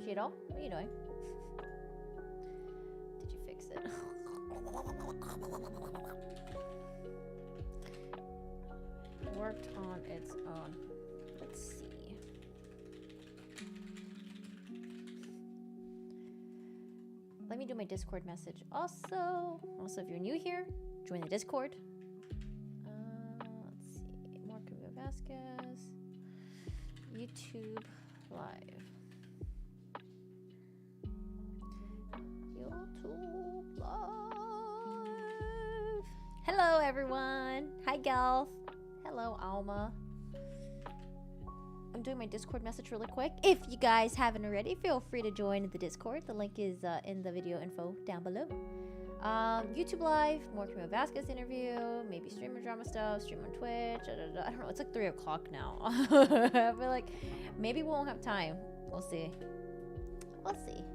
Lotito, what are you doing? Did you fix it? Worked on its own. Let's see. Let me do my Discord message. Also, if you're new here, join the Discord. Let's see. More Camille Vasquez. YouTube Live. YouTube Live. Hello, everyone. Hi, Gelf. Hello, Alma. I'm doing my Discord message really quick. If you guys haven't already, feel free to join the Discord. The link is in the video info down below. YouTube Live, more Camille Vasquez interview, maybe streamer drama stuff, stream on Twitch. I don't know. It's like 3 o'clock now. I feel like maybe we won't have time. We'll see. We'll see.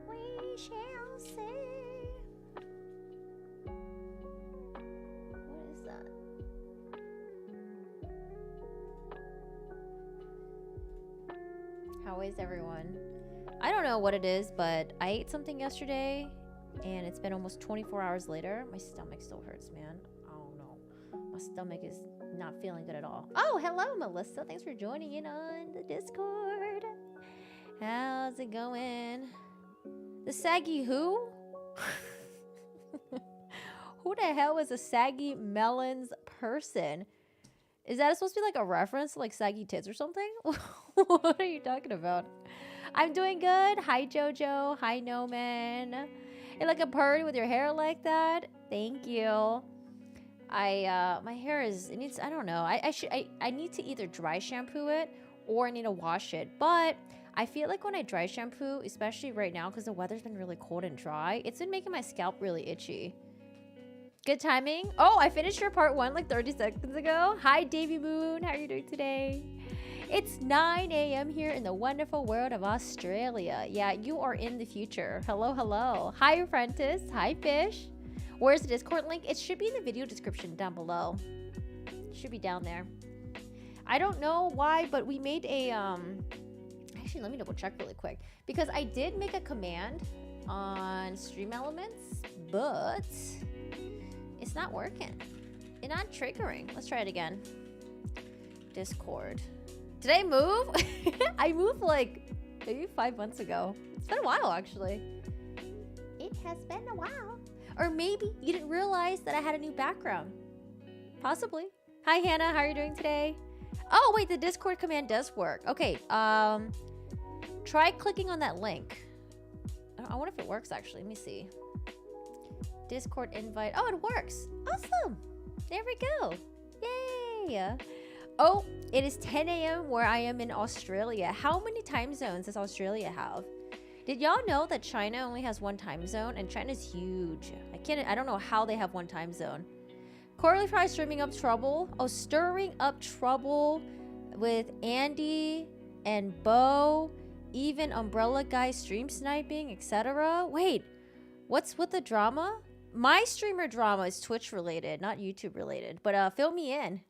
We shall see. What is that? How is everyone? I don't know what it is, but I ate something yesterday and it's been almost 24 hours later. My stomach still hurts, man. I don't know. My stomach is not feeling good at all. Oh, hello, Melissa. Thanks for joining in on the Discord. How's it going? The saggy who? Who the hell is a saggy melons person? Is that supposed to be like a reference to like saggy tits or something? What are you talking about? I'm doing good. Hi, Jojo. Hi, No Man. You're like a purdy with your hair like that. Thank you. My hair is, I don't know. I need to either dry shampoo it or I need to wash it. But I feel like when I dry shampoo, especially right now because the weather's been really cold and dry, it's been making my scalp really itchy. Good timing. Oh, I finished your part 1 like 30 seconds ago. Hi, Davy Moon. How are you doing today? It's 9 a.m. here in the wonderful world of Australia. Yeah, you are in the future. Hello, hello. Hi, Apprentice. Hi, Fish. Where's the Discord link? It should be in the video description down below. It should be down there. I don't know why, but we made a... Actually, let me double check really quick. Because I did make a command on Stream Elements, but... it's not working. It's not triggering. Let's try it again. Discord. Did I move? I moved like maybe 5 months ago. It's been a while, actually. It has been a while. Or maybe you didn't realize that I had a new background. Possibly. Hi, Hannah. How are you doing today? Oh, wait. The Discord command does work. Okay. Try clicking on that link. I wonder if it works, actually. Let me see. Discord invite. Oh, it works. Awesome. There we go. Yay. Oh, it is 10 a.m. where I am in Australia. How many time zones does Australia have? Did y'all know that China only has 1 time zone? And China's huge. I don't know how they have 1 time zone. Corley Fry stirring up trouble. Oh, stirring up trouble with Andy and Bo. Even Umbrella Guy stream sniping, etc. Wait, what's with the drama? My streamer drama is Twitch related, not YouTube related. But fill me in.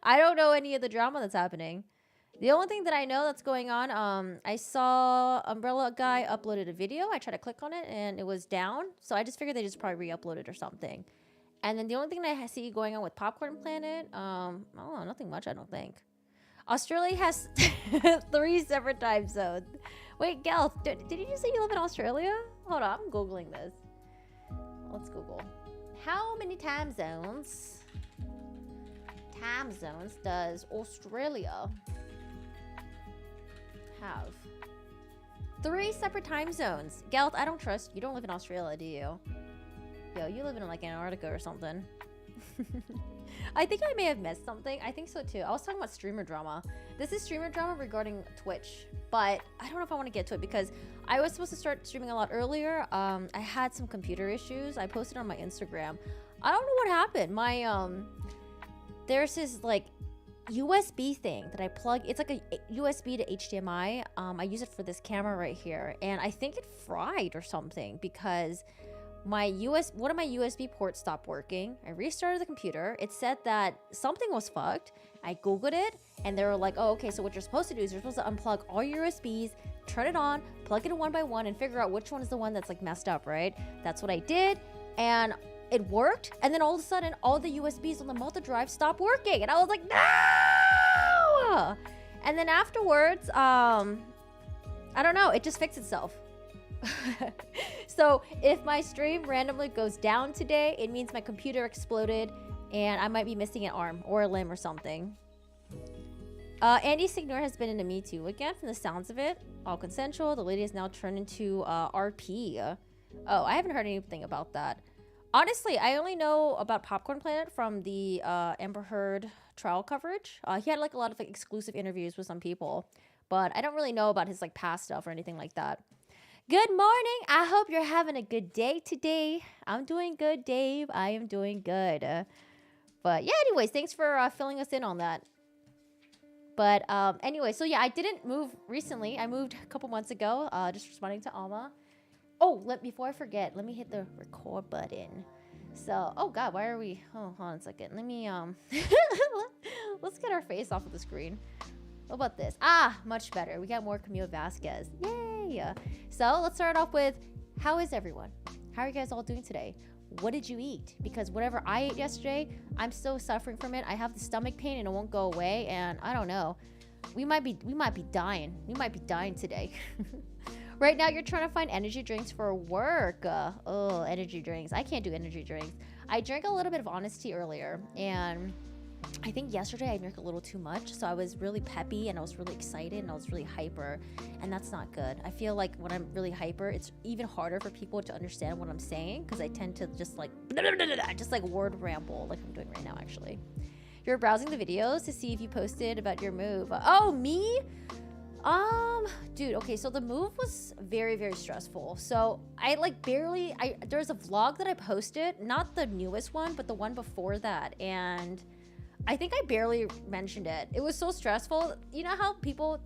I don't know any of the drama that's happening. The only thing that I know that's going on, I saw Umbrella Guy uploaded a video. I tried to click on it and it was down. So I just figured they just probably re-uploaded or something. And then the only thing that I see going on with Popcorn Planet, oh, nothing much, I don't think. Australia has 3 separate time zones. Wait, Gelf, did you just say you live in Australia? Hold on, I'm Googling this. Let's Google. How many time zones does Australia have? 3 separate time zones. Gelt, I don't trust you. You don't live in Australia, do you? Yo, you live in like Antarctica or something. I think I may have missed something. I think so too. I was talking about streamer drama. This is streamer drama regarding Twitch, but I don't know if I want to get to it because I was supposed to start streaming a lot earlier. I had some computer issues. I posted on my Instagram. I don't know what happened. My there's this like USB thing that I plug. It's like a USB to HDMI. I use it for this camera right here, and I think it fried or something because one of my USB ports stopped working. I restarted the computer. It said that something was fucked. I Googled it and they were like, oh, okay, so what you're supposed to do is you're supposed to unplug all your USBs, turn it on, plug it in one by one, and figure out which one is the one that's like messed up, right? That's what I did. And it worked. And then all of a sudden, all the USBs on the multi-drive stopped working. And I was like, no! And then afterwards, I don't know, it just fixed itself. So if my stream randomly goes down today, it means my computer exploded and I might be missing an arm or a limb or something. Andy Signor has been into Me Too again from the sounds of it. All consensual. The lady is now turned into RP. Oh, I haven't heard anything about that. Honestly, I only know about Popcorn Planet from the Amber Heard trial coverage. He had like a lot of like exclusive interviews with some people, but I don't really know about his like past stuff or anything like that. Good morning. I hope you're having a good day today. I'm doing good, Dave. I am doing good. But yeah, anyways, thanks for filling us in on that. But anyway, so yeah, I didn't move recently. I moved a couple months ago, just responding to Alma. Oh, before I forget, let me hit the record button. So, oh God, why are we, hold on a second. Let me, let's get our face off of the screen. What about this? Ah, much better. We got more Camille Vasquez. Yay! So let's start off with, how is everyone? How are you guys all doing today? What did you eat? Because whatever I ate yesterday, I'm still suffering from it. I have the stomach pain and it won't go away. And I don't know. We might be dying. We might be dying today. Right now, you're trying to find energy drinks for work. Oh, energy drinks. I can't do energy drinks. I drank a little bit of Honesty earlier, and I think yesterday I drank a little too much, so I was really peppy, and I was really excited, and I was really hyper, and that's not good. I feel like when I'm really hyper, it's even harder for people to understand what I'm saying, because I tend to just like, just like word ramble, like I'm doing right now, actually. You're browsing the videos to see if you posted about your move. Oh, me? Dude, okay, so the move was very, very stressful. So I like there's a vlog that I posted, not the newest one, but the one before that. And I think I barely mentioned it. It was so stressful. You know how people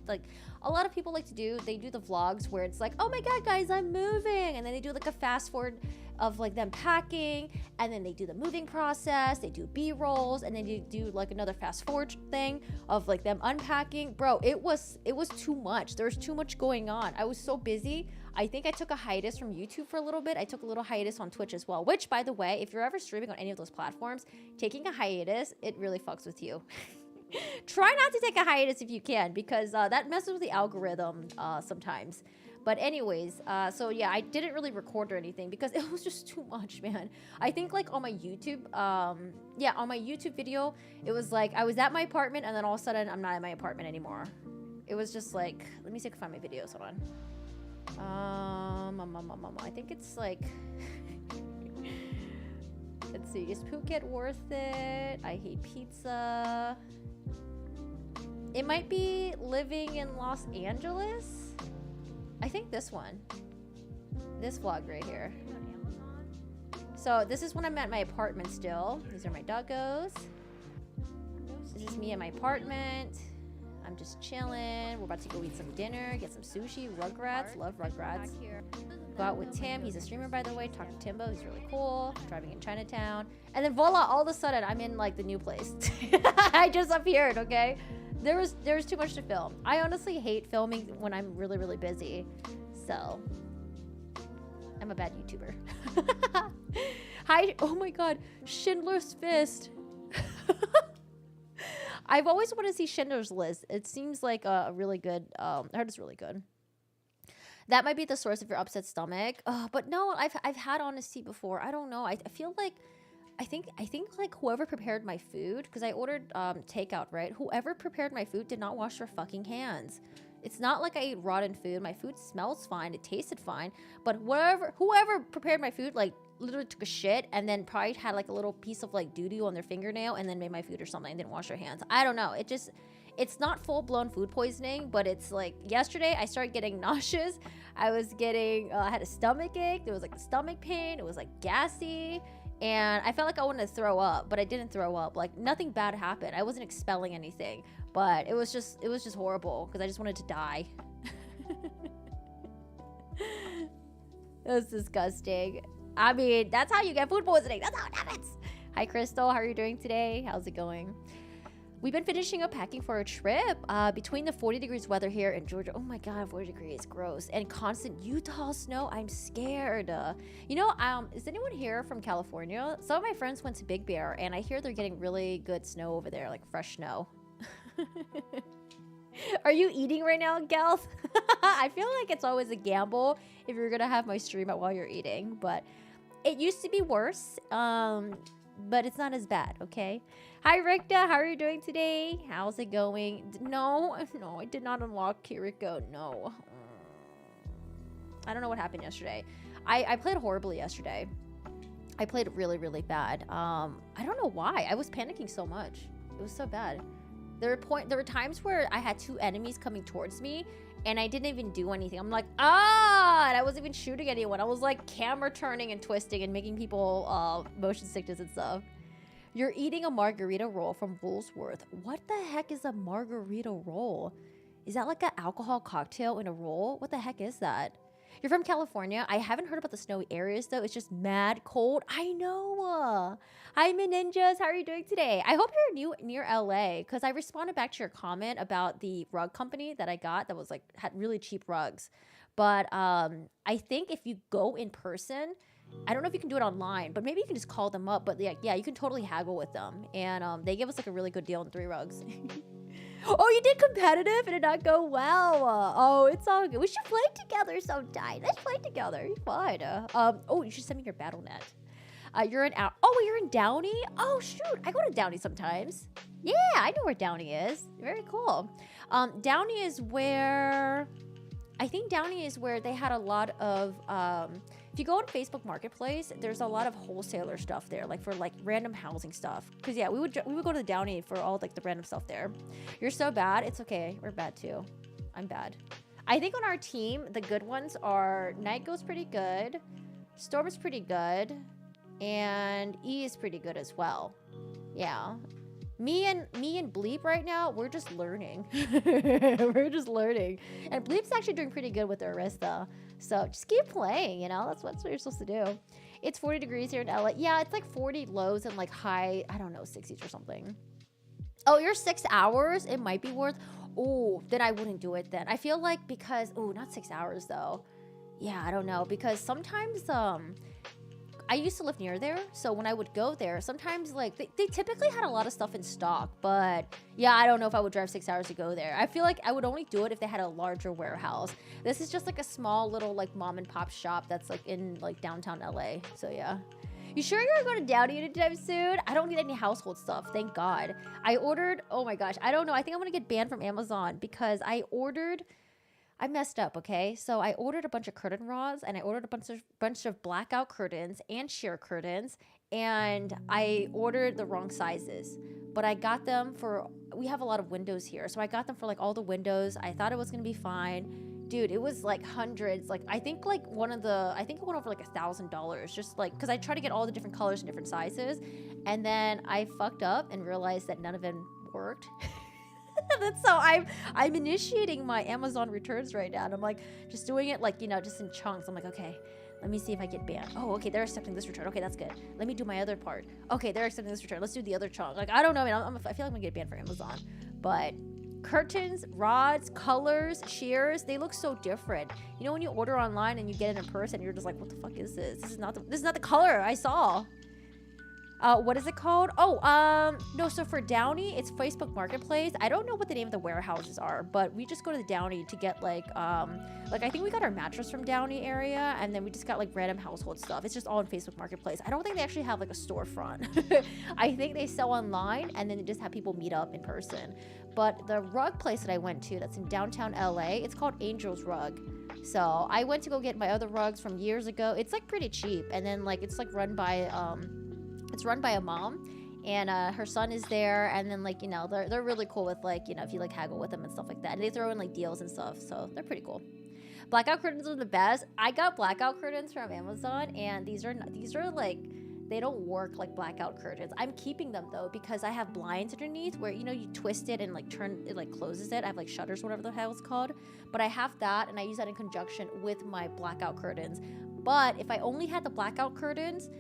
like a lot of people like to do, they do the vlogs where it's like, oh my God, guys, I'm moving. And then they do like a fast forward of like them packing, and then they do the moving process, they do B-rolls, and then you do like another fast forward thing of like them unpacking. Bro, it was too much. There was too much going on. I was so busy. I think I took a hiatus from YouTube for a little bit. I took a little hiatus on Twitch as well, which, by the way, if you're ever streaming on any of those platforms, taking a hiatus, it really fucks with you. Try not to take a hiatus if you can, because that messes with the algorithm sometimes. But anyways, so yeah, I didn't really record or anything because it was just too much, man. I think like on my YouTube, on my YouTube video, it was like I was at my apartment and then all of a sudden I'm not at my apartment anymore. It was just like, let me see if I can find my videos. Hold on. I think it's like, let's see, is Phuket worth it? I hate pizza. It might be living in Los Angeles. I think this one. This vlog right here. So this is when I'm at my apartment still. These are my doggos. This is me at my apartment. I'm just chilling. We're about to go eat some dinner, get some sushi. Rugrats, love Rugrats. Go out with Tim. He's a streamer, by the way. Talk to Timbo. He's really cool. Driving in Chinatown. And then voila, all of a sudden, I'm in like the new place. I just appeared, okay? There was too much to film. I honestly hate filming when I'm really, really busy. So, I'm a bad YouTuber. Hi, oh my God, Schindler's Fist. I've always wanted to see Schindler's List. It seems like a really good, I heard it's really good. That might be the source of your upset stomach. But no, I've had Honesty before. I don't know. I feel like, I think like whoever prepared my food, because I ordered takeout, right? Whoever prepared my food did not wash their fucking hands. It's not like I ate rotten food. My food smells fine. It tasted fine. But whoever prepared my food, like literally took a shit and then probably had like a little piece of like doo-doo on their fingernail and then made my food or something and didn't wash their hands. I don't know. It's not full-blown food poisoning, but it's like yesterday I started getting nauseous. I was getting, I had a stomach ache. There was like a stomach pain. It was like gassy. And I felt like I wanted to throw up, but I didn't throw up. Like nothing bad happened. I wasn't expelling anything, but it was just horrible because I just wanted to die. It was disgusting. I mean, that's how you get food poisoning. That's how it happens. Hi, Crystal. How are you doing today? How's it going? We've been finishing up packing for a trip between the 40 degrees weather here in Georgia. Oh my God, 40 degrees, gross. And constant Utah snow. I'm scared. Is anyone here from California? Some of my friends went to Big Bear, and I hear they're getting really good snow over there, like fresh snow. Are you eating right now, Galth? I feel like it's always a gamble if you're going to have my stream out while you're eating, but it used to be worse, but it's not as bad, okay? Hi, Rikta. How are you doing today? How's it going? No, I did not unlock Kiriko. No. I don't know what happened yesterday. I played horribly yesterday. I played really, really bad. I don't know why. I was panicking so much. It was so bad. There were times where I had two enemies coming towards me, and I didn't even do anything. I'm like, and I wasn't even shooting anyone. I was like camera turning and twisting and making people motion sickness and stuff. You're eating a margarita roll from Woolworth. What the heck is a margarita roll? Is that like an alcohol cocktail in a roll? What the heck is that? You're from California. I haven't heard about the snowy areas though. It's just mad cold. I know. Hi, Ninjas. How are you doing today? I hope you're near LA because I responded back to your comment about the rug company that I got that was had really cheap rugs. But I think if you go in person, I don't know if you can do it online, but maybe you can just call them up. But yeah, you can totally haggle with them. And they give us like a really good deal on 3 rugs. Oh, you did competitive? It did not go well. Oh, it's all good. We should play together sometime. Let's play together. You're fine. Oh, you should send me your battle net. You're in Downey? Oh, shoot. I go to Downey sometimes. Yeah, I know where Downey is. Very cool. Downey is where... I think Downey is where they had a lot of... if you go on Facebook Marketplace, there's a lot of wholesaler stuff there, like for like random housing stuff. Because yeah, we would go to the Downey for all like the random stuff there. You're so bad. It's okay. We're bad too. I'm bad. I think on our team, the good ones are Nightgo's pretty good, Storm's pretty good, and E is pretty good as well. Yeah. Me and Bleep right now, we're just learning. We're just learning. And Bleep's actually doing pretty good with Arista. So just keep playing, That's what you're supposed to do. It's 40 degrees here in LA. Yeah, it's like 40 lows and like high, I don't know, 60s or something. Oh, you're 6 hours? It might be worth... Oh, then I wouldn't do it then. I feel like because... Oh, not 6 hours though. Yeah, I don't know. Because sometimes... I used to live near there, so when I would go there, sometimes like they typically had a lot of stuff in stock, but yeah, I don't know if I would drive 6 hours to go there. I feel like I would only do it if they had a larger warehouse. This is just like a small little like mom and pop shop that's like in like downtown LA. So yeah. You sure you're going to Downey anytime soon? I don't need any household stuff, thank God. I ordered, oh my gosh, I don't know. I think I'm gonna get banned from Amazon because I messed up, okay? So I ordered a bunch of curtain rods and I ordered a bunch of blackout curtains and sheer curtains, and I ordered the wrong sizes. But I got them we have a lot of windows here, so I got them for like all the windows. I thought it was gonna be fine. Dude, it was like hundreds. Like I think it went over like $1,000 just like because I tried to get all the different colors and different sizes, and then I fucked up and realized that none of them worked. That's so I'm initiating my Amazon returns right now, and I'm like just doing it like just in chunks. I'm like, okay, let me see if I get banned. Oh, okay, they're accepting this return. Okay, that's good. Let me do my other part. Okay, they're accepting this return. Let's do the other chunk. Like I don't know, man. I feel like I'm gonna get banned for Amazon. But curtains, rods, colors, shears, they look so different. When you order online and you get it in person, you're just like, what the fuck is this? This is not the color I saw. What is it called? Oh, no, so for Downey, it's Facebook Marketplace. I don't know what the name of the warehouses are, but we just go to the Downey to get like I think we got our mattress from Downey area, and then we just got like random household stuff. It's just all on Facebook Marketplace. I don't think they actually have like a storefront. I think they sell online, and then they just have people meet up in person. But the rug place that I went to that's in downtown LA, it's called Angel's Rug. So I went to go get my other rugs from years ago. It's like pretty cheap, and then like it's like run by a mom, and her son is there, and then like they're really cool with like if you like haggle with them and stuff like that, and they throw in like deals and stuff, so they're pretty cool. Blackout curtains are the best. I got blackout curtains from Amazon, and these are like they don't work like blackout curtains. I'm keeping them though because I have blinds underneath where you twist it and like turn it, like closes it. I have like shutters, whatever the hell it's called, but I have that, and I use that in conjunction with my blackout curtains. But if I only had the blackout curtains,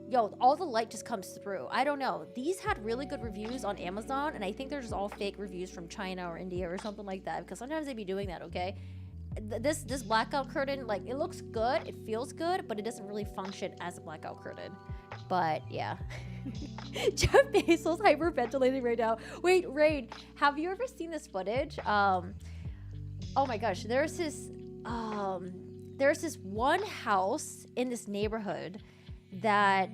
yo, all the light just comes through. I don't know. These had really good reviews on Amazon, and I think they're just all fake reviews from China or India or something like that, because sometimes they be doing that, okay? This blackout curtain, like, it looks good, it feels good, but it doesn't really function as a blackout curtain. But yeah. Jeff Bezos hyperventilating right now. Wait, Rain, have you ever seen this footage? Oh my gosh, there's this one house in this neighborhood that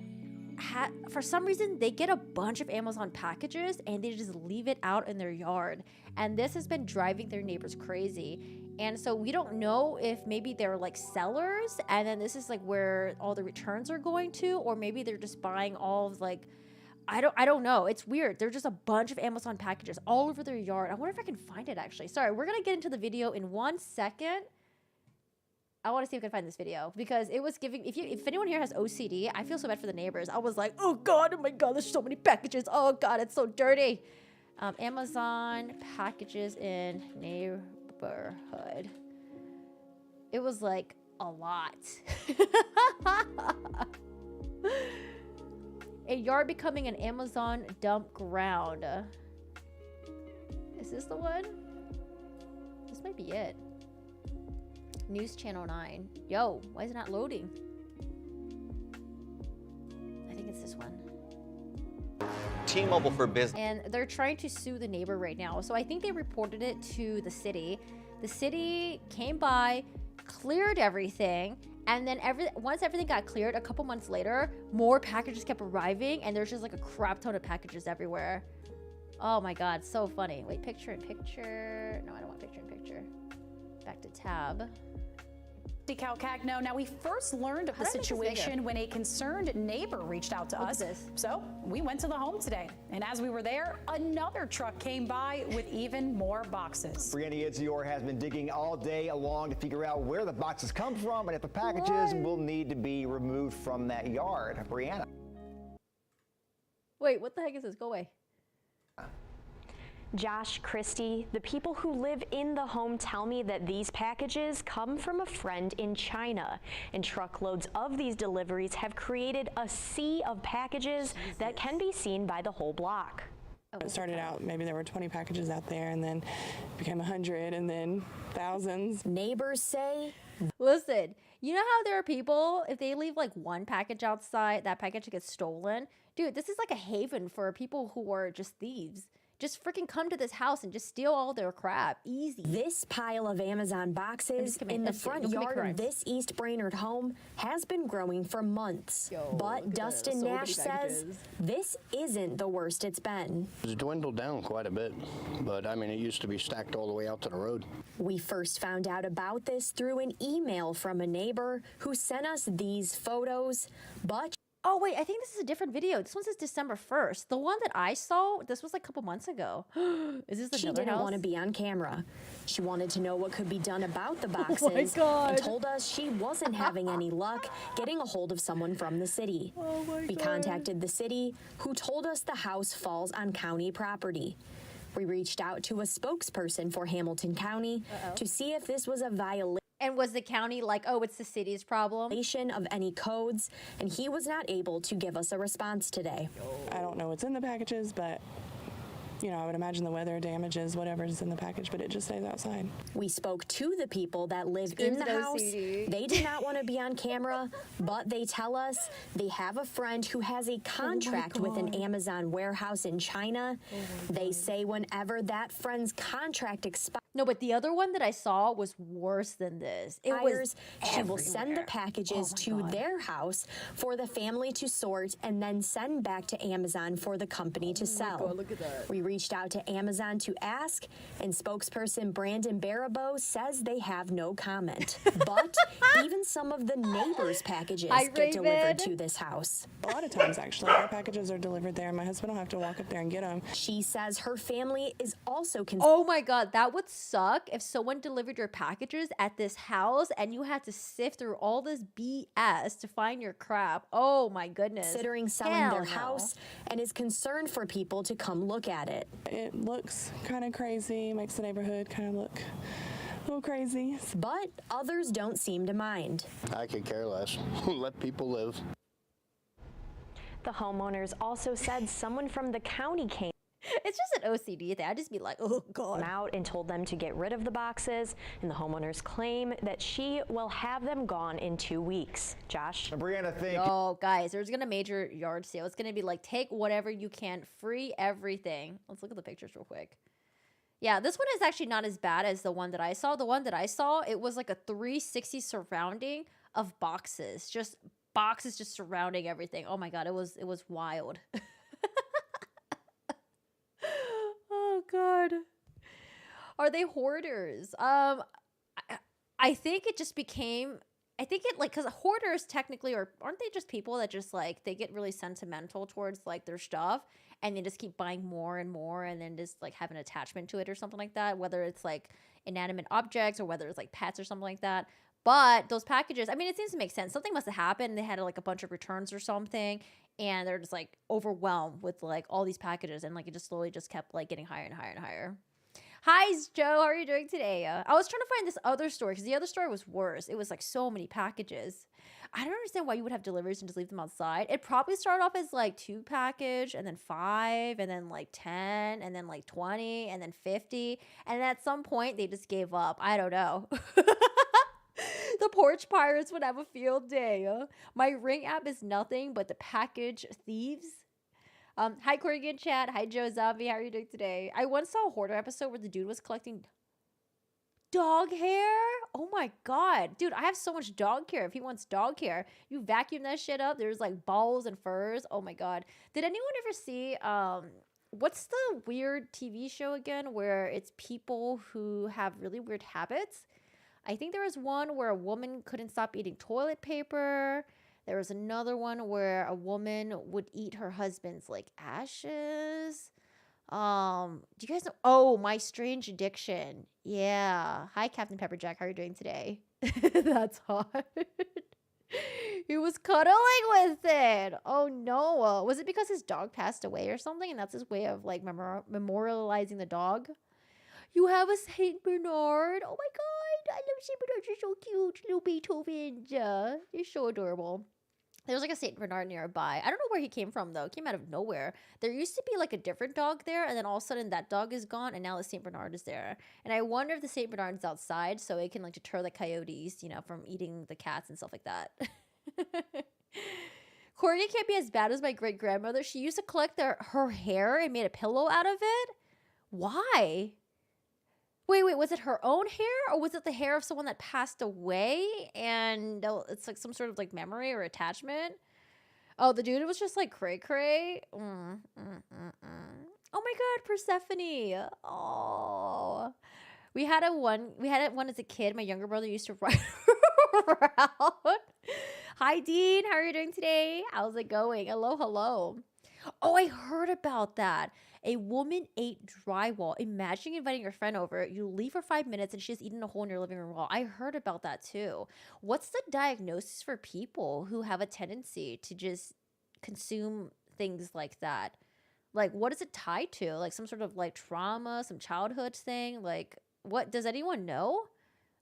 for some reason they get a bunch of Amazon packages and they just leave it out in their yard, and this has been driving their neighbors crazy. And so we don't know if maybe they're like sellers and then this is like where all the returns are going to, or maybe they're just buying all of like, I don't know. It's weird. There's just a bunch of Amazon packages all over their yard. I wonder if I can find it actually. Sorry, we're gonna get into the video in 1 second. I want to see if I can find this video because it was giving, if anyone here has OCD, I feel so bad for the neighbors. I was like, oh God, oh my God, there's so many packages. Oh God, it's so dirty. Amazon packages in neighborhood. It was like a lot. A yard becoming an Amazon dump ground. Is this the one? This might be it. News Channel 9. Yo, why is it not loading? I think it's this one. T-Mobile for Business. And they're trying to sue the neighbor right now. So I think they reported it to the city. The city came by, cleared everything, and then once everything got cleared, a couple months later, more packages kept arriving, and there's just like a crap ton of packages everywhere. Oh my God, so funny. Wait, picture in picture. No, I don't want picture in picture. Back to tab. Calcagno. Now, we first learned of the situation when a concerned neighbor reached out to us. So we went to the home today. And as we were there, another truck came by with even more boxes. Brianna Izzior has been digging all day long to figure out where the boxes come from and if the packages will need to be removed from that yard. Brianna. Wait, what the heck is this? Go away. Josh, Christy, the people who live in the home tell me that these packages come from a friend in China, and truckloads of these deliveries have created a sea of packages that can be seen by the whole block. It started out, maybe there were 20 packages out there, and then became 100, and then thousands. Neighbors say, listen, you know how there are people, if they leave like one package outside, that package gets stolen? Dude, this is like a haven for people who are just thieves. Just freaking come to this house and just steal all their crap. Easy. This pile of Amazon boxes in the front yard of this East Brainerd home has been growing for months. But Dustin Nash says this isn't the worst it's been. It's dwindled down quite a bit, but I mean, it used to be stacked all the way out to the road. We first found out about this through an email from a neighbor who sent us these photos, but oh, wait, I think this is a different video. This one says December 1st. The one that I saw, this was like a couple months ago. Is this the she other didn't house? want to be on camera. She wanted to know what could be done about the boxes. Oh my God. And told us she wasn't having any luck getting a hold of someone from the city. Oh my we God. contacted the city, who told us the house falls on county property. We reached out to a spokesperson for Hamilton County to see if this was a violation. And was the county like, oh, it's the city's problem? Of any codes, and he was not able to give us a response today. I don't know what's in the packages, but you know, I would imagine the weather damages whatever's in the package, but it just stays outside. We spoke to the people that live in the house. They did not want to be on camera, but they tell us they have a friend who has a contract with an Amazon warehouse in China. They say whenever that friend's contract expires, no, but the other one that I saw was worse than this. It was she will send the packages to their house for the family to sort and then send back to Amazon for the company to sell. God, look at that. We reached out to Amazon to ask, and spokesperson Brandon Barabo says they have no comment. But even some of the neighbors' packages get delivered to this house. A lot of times, actually, our packages are delivered there. My husband will have to walk up there and get them. She says her family is also oh my God, that would suck if someone delivered your packages at this house and you had to sift through all this BS to find your crap. Oh my goodness. Considering selling their house and is concerned for people to come look at it. It looks kind of crazy, makes the neighborhood kind of look little crazy. But others don't seem to mind. I could care less. Let people live. The homeowners also said someone from the county came It's just an OCD thing. I'd just be like, oh, God. out and told them to get rid of the boxes, and the homeowners claim that she will have them gone in 2 weeks. Josh? Brianna, thank Oh, guys, there's going to major yard sale. It's going to be like, take whatever you can, free everything. Let's look at the pictures real quick. Yeah, this one is actually not as bad as the one that I saw. The one that I saw, it was like a 360 surrounding of boxes. Just boxes just surrounding everything. Oh my God, it was wild. Oh God. Are they hoarders? I think it just became, I think it like, because hoarders technically aren't they just people that just like, they get really sentimental towards like their stuff and they just keep buying more and more and then just like have an attachment to it or something like that, whether it's like inanimate objects or whether it's like pets or something like that. But those packages, I mean, it seems to make sense. Something must have happened. They had like a bunch of returns or something, and they're just like overwhelmed with like all these packages, and like it just slowly just kept like getting higher and higher and higher. Hi, Joe. How are you doing today? I was trying to find this other store because the other store was worse. It was like so many packages. I don't understand why you would have deliveries and just leave them outside. It probably started off as like 2 package and then 5 and then like 10 and then like 20 and then 50. And at some point they just gave up. I don't know. The porch pirates would have a field day. My Ring app is nothing but the package thieves. Hi, Corrigan chat. Hi, Joe Zombie. How are you doing today? I once saw a Hoarder episode where the dude was collecting dog hair. Oh my God. Dude, I have so much dog hair. If he wants dog hair, you vacuum that shit up. There's like balls and furs. Oh my God. Did anyone ever see, what's the weird TV show again where it's people who have really weird habits? I think there was one where a woman couldn't stop eating toilet paper. There was another one where a woman would eat her husband's like ashes. Do you guys know? Oh, My Strange Addiction. Yeah. Hi, Captain Pepperjack. How are you doing today? That's hot. He was cuddling with it. Oh no. Was it because his dog passed away or something? And that's his way of like memorializing the dog? You have a Saint Bernard. Oh my God. I love Saint Bernards. You're so cute. Little Beethovens. You're so adorable. There's like a Saint Bernard nearby. I don't know where he came from though. It came out of nowhere. There used to be like a different dog there, and then all of a sudden that dog is gone, and now the Saint Bernard is there. And I wonder if the Saint Bernard's outside so it can like deter the coyotes, you know, from eating the cats and stuff like that. Corgi can't be as bad as my great grandmother. She used to collect her hair and made a pillow out of it. Why? Wait, was it her own hair or was it the hair of someone that passed away and it's like some sort of like memory or attachment? Oh, the dude was just like cray. Oh my God, Persephone. Oh, we had it one as a kid. My younger brother used to ride around. Hi, Dean. How are you doing today? How's it going? Hello. Oh, I heard about that. A woman ate drywall. Imagine inviting your friend over. You leave for 5 minutes and she's eaten a hole in your living room wall. I heard about that too. What's the diagnosis for people who have a tendency to just consume things like that? Like, what is it tied to? Like some sort of like trauma, some childhood thing? Like, what does anyone know?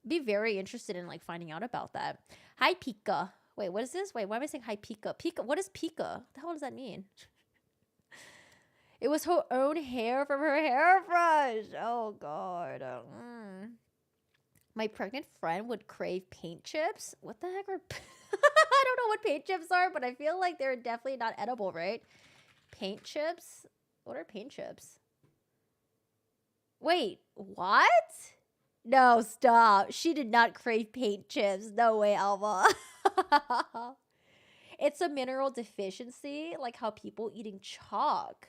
Be very interested in like finding out about that. Hi, Pika. Wait, what is this? Wait, why am I saying hi, Pika? Pika, what is Pika? What the hell does that mean? It was her own hair from her hairbrush. Oh, God. My pregnant friend would crave paint chips. What the heck are... I don't know what paint chips are, but I feel like they're definitely not edible, right? Paint chips? What are paint chips? Wait, what? No, stop. She did not crave paint chips. No way, Alma. It's a mineral deficiency, like how people eating chalk.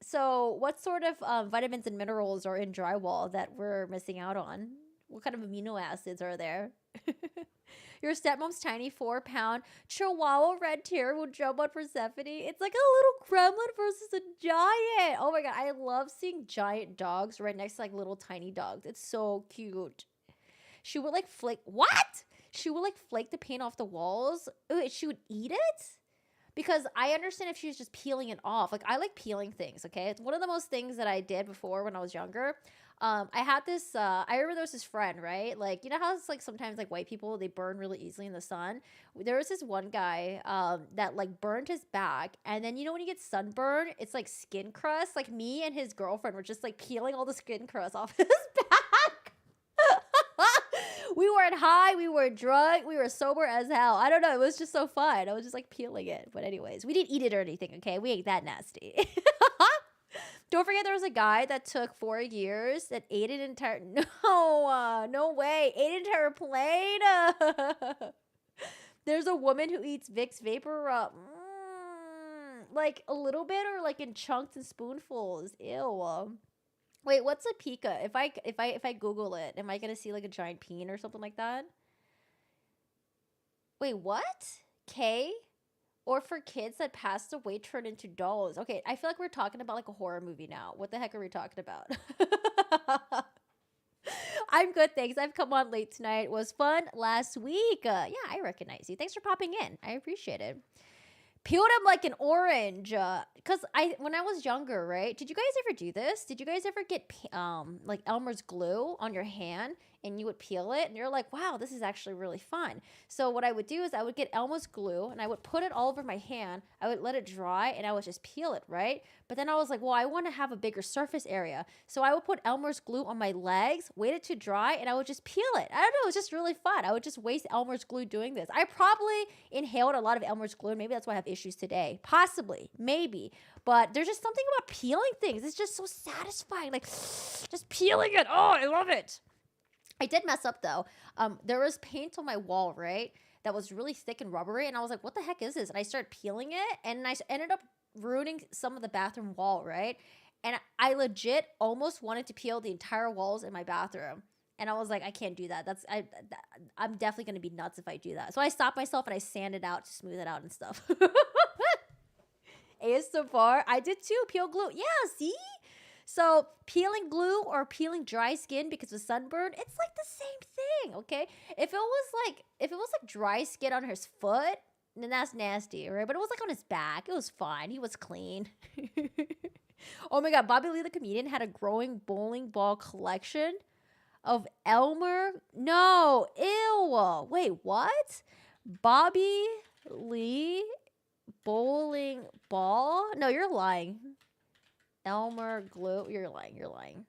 So what sort of vitamins and minerals are in drywall that we're missing out on? What kind of amino acids are there? Your stepmom's tiny 4-pound Chihuahua red tear will jump on Persephone. It's like a little gremlin versus a giant. Oh my God, I love seeing giant dogs right next to like little tiny dogs. It's so cute. She would like flake. What? She would like flake the paint off the walls. She would eat it? Because I understand if she was just peeling it off. Like, I like peeling things, okay? It's one of the most things that I did before when I was younger. I had this, I remember there was this friend, right? Like, you know how it's like sometimes like white people, they burn really easily in the sun? There was this one guy that like burned his back. And then, you know, when you get sunburn, it's like skin crust. Like me and his girlfriend were just like peeling all the skin crust off his back. We weren't high, we were drunk, we were sober as hell. I don't know, it was just so fun. I was just like peeling it. But anyways, we didn't eat it or anything, okay? We ain't that nasty. Don't forget there was a guy that took 4 years that ate an entire, no way, ate an entire plate. There's a woman who eats Vicks Vapor like a little bit or like in chunks and spoonfuls. Ew. Wait, what's a Pika? If I Google it, am I gonna see like a giant peen or something like that? Wait, what? K? Or for kids that passed away turned into dolls. Okay, I feel like we're talking about like a horror movie now. What the heck are we talking about? I'm good, thanks. I've come on late tonight. It was fun last week. Yeah, I recognize you. Thanks for popping in. I appreciate it. Peeled him like an orange. Because when I was younger, right? Did you guys ever do this? Did you guys ever get like Elmer's glue on your hand and you would peel it and you're like, wow, this is actually really fun. So what I would do is I would get Elmer's glue and I would put it all over my hand. I would let it dry and I would just peel it, right? But then I was like, well, I want to have a bigger surface area. So I would put Elmer's glue on my legs, wait it to dry, and I would just peel it. I don't know, it was just really fun. I would just waste Elmer's glue doing this. I probably inhaled a lot of Elmer's glue and maybe that's why I have issues today. Possibly, maybe. But there's just something about peeling things. It's just so satisfying. Like, just peeling it. Oh, I love it. I did mess up, though. There was paint on my wall, right? That was really thick and rubbery. And I was like, what the heck is this? And I started peeling it. And I ended up ruining some of the bathroom wall, right? And I legit almost wanted to peel the entire walls in my bathroom. And I was like, I can't do that. I'm definitely going to be nuts if I do that. So I stopped myself and I sanded out to smooth it out and stuff. ASMR. I did too. Peel glue. Yeah, see? So peeling glue or peeling dry skin because of sunburn, it's like the same thing, okay? If it was like dry skin on his foot, then that's nasty, right? But it was like on his back. It was fine. He was clean. Oh my God, Bobby Lee the comedian had a growing bowling ball collection of Elmer. No, ew. Wait, what? Bobby Lee bowling ball? No, you're lying. Elmer glue. You're lying.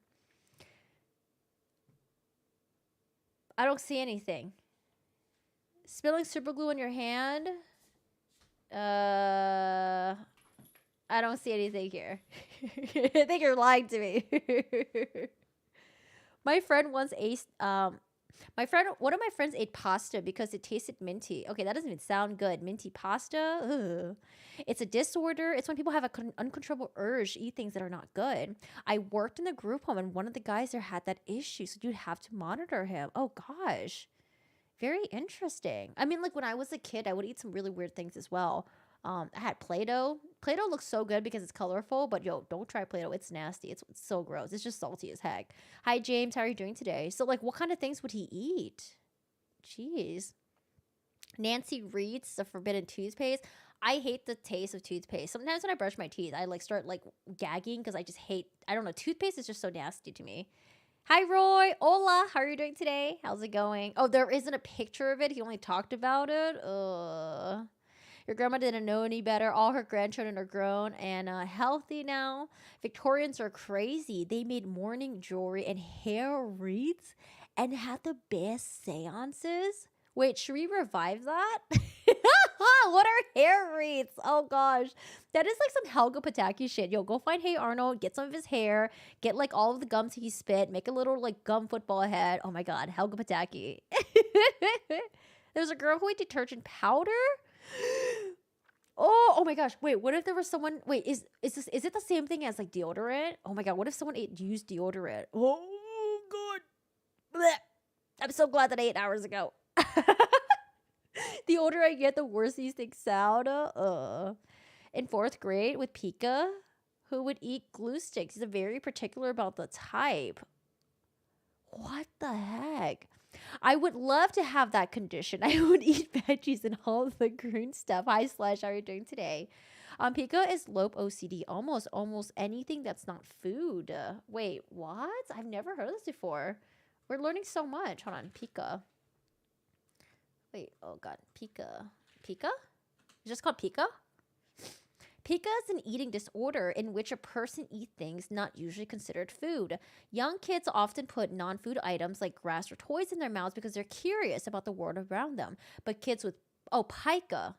I don't see anything. Spilling super glue in your hand. I don't see anything here. I think you're lying to me. My friend once ate one of my friends ate pasta because it tasted minty. Okay, that doesn't even sound good. Minty pasta? Ugh. It's a disorder. It's when people have an uncontrollable urge to eat things that are not good. I worked in the group home and one of the guys there had that issue, so you'd have to monitor him. Oh gosh. Very interesting. I mean, like when I was a kid, I would eat some really weird things as well. I had Play-Doh. Play-Doh looks so good because it's colorful, but yo, don't try Play-Doh. It's nasty. It's so gross. It's just salty as heck. Hi, James. How are you doing today? So, like, what kind of things would he eat? Jeez. Nancy Reed's the forbidden toothpaste. I hate the taste of toothpaste. Sometimes when I brush my teeth, I, like, start, like, gagging because I just hate, I don't know, toothpaste is just so nasty to me. Hi, Roy. Hola. How are you doing today? How's it going? Oh, there isn't a picture of it. He only talked about it. Your grandma didn't know any better. All her grandchildren are grown and healthy now. Victorians are crazy. They made morning jewelry and hair wreaths and had the best seances. Wait, should we revive that? What are hair wreaths? Oh gosh. That is like some Helga Pataki shit. Yo, go find Hey Arnold, get some of his hair, get like all of the gums he spit, make a little like gum football head. Oh my God, Helga Pataki. There's a girl who ate detergent powder. Oh my gosh. Wait, what if there was someone, wait, is it the same thing as like deodorant? Oh my God, what if someone used deodorant? Oh God. Blech. I'm so glad that I ate hours ago. The older I get, the worse these things sound. In 4th grade with Pika, who would eat glue sticks. He's very particular about the type. What the heck? I would love to have that condition. I would eat veggies and all the green stuff. Hi, Slash. How are you doing today? Pika is low OCD. Almost anything that's not food. Wait, what? I've never heard this before. We're learning so much. Hold on. Pika. Wait. Oh, God. Pika. Pika? It's just called Pika? Pika is an eating disorder in which a person eats things not usually considered food. Young kids often put non-food items like grass or toys in their mouths because they're curious about the world around them. But kids with pica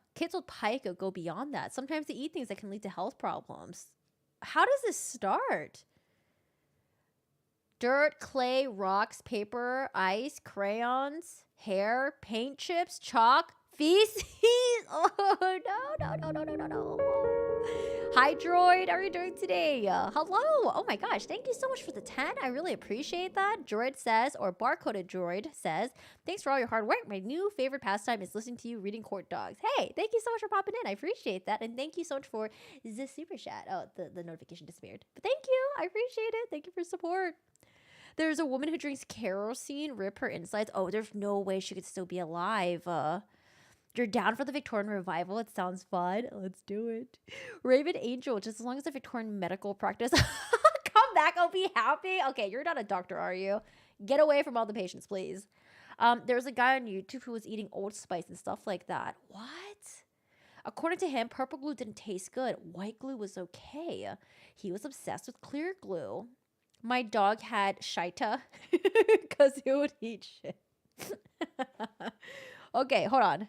go beyond that. Sometimes they eat things that can lead to health problems. How does this start? Dirt, clay, rocks, paper, ice, crayons, hair, paint chips, chalk, feces. Oh, no. Hi, Droid. How are you doing today? Hello. Oh, my gosh. Thank you so much for the 10. I really appreciate that. Droid says, or barcoded Droid says, thanks for all your hard work. My new favorite pastime is listening to you reading court dogs. Hey, thank you so much for popping in. I appreciate that. And thank you so much for the super chat. Oh, the notification disappeared. But thank you. I appreciate it. Thank you for support. There's a woman who drinks kerosene, rip her insides. Oh, there's no way she could still be alive. You're down for the Victorian revival. It sounds fun. Let's do it. Raven Angel, just as long as the Victorian medical practice come back, I'll be happy. Okay, you're not a doctor, are you? Get away from all the patients, please. There's a guy on YouTube who was eating Old Spice and stuff like that. What? According to him, purple glue didn't taste good. White glue was okay. He was obsessed with clear glue. My dog had shita because he would eat shit. Okay, hold on.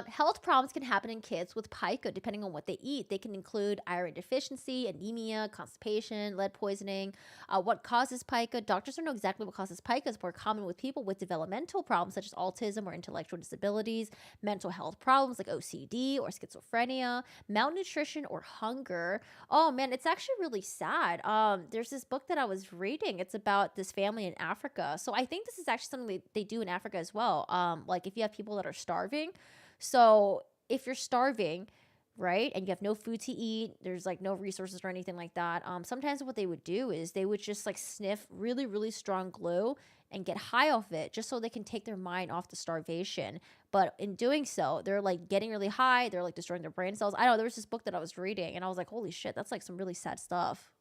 Health problems can happen in kids with pica depending on what they eat. They can include iron deficiency, anemia, constipation, lead poisoning. What causes pica? Doctors don't know exactly what causes pica. It's more common with people with developmental problems such as autism or intellectual disabilities, mental health problems like OCD or schizophrenia, malnutrition or hunger. Oh man, it's actually really sad. There's this book that I was reading. It's about this family in Africa. So I think this is actually something they do in Africa as well. Like if you have people that are starving. So if you're starving, right, and you have no food to eat, there's like no resources or anything like that. Sometimes what they would do is they would just like sniff really, really strong glue and get high off it just so they can take their mind off the starvation. But in doing so, they're like getting really high. They're like destroying their brain cells. I don't know. There was this book that I was reading and I was like, holy shit, that's like some really sad stuff.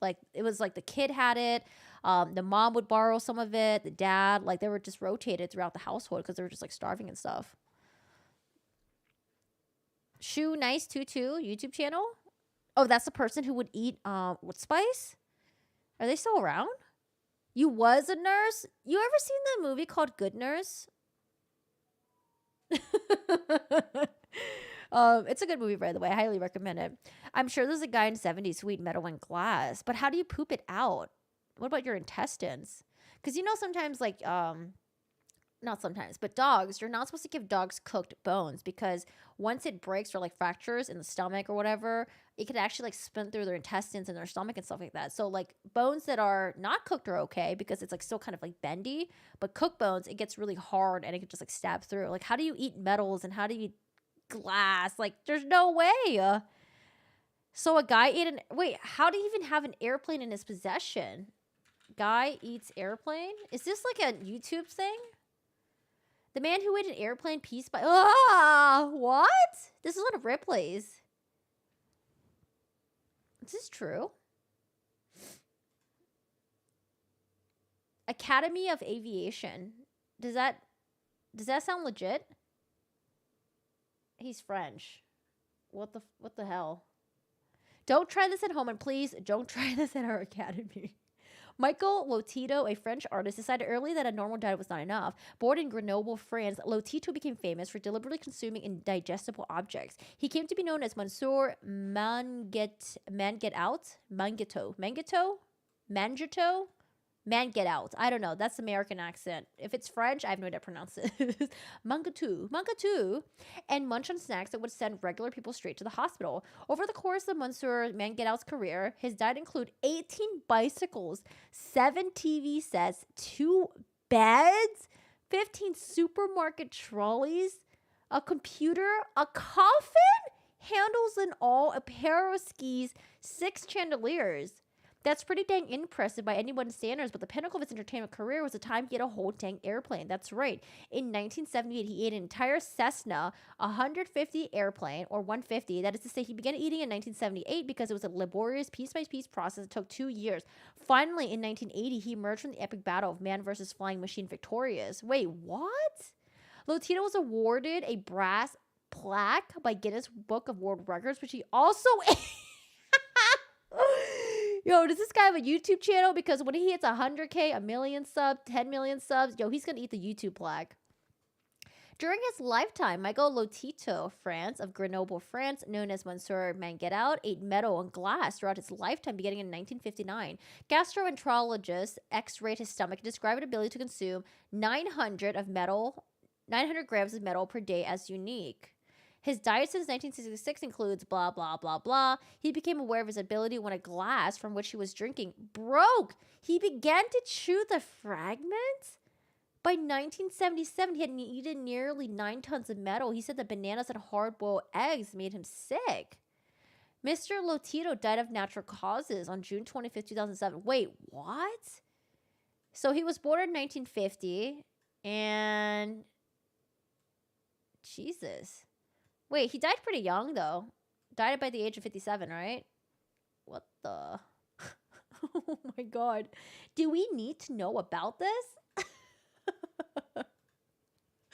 Like it was like the kid had it. The mom would borrow some of it. The dad, like they were just rotated throughout the household because they were just like starving and stuff. Shoe Nice 22 YouTube channel. Oh, that's the person who would eat what spice? Are they still around? You was a nurse? You ever seen that movie called Good Nurse? It's a good movie, by the way. I highly recommend it. I'm sure there's a guy in 70s who eat metal and glass, but how do you poop it out? What about your intestines? Because you know sometimes like not sometimes, but dogs, you're not supposed to give dogs cooked bones because once it breaks or like fractures in the stomach or whatever, it could actually like spin through their intestines and their stomach and stuff like that. So like bones that are not cooked are okay because it's like still kind of like bendy, but cooked bones, it gets really hard and it can just like stab through. Like how do you eat metals and how do you eat glass? Like there's no way. So a guy ate how do you even have an airplane in his possession? Guy eats airplane? Is this like a YouTube thing? The man who ate an airplane piece by... what? This is one of Ripley's. Is this true? Academy of Aviation. Does that sound legit? He's French. What the hell? Don't try this at home, and please don't try this at our academy. Michael Lotito, a French artist, decided early that a normal diet was not enough. Born in Grenoble, France, Lotito became famous for deliberately consuming indigestible objects. He came to be known as Monsieur Manget Out. I don't know. That's American accent. If it's French, I have no idea how to pronounce it. Mangetou. And munch on snacks that would send regular people straight to the hospital. Over the course of Monsieur Manget-Out's career, his diet included 18 bicycles, 7 TV sets, 2 beds, 15 supermarket trolleys, a computer, a coffin, handles and all, a pair of skis, 6 chandeliers. That's pretty dang impressive by anyone's standards, but the pinnacle of his entertainment career was the time he had a whole dang airplane. That's right. In 1978, he ate an entire Cessna 150 airplane, or 150. That is to say, he began eating in 1978 because it was a laborious piece-by-piece process that took 2 years. Finally, in 1980, he emerged from the epic battle of man versus flying machine victorious. Wait, what? Lotito was awarded a brass plaque by Guinness Book of World Records, which he also ate. Yo, does this guy have a YouTube channel? Because when he hits 100K, a million subs, 10 million subs, yo, he's going to eat the YouTube plaque. During his lifetime, Michael Lotito, France, of Grenoble, France, known as Monsieur Mangetout, ate metal and glass throughout his lifetime, beginning in 1959. Gastroenterologists x-rayed his stomach and described an ability to consume 900 grams of metal per day as unique. His diet since 1966 includes blah, blah, blah, blah. He became aware of his ability when a glass from which he was drinking broke. He began to chew the fragments. By 1977, he had eaten nearly 9 tons of metal. He said that bananas and hard-boiled eggs made him sick. Mr. Lotito died of natural causes on June 25th, 2007. Wait, what? So he was born in 1950, and Jesus. Wait, he died pretty young, though. Died by the age of 57, right? What the? Oh, my God. Do we need to know about this?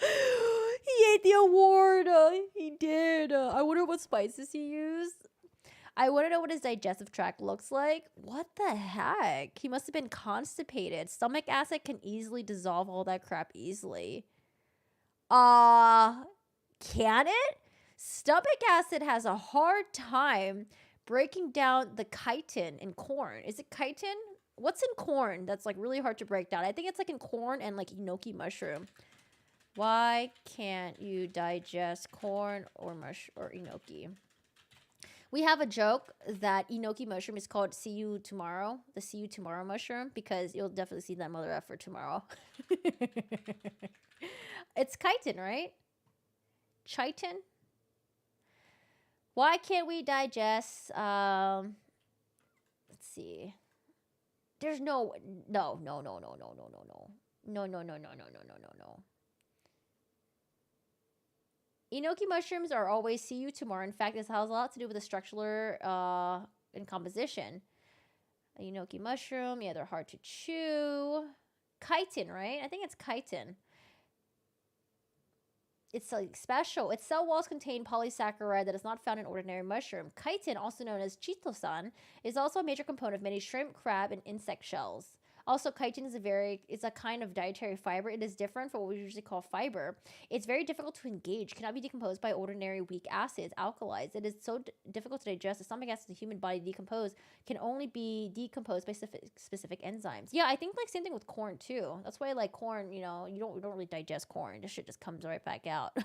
He ate the award. He did. I wonder what spices he used. I want to know what his digestive tract looks like. What the heck? He must have been constipated. Stomach acid can easily dissolve all that crap easily. Can it? Stomach acid has a hard time breaking down the chitin in corn. Is it chitin? What's in corn that's like really hard to break down? I think it's like in corn and like enoki mushroom. Why can't you digest corn or enoki? We have a joke that enoki mushroom is called see you tomorrow, the see you tomorrow mushroom, because you'll definitely see that mother effer tomorrow. It's chitin, right? Chitin? Why can't we digest, let's see. There's no. Enoki mushrooms are always see you tomorrow. In fact, this has a lot to do with the structure and composition. A enoki mushroom, yeah, they're hard to chew. Chitin, right? I think it's chitin. It's like special. Its cell walls contain polysaccharide that is not found in ordinary mushroom. Chitin, also known as chitosan, is also a major component of many shrimp, crab, and insect shells. Also, chitin is a kind of dietary fiber. It is different from what we usually call fiber. It's very difficult to engage, cannot be decomposed by ordinary weak acids, alkalis. It is so difficult to digest. The stomach acid the human body decompose can only be decomposed by specific enzymes. Yeah, I think like same thing with corn too. That's why like corn, you know, you don't really digest corn. This shit just comes right back out.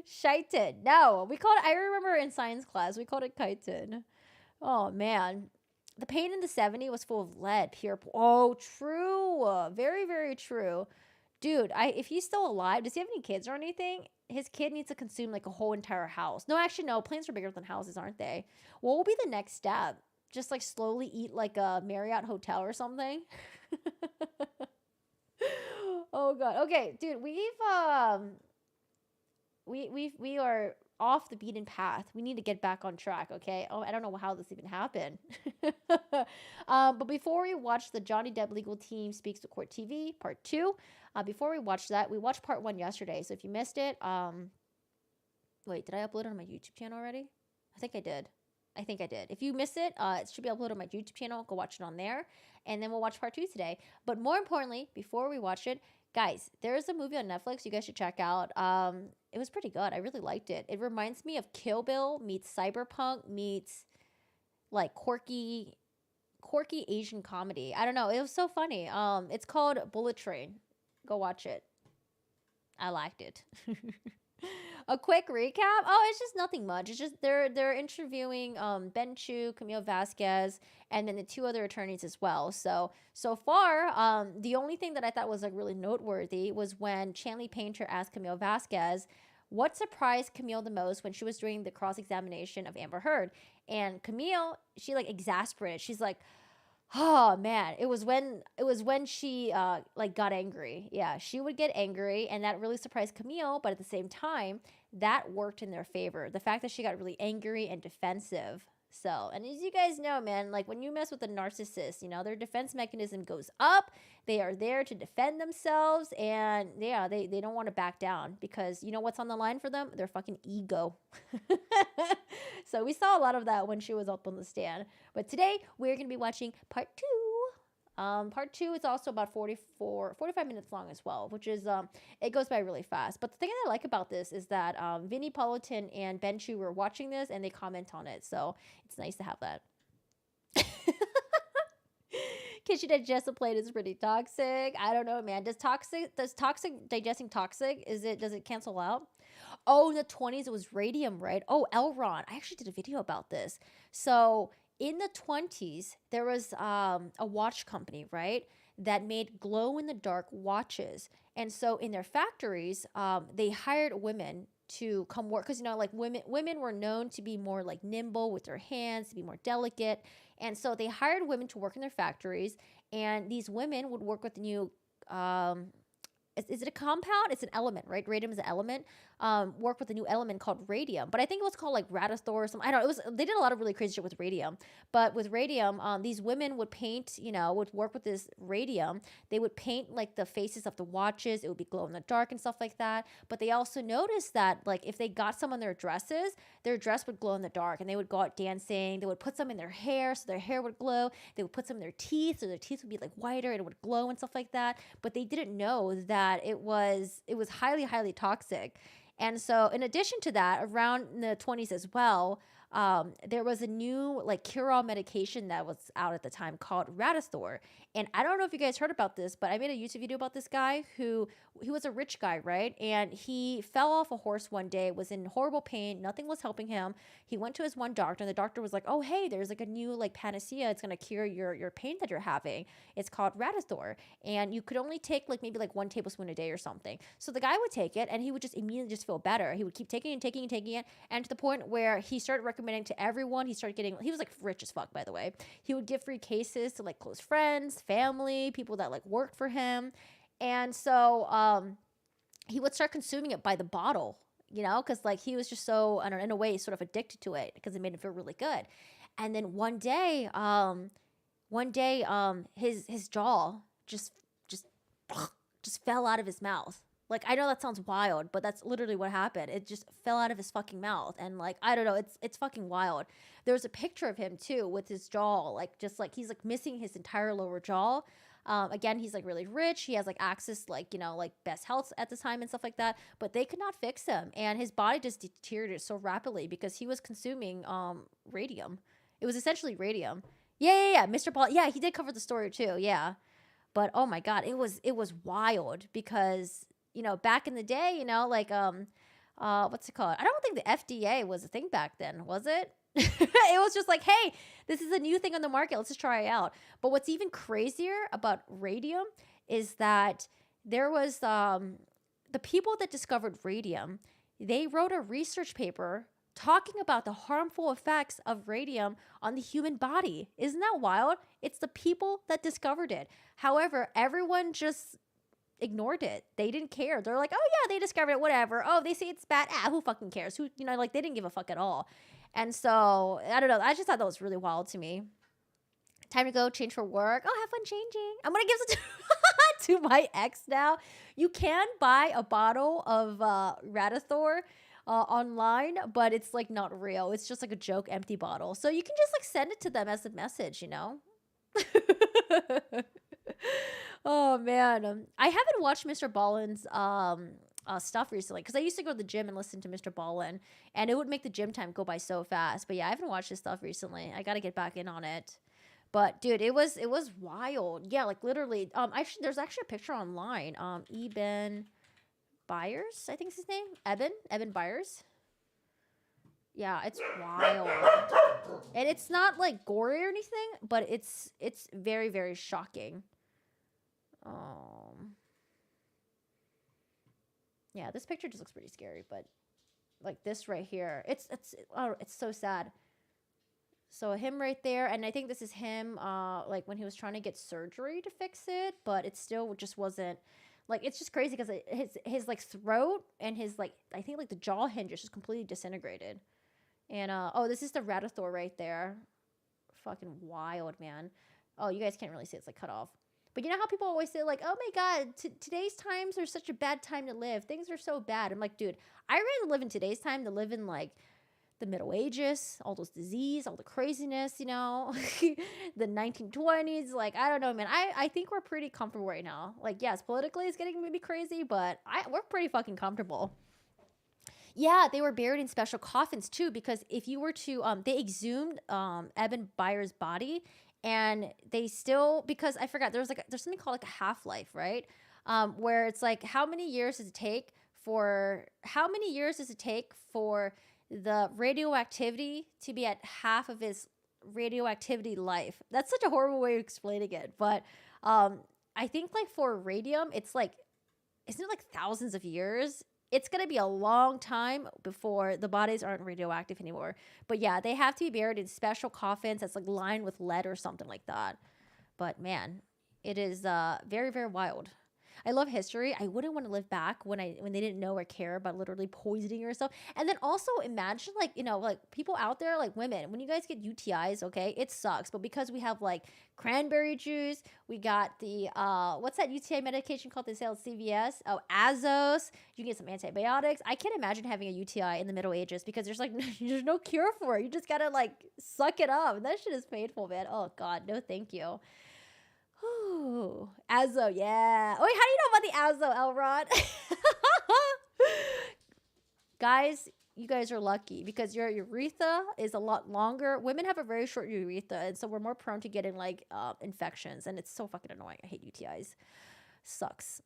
Chitin. No, I remember in science class, we called it chitin. Oh man. The paint in the 70s was full of lead, pure. Oh, true. Very, very true. Dude, if he's still alive, does he have any kids or anything? His kid needs to consume like a whole entire house. No, actually, no. Planes are bigger than houses, aren't they? What will be the next step? Just like slowly eat like a Marriott hotel or something? Oh, God. Okay, dude, we are off the beaten path. We need to get back on track, okay? Oh, I don't know how this even happened. But before we watch the Johnny Depp Legal Team Speaks to Court TV, part 2, before we watch that, we watched part 1 yesterday. So if you missed it, wait, did I upload it on my YouTube channel already? I think I did. If you missed it, it should be uploaded on my YouTube channel. Go watch it on there. And then we'll watch part 2 today. But more importantly, before we watch it, guys, there's a movie on Netflix you guys should check out. It was pretty good. I really liked it. It reminds me of Kill Bill meets Cyberpunk meets like quirky Asian comedy. I don't know. It was so funny. It's called Bullet Train. Go watch it. I liked it. A quick recap. Oh, it's just nothing much. It's just they're interviewing Ben Chu, Camille Vasquez, and then the 2 other attorneys as well. So far, the only thing that I thought was like really noteworthy was when Chanley Painter asked Camille Vasquez, what surprised Camille the most when she was doing the cross-examination of Amber Heard. And Camille, she like exasperated. She's like, oh man, it was when she like got angry. Yeah, she would get angry, and that really surprised Camille, but at the same time, that worked in their favor. The fact that she got really angry and defensive. So, and as you guys know, man, like when you mess with a narcissist, you know, their defense mechanism goes up. They are there to defend themselves, and yeah, they don't want to back down because you know what's on the line for them? Their fucking ego. So we saw a lot of that when she was up on the stand. But today we're going to be watching part 2. Part 2 is also about 45 minutes long as well, which is, it goes by really fast. But the thing that I like about this is that Vinnie Politan and Ben Chu were watching this and they comment on it. So it's nice to have that. Kitchen digestive plate is pretty toxic. I don't know, man. Does digesting toxic, does it cancel out? Oh, in the 20s, it was radium, right? Oh, Elron. I actually did a video about this. So in the 20s, there was a watch company, right, that made glow-in-the-dark watches. And so in their factories, they hired women to come work because, you know, like women were known to be more like nimble with their hands, to be more delicate. And so they hired women to work in their factories, and these women would work with the new is it a compound? It's an element, right? Radium is an element. Work with a new element called radium. But I think it was called like Radithor or something. I don't know. They did a lot of really crazy shit with radium. But with radium, these women would paint, you know, would work with this radium. They would paint like the faces of the watches. It would be glow in the dark and stuff like that. But they also noticed that like if they got some on their dresses, their dress would glow in the dark, and they would go out dancing. They would put some in their hair so their hair would glow. They would put some in their teeth so their teeth would be like whiter and it would glow and stuff like that. But they didn't know that it was highly, highly toxic. And so in addition to that, around the 20s as well, there was a new like cure-all medication that was out at the time called Radithor. And I don't know if you guys heard about this, but I made a YouTube video about this guy who he was a rich guy, right? And he fell off a horse one day, was in horrible pain. Nothing was helping him. He went to his one doctor, and the doctor was like, oh, hey, there's like a new like panacea. It's going to cure your pain that you're having. It's called Radithor. And you could only take like maybe like 1 tablespoon a day or something. So the guy would take it, and he would just immediately just feel better. He would keep taking it. And to the point where he started recommending to everyone. He was like rich as fuck, by the way. He would give free cases to like close friends, family, people that like worked for him. And so he would start consuming it by the bottle, you know, because like he was just so, I don't know, in a way, sort of addicted to it because it made him feel really good. And then one day, his jaw just fell out of his mouth. Like, I know that sounds wild, but that's literally what happened. It just fell out of his fucking mouth. And like, I don't know, it's fucking wild. There's a picture of him too with his jaw, like just like he's like missing his entire lower jaw. Again, he's like really rich. He has like access, like, you know, like best health at the time and stuff like that, but they could not fix him. And his body just deteriorated so rapidly because he was consuming radium. It was essentially radium. Yeah. Mr. Paul. Yeah, he did cover the story too. Yeah. But oh my God, it was wild because, you know, back in the day, you know, like, what's it called? I don't think the FDA was a thing back then, was it? It was just like, hey, this is a new thing on the market. Let's just try it out. But what's even crazier about radium is that there was, the people that discovered radium, they wrote a research paper talking about the harmful effects of radium on the human body. Isn't that wild? It's the people that discovered it. However, everyone just ignored it. They didn't care. They're like, oh yeah, they discovered it, whatever. Oh, they say it's bad. Who fucking cares? Who, you know, like they didn't give a fuck at all. And so, I don't know. I just thought that was really wild to me. Time to go change for work. Oh, have fun changing. I'm going to give it to my ex now. You can buy a bottle of Radithor online, but it's like not real. It's just like a joke empty bottle. So you can just like send it to them as a message, you know? Oh man, I haven't watched Mr. Ballin's stuff recently because I used to go to the gym and listen to Mr. Ballin, and it would make the gym time go by so fast. But yeah, I haven't watched his stuff recently. I got to get back in on it. But dude, it was wild. Yeah, like literally. There's actually a picture online. Eben Byers, I think is his name. Eben Byers. Yeah, it's wild. And it's not like gory or anything, but it's very, very shocking. Yeah, this picture just looks pretty scary, but like this right here, it's so sad. So him right there, and I think this is him like when he was trying to get surgery to fix it, but it still just wasn't like, it's just crazy because his like throat and his like, I think like the jaw hinge is just completely disintegrated. And oh, this is the Ratathor right there. Fucking wild, man. Oh, you guys can't really see, it's like cut off. But you know how people always say like, oh my God, today's times are such a bad time to live. Things are so bad. I'm like, dude, I'd rather live in today's time than live in like the Middle Ages, all those disease, all the craziness, you know, the 1920s. Like, I don't know, man. I think we're pretty comfortable right now. Like, yes, politically it's getting maybe crazy, but we're pretty fucking comfortable. Yeah, they were buried in special coffins too, because if you were to, they exhumed Eben Byer's body, and they still, because I forgot, there's something called like a half-life, right? Where it's like, how many years does it take for the radioactivity to be at half of its radioactivity life? That's such a horrible way of explaining it, but I think like for radium, it's like, isn't it like thousands of years? It's going to be a long time before the bodies aren't radioactive anymore. But yeah, they have to be buried in special coffins that's like lined with lead or something like that. But man, it is very, very wild. I love history. I wouldn't want to live back when they didn't know or care about literally poisoning yourself. And then also imagine like, you know, like people out there, like women, when you guys get UTIs, okay, it sucks. But because we have like cranberry juice, we got the, what's that UTI medication called? They sell at CVS. Oh, Azos. You can get some antibiotics. I can't imagine having a UTI in the Middle Ages because there's like, there's no cure for it. You just got to like suck it up. And that shit is painful, man. Oh God, no thank you. Ooh, Azo, yeah. Wait, how do you know about the Azo, Elrod? Guys, you guys are lucky because your urethra is a lot longer. Women have a very short urethra, and so we're more prone to getting like infections, and it's so fucking annoying. I hate UTIs. Sucks.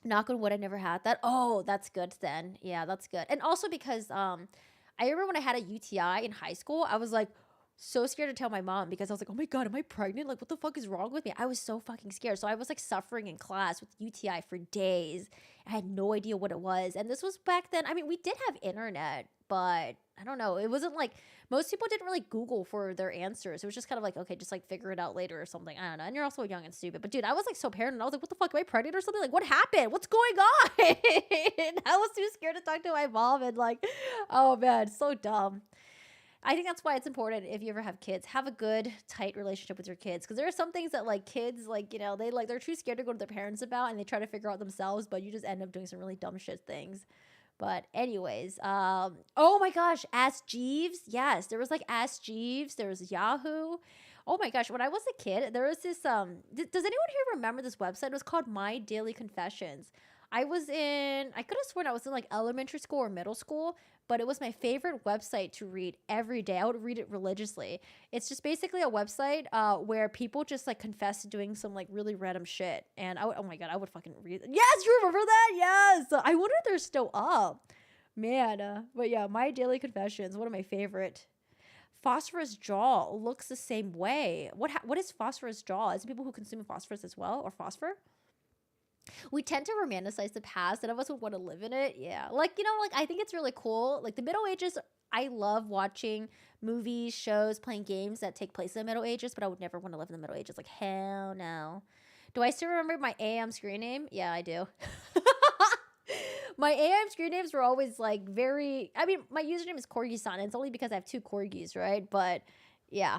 Knock on wood, I never had that. Oh, that's good then. Yeah, that's good. And also because I remember when I had a UTI in high school, I was like, so scared to tell my mom because I was like, oh my God, am I pregnant? Like, what the fuck is wrong with me? I was so fucking scared. So I was like suffering in class with UTI for days. I had no idea what it was. And this was back then. I mean, we did have internet, but I don't know. It wasn't like, most people didn't really Google for their answers. It was just kind of like, okay, just like figure it out later or something. I don't know. And you're also young and stupid. But dude, I was like so paranoid. I was like, what the fuck? Am I pregnant or something? Like, what happened? What's going on? I was too scared to talk to my mom. And like, oh man, so dumb. I think that's why it's important if you ever have kids, have a good, tight relationship with your kids. Because there are some things that like kids, like, you know, they're too scared to go to their parents about and they try to figure out themselves, but you just end up doing some really dumb shit things. But anyways, oh my gosh, Ask Jeeves. Yes, there was like Ask Jeeves. There was Yahoo. Oh my gosh, when I was a kid, there was this, does anyone here remember this website? It was called My Daily Confessions. I could have sworn I was in like elementary school or middle school, but it was my favorite website to read every day. I would read it religiously. It's just basically a website where people just like confess to doing some like really random shit. And oh my God, I would fucking read it. Yes, you remember that? Yes. I wonder if they're still up. Man. But yeah, My Daily Confessions, one of my favorite. Phosphorus jaw looks the same way. What is phosphorus jaw? Is it people who consume phosphorus as well, or phosphor? We tend to romanticize the past. None of us would want to live in it. Yeah. Like, you know, like I think it's really cool. Like the Middle Ages, I love watching movies, shows, playing games that take place in the Middle Ages, but I would never want to live in the Middle Ages. Like, hell no. Do I still remember my AM screen name? Yeah, I do. My AM screen names were always like very, I mean, my username is Corgi-san. It's only because I have 2 corgis, right? But yeah.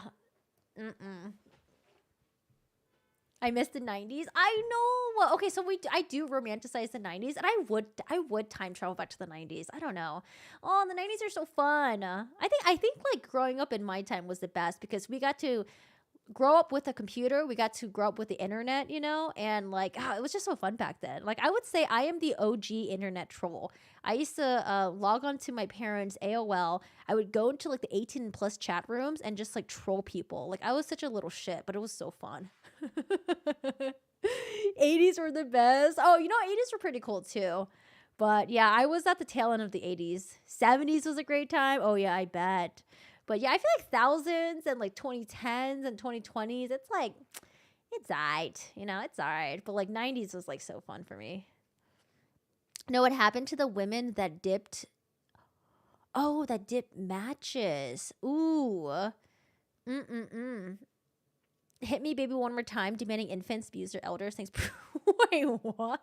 I miss the 90s. I know. Okay, so I do romanticize the 90s, and I would time travel back to the 90s. I don't know. Oh, the 90s are so fun. I think like growing up in my time was the best because we got to grow up with a computer. We got to grow up with the internet, you know, and like it was just so fun back then. Like I would say I am the OG internet troll. I used to log on to my parents' AOL. I would go into like the 18+ chat rooms and just like troll people. Like I was such a little shit, but it was so fun. 80s were the best. Oh, you know, 80s were pretty cool too. But yeah, I was at the tail end of the 80s. 70s was a great time. Oh yeah, I bet. But yeah, I feel like thousands and like 2010s and 2020s, it's like, it's alright. You know, it's alright. But like 90s was like so fun for me. No, what happened to the women that dipped? Oh, that dipped matches. Ooh. Hit me, baby, one more time, demanding infants abuse their elders. Thanks. Wait, what?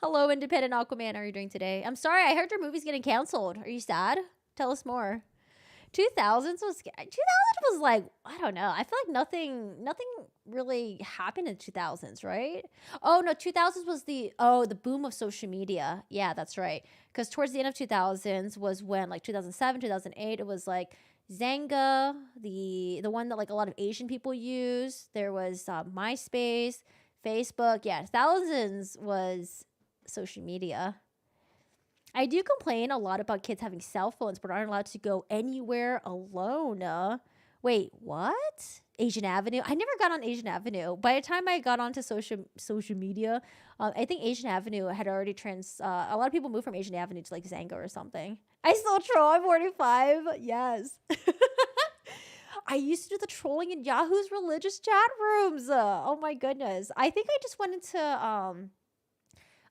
Hello, independent Aquaman. How are you doing today? I'm sorry, I heard your movie's getting canceled. Are you sad? Tell us more. 2000s was like, I don't know. I feel like nothing really happened in 2000s, right? Oh no, 2000s was the boom of social media. Yeah, that's right. Because towards the end of 2000s was when, like, 2007, 2008, it was like Zanga, the one that like a lot of Asian people use. There was MySpace, Facebook. Yeah, thousands was social media. I do complain a lot about kids having cell phones but aren't allowed to go anywhere alone. Wait, what? Asian Avenue? I never got on Asian Avenue. By the time I got onto social media, I think Asian Avenue had already a lot of people moved from Asian Avenue to like Zanga or something. I still troll. I'm 45. Yes. I used to do the trolling in Yahoo's religious chat rooms. Oh my goodness. I think I just went into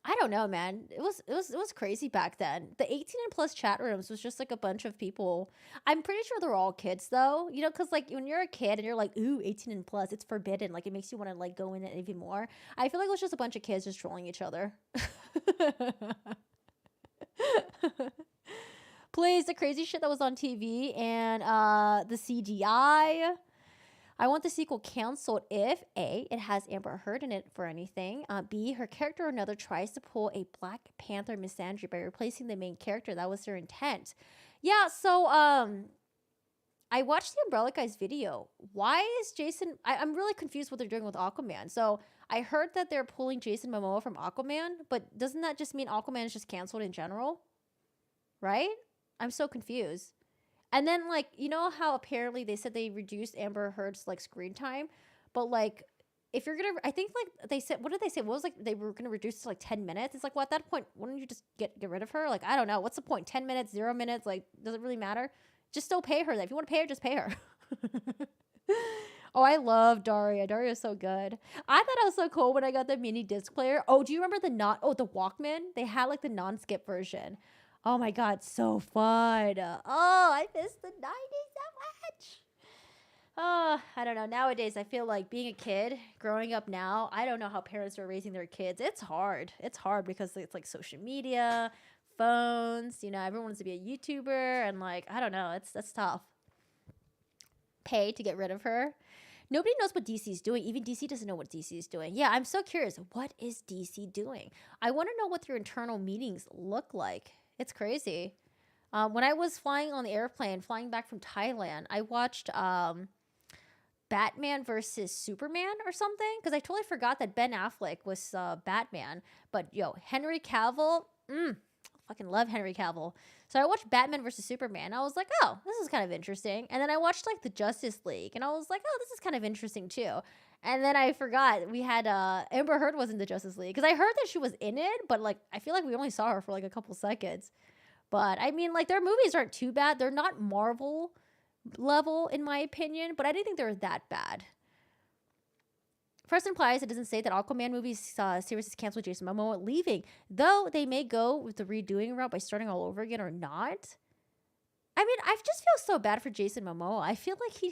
I don't know, man. It was crazy back then. The 18 and plus chat rooms was just like a bunch of people. I'm pretty sure they're all kids though, you know, because like when you're a kid and you're like, ooh, 18 and plus, it's forbidden. Like it makes you want to like go in it even more. I feel like it was just a bunch of kids just trolling each other. Please, the crazy shit that was on TV and the CGI. I want the sequel canceled if A, it has Amber Heard in it for anything, B, her character or another tries to pull a Black Panther misandry by replacing the main character. That was their intent. Yeah, so I watched the Umbrella Guy's video. Why is Jason... I'm really confused what they're doing with Aquaman. So I heard that they're pulling Jason Momoa from Aquaman, but doesn't that just mean Aquaman is just canceled in general? Right? I'm so confused. And then, like, you know how apparently they said they reduced Amber Heard's, like, screen time? But, like, if you're going to... I think, like, they said... What did they say? What was, like, they were going to reduce it to, like, 10 minutes? It's like, well, at that point, wouldn't you just get rid of her? Like, I don't know. What's the point? 10 minutes, 0 minutes? Like, does it really matter? Just still pay her. If you want to pay her, just pay her. Oh, I love Daria. Daria's so good. I thought it was so cool when I got the mini disc player. Oh, do you remember the Walkman? They had, like, the non-skip version. Oh my God, so fun. Oh, I miss the 90s so much. Oh, I don't know. Nowadays, I feel like being a kid, growing up now, I don't know how parents are raising their kids. It's hard. It's hard because it's like social media, phones, you know, everyone wants to be a YouTuber and like, I don't know. That's tough. Pay to get rid of her. Nobody knows what DC is doing. Even DC doesn't know what DC is doing. Yeah, I'm so curious. What is DC doing? I want to know what their internal meetings look like. It's crazy. When I was flying on the airplane, flying back from Thailand, I watched Batman versus Superman or something. Because I totally forgot that Ben Affleck was Batman. But, yo, Henry Cavill, fucking love Henry Cavill. So I watched Batman versus Superman. I was like, oh, this is kind of interesting. And then I watched, like, the Justice League. And I was like, oh, this is kind of interesting, too. And then I forgot we had Amber Heard was in the Justice League. Because I heard that she was in it, but like I feel like we only saw her for like a couple seconds. But I mean, like their movies aren't too bad. They're not Marvel level in my opinion, but I didn't think they were that bad. First implies it doesn't say that Aquaman movies series is canceled with Jason Momoa leaving. Though they may go with the redoing route by starting all over again or not. I mean, I just feel so bad for Jason Momoa. I feel like he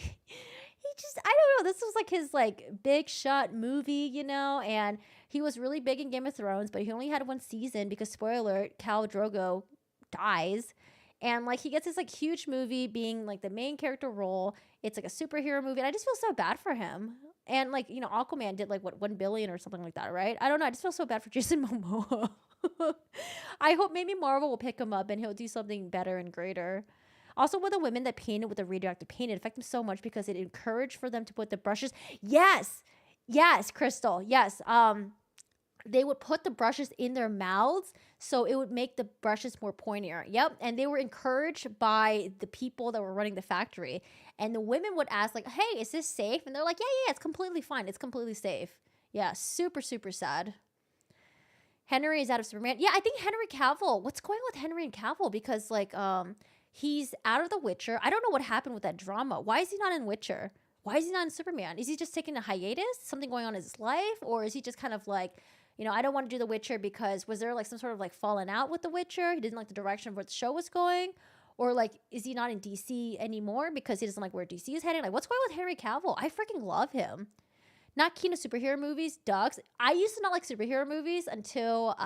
just, I don't know, this was like his like big shot movie, you know, and he was really big in Game of Thrones, but he only had one season because, spoiler alert, Khal Drogo dies. And like he gets this like huge movie being like the main character role. It's like a superhero movie. And I just feel so bad for him. And like, you know, Aquaman did like what, 1 billion or something like that, right? I don't know. I just feel so bad for Jason Momoa. I hope maybe Marvel will pick him up and he'll do something better and greater. Also, with the women that painted with the radioactive paint, it affected them so much because it encouraged for them to put the brushes. Yes, Crystal. Yes. They would put the brushes in their mouths so it would make the brushes more pointier. Yep. And they were encouraged by the people that were running the factory. And the women would ask like, hey, is this safe? And they're like, yeah, it's completely fine. It's completely safe. Yeah. Super, super sad. Henry is out of Superman. Yeah, I think Henry Cavill. What's going on with Henry Cavill? Because like, he's out of The Witcher. I don't know what happened with that drama. Why is he not in Witcher? Why is he not in Superman? Is he just taking a hiatus? Something going on in his life? Or is he just kind of like, You know, I don't want to do The Witcher because was there like some sort of like falling out with The Witcher? He didn't like the direction of where the show was going? Or like, is he not in DC anymore because he doesn't like where DC is heading? Like, what's going on with Henry Cavill? I freaking love him. Not keen to superhero movies, ducks. I used to not like superhero movies until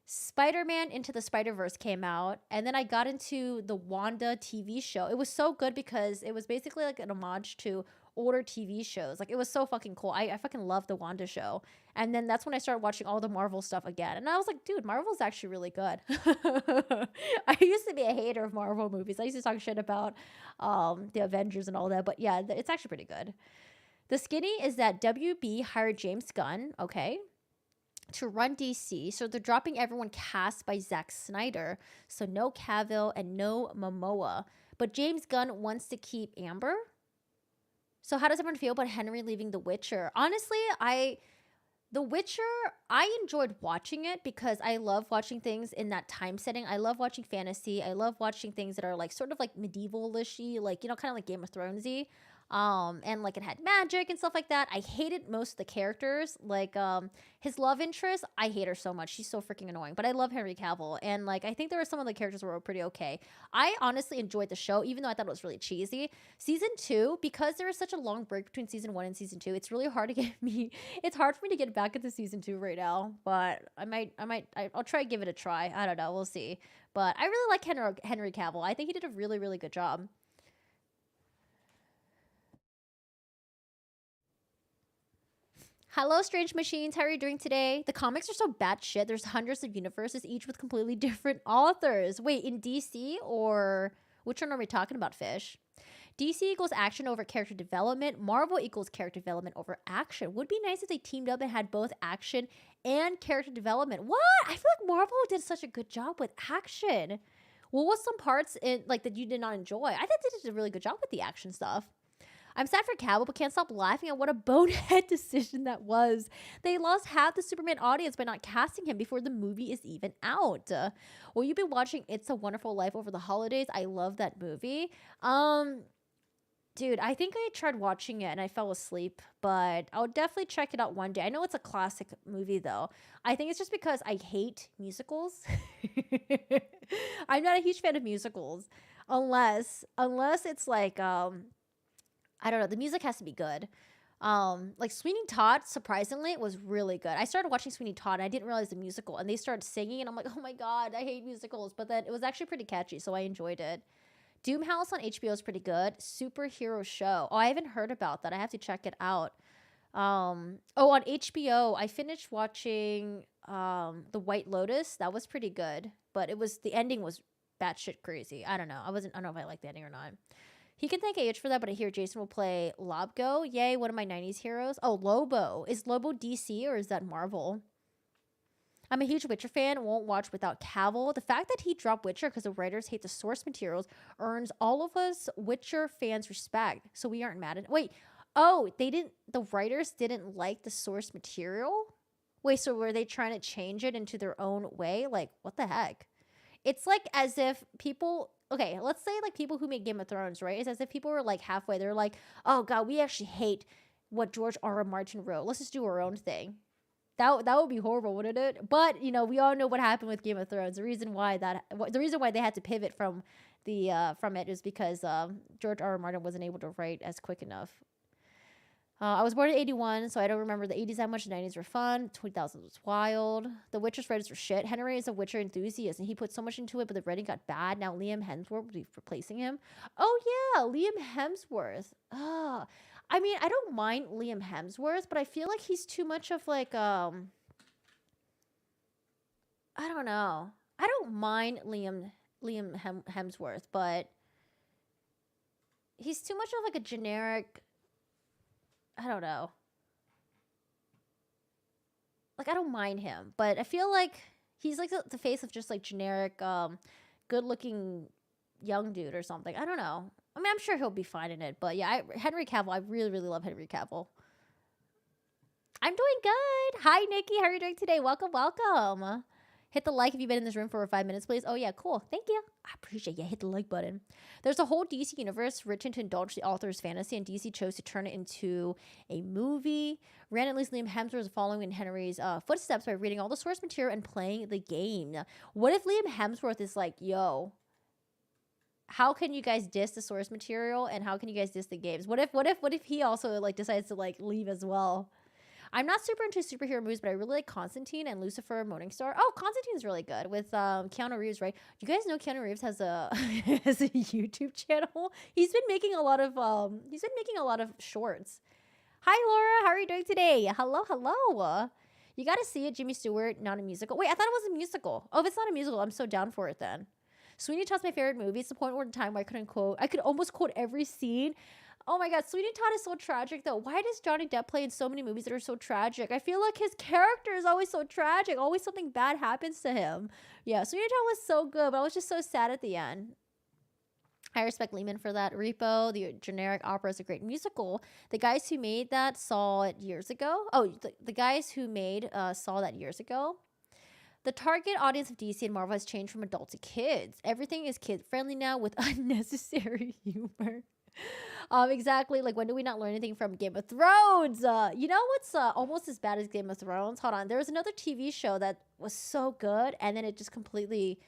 Spider-Man Into the Spider-Verse came out. And then I got into the Wanda TV show. It was so good because it was basically like an homage to older TV shows. Like, it was so fucking cool. I fucking love the Wanda show. And then that's when I started watching all the Marvel stuff again. And I was like, dude, Marvel's actually really good. I used to be a hater of Marvel movies. I used to talk shit about the Avengers and all that. But yeah, it's actually pretty good. The skinny is that WB hired James Gunn, okay, to run DC. So they're dropping everyone cast by Zack Snyder. So no Cavill and no Momoa. But James Gunn wants to keep Amber. So how does everyone feel about Henry leaving The Witcher? Honestly, The Witcher, I enjoyed watching it because I love watching things in that time setting. I love watching fantasy. I love watching things that are like sort of like medieval-ishy, like, you know, kind of like Game of Thrones-y. And like it had magic and stuff like that. I hated most of the characters. Like his love interest, I hate her so much. She's so freaking annoying. But I love Henry Cavill, and like I think there were some of the characters were pretty okay. I honestly enjoyed the show, even though I thought it was really cheesy. Season 2, because there is such a long break between season 1 and season 2, it's really hard to get me. It's hard for me to get back into season 2 right now. But I'll try to give it a try. I don't know. We'll see. But I really like Henry Cavill. I think he did a really, really good job. Hello, Strange Machines. How are you doing today? The comics are so batshit. There's hundreds of universes, each with completely different authors. Wait, in DC or which one are we talking about, Fish? DC equals action over character development. Marvel equals character development over action. Would be nice if they teamed up and had both action and character development. What? I feel like Marvel did such a good job with action. What was some parts in like that you did not enjoy? I think they did a really good job with the action stuff. I'm sad for Cavill, but can't stop laughing at what a bonehead decision that was. They lost half the Superman audience by not casting him before the movie is even out. Will you be watching It's a Wonderful Life over the holidays? I love that movie. Dude, I think I tried watching it and I fell asleep, but I'll definitely check it out one day. I know it's a classic movie, though. I think it's just because I hate musicals. I'm not a huge fan of musicals, unless it's like I don't know. The music has to be good. Like Sweeney Todd, surprisingly, was really good. I started watching Sweeney Todd and I didn't realize the musical, and they started singing and I'm like, oh my God, I hate musicals. But then it was actually pretty catchy, so I enjoyed it. Doomhouse on HBO is pretty good. Superhero show. Oh, I haven't heard about that. I have to check it out. On HBO, I finished watching The White Lotus. That was pretty good, but the ending was batshit crazy. I don't know. I don't know if I like the ending or not. He can thank AH for that, but I hear Jason will play Lobgo. Yay, one of my 90s heroes. Oh, Lobo. Is Lobo DC or is that Marvel? I'm a huge Witcher fan. Won't watch without Cavill. The fact that he dropped Witcher because the writers hate the source materials earns all of us Witcher fans respect. So we aren't mad at... Wait. Oh, the writers didn't like the source material? Wait, so were they trying to change it into their own way? Like, what the heck? It's like as if people... Okay, let's say like people who make Game of Thrones, right? It's as if people were like halfway. They're like, oh God, we actually hate what George R.R. Martin wrote. Let's just do our own thing. That would be horrible, wouldn't it? But, you know, we all know what happened with Game of Thrones. The reason why they had to pivot from it is because George R.R. Martin wasn't able to write as quick enough. I was born in 81, so I don't remember the 80s that much. The 90s were fun. 2000s was wild. The Witcher's writers were shit. Henry is a Witcher enthusiast, and he put so much into it, but the writing got bad. Now Liam Hemsworth will be replacing him. Oh, yeah, Liam Hemsworth. I mean, I don't mind Liam Hemsworth, but I feel like he's too much of like, I don't know. I don't mind Liam Hemsworth, but he's too much of like a generic... I don't know. Like, I don't mind him, but I feel like he's like the face of just like generic, good-looking young dude or something. I don't know. I mean, I'm sure he'll be fine in it, but yeah, Henry Cavill, I really, really love Henry Cavill. I'm doing good. Hi, Nikki. How are you doing today? Welcome, welcome. Hit the like if you've been in this room for over 5 minutes, please. Oh, yeah, cool. Thank you. I appreciate you. Hit the like button. There's a whole DC universe written to indulge the author's fantasy, and DC chose to turn it into a movie. Randomly, Liam Hemsworth is following in Henry's footsteps by reading all the source material and playing the game. What if Liam Hemsworth is like, yo, how can you guys diss the source material and how can you guys diss the games? What if he also like decides to like leave as well? I'm not super into superhero movies, but I really like Constantine and Lucifer Morningstar. Oh, Constantine's really good with Keanu Reeves, right? You guys know Keanu Reeves has a has a YouTube channel. He's been making a lot of shorts. Hi Laura, how are you doing today? Hello, hello. You got to see it, Jimmy Stewart, not a musical. Wait, I thought it was a musical. Oh, if it's not a musical, I'm so down for it then. Sweeney Todd's my favorite movie. It's the point where in time where I could almost quote every scene. Oh my God, Sweeney Todd is so tragic though. Why does Johnny Depp play in so many movies that are so tragic? I feel like his character is always so tragic. Always something bad happens to him. Yeah, Sweeney Todd was so good, but I was just so sad at the end. I respect Lehman for that. Repo, the generic opera, is a great musical. The guys who made that saw it years ago. Oh, the guys who made saw that years ago. The target audience of DC and Marvel has changed from adult to kids. Everything is kid-friendly now with unnecessary humor. Exactly. Like, when do we not learn anything from Game of Thrones? You know what's almost as bad as Game of Thrones? Hold on. There was another TV show that was so good, and then it just completely...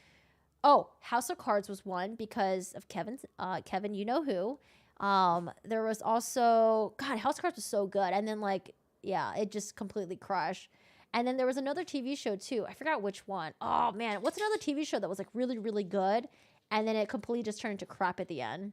Oh, House of Cards was one because of Kevin, you know who. There was also... God, House of Cards was so good. And then, like, yeah, it just completely crashed. And then there was another TV show, too. I forgot which one. Oh, man. What's another TV show that was, like, really, really good? And then it completely just turned into crap at the end.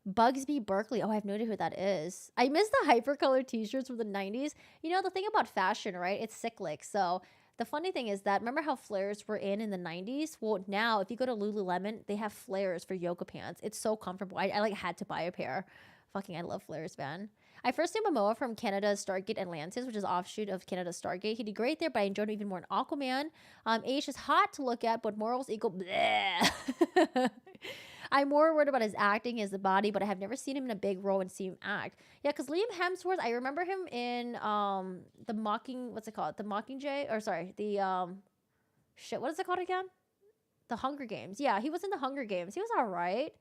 Bugsby Berkeley. Oh, I have no idea who that is. I miss the hypercolor t-shirts from the 90s. You know, the thing about fashion, right? It's cyclic. So the funny thing is that, remember how flares were in the 90s? Well, now, if you go to Lululemon, they have flares for yoga pants. It's so comfortable. I like, had to buy a pair. Fucking, I love flares, man. I first knew Momoa from Canada's Stargate Atlantis, which is an offshoot of Canada's Stargate. He did great there, but I enjoyed him even more in Aquaman. Ace is hot to look at, but morals equal bleh. I'm more worried about his acting as the body, but I have never seen him in a big role and see him act. Yeah, because Liam Hemsworth, I remember him in the Mockingjay, or sorry, the what is it called again? The Hunger Games. Yeah, he was in the Hunger Games. He was all right.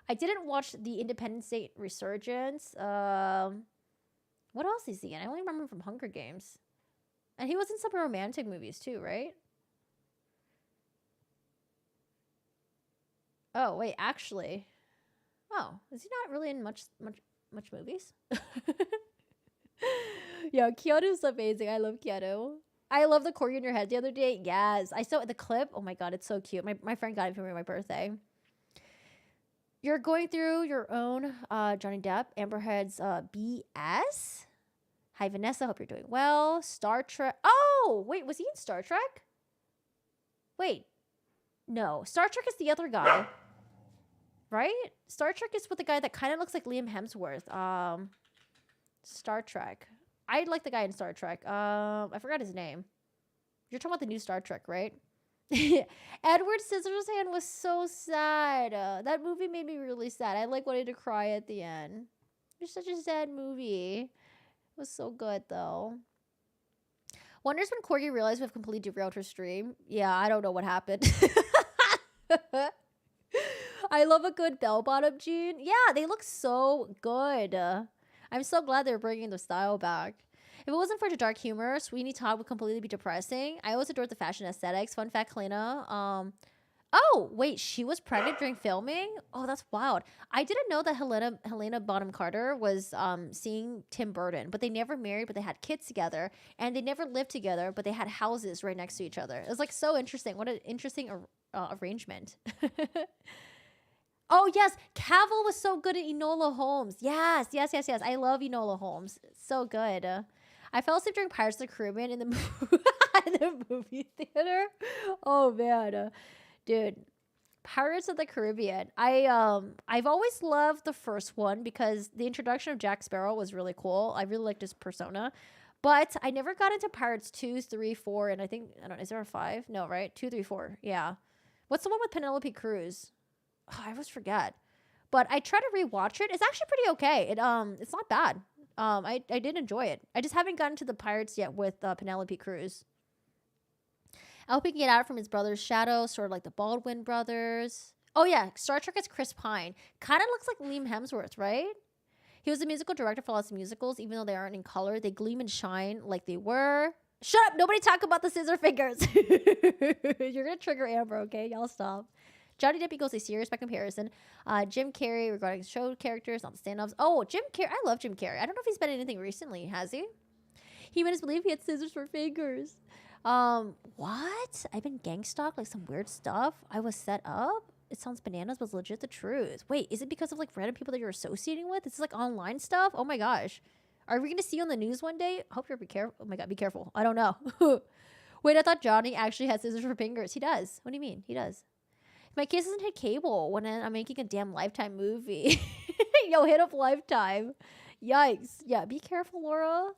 I didn't watch the Independence Day Resurgence. What else is he in? I only remember him from Hunger Games. And he was in some romantic movies too, right? Oh, wait, actually. Oh, is he not really in much movies? Yeah, Keanu's amazing. I love Keanu. I love the corgi in your head the other day. Yes. I saw the clip. Oh my God, it's so cute. My friend got it for me on my birthday. You're going through your own Johnny Depp, Amber Heard's BS. Hi, Vanessa. Hope you're doing well. Star Trek. Oh, wait, was he in Star Trek? Wait. No, Star Trek is the other guy. Right? Star Trek is with the guy that kind of looks like Liam Hemsworth. Star Trek. I like the guy in Star Trek. I forgot his name. You're talking about the new Star Trek, right? Edward Scissorhands was so sad. That movie made me really sad. I like wanted to cry at the end. It's such a sad movie. It was so good though. Wonders when Corgi realized we've completely derailed her stream. Yeah, I don't know what happened. I love a good bell-bottom jean. Yeah, they look so good. I'm so glad they're bringing the style back. If it wasn't for the dark humor, Sweeney Todd would completely be depressing. I always adored the fashion aesthetics. Fun fact, Helena. Oh, wait, she was pregnant during filming? Oh, that's wild. I didn't know that Helena Bonham Carter was seeing Tim Burton, but they never married, but they had kids together, and they never lived together, but they had houses right next to each other. It was like so interesting. What an interesting arrangement. Oh, yes. Cavill was so good at Enola Holmes. Yes. I love Enola Holmes. So good. I fell asleep during Pirates of the Caribbean in the movie theater. Oh, man. Dude, Pirates of the Caribbean. I've always loved the first one because the introduction of Jack Sparrow was really cool. I really liked his persona. But I never got into Pirates 2, 3, 4, and I don't know, is there a 5? No, right? 2, 3, 4. Yeah. What's the one with Penelope Cruz? Oh, I always forget. But I try to rewatch it. It's actually pretty okay. It's not bad. I did enjoy it. I just haven't gotten to the Pirates yet with Penelope Cruz. I hope he can get out from his brother's shadow, sort of like the Baldwin brothers. Oh yeah, Star Trek is Chris Pine. Kind of looks like Liam Hemsworth, right? He was the musical director for lots of musicals, even though they aren't in color. They gleam and shine like they were. Shut up! Nobody talk about the scissor fingers. You're gonna trigger Amber, okay? Y'all stop. Johnny Depp equals a serious by comparison. Jim Carrey regarding show characters, not the stand-ups. Oh, Jim Carrey. I love Jim Carrey. I don't know if he's been in anything recently. Has he? He made us believe he had scissors for fingers. What? I've been gang stalked, like some weird stuff. I was set up. It sounds bananas, but it's legit the truth. Wait, is it because of like random people that you're associating with? This is like online stuff? Oh my gosh. Are we gonna see you on the news one day? Hope you're be careful. Oh my god, be careful. I don't know. Wait, I thought Johnny actually had scissors for fingers. He does. What do you mean? He does. My kids doesn't hit cable when I'm making a damn Lifetime movie. Yo, hit up Lifetime. Yikes. Yeah, be careful, Laura.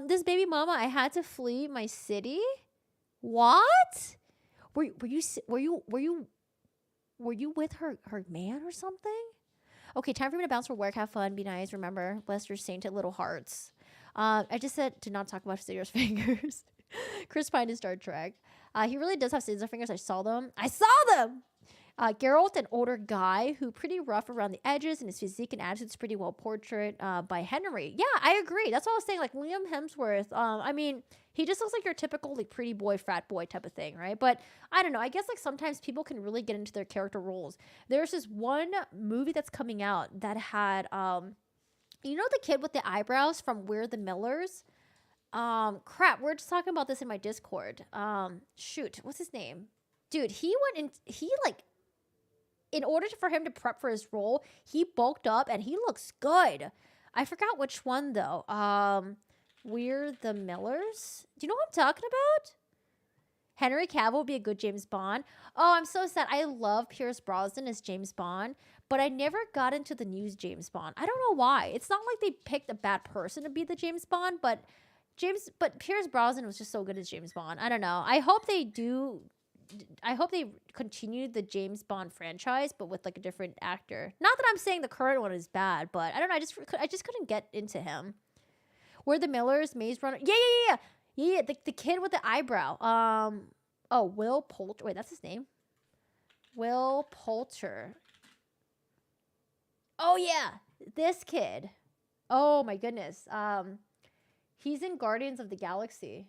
This baby mama, I had to flee my city. What? Were you with her man or something? Okay, time for me to bounce for work. Have fun. Be nice. Remember, bless your sainted little hearts. I just said to not talk about scissors fingers. Chris Pine in Star Trek. He really does have scissor fingers. I saw them. Geralt, an older guy who pretty rough around the edges, and his physique and attitude's pretty well portrait by Henry. Yeah, I agree. That's what I was saying. Like Liam Hemsworth. I mean, he just looks like your typical like pretty boy, frat boy type of thing, right? But I don't know. I guess like sometimes people can really get into their character roles. There's this one movie that's coming out that had you know the kid with the eyebrows from We're the Millers? Crap, we're just talking about this in my Discord. Shoot, what's his name? Dude, in order for him to prep for his role, he bulked up and he looks good. I forgot which one though. We're the Millers. Do you know what I'm talking about? Henry Cavill would be a good James Bond. Oh, I'm so sad. I love Pierce Brosnan as James Bond, but I never got into the new James Bond. I don't know why. It's not like they picked a bad person to be the James Bond, but Pierce Brosnan was just so good as James Bond. I don't know. I hope they continue the James Bond franchise, but with like a different actor. Not that I'm saying the current one is bad, but I don't know. I just couldn't get into him. We're the Millers, Maze Runner. Yeah. The kid with the eyebrow. Will Poulter. Wait, that's his name. Will Poulter. Oh yeah, this kid. Oh my goodness. He's in Guardians of the Galaxy.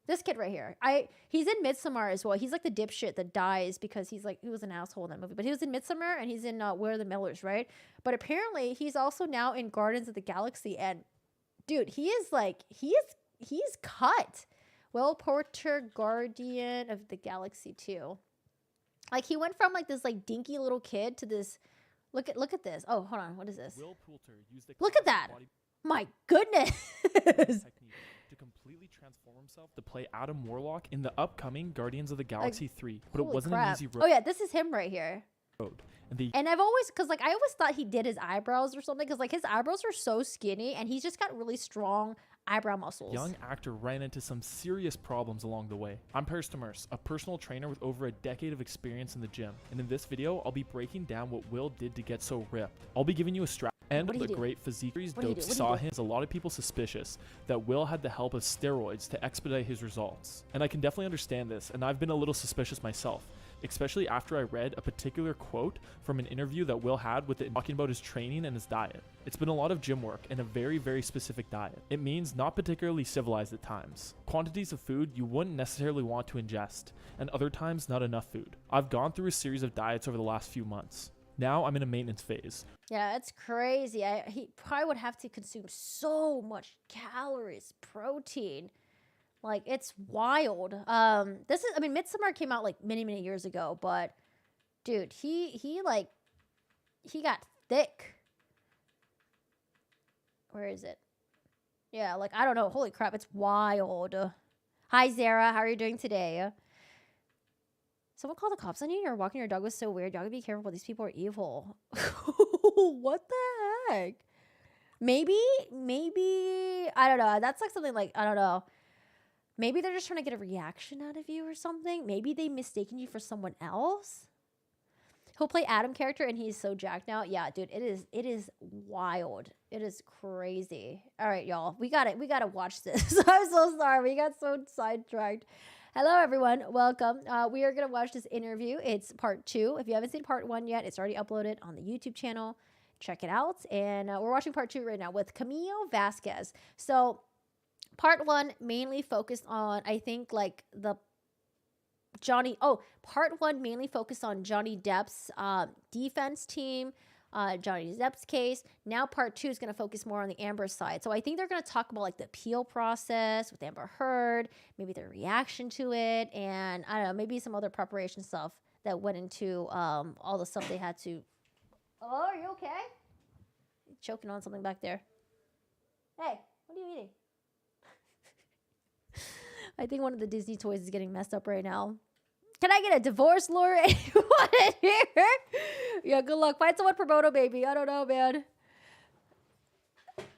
This kid right here. He's in Midsommar as well. He's like the dipshit that dies because he was an asshole in that movie. But he was in Midsommar and he's in Where the Millers, right? But apparently he's also now in Guardians of the Galaxy. And dude, he's cut. Will Porter, Guardian of the Galaxy 2. Like he went from like this like dinky little kid to this. Look at this. Oh, hold on. What is this? Will Poulter used the Look at that. My goodness. To completely transform himself to play Adam Warlock in the upcoming Guardians of the Galaxy 3, but it wasn't an easy road. Oh yeah, this is him right here. And I've always, cause like I always thought he did his eyebrows or something, cause like his eyebrows are so skinny, and he's just got really strong eyebrow muscles. Young actor ran into some serious problems along the way. I'm Paris Demers, a personal trainer with over a decade of experience in the gym, and in this video, I'll be breaking down what Will did to get so ripped. I'll be giving you a strap. And the great physique dope saw him as a lot of people suspicious that Will had the help of steroids to expedite his results. And I can definitely understand this, and I've been a little suspicious myself, especially after I read a particular quote from an interview that Will had with it talking about his training and his diet. It's been a lot of gym work and a very, very specific diet. It means not particularly civilized at times. Quantities of food you wouldn't necessarily want to ingest, and other times not enough food. I've gone through a series of diets over the last few months. Now I'm in a maintenance phase. Yeah, it's crazy. He probably would have to consume so much calories, protein. Like, it's wild. Midsommar came out like many, many years ago, but dude, he got thick. Where is it? Yeah, like, I don't know. Holy crap, it's wild. Hi, Zara. How are you doing today? Someone called the cops on you? You're walking your dog was so weird. Y'all gotta be careful. These people are evil. What the heck? Maybe, I don't know. That's like something like, I don't know. Maybe they're just trying to get a reaction out of you or something. Maybe they mistaken you for someone else. He'll play Adam character and he's so jacked now. Yeah, dude, it is wild. It is crazy. All right, y'all. We gotta watch this. I'm so sorry. We got so sidetracked. Hello, everyone. Welcome. We are going to watch this interview. It's part 2. If you haven't seen part 1 yet, it's already uploaded on the YouTube channel. Check it out. And we're watching part 2 right now with Camille Vasquez. So part 1 mainly focused on, I think, like the part 1 mainly focused on Johnny Depp's defense team, Johnny Depp's case. Now part 2 is going to focus more on the Amber side. So I think they're going to talk about like the appeal process with Amber Heard, maybe their reaction to it, and I don't know, maybe some other preparation stuff that went into all the stuff they had to. Oh, are you okay? You're choking on something back there. Hey, what are you eating? I think one of the Disney toys is getting messed up right now. Can I get a divorce, Laura? Anyone in here? Yeah, good luck. Find someone pro bono, baby. I don't know, man.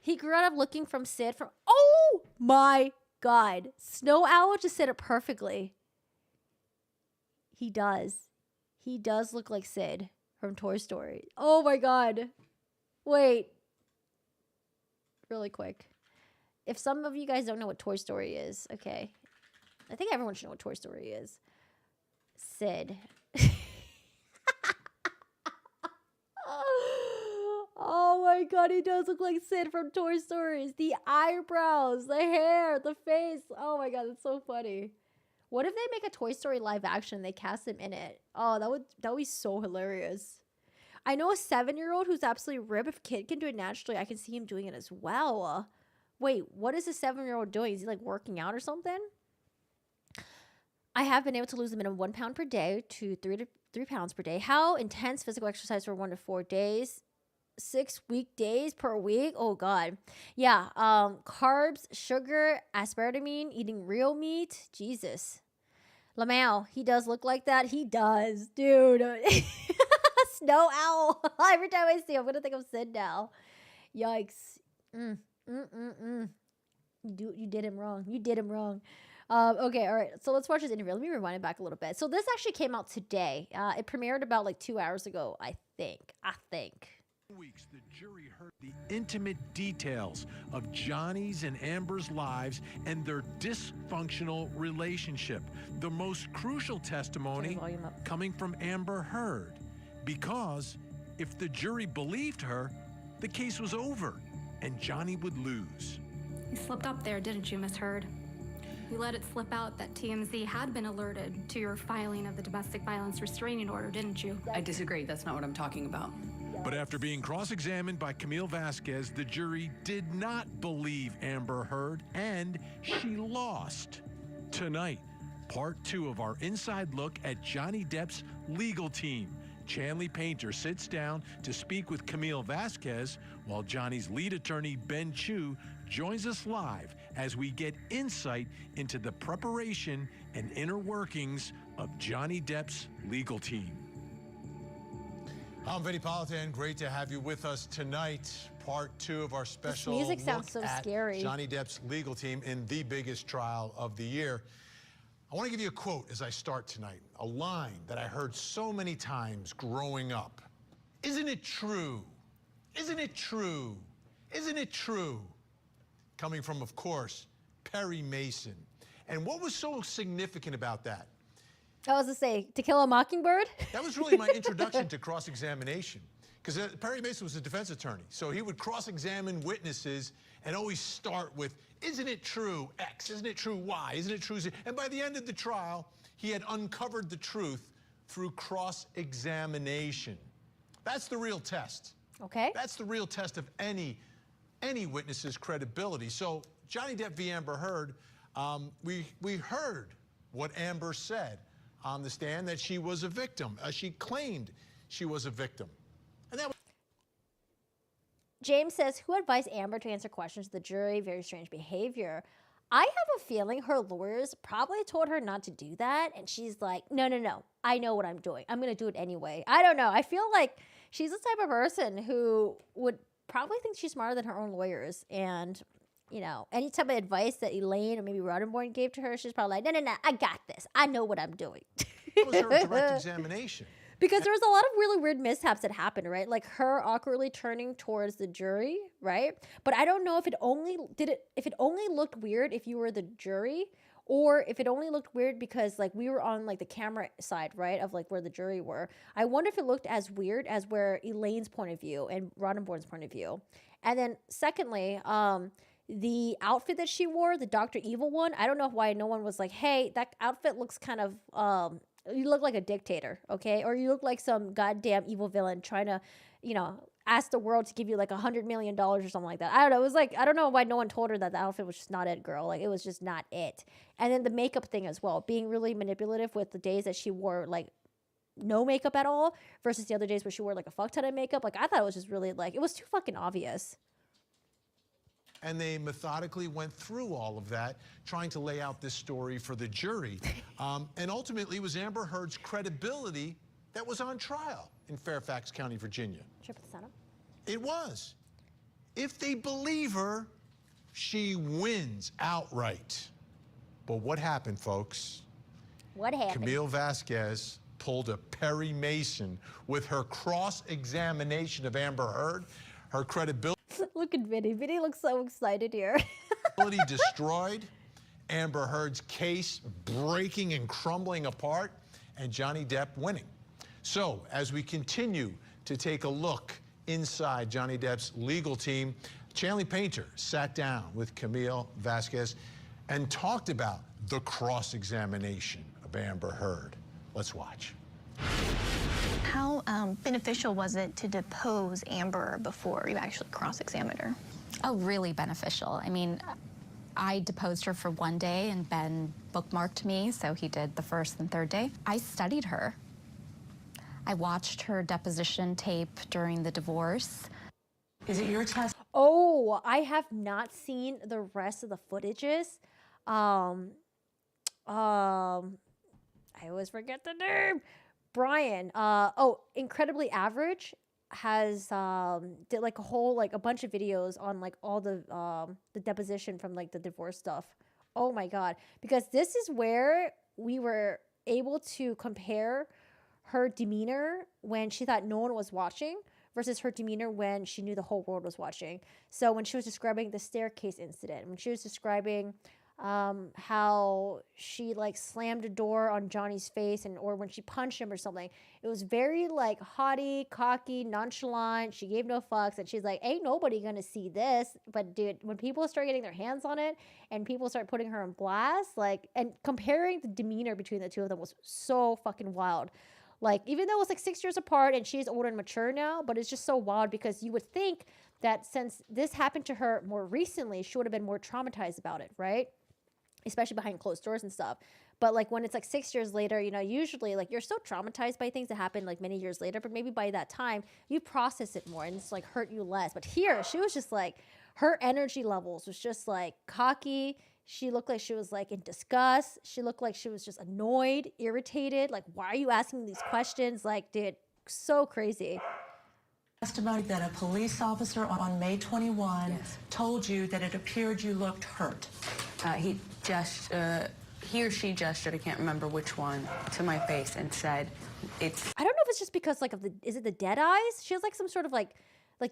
He grew up looking from Sid from... Oh, my God. Snow Owl just said it perfectly. He does. He does look like Sid from Toy Story. Oh, my God. Wait. Really quick. If some of you guys don't know what Toy Story is, okay. I think everyone should know what Toy Story is. Sid. Oh my God, he does look like Sid from Toy Stories. The eyebrows, the hair, the face. Oh my God, that's so funny. What if they make a Toy Story live action? They cast him in it. Oh, that would be so hilarious. I know a 7-year-old who's absolutely ripped. If a kid can do it naturally, I can see him doing it as well. Wait, what is a 7-year-old doing? Is he like working out or something? I have been able to lose a minimum 1 pound per day to 3 pounds per day. How intense physical exercise for 1 to 4 days? 6 weekdays per week? Oh God. Yeah. Carbs, sugar, aspartame, eating real meat. Jesus. Lamau, he does look like that. He does, dude. Snow Owl. Every time I see him, I'm gonna think of Sid now. Yikes. You did him wrong. You did him wrong. Okay, all right. So let's watch this interview. Let me rewind it back a little bit. So this actually came out today. It premiered about like 2 hours ago, I think. Weeks, the jury heard the intimate details of Johnny's and Amber's lives and their dysfunctional relationship. The most crucial testimony coming from Amber Heard. Because if the jury believed her, the case was over and Johnny would lose. You slipped up there, didn't you, Miss Heard? You let it slip out that TMZ had been alerted to your filing of the domestic violence restraining order, didn't you? I disagree. That's not what I'm talking about. But after being cross-examined by Camille Vasquez, the jury did not believe Amber Heard, and she lost. Tonight, part 2 of our inside look at Johnny Depp's legal team. Chanley Painter sits down to speak with Camille Vasquez, while Johnny's lead attorney, Ben Chu, joins us live as we get insight into the preparation and inner workings of Johnny Depp's legal team. I'm Vinny Politan. Great to have you with us tonight. Part 2 of our special this music sounds so scary. Johnny Depp's legal team in the biggest trial of the year. I want to give you a quote as I start tonight, a line that I heard so many times growing up. Isn't it true? Isn't it true? Isn't it true? Coming from, of course, Perry Mason. And what was so significant about that? I was to say, To Kill a Mockingbird? That was really my introduction to cross-examination. Because Perry Mason was a defense attorney. So he would cross-examine witnesses and always start with, isn't it true X? Isn't it true Y? Isn't it true Z? And by the end of the trial, he had uncovered the truth through cross-examination. That's the real test. Okay. That's the real test of any witness's credibility. So Johnny Depp v. Amber Heard, we heard what Amber said on the stand, that she was a victim. She claimed she was a victim. And that was James says, who advised Amber to answer questions to the jury? Very strange behavior. I have a feeling her lawyers probably told her not to do that. And she's like, no, I know what I'm doing. I'm going to do it anyway. I don't know. I feel like she's the type of person who would probably think she's smarter than her own lawyers. And, you know, any type of advice that Elaine or maybe Roddenborn gave to her, she's probably like, no, I got this. I know what I'm doing. That was her direct examination. Because there was a lot of really weird mishaps that happened, right? Like her awkwardly turning towards the jury, right? But I don't know if it only looked weird if you were the jury, or if it only looked weird because like we were on like the camera side, right, of like where the jury were. I wonder if it looked as weird as where Elaine's point of view and Roddenborn's point of view. And then secondly, the outfit that she wore, the Dr. Evil one, I don't know why no one was like, hey, that outfit looks kind of, you look like a dictator, okay? Or you look like some goddamn evil villain trying to, you know, ask the world to give you like $100 million or something like that. I don't know. It was like, I don't know why no one told her that the outfit was just not it, girl. Like, it was just not it. And then the makeup thing as well, being really manipulative with the days that she wore like no makeup at all versus the other days where she wore like a fuck ton of makeup. Like, I thought it was just really like, it was too fucking obvious. And they methodically went through all of that, trying to lay out this story for the jury. And ultimately, it was Amber Heard's credibility that was on trial in Fairfax County, Virginia. It was. If they believe her, she wins outright. But what happened, folks? What happened? Camille Vasquez pulled a Perry Mason with her cross-examination of Amber Heard. Her credibility Look at Vinny. Vinny looks so excited here. destroyed, Amber Heard's case breaking and crumbling apart, and Johnny Depp winning. So, as we continue to take a look inside Johnny Depp's legal team, Chanley Painter sat down with Camille Vasquez and talked about the cross-examination of Amber Heard. Let's watch. How beneficial was it to depose Amber before you actually cross-examined her? Oh, really beneficial. I mean, I deposed her for one day and Ben bookmarked me, so he did the first and third day. I studied her. I watched her deposition tape during the divorce. Is it your test? Oh, I have not seen the rest of the footages. I always forget the name. Brian, Incredibly Average has did like a bunch of videos on like all the deposition from like the divorce stuff. Oh my god, because this is where we were able to compare her demeanor when she thought no one was watching versus her demeanor when she knew the whole world was watching. So when she was describing the staircase incident, when she was describing how she like slammed a door on Johnny's face or when she punched him or something, it was very like haughty, cocky, nonchalant. She gave no fucks and she's like, ain't nobody gonna see this. But dude, when people start getting their hands on it and people start putting her on blast, like, and comparing the demeanor between the two of them was so fucking wild. Like, even though it was like 6 years apart and she's older and mature now, but it's just so wild because you would think that since this happened to her more recently, she would have been more traumatized about it, right? Especially behind closed doors and stuff. But like when it's like 6 years later, you know, usually like you're so traumatized by things that happened like many years later, but maybe by that time you process it more and it's like hurt you less. But here she was just like, her energy levels was just like cocky. She looked like she was like in disgust. She looked like she was just annoyed, irritated. Like, why are you asking these questions? Like, dude, so crazy. Testimony that a police officer on May 21 told you that it appeared you looked hurt. He or she gestured, I can't remember which one, to my face and said, it's... I don't know if it's just because like is it the dead eyes? She has like some sort of like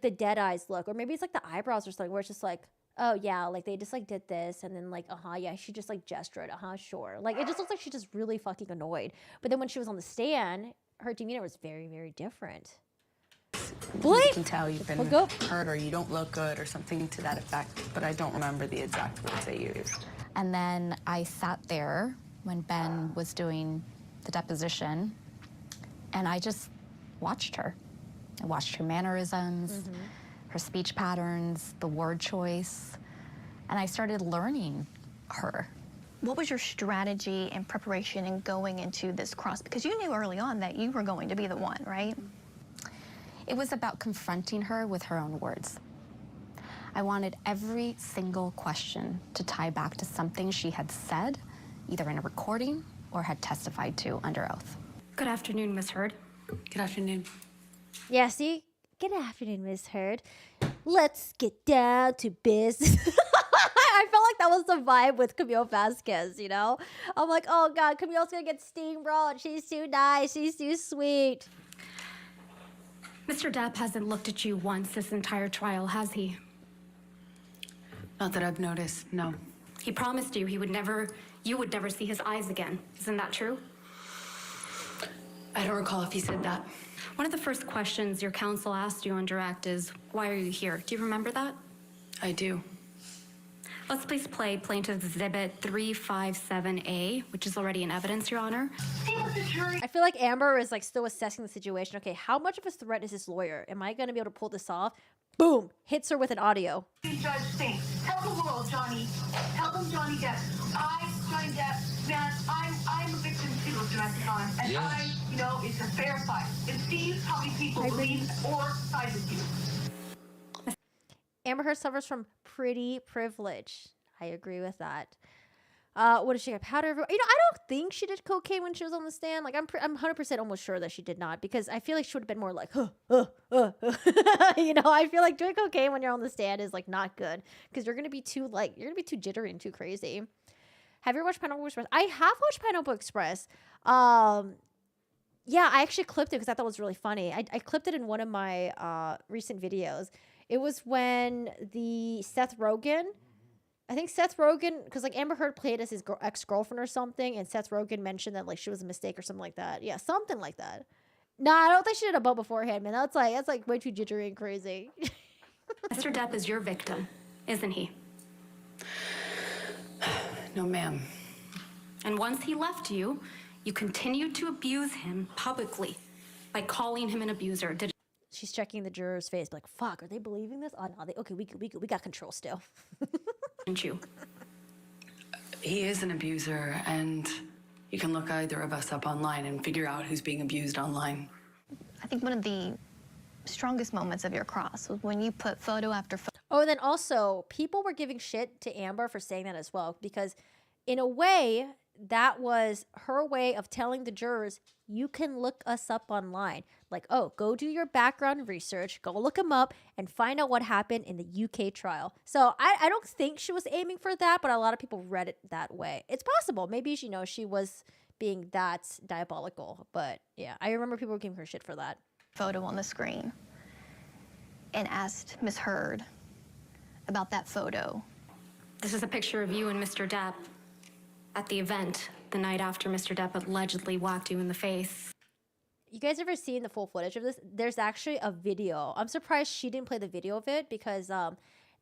the dead eyes look, or maybe it's like the eyebrows or something where it's just like, oh yeah, like they just like did this and then like, yeah, she just like gestured, sure. Like it just looks like she's just really fucking annoyed. But then when she was on the stand, her demeanor was very, very different. You can tell you've been hurt or you don't look good or something to that effect, but I don't remember the exact words they used. And then I sat there when Ben was doing the deposition and I just watched her. I watched her mannerisms, her speech patterns, the word choice, and I started learning her. What was your strategy and preparation in going into this cross? Because you knew early on that you were going to be the one, right? It was about confronting her with her own words. I wanted every single question to tie back to something she had said, either in a recording or had testified to under oath. Good afternoon, Miss Heard. Good afternoon. Yeah, see? Good afternoon, Miss Heard. Let's get down to business. I felt like that was the vibe with Camille Vasquez, you know? I'm like, oh God, Camille's gonna get steamrolled. She's too nice. She's too sweet. Mr. Depp hasn't looked at you once this entire trial, has he? Not that I've noticed, no. He promised you you would never see his eyes again. Isn't that true? I don't recall if he said that. One of the first questions your counsel asked you on direct is, why are you here? Do you remember that? I do. Let's please play Plaintiff's Exhibit 357A, which is already in evidence, Your Honor. I feel like Amber is like still assessing the situation. Okay, how much of a threat is this lawyer? Am I going to be able to pull this off? Boom, hits her with an audio. Judge thinks. Tell the world, Johnny. Tell them Johnny Depp. Johnny Depp, man, I'm a victim too of domestic violence. And yes. It's a fair fight. And see how many people believe or side with you. Amber Heard suffers from pretty privilege. I agree with that. What did she get? Powder everywhere. I don't think she did cocaine when she was on the stand. Like, I'm 100% almost sure that she did not, because I feel like she would have been more like, I feel like doing cocaine when you're on the stand is like not good, because you're gonna be too jittery and too crazy. Have you ever watched Pineapple Express? I have watched Pineapple Express. Yeah, I actually clipped it because I thought it was really funny. I clipped it in one of my recent videos. It was when Seth Rogen, because like Amber Heard played as his ex-girlfriend or something, and Seth Rogen mentioned that like she was a mistake or something like that. Yeah, something like that. Nah, I don't think she did a bump beforehand, man. That's like way too jittery and crazy. Mr. Depp is your victim, isn't he? No, ma'am. And once he left you, you continued to abuse him publicly by calling him an abuser. She's checking the juror's face, like, fuck, are they believing this? Oh, no, we got control still. Didn't you? He is an abuser, and you can look either of us up online and figure out who's being abused online. I think one of the strongest moments of your cross was when you put photo after photo. Oh, and then also, people were giving shit to Amber for saying that as well, because in a way, that was her way of telling the jurors, you can look us up online. Like, oh, go do your background research, go look him up, and find out what happened in the UK trial. So I don't think she was aiming for that, but a lot of people read it that way. It's possible. Maybe, she was being that diabolical. But yeah, I remember people were giving her shit for that. Photo on the screen and asked Ms. Heard about that photo. This is a picture of you and Mr. Depp at the event the night after Mr. Depp allegedly whacked you in the face. You guys ever seen the full footage of this? There's actually a video. I'm surprised she didn't play the video of it, because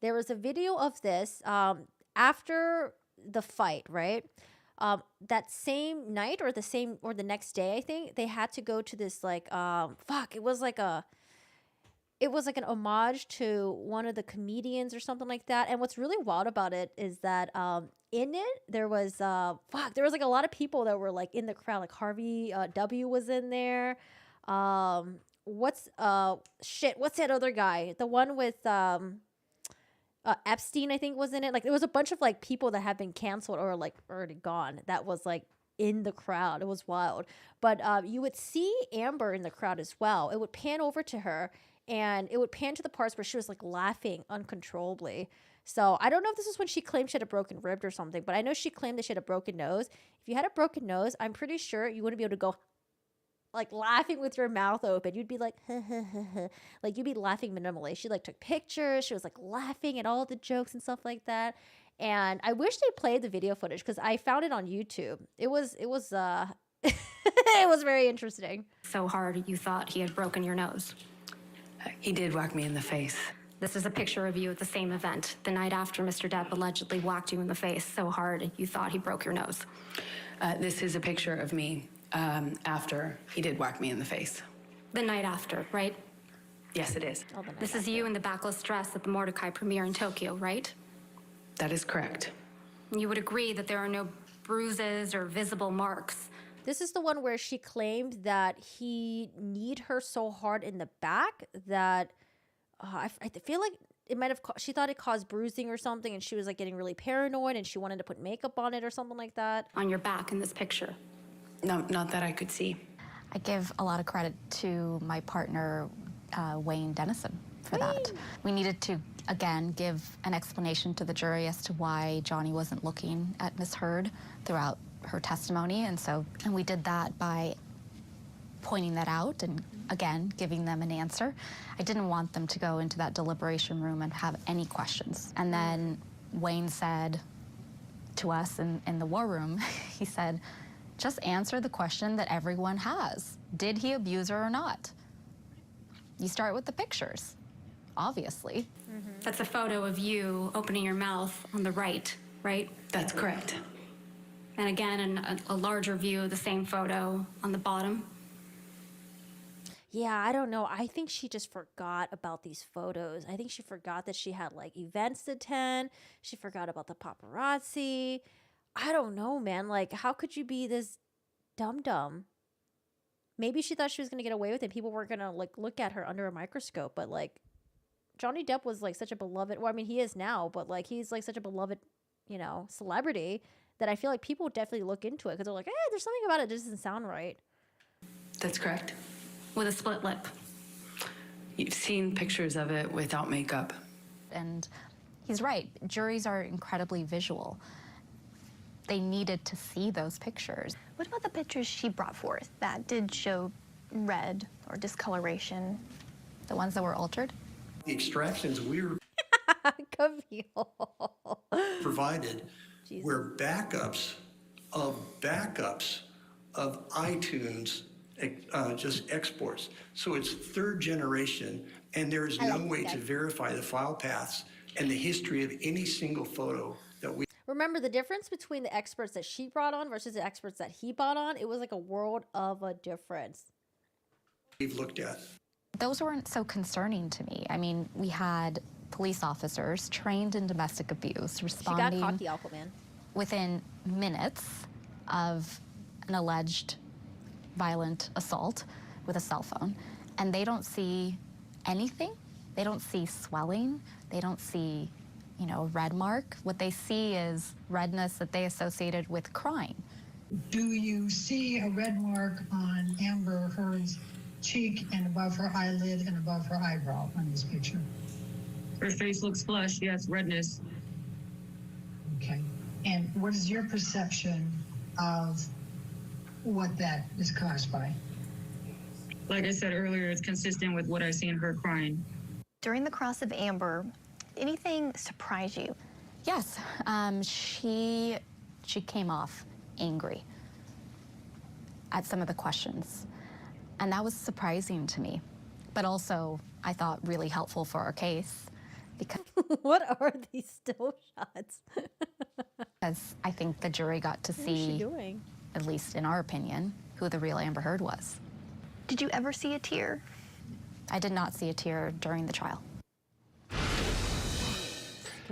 there was a video of this after the fight, right? That same night or the next day, I think, they had to go to this like it was like an homage to one of the comedians or something like that. And what's really wild about it is that in it there was like a lot of people that were like in the crowd. Like Harvey W was in there. What's that other guy? The one with Epstein, I think, was in it. Like there was a bunch of like people that have been canceled or like already gone that was like in the crowd. It was wild. But you would see Amber in the crowd as well. It would pan over to her, and it would pan to the parts where she was like laughing uncontrollably. So I don't know if this is when she claimed she had a broken rib or something, but I know she claimed that she had a broken nose. If you had a broken nose, I'm pretty sure you wouldn't be able to go like laughing with your mouth open. You'd be like, like you'd be laughing minimally. She like took pictures. She was like laughing at all the jokes and stuff like that. And I wish they played the video footage because I found it on YouTube. It was it was very interesting. So hard you thought he had broken your nose. He did whack me in the face. This is a picture of you at the same event, the night after Mr. Depp allegedly whacked you in the face so hard you thought he broke your nose. This is a picture of me after he did whack me in the face. The night after, right? Yes, it is. This is you in the backless dress at the Mordecai premiere in Tokyo, right? That is correct. You would agree that there are no bruises or visible marks. This is the one where she claimed that he kneed her so hard in the back that I feel like it might have. She thought it caused bruising or something, and she was like getting really paranoid, and she wanted to put makeup on it or something like that. On your back in this picture. No, not that I could see. I give a lot of credit to my partner, Wayne Dennison, for that. We needed to, again, give an explanation to the jury as to why Johnny wasn't looking at Ms. Heard throughout her testimony, and we did that by pointing that out and, again, giving them an answer. I didn't want them to go into that deliberation room and have any questions. And then Wayne said, to us in the war room, he said, just answer the question that everyone has. Did he abuse her or not? You start with the pictures, obviously. That's a photo of you opening your mouth on the right? That's correct. And again, a larger view of the same photo on the bottom. Yeah, I don't know. I think she just forgot about these photos. I think she forgot that she had like events to attend. She forgot about the paparazzi. I don't know, man. Like, how could you be this dumb? Maybe she thought she was going to get away with it. People weren't going to like look at her under a microscope. But like, Johnny Depp was like such a beloved, well, I mean, he is now, but like, he's like such a beloved, you know, celebrity that I feel like people would definitely look into it because they're like, hey, there's something about it that doesn't sound right. That's correct. With a split lip. You've seen pictures of it without makeup. And he's right. Juries are incredibly visual. They needed to see those pictures. What about the pictures she brought forth that did show red or discoloration? The ones that were altered? The extractions we were provided were backups of iTunes, just exports. So it's third generation, and there is no way to verify the file paths and the history of any single photo that we. Remember the difference between the experts that she brought on versus the experts that he brought on? It was like a world of a difference. We've looked at. Those weren't so concerning to me. I mean, we had police officers trained in domestic abuse responding she got cocky, Aquaman. Within minutes of an alleged violent assault with a cell phone, and they don't see anything. They don't see swelling. They don't see, you know, a red mark. What they see is redness that they associated with crime. Do you see a red mark on Amber Heard's cheek and above her eyelid and above her eyebrow on this picture? Her face looks flushed, yes, redness. Okay. And what is your perception of what that is caused by? Like I said earlier, it's consistent with what I see in her crying. During the cross of Amber, anything surprise you? Yes, she came off angry at some of the questions, and that was surprising to me, but also I thought really helpful for our case because what are these still shots? Because I think the jury got to see, at least in our opinion, who the real Amber Heard was. Did you ever see a tear? I did not see a tear during the trial.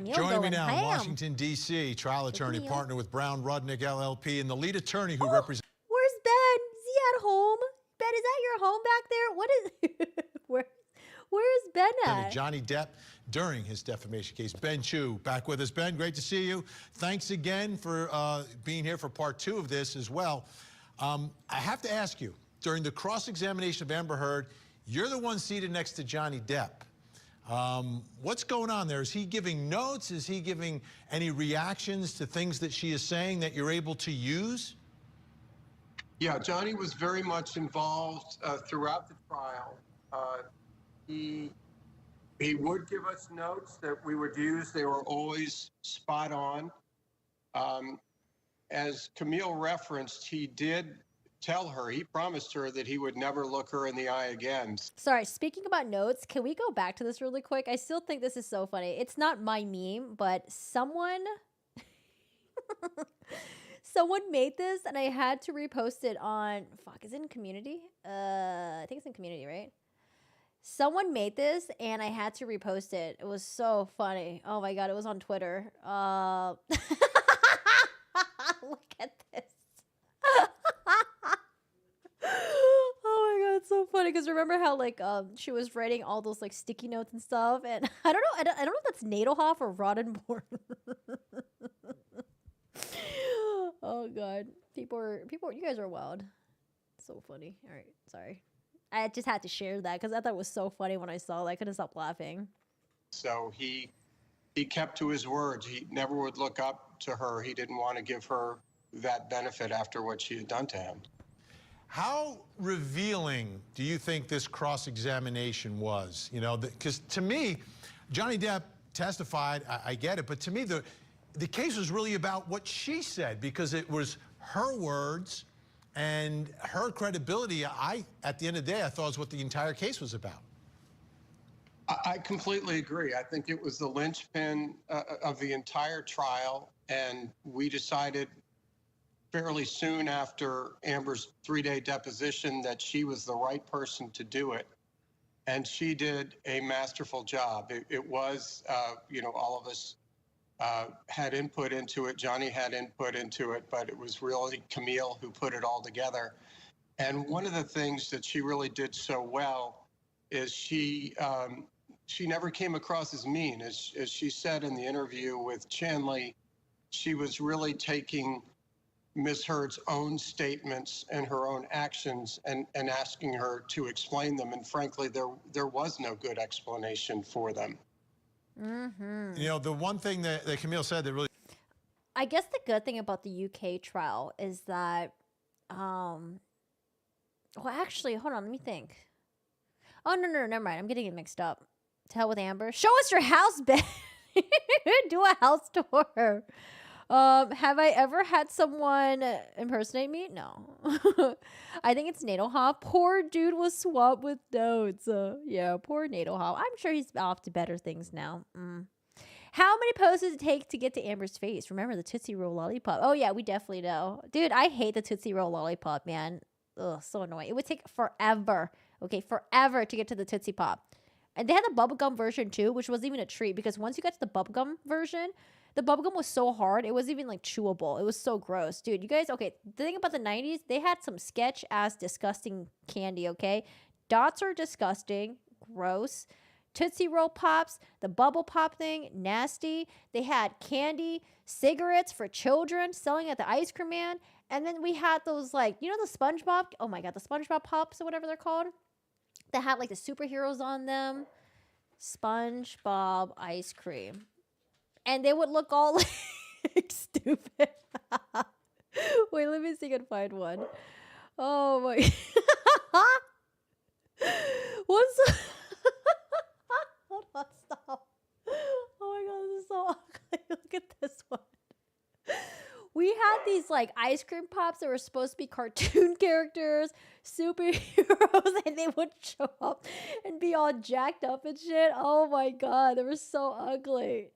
Joining me now in Washington, D.C., trial attorney, partner with Brown Rudnick, LLP, and the lead attorney who represents... Where's Ben? Is he at home? Ben, is that your home back there? What is... Where is Ben at? Johnny Depp during his defamation case. Ben Chu back with us. Ben, great to see you. Thanks again for being here for part 2 of this as well. I have to ask you, during the cross-examination of Amber Heard, you're the one seated next to Johnny Depp. What's going on there? Is he giving notes? Is he giving any reactions to things that she is saying that you're able to use? Yeah, Johnny was very much involved throughout the trial. He would give us notes that we would use. They were always spot on. As Camille referenced, he did tell her, he promised her that he would never look her in the eye again. Sorry, speaking about notes, can we go back to this really quick? I still think this is so funny. It's not my meme, but someone made this and I had to repost it on, is it in Community? I think it's in Community, right? Someone made this and I had to repost it. It was so funny. Oh my God, it was on Twitter. Look at this. Oh my God, it's so funny because remember how like she was writing all those like sticky notes and stuff, and I don't know if that's Nadelhoff or Roddenborn. Oh God, people, you guys are wild. So funny. All right, sorry. I just had to share that because I thought it was so funny when I saw that. I couldn't stop laughing. So he kept to his words. He never would look up to her. He didn't want to give her that benefit after what she had done to him. How revealing do you think this cross-examination was? You know, because to me, Johnny Depp testified, I get it, but to me, the case was really about what she said, because it was her words and her credibility. At the end of the day, I thought was what the entire case was about. I completely agree. I think it was the linchpin of the entire trial, and we decided fairly soon after Amber's 3-day deposition that she was the right person to do it. And she did a masterful job. It was, all of us had input into it. Johnny had input into it, but it was really Camille who put it all together. And one of the things that she really did so well is she never came across as mean. As she said in the interview with Chanley, she was really taking Ms. Heard's own statements and her own actions and asking her to explain them. And frankly, there was no good explanation for them. The one thing that Camille said that really... I guess the good thing about the UK trial is that, well, actually, hold on, let me think. Oh, no, never mind. I'm getting it mixed up. To hell with Amber. Show us your house, Ben. Do a house tour. Have I ever had someone impersonate me? No. I think it's Nadelhoff. Poor dude was swamped with notes. Yeah, poor Nadelhoff. I'm sure he's off to better things now. How many posts does it take to get to Amber's face? Remember the Tootsie Roll lollipop? Oh, yeah, we definitely know. Dude, I hate the Tootsie Roll lollipop, man. Ugh, so annoying. It would take forever. Okay, forever to get to the Tootsie Pop. And they had the bubblegum version too, which was even a treat because once you got to the bubblegum version, the bubblegum was so hard, it wasn't even like chewable. It was so gross. Dude, you guys, okay, the thing about the 90s, they had some sketch-ass disgusting candy, okay? Dots are disgusting, gross. Tootsie Roll Pops, the bubble pop thing, nasty. They had candy, cigarettes for children selling at the ice cream man. And then we had those like, the SpongeBob, oh my God, the SpongeBob Pops or whatever they're called. That had like the superheroes on them. SpongeBob ice cream. And they would look all like stupid. Wait, let me see if I can find one. Oh my. What's hold on, stop. Oh my God, this is so ugly. Look at this one. We had these like ice cream pops that were supposed to be cartoon characters, superheroes, and they would show up and be all jacked up and shit. Oh my God, they were so ugly.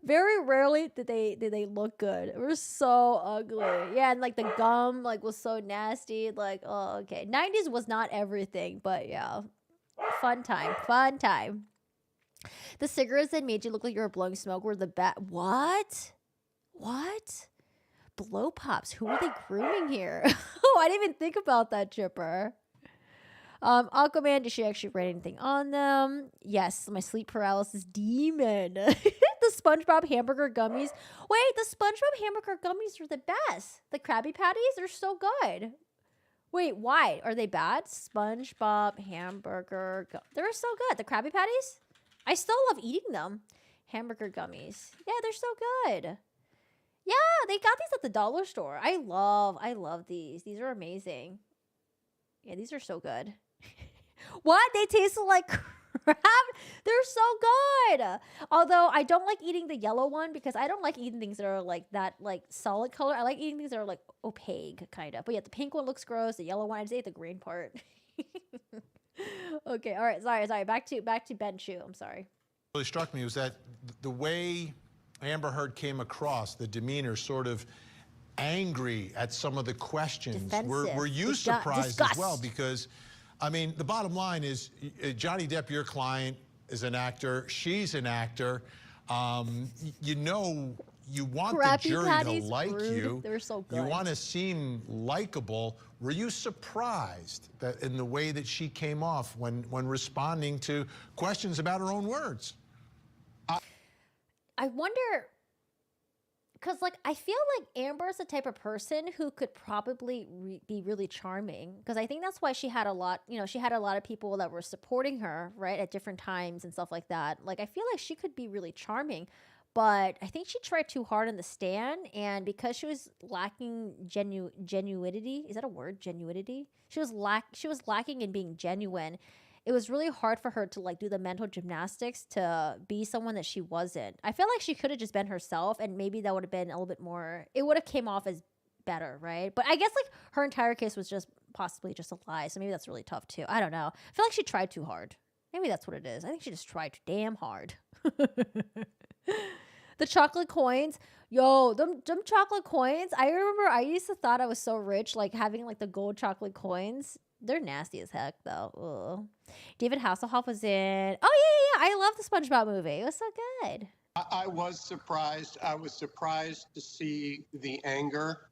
Very rarely did they look good. It was so ugly. Yeah, and like the gum like was so nasty. Like, oh, okay. 90s was not everything, but yeah. Fun time. The cigarettes that made you look like you were blowing smoke were the best. What? Blow pops. Who are they grooming here? Oh, I didn't even think about that, Chipper. Aquaman, did she actually write anything on them? Yes, my sleep paralysis demon. The SpongeBob hamburger gummies. Wait, the SpongeBob hamburger gummies are the best. The Krabby Patties, they're so good. Wait, why? Are they bad? SpongeBob hamburger they're so good. The Krabby Patties? I still love eating them. Hamburger gummies. Yeah, they're so good. Yeah, they got these at the dollar store. I love these. These are amazing. Yeah, these are so good. What? They taste like crap? They're so good. Although I don't like eating the yellow one because I don't like eating things that are like that, like solid color. I like eating things that are like opaque, kind of. But yeah, the pink one looks gross. The yellow one, I just ate the green part. Okay, all right, sorry. Back to Ben Chu. I'm sorry. What really struck me was that the way Amber Heard came across, the demeanor, sort of angry at some of the questions. Were you surprised as well? Because, I mean, the bottom line is Johnny Depp, your client, is an actor. She's an actor. You want the jury to like you. They're so good. You want to seem likable. Were you surprised that in the way that she came off when responding to questions about her own words? I wonder, because like I feel like Amber's the type of person who could probably be really charming, because I think that's why she had a lot, she had a lot of people that were supporting her, right, at different times and stuff like that. Like I feel like she could be really charming. But I think she tried too hard on the stand, and because she was lacking genuinity, is that a word? Genuinity? She was lacking in being genuine. it was really hard for her to like do the mental gymnastics to be someone that she wasn't. I feel like she could have just been herself, and maybe that would have been a little bit more, it would have came off as better, right? But I guess like her entire case was just possibly just a lie, so maybe that's really tough too. I don't know. I feel like she tried too hard. Maybe that's what it is. I think she just tried too damn hard. The chocolate coins, yo, them chocolate coins. I remember I used to thought I was so rich, like having like the gold chocolate coins. They're nasty as heck though. Ugh. David Hasselhoff was in. Oh yeah. I love the SpongeBob movie. It was so good. I was surprised. I was surprised to see the anger.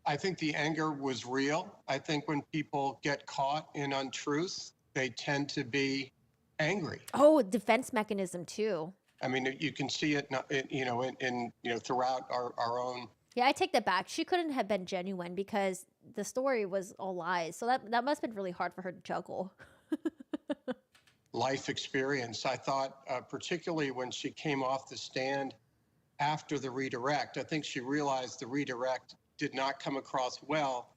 I think the anger was real. I think when people get caught in untruth, they tend to be angry. Oh, defense mechanism too. I mean, you can see it, throughout our own. Yeah, I take that back. She couldn't have been genuine because the story was all lies. So that must have been really hard for her to juggle. Life experience. I thought, particularly when she came off the stand after the redirect, I think she realized the redirect did not come across well.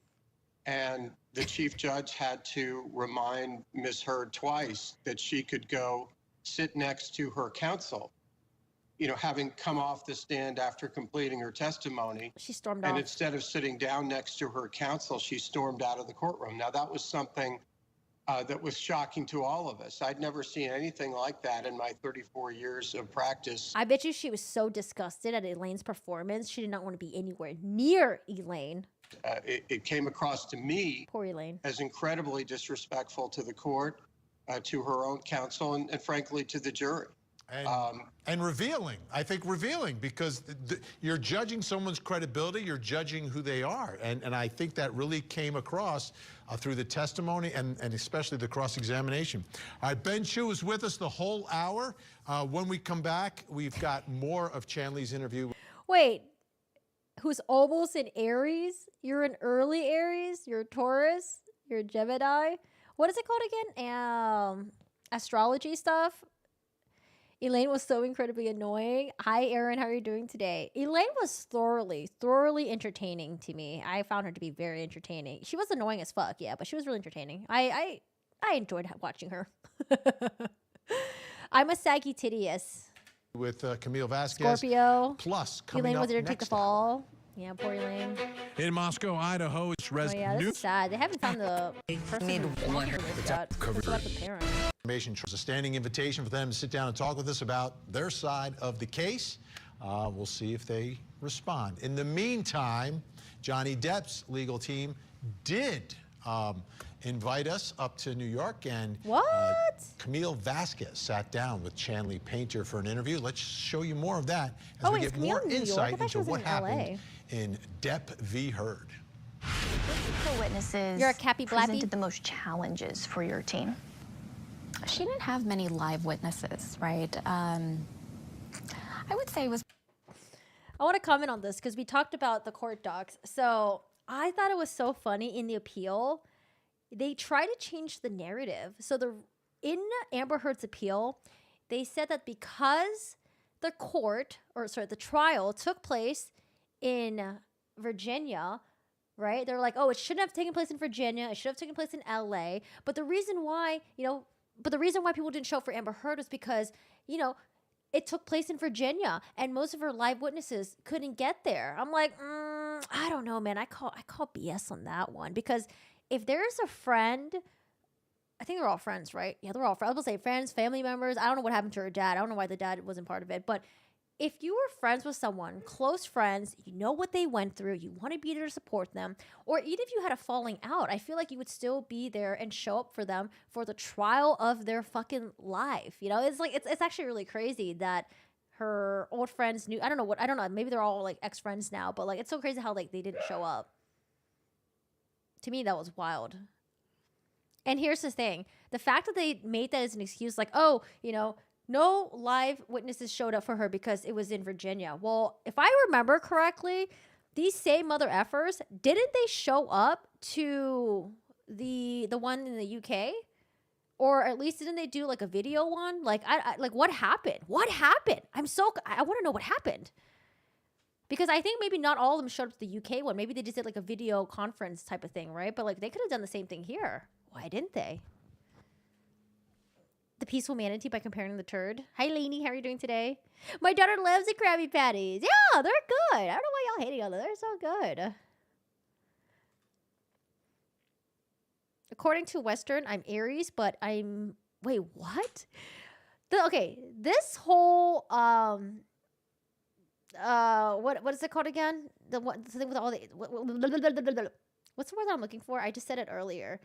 And the chief judge had to remind Ms. Heard twice that she could go sit next to her counsel. Having come off the stand after completing her testimony. She stormed off. And instead of sitting down next to her counsel, she stormed out of the courtroom. Now, that was something that was shocking to all of us. I'd never seen anything like that in my 34 years of practice. I bet you she was so disgusted at Elaine's performance. She did not want to be anywhere near Elaine. It came across to me Poor Elaine. as incredibly disrespectful to the court, to her own counsel, and frankly, to the jury. And revealing, I think revealing, because you're judging someone's credibility, you're judging who they are. And I think that really came across through the testimony and especially the cross-examination. All right, Ben Chu is with us the whole hour. When we come back, we've got more of Chanley's interview. Wait, who's almost in Aries? You're an early Aries? You're a Taurus? You're a Gemini? What is it called again? Astrology stuff? Elaine was so incredibly annoying. Hi, Erin. How are you doing today? Elaine was thoroughly entertaining to me. I found her to be very entertaining. She was annoying as fuck, yeah, but she was really entertaining. I enjoyed watching her. I'm a Sagittarius. With Camille Vasquez. Scorpio. Plus, coming Elaine up was there to take next the fall. Yeah, poor Elaine. In Moscow, Idaho, it's Oh yeah, this is sad. They haven't found the person responsible for this yet. What about the parent? There's a standing invitation for them to sit down and talk with us about their side of the case. We'll see if they respond. In the meantime, Johnny Depp's legal team did invite us up to New York, and Camille Vasquez sat down with Chanley Painter for an interview. Let's show you more of that as we get more insight into what happened in Depp v. Heard. Which witnesses You're a Cappy Blappy? presented the most challenges for your team? She didn't have many live witnesses, right? I would say it was. I want to comment on this because we talked about the court docs. So I thought it was so funny in the appeal. They tried to change the narrative. So in Amber Heard's appeal, they said that because the trial took place in Virginia, right? They're like, oh, it shouldn't have taken place in Virginia. It should have taken place in LA. But the reason why, people didn't show up for Amber Heard was because, it took place in Virginia and most of her live witnesses couldn't get there. I'm like, I don't know, man. I call BS on that one, because if there's a friend, I think they're all friends, right? Yeah, they're all friends. I was going to say friends, family members. I don't know what happened to her dad. I don't know why the dad wasn't part of it. But if you were friends with someone, close friends, you know what they went through, you want to be there to support them, or even if you had a falling out, I feel like you would still be there and show up for them for the trial of their fucking life. It's like, it's actually really crazy that her old friends knew. I don't know. Maybe they're all like ex-friends now, but like, it's so crazy how like they didn't show up. To me, that was wild. And here's the thing. The fact that they made that as an excuse, like, oh, no live witnesses showed up for her because it was in Virginia. Well, if I remember correctly, these same mother effers, didn't they show up to the one in the UK? Or at least didn't they do like a video one? Like, I what happened? What happened? I want to know what happened. Because I think maybe not all of them showed up to the UK one. Maybe they just did like a video conference type of thing, right? But like they could have done the same thing here. Why didn't they? peaceful manatee by comparing the turd. Hi, Lainey. How are you doing today? My daughter loves the Krabby Patties. Yeah, they're good. I don't know why y'all hating on them. They're so good. According to Western, I'm Aries, but I'm... Wait, what? Okay, this whole... what is it called again? The thing with all the... What's the word that I'm looking for? I just said it earlier.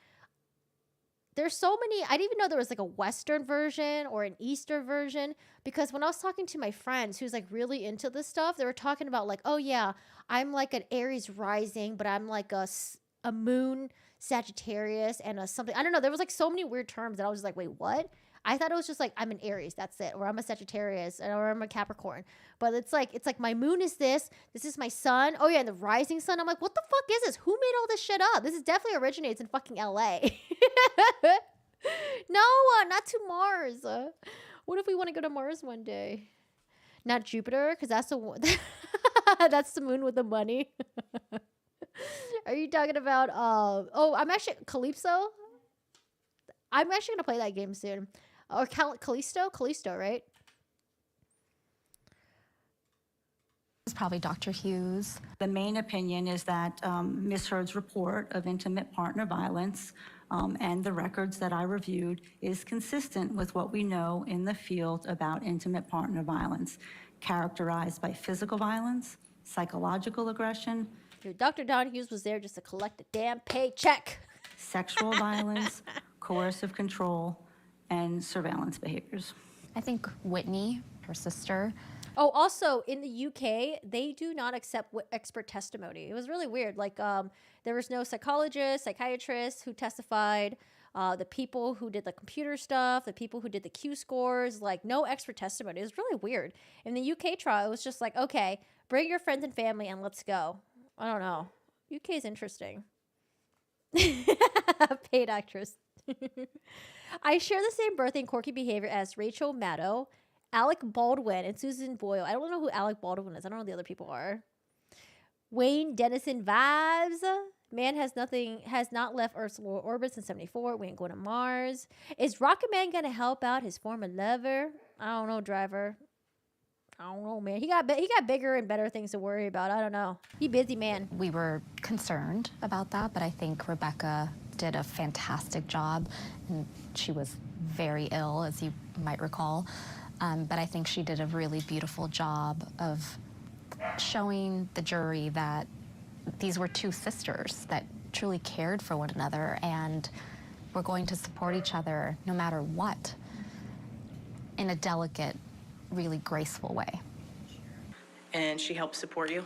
There's so many. I didn't even know there was like a Western version or an Eastern version, because when I was talking to my friends who's like really into this stuff, they were talking about like, oh yeah, I'm like an Aries rising, but I'm like a moon Sagittarius and a something. I don't know. There was like so many weird terms that I was like, wait, what? I thought it was just like I'm an Aries, that's it, or I'm a Sagittarius, or I'm a Capricorn. But it's like my moon is this is my sun. Oh yeah, and the rising sun. I'm like, what the fuck is this? Who made all this shit up? This is definitely originates in fucking LA. No, not to Mars. What if we want to go to Mars one day? Not Jupiter, because that's the that's the moon with the money. Are you talking about oh, I'm actually Calypso? I'm actually gonna play that game soon. Or Callisto, right? It's probably Dr. Hughes. The main opinion is that Ms. Heard's report of intimate partner violence and the records that I reviewed is consistent with what we know in the field about intimate partner violence, characterized by physical violence, psychological aggression. Dude, Dr. Don Hughes was there just to collect a damn paycheck. Sexual violence, coercive control, and surveillance behaviors. I think Whitney, her sister. Oh, also in the UK, they do not accept expert testimony. It was really weird. Like, there was no psychologist, psychiatrist who testified. The people who did the computer stuff, the people who did the Q scores, like no expert testimony. It was really weird. In the UK trial, it was just like, okay, bring your friends and family and let's go. I don't know. UK is interesting. Paid actress. I share the same birthday and quirky behavior as Rachel Maddow, Alec Baldwin, and Susan Boyle. I don't know who Alec Baldwin is. I don't know who the other people are. Wayne Dennison vibes. Man has not left Earth's lower orbit since 1974. We ain't going to Mars. Is Rocket Man gonna help out his former lover? I don't know, driver. I don't know, man. He got bigger and better things to worry about. I don't know. He busy, man. We were concerned about that, but I think Rebecca did a fantastic job, and she was very ill, as you might recall. But I think she did a really beautiful job of showing the jury that these were two sisters that truly cared for one another and were going to support each other no matter what, in a delicate, really graceful way. And she helped support you?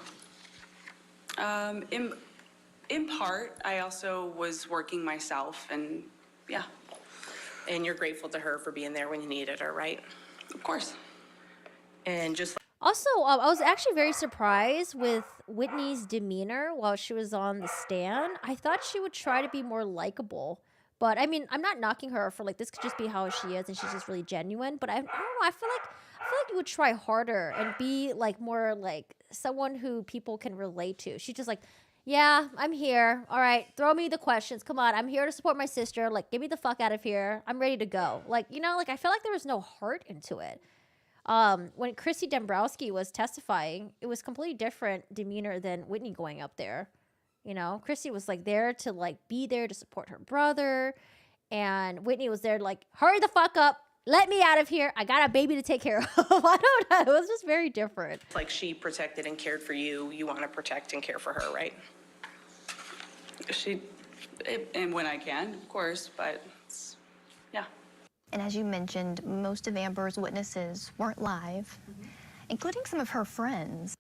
In part, I also was working myself, and yeah. And you're grateful to her for being there when you needed her, right? Of course. And just also, I was actually very surprised with Whitney's demeanor while she was on the stand. I thought she would try to be more likable. But I mean, I'm not knocking her for like, this could just be how she is and she's just really genuine. But I don't know, I feel like you would try harder and be like more like someone who people can relate to. She's just like, yeah, I'm here. All right, throw me the questions. Come on, I'm here to support my sister. Like, get me the fuck out of here. I'm ready to go. Like, you know, like I feel like there was no heart into it. When Chrissy Dombrowski was testifying, it was completely different demeanor than Whitney going up there. You know, Chrissy was like there to like be there to support her brother, and Whitney was there like, hurry the fuck up. Let me out of here. I got a baby to take care of. I don't know. It was just very different. like she protected and cared for you, you want to protect and care for her, right? And when I can, of course, but yeah. And as you mentioned, most of Amber's witnesses weren't live, including some of her friends.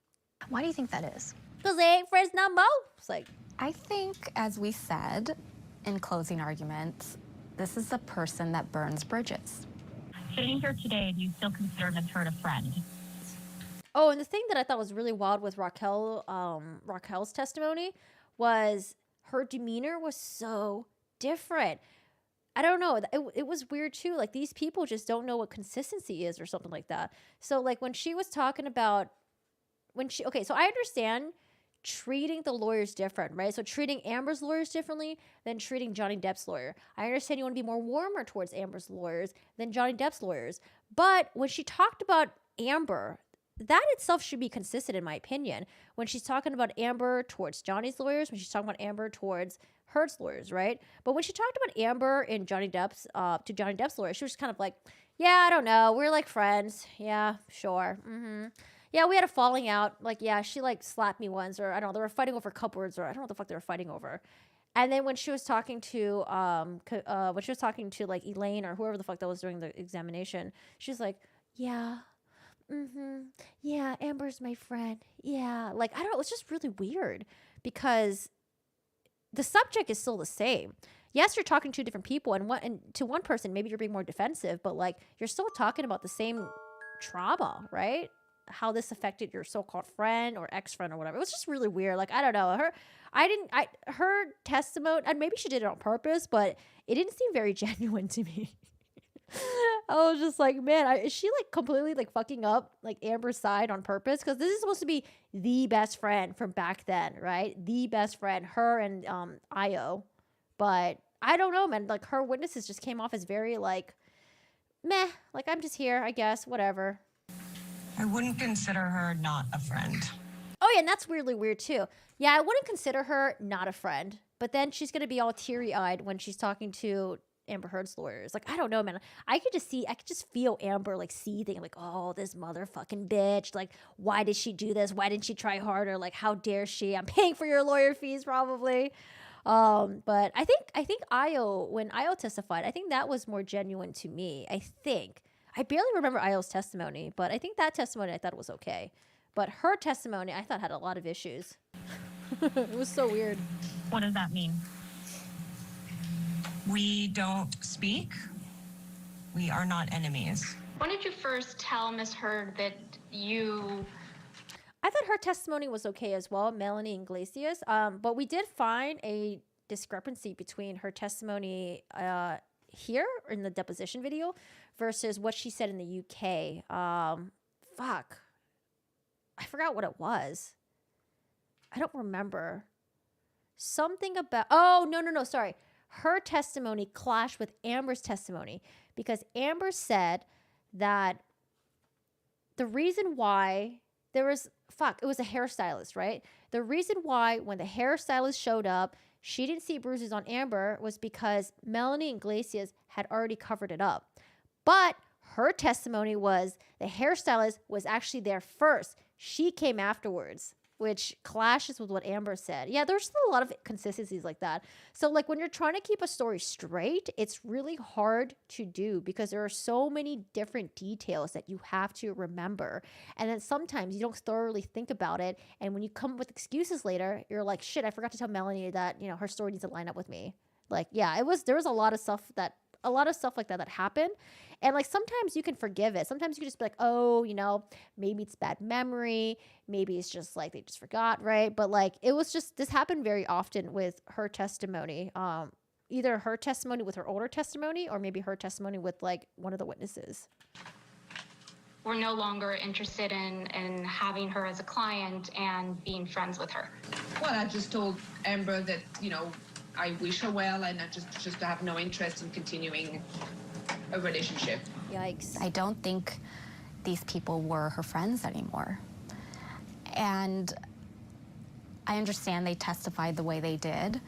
Why do you think that is? Because they ain't friends no more. It's like, I think, as we said in closing arguments, this is a person that burns bridges. Sitting here today, do you still consider Ms. Heard a friend? Oh, and the thing that I thought was really wild with Raquel's testimony was her demeanor was so different. I don't know. It was weird too. Like, these people just don't know what consistency is or something like that. So like when she was talking about okay, so I understand treating the lawyers different, right? So treating Amber's lawyers differently than treating Johnny Depp's lawyer. I understand you want to be more warmer towards Amber's lawyers than Johnny Depp's lawyers. But when she talked about Amber, that itself should be consistent in my opinion. When she's talking about Amber towards Johnny's lawyers, when she's talking about Amber towards Heard's lawyers, right? But when she talked about Amber and Johnny Depp's to Johnny Depp's lawyer, she was just kind of like, yeah, I don't know. We're like friends. Yeah, sure. Yeah, we had a falling out. Like, yeah, she like slapped me once, or I don't know, they were fighting over cupboards, or I don't know what the fuck they were fighting over. And then when she was talking to like Elaine or whoever the fuck that was doing the examination, she's like, yeah, yeah, Amber's my friend. Yeah, like I don't know, it's just really weird because the subject is still the same. Yes, you're talking to different people, and to one person maybe you're being more defensive, but like you're still talking about the same trauma, right? How this affected your so-called friend or ex-friend or whatever. It was just really weird. Like, I don't know. Her testimony, and maybe she did it on purpose, but it didn't seem very genuine to me. I was just like, man, is she like completely like fucking up like Amber's side on purpose? Because this is supposed to be the best friend from back then, right? The best friend, her and Io. But I don't know, man. Like her witnesses just came off as very like, meh. Like I'm just here, I guess, whatever. I wouldn't consider her not a friend. Oh, yeah, and that's weirdly weird, too. Yeah, I wouldn't consider her not a friend. But then she's going to be all teary-eyed when she's talking to Amber Heard's lawyers. Like, I don't know, man. I could just feel Amber, like, seething. Like, oh, this motherfucking bitch. Like, why did she do this? Why didn't she try harder? Like, how dare she? I'm paying for your lawyer fees, probably. But I think Io, when Io testified, I think that was more genuine to me. I think. I barely remember Io's testimony, but I think that testimony I thought was okay. But her testimony I thought had a lot of issues. It was so weird. What does that mean? We don't speak. We are not enemies. When did you first tell Ms. Heard that you... I thought her testimony was okay as well, Melanie Iglesias. But we did find a discrepancy between her testimony here in the deposition video versus what she said in the UK. Fuck. I forgot what it was. I don't remember. Something about... Oh, no, sorry. Her testimony clashed with Amber's testimony because Amber said that the reason why there was... Fuck, it was a hairstylist, right? The reason why when the hairstylist showed up, she didn't see bruises on Amber was because Melanie Iglesias had already covered it up. But her testimony was the hairstylist was actually there first. She came afterwards, which clashes with what Amber said. Yeah, there's still a lot of consistencies like that. So like when you're trying to keep a story straight, it's really hard to do because there are so many different details that you have to remember. And then sometimes you don't thoroughly think about it. And when you come up with excuses later, you're like, shit, I forgot to tell Melanie that, you know, her story needs to line up with me. Like, yeah, there was a lot of stuff like that happened. And like sometimes you can forgive it. Sometimes you can just be like, oh, you know, maybe it's bad memory. Maybe it's just like they just forgot, right? But like it was just, this happened very often with her testimony. Either her testimony with her older testimony or maybe her testimony with like one of the witnesses. We're no longer interested in having her as a client and being friends with her. Well, I just told Amber that, you know, I wish her well and I just have no interest in continuing a relationship. Yikes. I don't think these people were her friends anymore. And I understand they testified the way they did,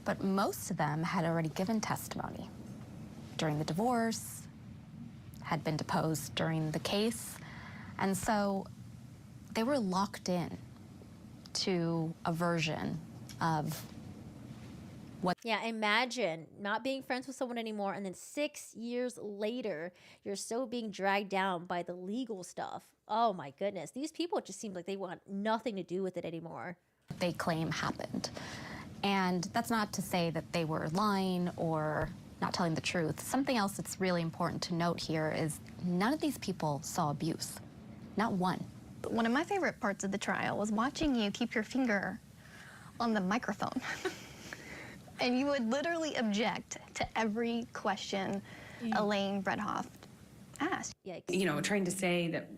but most of them had already given testimony during the divorce, had been deposed during the case, and so they were locked in to a version of what. Yeah, imagine not being friends with someone anymore, and then 6 years later, you're still being dragged down by the legal stuff. Oh my goodness, these people just seem like they want nothing to do with it anymore. They claim happened. And that's not to say that they were lying or not telling the truth. Something else that's really important to note here is none of these people saw abuse. Not one. One of my favorite parts of the trial was watching you keep your finger on the microphone. And you would literally object to every question Elaine Bredhoff asked. Yikes. You know, trying to say that...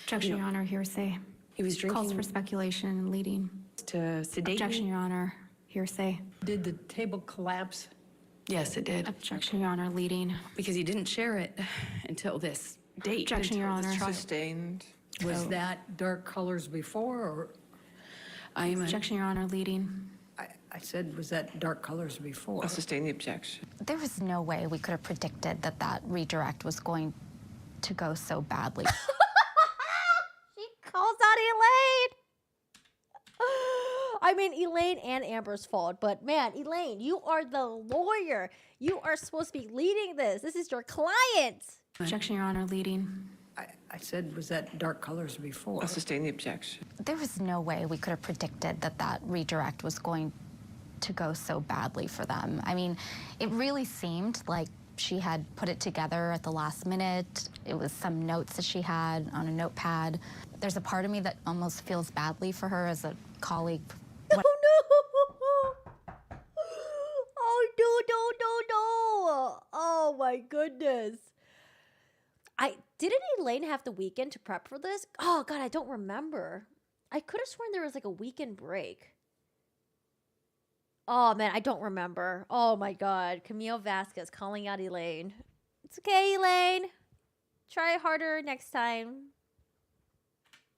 Objection, Your Honor, hearsay. He was drinking. Calls for speculation and leading. To sedate Objection, me? Your Honor. Hearsay. Did the table collapse? Yes, it did. Objection, Your Honor. Leading. Because he didn't share it until this date. Objection, Your Honor. Sustained. Was that dark colors before, or? I am. Objection, Your Honor. Leading. I said, was that dark colors before? I'll sustain the objection. There was no way we could have predicted that that redirect was going to go so badly. She calls out Elaine. I mean, Elaine and Amber's fault, but man, Elaine, you are the lawyer. You are supposed to be leading this. This is your client. Objection, Your Honor. Leading. I said, was that dark colors before? I'll sustain the objection. There was no way we could have predicted that that redirect was going to go so badly for them. I mean, it really seemed like she had put it together at the last minute. It was some notes that she had on a notepad. There's a part of me that almost feels badly for her as a colleague. Oh, no. Oh, no. Oh, my goodness. Didn't Elaine have the weekend to prep for this? Oh, God, I don't remember. I could have sworn there was like a weekend break. Oh, man, I don't remember. Oh, my God. Camille Vasquez calling out Elaine. It's okay, Elaine. Try harder next time.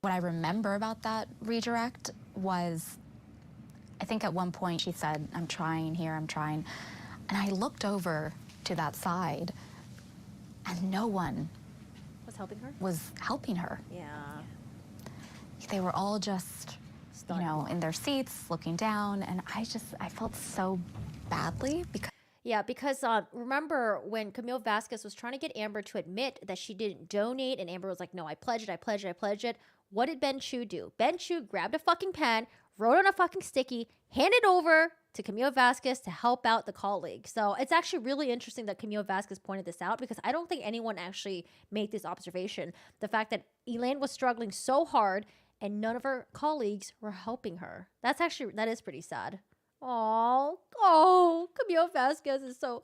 What I remember about that redirect was, I think at one point she said, I'm trying here, I'm trying. And I looked over to that side, and no one was helping her? Yeah. They were all just, you know, in their seats, looking down, and I felt so badly because... Yeah, because remember when Camille Vasquez was trying to get Amber to admit that she didn't donate, and Amber was like, no, I pledged it. What did Ben Chu do? Ben Chu grabbed a fucking pen, wrote on a fucking sticky, handed over to Camille Vasquez to help out the colleague. So it's actually really interesting that Camille Vasquez pointed this out, because I don't think anyone actually made this observation. The fact that Elaine was struggling so hard and none of her colleagues were helping her. That is pretty sad. Oh, Camille Vasquez is so,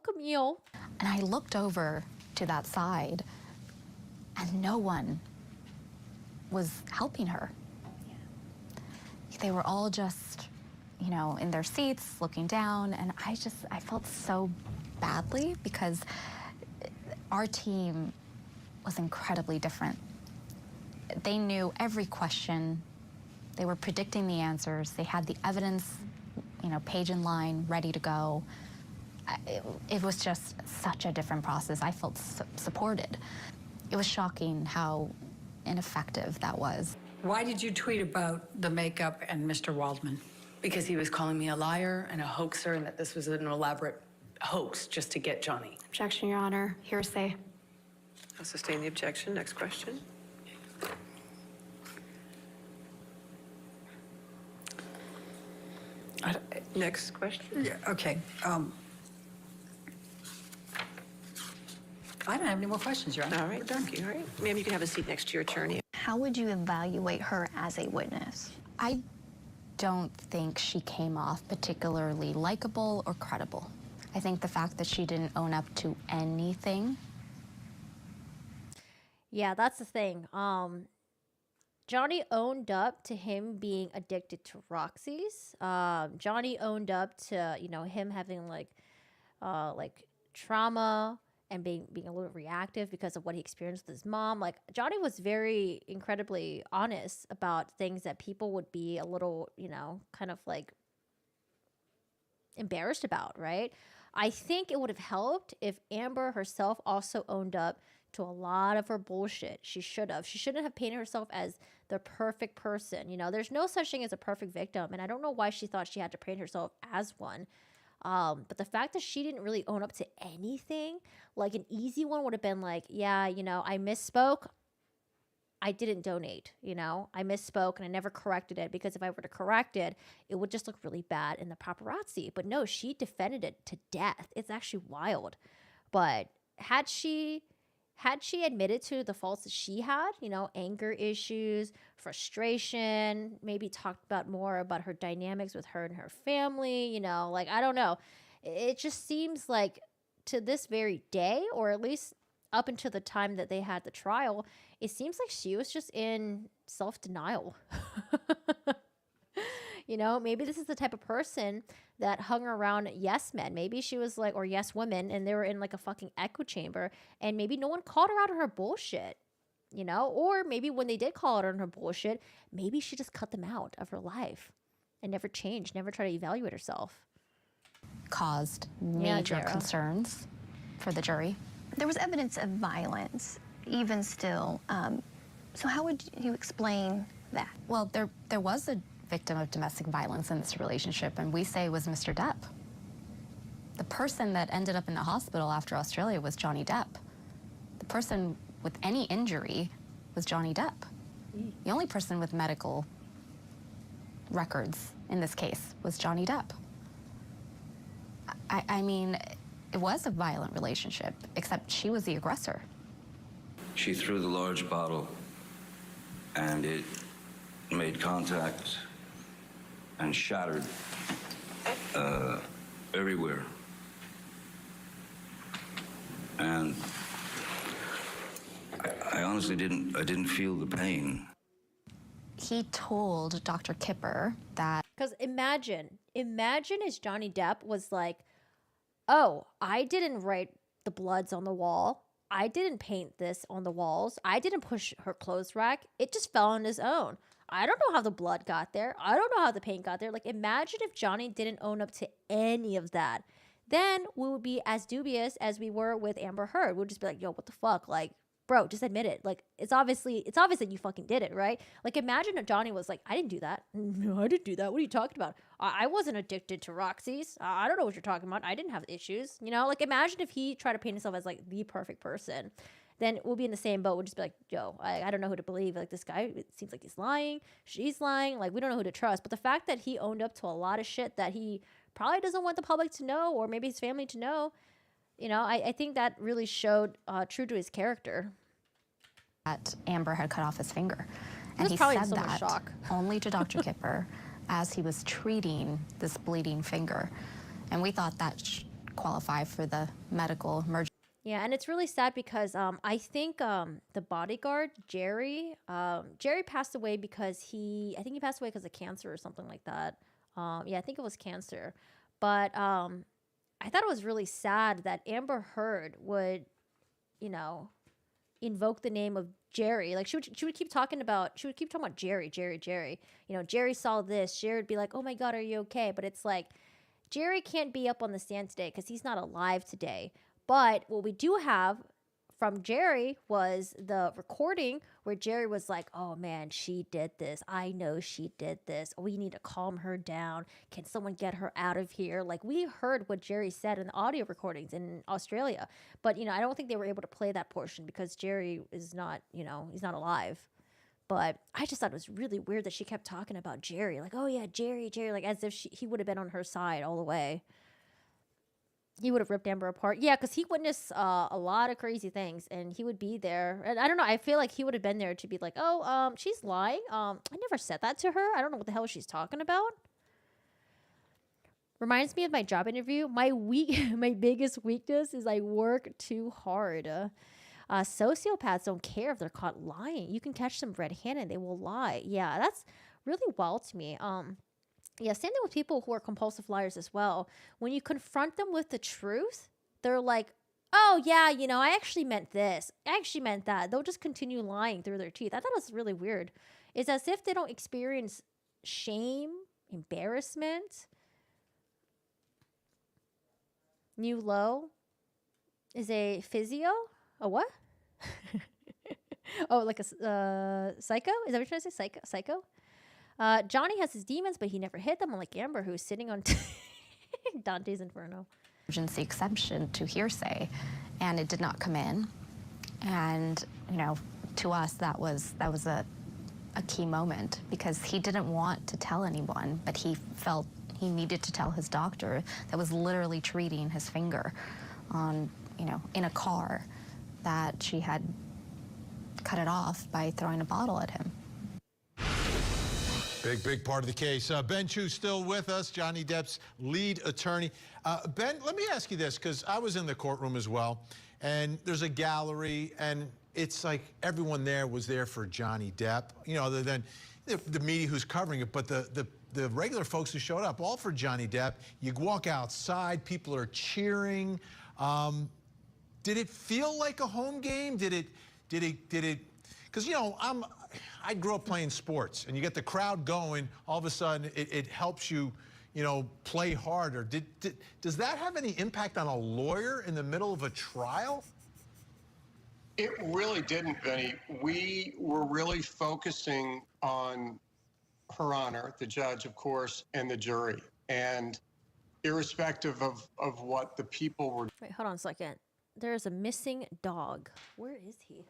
Camille. And I looked over to that side, and no one was helping her. They were all just, you know, in their seats, looking down, and I felt so badly because our team was incredibly different. They knew every question. They were predicting the answers. They had the evidence, you know, page and line, ready to go. It was just such a different process. I felt supported. It was shocking how ineffective that was. Why did you tweet about the makeup and Mr. Waldman? Because he was calling me a liar and a hoaxer, and that this was an elaborate hoax just to get Johnny. Objection, Your Honor. Hearsay. I'll sustain the objection. Next question. Next question. Yeah, okay. I don't have any more questions, Your Honor. All right, thank you. All right. Ma'am, you can have a seat next to your attorney. How would you evaluate her as a witness? I don't think she came off particularly likable or credible. I think the fact that she didn't own up to anything. Yeah, that's the thing. Johnny owned up to him being addicted to Roxy's. Johnny owned up to, you know, him having like trauma and being a little reactive because of what he experienced with his mom. Like, Johnny was very incredibly honest about things that people would be a little, you know, kind of like embarrassed about, right? I think it would have helped if Amber herself also owned up to a lot of her bullshit. She should have. She shouldn't have painted herself as the perfect person. You know, there's no such thing as a perfect victim, and I don't know why she thought she had to paint herself as one. But the fact that she didn't really own up to anything, like an easy one would have been like, yeah, you know, I misspoke. I didn't donate, you know, I misspoke and I never corrected it, because if I were to correct it, it would just look really bad in the paparazzi. But no, she defended it to death. It's actually wild. But had she admitted to the faults that she had, you know, anger issues, frustration, maybe talked about more about her dynamics with her and her family, you know, like, I don't know. It just seems like to this very day, or at least up until the time that they had the trial, it seems like she was just in self-denial. You know, maybe this is the type of person that hung around yes men. Maybe she was like, or yes women, and they were in like a fucking echo chamber, and maybe no one called her out on her bullshit, you know? Or maybe when they did call her on her bullshit, maybe she just cut them out of her life and never changed, never tried to evaluate herself. Caused major concerns for the jury. There was evidence of violence, even still. So how would you explain that? Well, there was a victim of domestic violence in this relationship, and we say it was Mr. Depp. The person that ended up in the hospital after Australia was Johnny Depp. The person with any injury was Johnny Depp. The only person with medical records in this case was Johnny Depp. I mean, it was a violent relationship, except she was the aggressor. She threw the large bottle, and it made contact and shattered everywhere. And I honestly didn't feel the pain. He told Dr. Kipper that... Because imagine if Johnny Depp was like, oh, I didn't write the bloods on the wall. I didn't paint this on the walls. I didn't push her clothes rack. It just fell on his own. I don't know how the blood got there. I don't know how the paint got there. Like, imagine if Johnny didn't own up to any of that. Then we would be as dubious as we were with Amber Heard. We'd just be like, yo, what the fuck? Like, bro, just admit it. Like, it's obvious that you fucking did it, right? Like, imagine if Johnny was like, I didn't do that. No, I didn't do that. What are you talking about? I wasn't addicted to Roxy's. I don't know what you're talking about. I didn't have issues. You know, like, imagine if he tried to paint himself as like the perfect person. Then we'll be in the same boat. We'll just be like, yo, I don't know who to believe. Like, this guy, it seems like he's lying. She's lying. Like, we don't know who to trust. But the fact that he owned up to a lot of shit that he probably doesn't want the public to know, or maybe his family to know, you know, I think that really showed true to his character. That Amber had cut off his finger. And he probably said so much that shock. only to Dr. Kipper as he was treating this bleeding finger. And we thought that qualified for the medical emergency. Yeah, and it's really sad because I think the bodyguard, Jerry passed away because I think he passed away because of cancer or something like that. Yeah, I think it was cancer. But I thought it was really sad that Amber Heard would, you know, invoke the name of Jerry. Like, she would keep talking about Jerry. You know, Jerry saw this. Jerry would be like, oh my God, are you okay? But it's like, Jerry can't be up on the stand today because he's not alive today. But what we do have from Jerry was the recording where Jerry was like, oh man, she did this. I know she did this. We need to calm her down. Can someone get her out of here? Like, we heard what Jerry said in the audio recordings in Australia. But, you know, I don't think they were able to play that portion because Jerry is not, you know, he's not alive. But I just thought it was really weird that she kept talking about Jerry. Like, oh yeah, Jerry, like as if he would have been on her side all the way. He would have ripped Amber apart. Yeah, because he witnessed a lot of crazy things, and he would be there. And I don't know, I feel like he would have been there to be like, oh, she's lying. I never said that to her. I don't know what the hell she's talking about. Reminds me of my job interview. My biggest weakness is I work too hard. Sociopaths don't care if they're caught lying. You can catch them red-handed, they will lie. Yeah, that's really wild to me. Yeah, same thing with people who are compulsive liars as well. When you confront them with the truth, they're like, oh, yeah, you know, I actually meant this. I actually meant that. They'll just continue lying through their teeth. I thought it was really weird. It's as if they don't experience shame, embarrassment. New low is a physio? A what? Oh, like a psycho? Is that what you're trying to say? Psycho? Johnny has his demons, but he never hit them, unlike Amber, who's sitting on Dante's Inferno. Emergency exception to hearsay, and it did not come in. And, you know, to us, that was a key moment because he didn't want to tell anyone, but he felt he needed to tell his doctor that was literally treating his finger on, you know, in a car, that she had cut it off by throwing a bottle at him. Big part of the case. Ben Chu still with us, Johnny Depp's lead attorney. Ben, let me ask you this, because I was in the courtroom as well, and there's a gallery, and it's like everyone there was there for Johnny Depp, you know, other than the media who's covering it, but the regular folks who showed up, all for Johnny Depp. You walk outside, people are cheering. Did it feel like a home game? Did it, because, you know, I grew up playing sports, and you get the crowd going, all of a sudden it helps you, you know, play harder. Does that have any impact on a lawyer in the middle of a trial? It really didn't, Vinny. We were really focusing on Her Honor, the judge, of course, and the jury. And irrespective of what the people were... Wait, hold on a second. There's a missing dog. Where is he?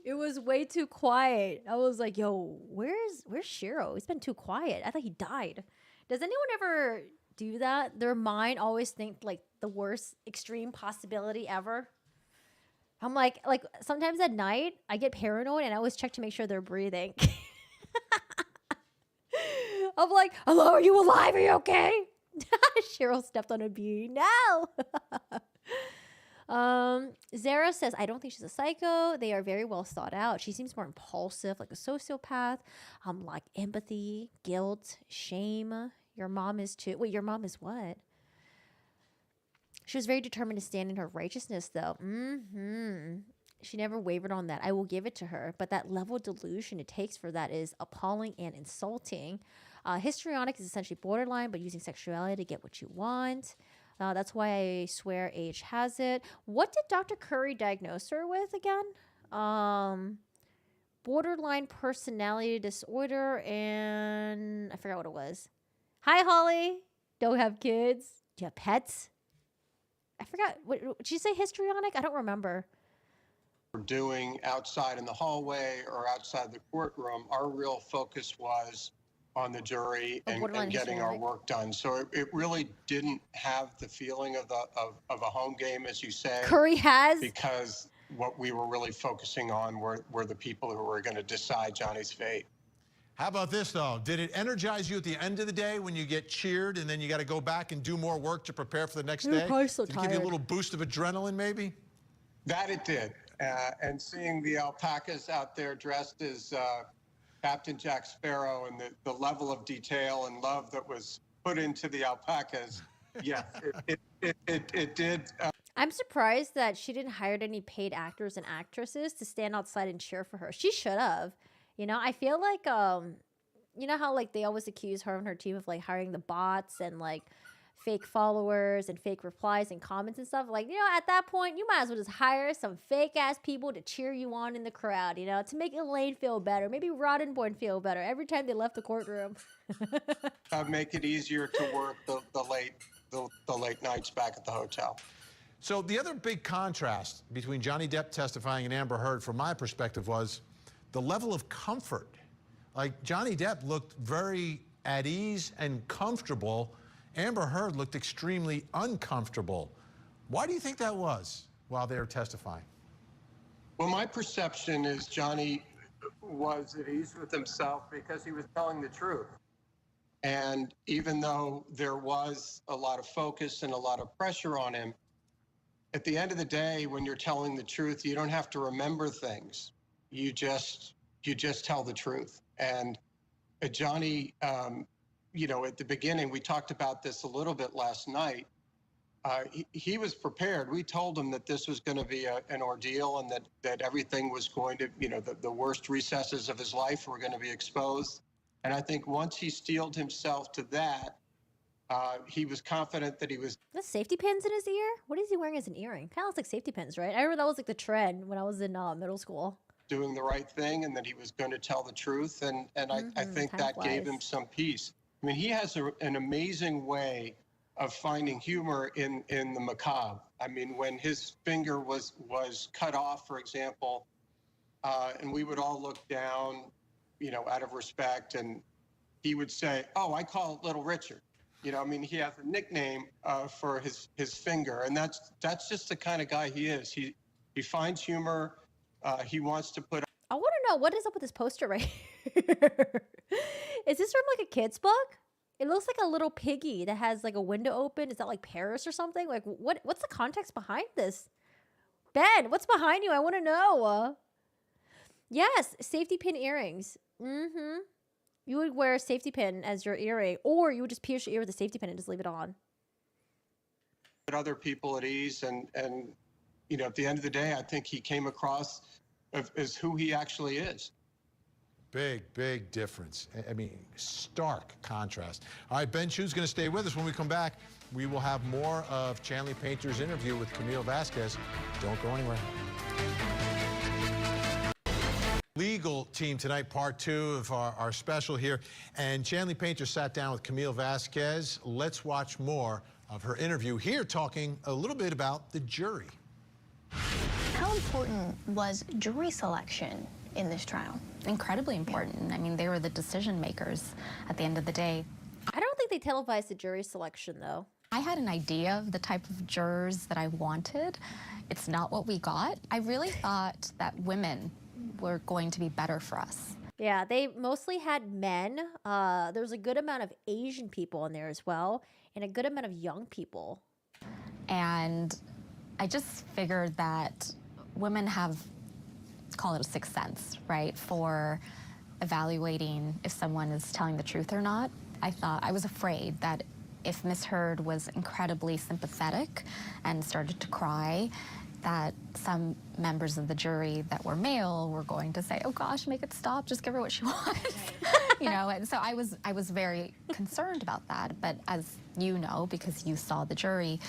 It was way too quiet. I was like, yo, where's Shiro? He's been too quiet. I thought he died. Does anyone ever do that? Their mind always think like the worst extreme possibility ever. I'm like sometimes at night I get paranoid and I always check to make sure they're breathing. I'm like, hello, are you alive? Are you okay? Cheryl stepped on a bee. No. Zara says, I don't think she's a psycho. They are very well thought out. She seems more impulsive, like a sociopath. Like empathy, guilt, shame. Your mom is too. Wait, your mom is what? She was very determined to stand in her righteousness, though. She never wavered on that. I will give it to her. But that level of delusion it takes for that is appalling and insulting. Histrionic is essentially borderline, but using sexuality to get what you want. That's why I swear age has it. What did Dr. Curry diagnose her with again? Borderline personality disorder, and I forgot what it was. Hi, Holly. Don't have kids. Do you have pets? I forgot. What, did you say histrionic? I don't remember. We're doing outside in the hallway or outside the courtroom, our real focus was on the jury and getting our work done. So it really didn't have the feeling of a home game, as you say. Curry has? Because what we were really focusing on were the people who were going to decide Johnny's fate. How about this, though? Did it energize you at the end of the day when you get cheered and then you got to go back and do more work to prepare for the next day? Probably so Did it give you a little boost of adrenaline, maybe? That it did. And seeing the alpacas out there dressed as Captain Jack Sparrow and the level of detail and love that was put into the alpacas, yes, it did. I'm surprised that she didn't hire any paid actors and actresses to stand outside and cheer for her. She should have. You know, I feel like, you know how like they always accuse her and her team of like hiring the bots and like fake followers and fake replies and comments and stuff. Like, you know, at that point, you might as well just hire some fake ass people to cheer you on in the crowd, you know, to make Elaine feel better. Maybe Roddenborn feel better every time they left the courtroom. Make it easier to work the late nights back at the hotel. So the other big contrast between Johnny Depp testifying and Amber Heard, from my perspective, was the level of comfort. Like, Johnny Depp looked very at ease and comfortable. Amber Heard looked extremely uncomfortable. Why do you think that was while they were testifying? Well, my perception is Johnny was at ease with himself because he was telling the truth. And even though there was a lot of focus and a lot of pressure on him, at the end of the day, when you're telling the truth, you don't have to remember things. You just tell the truth. And Johnny, you know, at the beginning, we talked about this a little bit last night. He was prepared. We told him that this was going to be an ordeal and that everything was going to, you know, the worst recesses of his life were going to be exposed. And I think once he steeled himself to that, he was confident that he was. The safety pins in his ear? What is he wearing as an earring? Kind of looks like safety pins, right? I remember that was like the trend when I was in middle school. Doing the right thing and that he was going to tell the truth. And I think that gave him some peace. I mean, he has an amazing way of finding humor in the macabre. I mean, when his finger was cut off, for example, and we would all look down, you know, out of respect, and he would say, "Oh, I call it Little Richard." You know, I mean, he has a nickname for his finger, and that's just the kind of guy he is. He finds humor. He wants to put. I want to know what is up with this poster right here. Is this from like a kid's book? It looks like a little piggy that has like a window open. Is that like Paris or something? Like what's the context behind this? Ben, what's behind you? I want to know. Yes, safety pin earrings. Mm-hmm. You would wear a safety pin as your earring, or you would just pierce your ear with a safety pin and just leave it on. Put other people at ease, and you know, at the end of the day, I think he came across as who he actually is. Big difference. I mean, stark contrast. All right, Ben Chu's going to stay with us. When we come back, we will have more of Chanley Painter's interview with Camille Vasquez. Don't go anywhere. Legal team tonight, part 2 of our special here. And Chanley Painter sat down with Camille Vasquez. Let's watch more of her interview here, talking a little bit about the jury. How important was jury selection in this trial? Incredibly important. I mean, they were the decision makers at the end of the day. I don't think they televised the jury selection, though. I had an idea of the type of jurors that I wanted. It's not what we got. I really thought that women were going to be better for us. Yeah, they mostly had men. There was a good amount of Asian people in there as well, and a good amount of young people. And I just figured that women have, call it a sixth sense, right, for evaluating if someone is telling the truth or not. I was afraid that if Miss Heard was incredibly sympathetic and started to cry, that some members of the jury that were male were going to say, "Oh gosh, make it stop, just give her what she wants." You know, and so I was very concerned about that. But as you know, because you saw the jury,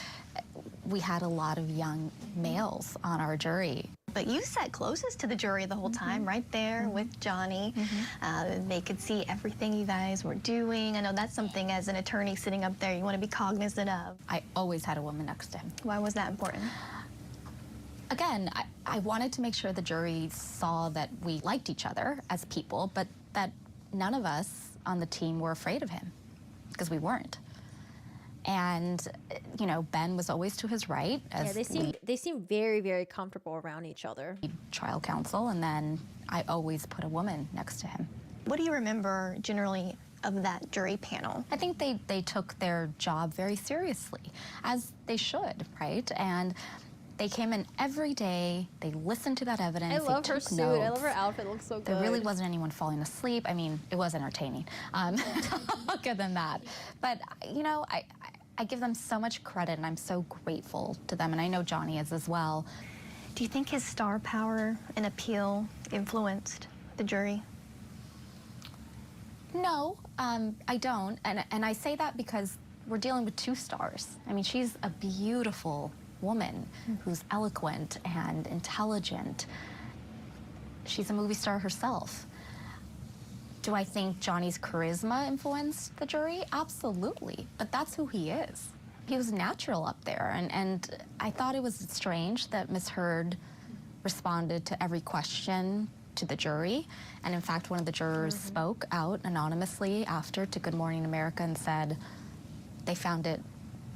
we had a lot of young males on our jury. But you sat closest to the jury the whole time, right there with Johnny. They could see everything you guys were doing. I know that's something as an attorney sitting up there you want to be cognizant of. I always had a woman next to him. Why was that important? Again, I wanted to make sure the jury saw that we liked each other as people, but that none of us on the team were afraid of him, because we weren't. And, you know, Ben was always to his right. As they seemed very, very comfortable around each other. Trial counsel, and then I always put a woman next to him. What do you remember generally of that jury panel? I think they took their job very seriously, as they should, right? And they came in every day. They listened to that evidence. I love her suit. I love her outfit. It looks so good. There really wasn't anyone falling asleep. I mean, it was entertaining. Other than that, but you know, I give them so much credit, and I'm so grateful to them, and I know Johnny is as well. Do you think his star power and appeal influenced the jury? No, I don't, and I say that because we're dealing with 2 stars. I mean, she's a beautiful woman who's eloquent and intelligent. She's a movie star herself. Do I think Johnny's charisma influenced the jury? Absolutely, but that's who he is. He was natural up there, and I thought it was strange that Miss Heard responded to every question to the jury, and in fact, one of the jurors spoke out anonymously after to Good Morning America and said they found it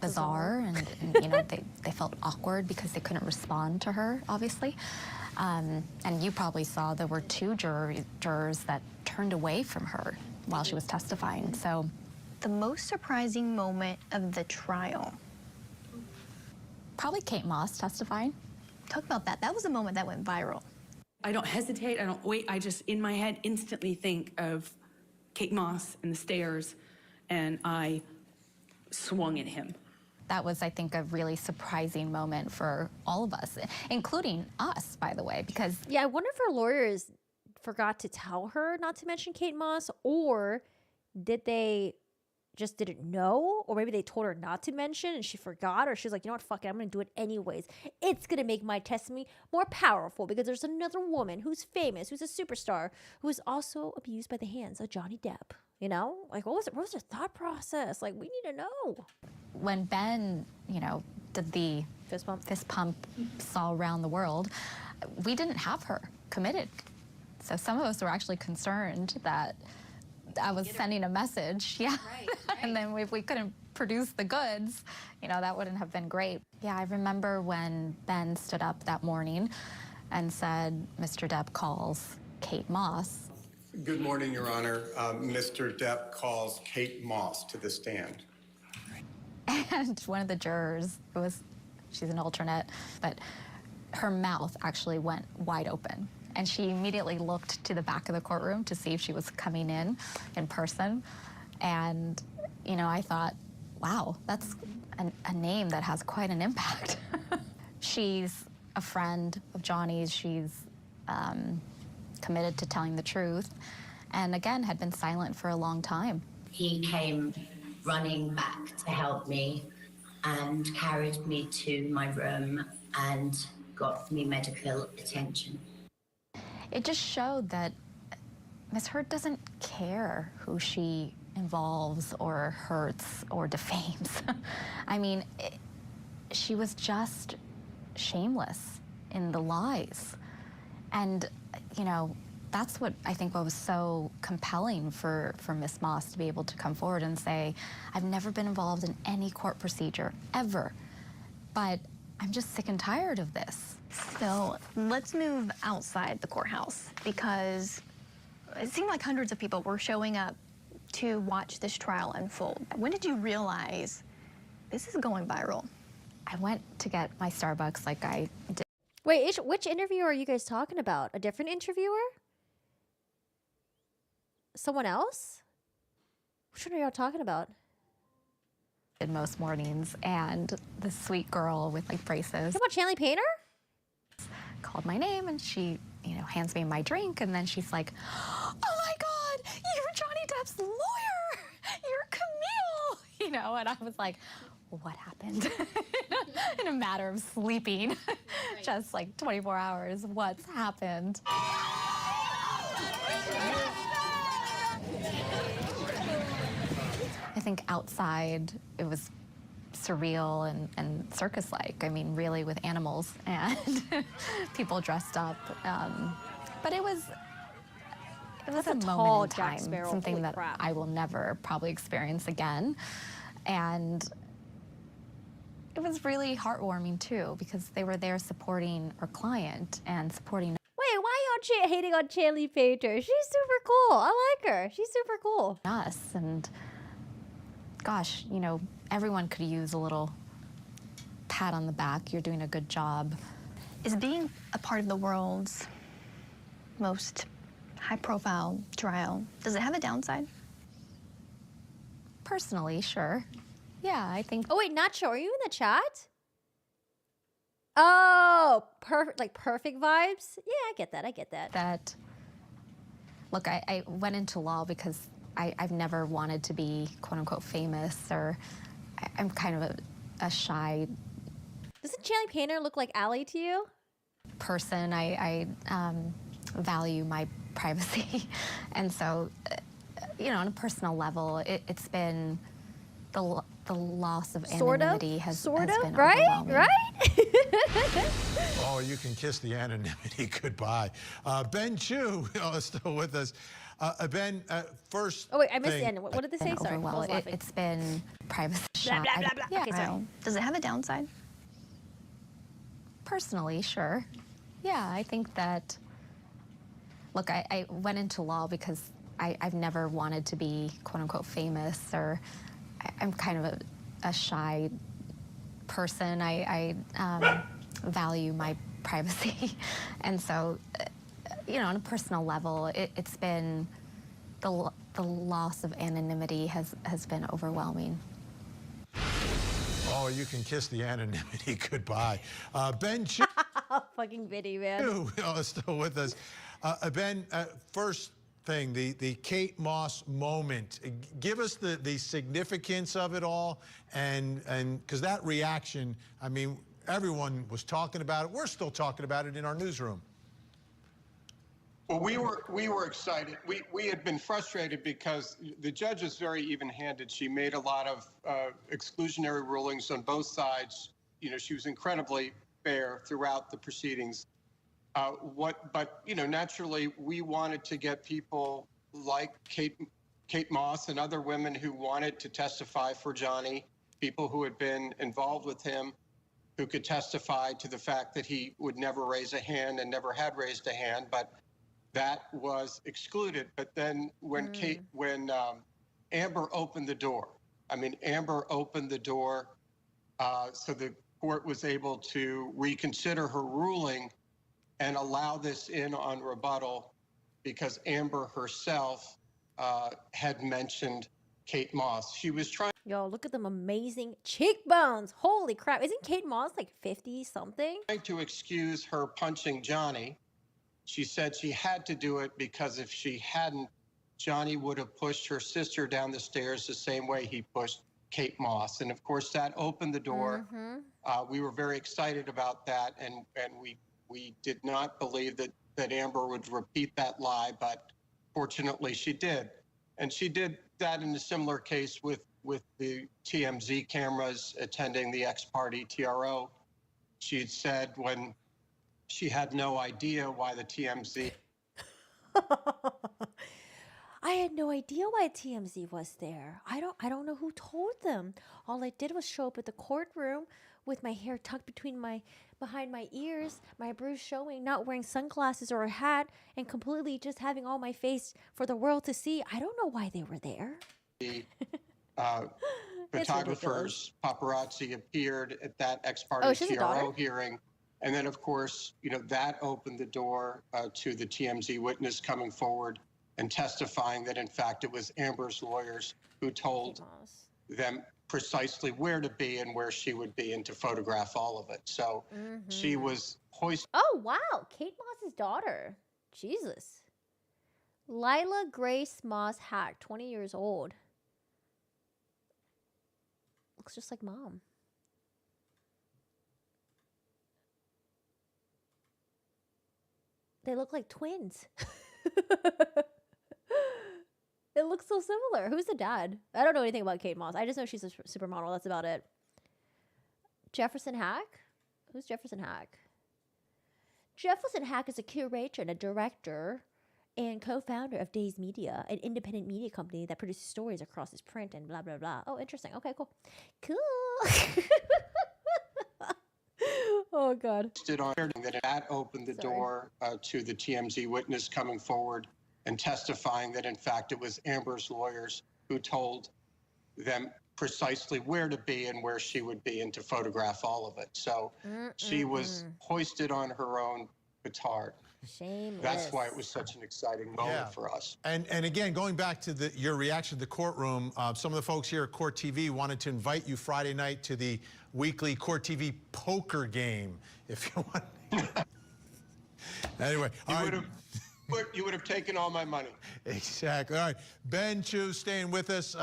bizarre, and you know, they felt awkward because they couldn't respond to her, obviously. And you probably saw there were 2 jurors that turned away from her while she was testifying. So, the most surprising moment of the trial? Probably Kate Moss testifying. Talk about that. That was a moment that went viral. I don't hesitate. I don't wait. I just, in my head, instantly think of Kate Moss and the stairs, and I swung at him. That was, I think, a really surprising moment for all of us, including us, by the way, because... Yeah, I wonder if her lawyers forgot to tell her not to mention Kate Moss, or did they just didn't know, or maybe they told her not to mention and she forgot, or she's like, you know what, fuck it, I'm gonna do it anyways. It's gonna make my testimony more powerful because there's another woman who's famous, who's a superstar, who is also abused by the hands of Johnny Depp. You know, like what was her thought process? Like, we need to know. When Ben, you know, did the fist pump all around the world, we didn't have her committed. So some of us were actually concerned that I was sending a message, yeah. Right. And then if we couldn't produce the goods, you know, that wouldn't have been great. Yeah, I remember when Ben stood up that morning and said, Mr. Depp calls Kate Moss. Good morning, Your Honor. Mr. Depp calls Kate Moss to the stand. And one of the jurors, she's an alternate, but her mouth actually went wide open. And she immediately looked to the back of the courtroom to see if she was coming in person. And, you know, I thought, wow, that's a name that has quite an impact. She's a friend of Johnny's. She's committed to telling the truth. And again, had been silent for a long time. He came running back to help me and carried me to my room and got me medical attention. It just showed that Ms. Heard doesn't care who she involves or hurts or defames. I mean, she was just shameless in the lies. And, you know, that's what I think what was so compelling for Ms. Moss to be able to come forward and say, I've never been involved in any court procedure, ever. But I'm just sick and tired of this. So let's move outside the courthouse, because it seemed like hundreds of people were showing up to watch this trial unfold. When did you realize this is going viral? I went to get my Starbucks like I did. Wait, which interviewer are you guys talking about? A different interviewer? Someone else? Which one are y'all talking about? In most mornings, and the sweet girl with like braces. You about Chanley Painter? Called my name, and she, you know, hands me my drink, and then she's like, oh my God, you're Johnny Depp's lawyer. You're Camille. You know, and I was like, what happened? In a matter of sleeping, just like 24 hours, what's happened? I think outside it was surreal and circus-like. I mean, really with animals and people dressed up. But it was a moment in time, something that I will never probably experience again. And it was really heartwarming too, because they were there supporting our client and supporting. Wait, why y'all hating on Chanley Painter? She's super cool. I like her. She's super cool. Us, and gosh, you know, everyone could use a little pat on the back. You're doing a good job. Is being a part of the world's most high-profile trial, does it have a downside? Personally, sure. Yeah, I think. Oh wait, Nacho, are you in the chat? Oh, perfect, like perfect vibes. Yeah, I get that. I get that. That. Look, I went into law because I've never wanted to be quote unquote famous, or I'm kind of a shy. Doesn't Chanley Painter look like Allie to you? Person, I value my privacy, and so, you know, on a personal level, it's been the loss of anonymity has been overwhelming. Right? Oh, you can kiss the anonymity goodbye. Ben Chu is still with us. Ben, first. Oh wait, I missed the end. What did they say? Sorry, it's been privacy. Blah, blah, blah, blah. Yeah, okay, sorry. Does it have a downside? Personally, sure. Yeah, I think that. Look, I went into law because I've never wanted to be quote unquote famous, or I'm kind of a shy person. I value my privacy, and so, you know, on a personal level, it's been the the loss of anonymity has been overwhelming. Oh, you can kiss the anonymity goodbye. Ben Chu. Fucking Biddy, man. Is still with us. Ben, first thing, the Kate Moss moment. Give us the significance of it all, and because that reaction, I mean, everyone was talking about it. We're still talking about it in our newsroom. Well, we were excited. We had been frustrated because the judge was very even-handed. She made a lot of exclusionary rulings on both sides. You know, she was incredibly fair throughout the proceedings. But you know, naturally, we wanted to get people like Kate Moss and other women who wanted to testify for Johnny, people who had been involved with him, who could testify to the fact that he would never raise a hand and never had raised a hand, but that was excluded. But then when Amber opened the door, Amber opened the door so the court was able to reconsider her ruling and allow this in on rebuttal because Amber herself had mentioned Kate Moss. She was trying. Yo, look at them amazing cheekbones. Holy crap. Isn't Kate Moss like 50 something? Trying to excuse her punching Johnny. She said she had to do it because if she hadn't, Johnny would have pushed her sister down the stairs the same way he pushed Kate Moss. And of course, that opened the door. We were very excited about that. And we did not believe that Amber would repeat that lie, but fortunately she did. And she did that in a similar case with the TMZ cameras attending the ex-party TRO. She had said when she had no idea why the TMZ. I had no idea why TMZ was there. I don't know who told them. All I did was show up at the courtroom with my hair tucked behind my ears, my bruise showing, not wearing sunglasses or a hat, and completely just having all my face for the world to see. I don't know why they were there. The photographers, paparazzi appeared at that ex-party TRO hearing. And then, of course, you know, that opened the door to the TMZ witness coming forward and testifying that, in fact, it was Amber's lawyers who told them precisely where to be and where she would be and to photograph all of it. So she was hoisted. Oh, wow. Kate Moss's daughter. Jesus. Lila Grace Moss Hack, 20 years old. Looks just like mom. They look like twins. It looks so similar. Who's the dad? I don't know anything about Kate Moss. I just know she's a supermodel. That's about it. Jefferson Hack? Who's Jefferson Hack? Jefferson Hack is a curator and a director and co-founder of Days Media, an independent media company that produces stories across its print and blah, blah, blah. Oh, interesting. Okay, cool. Cool. Oh, God. That opened the door to the TMZ witness coming forward and testifying that, in fact, it was Amber's lawyers who told them precisely where to be and where she would be and to photograph all of it. So she was hoisted on her own petard. Shameless. That's why it was such an exciting moment for us. And again, going back to your reaction to the courtroom, some of the folks here at Court TV wanted to invite you Friday night to the weekly Court TV poker game, if you want. Anyway, you would have taken all my money. Exactly. All right, Ben Chu staying with us.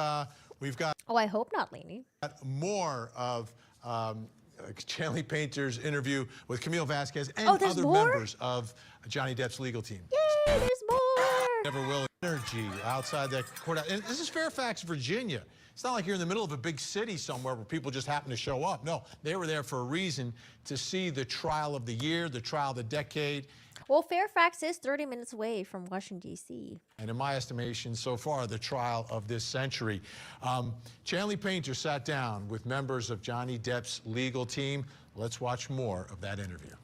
We've got. Oh, I hope not, Lainey. More of Chanley Painter's interview with Camille Vasquez and other members of Johnny Depp's legal team. Yay, there's more! Never will. Energy outside that courthouse. And this is Fairfax, Virginia. It's not like you're in the middle of a big city somewhere where people just happen to show up. No, they were there for a reason, to see the trial of the year, the trial of the decade. Well, Fairfax is 30 minutes away from Washington, D.C. And in my estimation, so far, the trial of this century. Chanley Painter sat down with members of Johnny Depp's legal team. Let's watch more of that interview.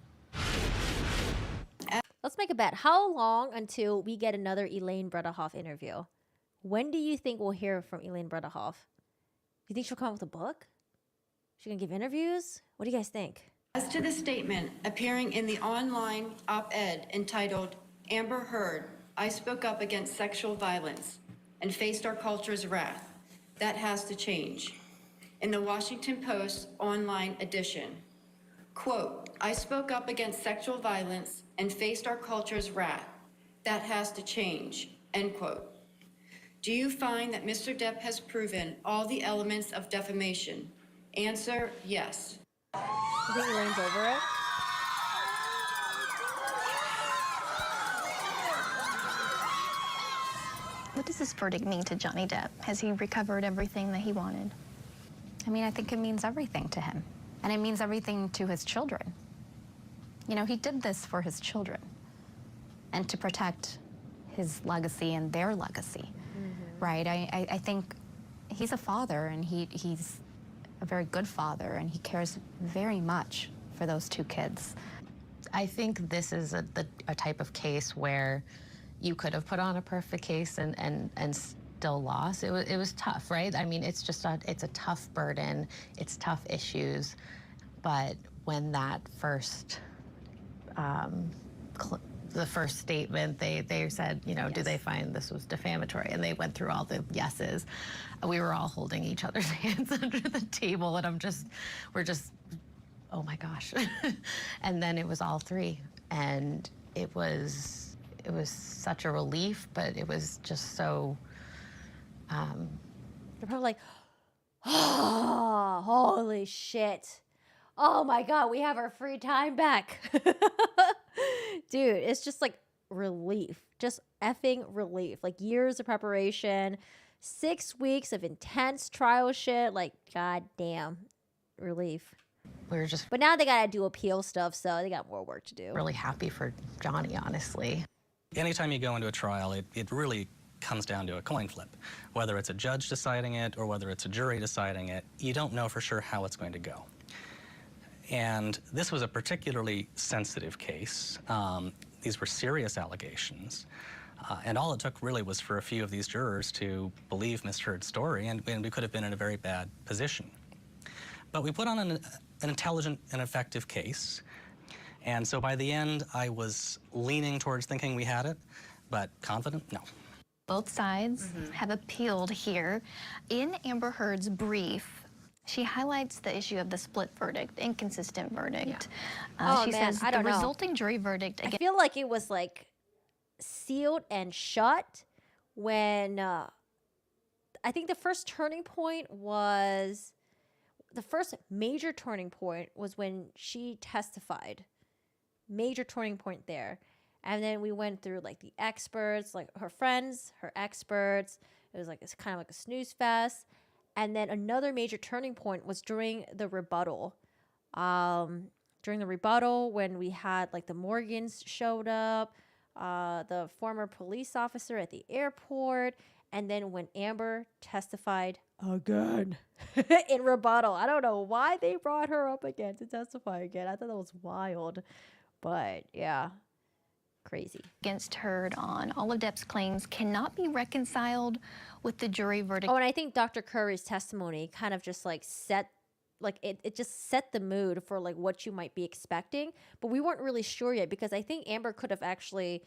Let's make a bet. How long until we get another Elaine Bredehoff interview? When do you think we'll hear from Elaine Bredehoff? Do you think she'll come up with a book? She gonna give interviews? What do you guys think? As to the statement appearing in the online op-ed entitled, "Amber Heard, I spoke up against sexual violence," and faced our culture's wrath. That has to change. In the Washington Post online edition, quote, I spoke up against sexual violence and faced our culture's wrath. That has to change, end quote. Do you find that Mr. Depp has proven all the elements of defamation? Answer, yes. I think he leans over it. What does this verdict mean to Johnny Depp? Has he recovered everything that he wanted? I mean, I think it means everything to him. And it means everything to his children. You know, he did this for his children and to protect his legacy and their legacy, right? I think he's a father, and he's a very good father, and he cares very much for those two kids. I think this is a type of case where you could have put on a perfect case and still lost. It was tough, right? I mean, it's a tough burden. It's tough issues. But when that first, the first statement, they said, you know, yes. Do they find this was defamatory? And they went through all the yeses. We were all holding each other's hands under the table, and we're just, oh my gosh. And then it was all three. And it was such a relief, but it was just so, They're probably like, oh, holy shit. Oh my God, we have our free time back. Dude, it's just like relief. Just effing relief. Like years of preparation, 6 weeks of intense trial shit. Like, goddamn, relief. But now they gotta do appeal stuff, so they got more work to do. Really happy for Johnny, honestly. Anytime you go into a trial, it really comes down to a coin flip. Whether it's a judge deciding it or whether it's a jury deciding it, you don't know for sure how it's going to go. And this was a particularly sensitive case. These were serious allegations. And all it took really was for a few of these jurors to believe Ms. Heard's story, and we could have been in a very bad position. But we put on an intelligent and effective case. And so by the end, I was leaning towards thinking we had it, but confident, no. Both sides have appealed here. In Amber Heard's brief, she highlights the issue of the split verdict, inconsistent verdict. She says I don't the know. resulting jury verdict. I feel like it was like sealed and shut when I think the first major turning point was when she testified. Major turning point there. And then we went through like the experts, like her friends, her experts. It was like it's kind of like a snooze fest. And then another major turning point was during the rebuttal. During the rebuttal, when we had like the Morgans showed up, the former police officer at the airport, and then when Amber testified again in rebuttal. I don't know why they brought her up again to testify again. I thought that was wild. But yeah, crazy. Against Heard on all of Depp's claims cannot be reconciled with the jury verdict. Oh, and I think Dr. Curry's testimony kind of just like it just set the mood for like what you might be expecting. But we weren't really sure yet because I think Amber could have actually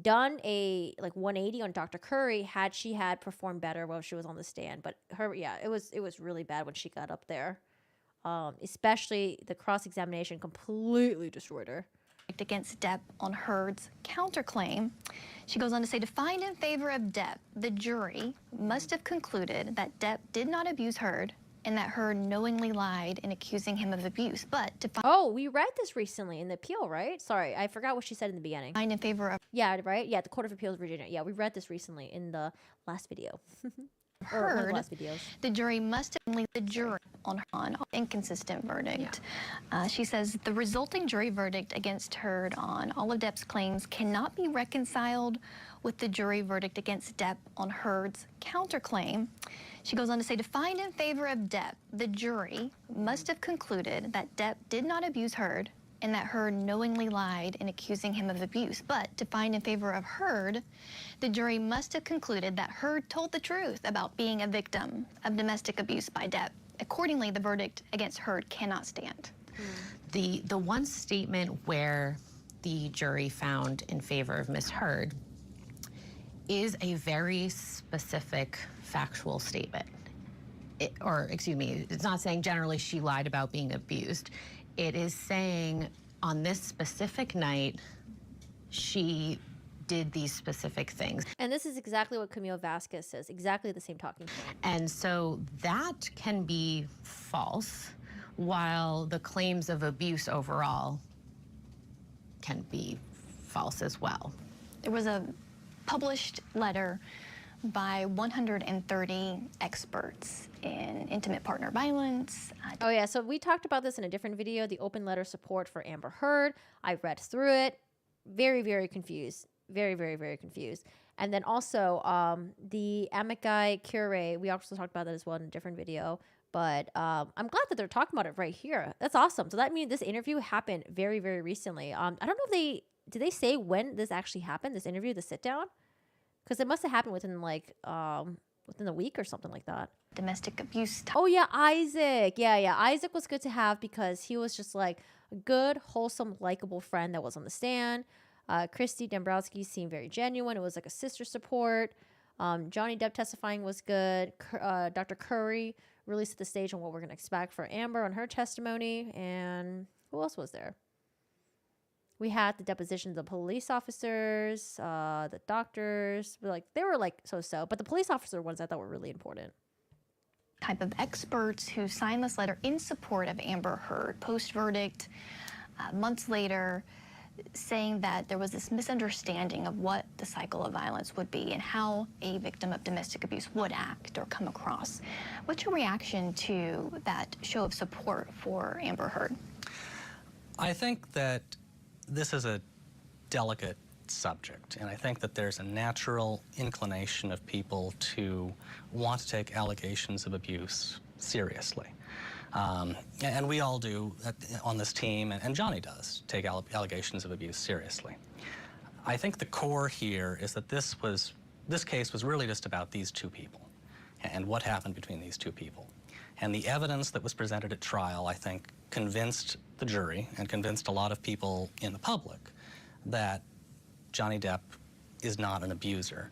done a like 180 on Dr. Curry had she had performed better while she was on the stand. But it was really bad when she got up there. Especially the cross-examination completely destroyed her. Against Depp on Heard's counterclaim. She goes on to say, to find in favor of Depp, the jury must have concluded that Depp did not abuse Heard and that Heard knowingly lied in accusing him of abuse. But to find we read this recently in the appeal, right? Sorry, I forgot what she said in the beginning. Find in favor of right? Yeah, the Court of Appeals of Virginia. Yeah, we read this recently in the last video. Heard, the jury must have the jury on inconsistent verdict. She says the resulting jury verdict against Heard on all of Depp's claims cannot be reconciled with the jury verdict against Depp on Heard's counterclaim. She goes on to say, to find in favor of Depp, the jury must have concluded that Depp did not abuse Heard and that Heard knowingly lied in accusing him of abuse. But to find in favor of Heard, the jury must have concluded that Heard told the truth about being a victim of domestic abuse by Depp. Accordingly, the verdict against Heard cannot stand. The one statement where the jury found in favor of Miss Heard, is a very specific factual statement. Excuse me, it's not saying generally she lied about being abused. It is saying on this specific night, she did these specific things. And this is exactly what Camille Vasquez says, exactly the same talking point. And so that can be false, while the claims of abuse overall can be false as well. There was a published letter by 130 experts in intimate partner violence. Oh yeah, so we talked about this in a different video, the open letter support for Amber Heard. I read through it, very, very confused. Very, very, very confused. And then also the amici curiae, we also talked about that as well in a different video. But I'm glad that they're talking about it right here. That's awesome. So that means this interview happened very, very recently. I don't know if did they say when this actually happened, this interview, the sit down? Because it must have happened within like within a week or something like that. Domestic abuse. Oh yeah, Isaac. Yeah. Isaac was good to have because he was just like a good, wholesome, likable friend that was on the stand. Christy Dombrowski seemed very genuine. It was like a sister support. Johnny Depp testifying was good. Dr. Curry really set the stage on what we're going to expect for Amber on her testimony. And who else was there? We had the depositions of police officers, the doctors. They were like so-so. But the police officer ones I thought were really important. Type of experts who signed this letter in support of Amber Heard post-verdict, months later, saying that there was this misunderstanding of what the cycle of violence would be and how a victim of domestic abuse would act or come across. What's your reaction to that show of support for Amber Heard? I think that this is a delicate subject, and I think that there's a natural inclination of people to want to take allegations of abuse seriously. And we all do on this team, and Johnny does take allegations of abuse seriously. I think the core here is that this case was really just about these two people and what happened between these two people. And the evidence that was presented at trial, I think, convinced the jury and convinced a lot of people in the public that Johnny Depp is not an abuser.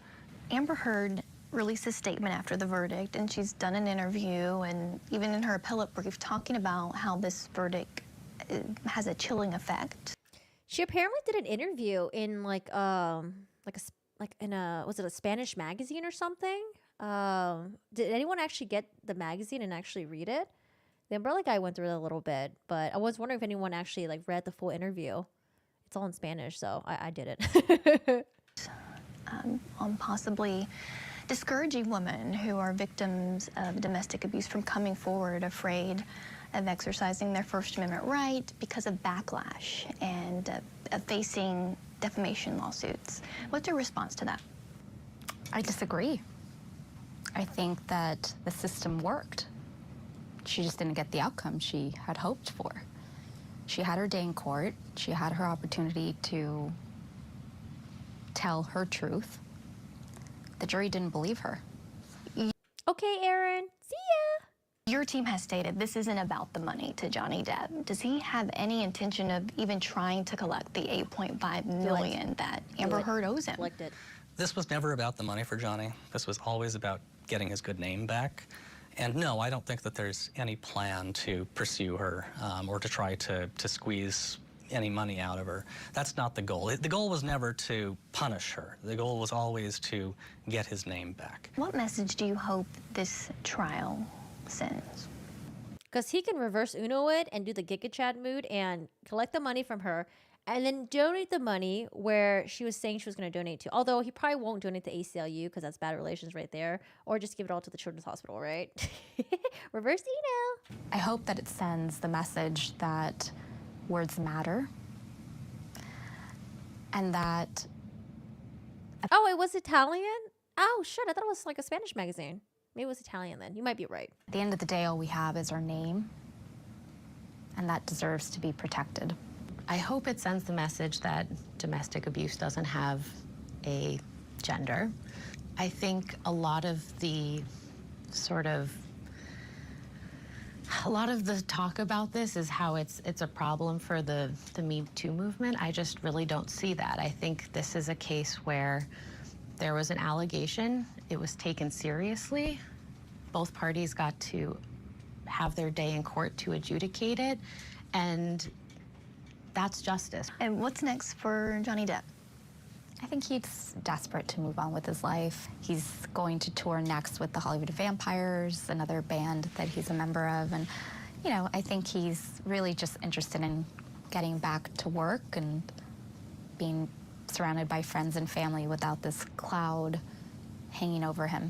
Amber Heard released a statement after the verdict, and she's done an interview and even in her appellate brief talking about how this verdict has a chilling effect. She apparently did an interview in was it a Spanish magazine or something? Did anyone actually get the magazine and actually read it? The Umbrella guy went through it a little bit, but I was wondering if anyone actually read the full interview. It's all in Spanish, so I did it. On possibly discouraging women who are victims of domestic abuse from coming forward afraid of exercising their First Amendment right because of backlash and of facing defamation lawsuits. What's your response to that? I disagree. I think that the system worked. She just didn't get the outcome she had hoped for. She had her day in court. She had her opportunity to tell her truth. The jury didn't believe her. Okay, Aaron. See ya. Your team has stated this isn't about the money to Johnny Depp. Does he have any intention of even trying to collect the $8.5 million that Amber Heard owes him? This was never about the money for Johnny. This was always about getting his good name back. And no, I don't think that there's any plan to pursue her or to try to squeeze any money out of her. That's not the goal. The goal was never to punish her. The goal was always to get his name back. What message do you hope this trial sends? Because he can reverse Uno it and do the Giga Chat mood and collect the money from her and then donate the money where she was saying she was going to donate to. Although he probably won't donate to ACLU because that's bad relations right there. Or just give it all to the Children's Hospital, right? Reverse Uno. I hope that it sends the message that words matter and that... Oh, it was Italian? Oh, shit. I thought it was like a Spanish magazine. Maybe it was Italian then. You might be right. At the end of the day, all we have is our name, and that deserves to be protected. I hope it sends the message that domestic abuse doesn't have a gender. I think a lot of the talk about this is how it's a problem for the Me Too movement. I just really don't see that. I think this is a case where there was an allegation. It was taken seriously. Both parties got to have their day in court to adjudicate it, and that's justice. And what's next for Johnny Depp? I think he's desperate to move on with his life. He's going to tour next with the Hollywood Vampires, another band that he's a member of. And, you know, I think he's really just interested in getting back to work and being surrounded by friends and family without this cloud hanging over him.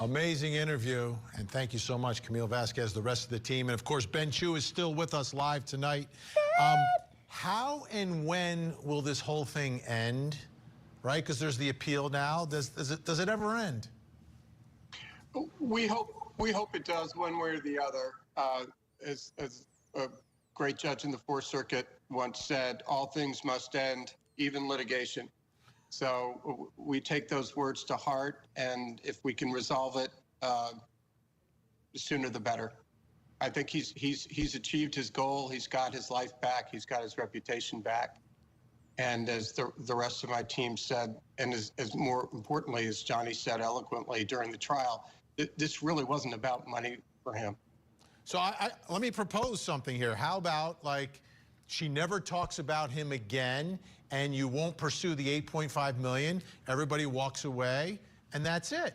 Amazing interview, and thank you so much, Camille Vasquez, the rest of the team. And of course, Ben Chu is still with us live tonight. How and when will this whole thing end, right? Because there's the appeal now. Does it ever end? We hope it does one way or the other. As a great judge in the Fourth Circuit once said, all things must end, even litigation. So we take those words to heart, and if we can resolve it, the sooner the better. I think he's achieved his goal. He's got his life back. He's got his reputation back. And as the rest of my team said, and as more importantly, as Johnny said eloquently during the trial, this really wasn't about money for him. So let me propose something here. How about, like, she never talks about him again, and you won't pursue the $8.5 million. Everybody walks away, and that's it.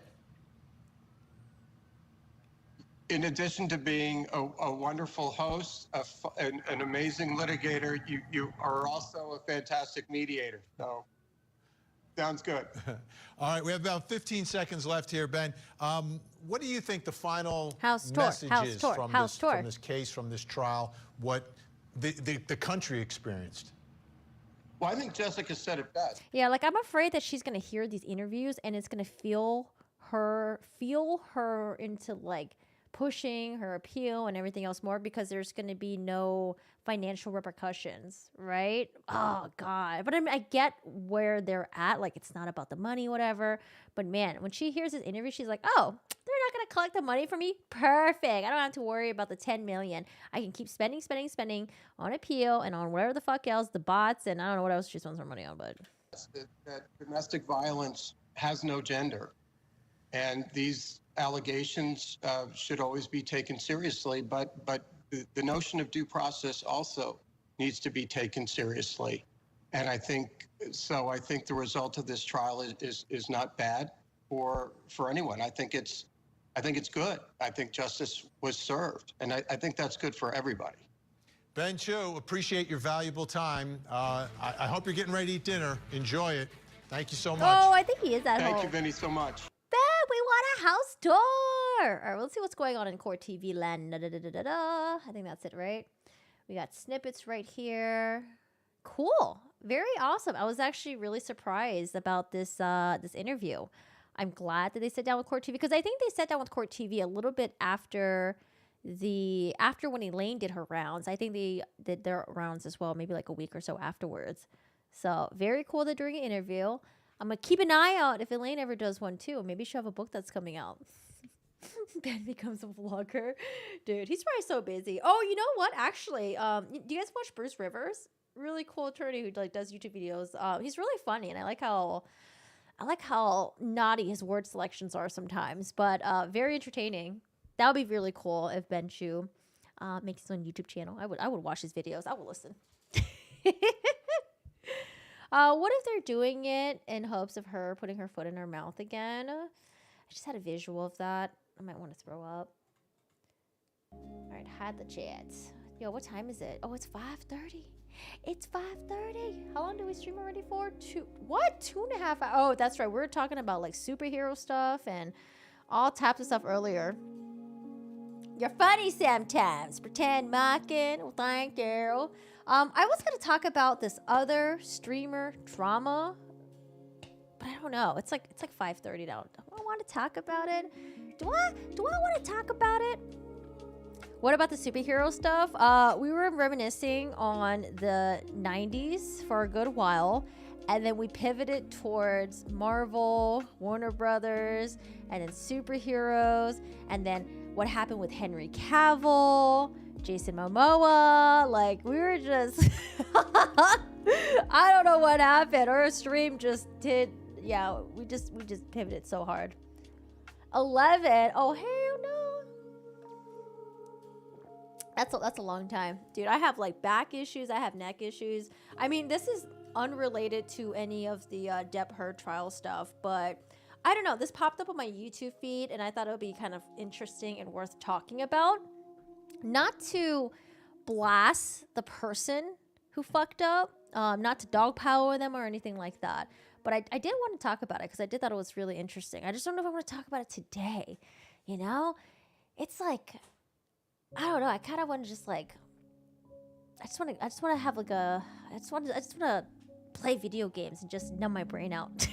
In addition to being a wonderful host, an amazing litigator, you are also a fantastic mediator. So, sounds good. All right, we have about 15 seconds left here, Ben. What do you think the final message is from this case, from this trial, what the country experienced? Well, I think Jessica said it best. Yeah, like I'm afraid that she's gonna hear these interviews and it's gonna feel her into like pushing her appeal and everything else more, because there's going to be no financial repercussions, right? Oh God. But I get where they're at. Like, it's not about the money, whatever. But man, when she hears this interview, she's like, oh, they're not going to collect the money from me. Perfect. I don't have to worry about the 10 million. I can keep spending on appeal and on whatever the fuck else, the bots, and I don't know what else she spends her money on, but that domestic violence has no gender. And these allegations should always be taken seriously, but the notion of due process also needs to be taken seriously. And I think the result of this trial is not bad for anyone. I think it's good. I think justice was served, and I think that's good for everybody. Ben Chu, appreciate your valuable time. I hope you're getting ready to eat dinner. Enjoy it. Thank you so much. Oh, I think he is at home. Thank you, Vinny, so much. We want a house tour. All right, let's see what's going on in Court TV land. I think that's it, right? We got snippets right here. Cool. Very awesome. I was actually really surprised about this this interview. I'm glad that they sat down with Court TV, because I think they sat down with Court TV a little bit after when Elaine did her rounds. I think they did their rounds as well, maybe like a week or so afterwards. So very cool that during an interview. I'm going to keep an eye out if Elaine ever does one too. Maybe she'll have a book that's coming out. Ben becomes a vlogger. Dude, he's probably so busy. Oh, you know what? Actually, do you guys watch Bruce Rivers? Really cool attorney who like does YouTube videos. He's really funny, and I like how naughty his word selections are sometimes, but very entertaining. That would be really cool if Ben Chu makes his own YouTube channel. I would watch his videos. I would listen. What if they're doing it in hopes of her putting her foot in her mouth again? I just had a visual of that. I might want to throw up. All right, had the chats. Yo, what time is it? Oh, it's 5:30. It's 5:30. How long do we stream already for? 2.5 hours? Oh, that's right. We were talking about like superhero stuff and all types of stuff earlier. You're funny sometimes. Pretend mocking. Well, thank you. I was going to talk about this other streamer drama, but I don't know. It's like 5:30 now. Do I want to talk about it? Do I want to talk about it? What about the superhero stuff? We were reminiscing on the 90s for a good while, and then we pivoted towards Marvel, Warner Brothers, and then superheroes, and then what happened with Henry Cavill. Jason Momoa. Like, we were just... I don't know what happened. Our stream just did... Yeah, we just pivoted so hard. 11. Oh, hell no. That's a long time. Dude, I have, like, back issues. I have neck issues. I mean, this is unrelated to any of the Depp Heard trial stuff, but... I don't know. This popped up on my YouTube feed, and I thought it would be kind of interesting and worth talking about. Not to blast the person who fucked up, not to dogpile them or anything like that. But I did want to talk about it because I did thought it was really interesting. I just don't know if I want to talk about it today. You know, it's like, I don't know. I kind of want to just like, I just want to have like a, I just want to play video games and just numb my brain out.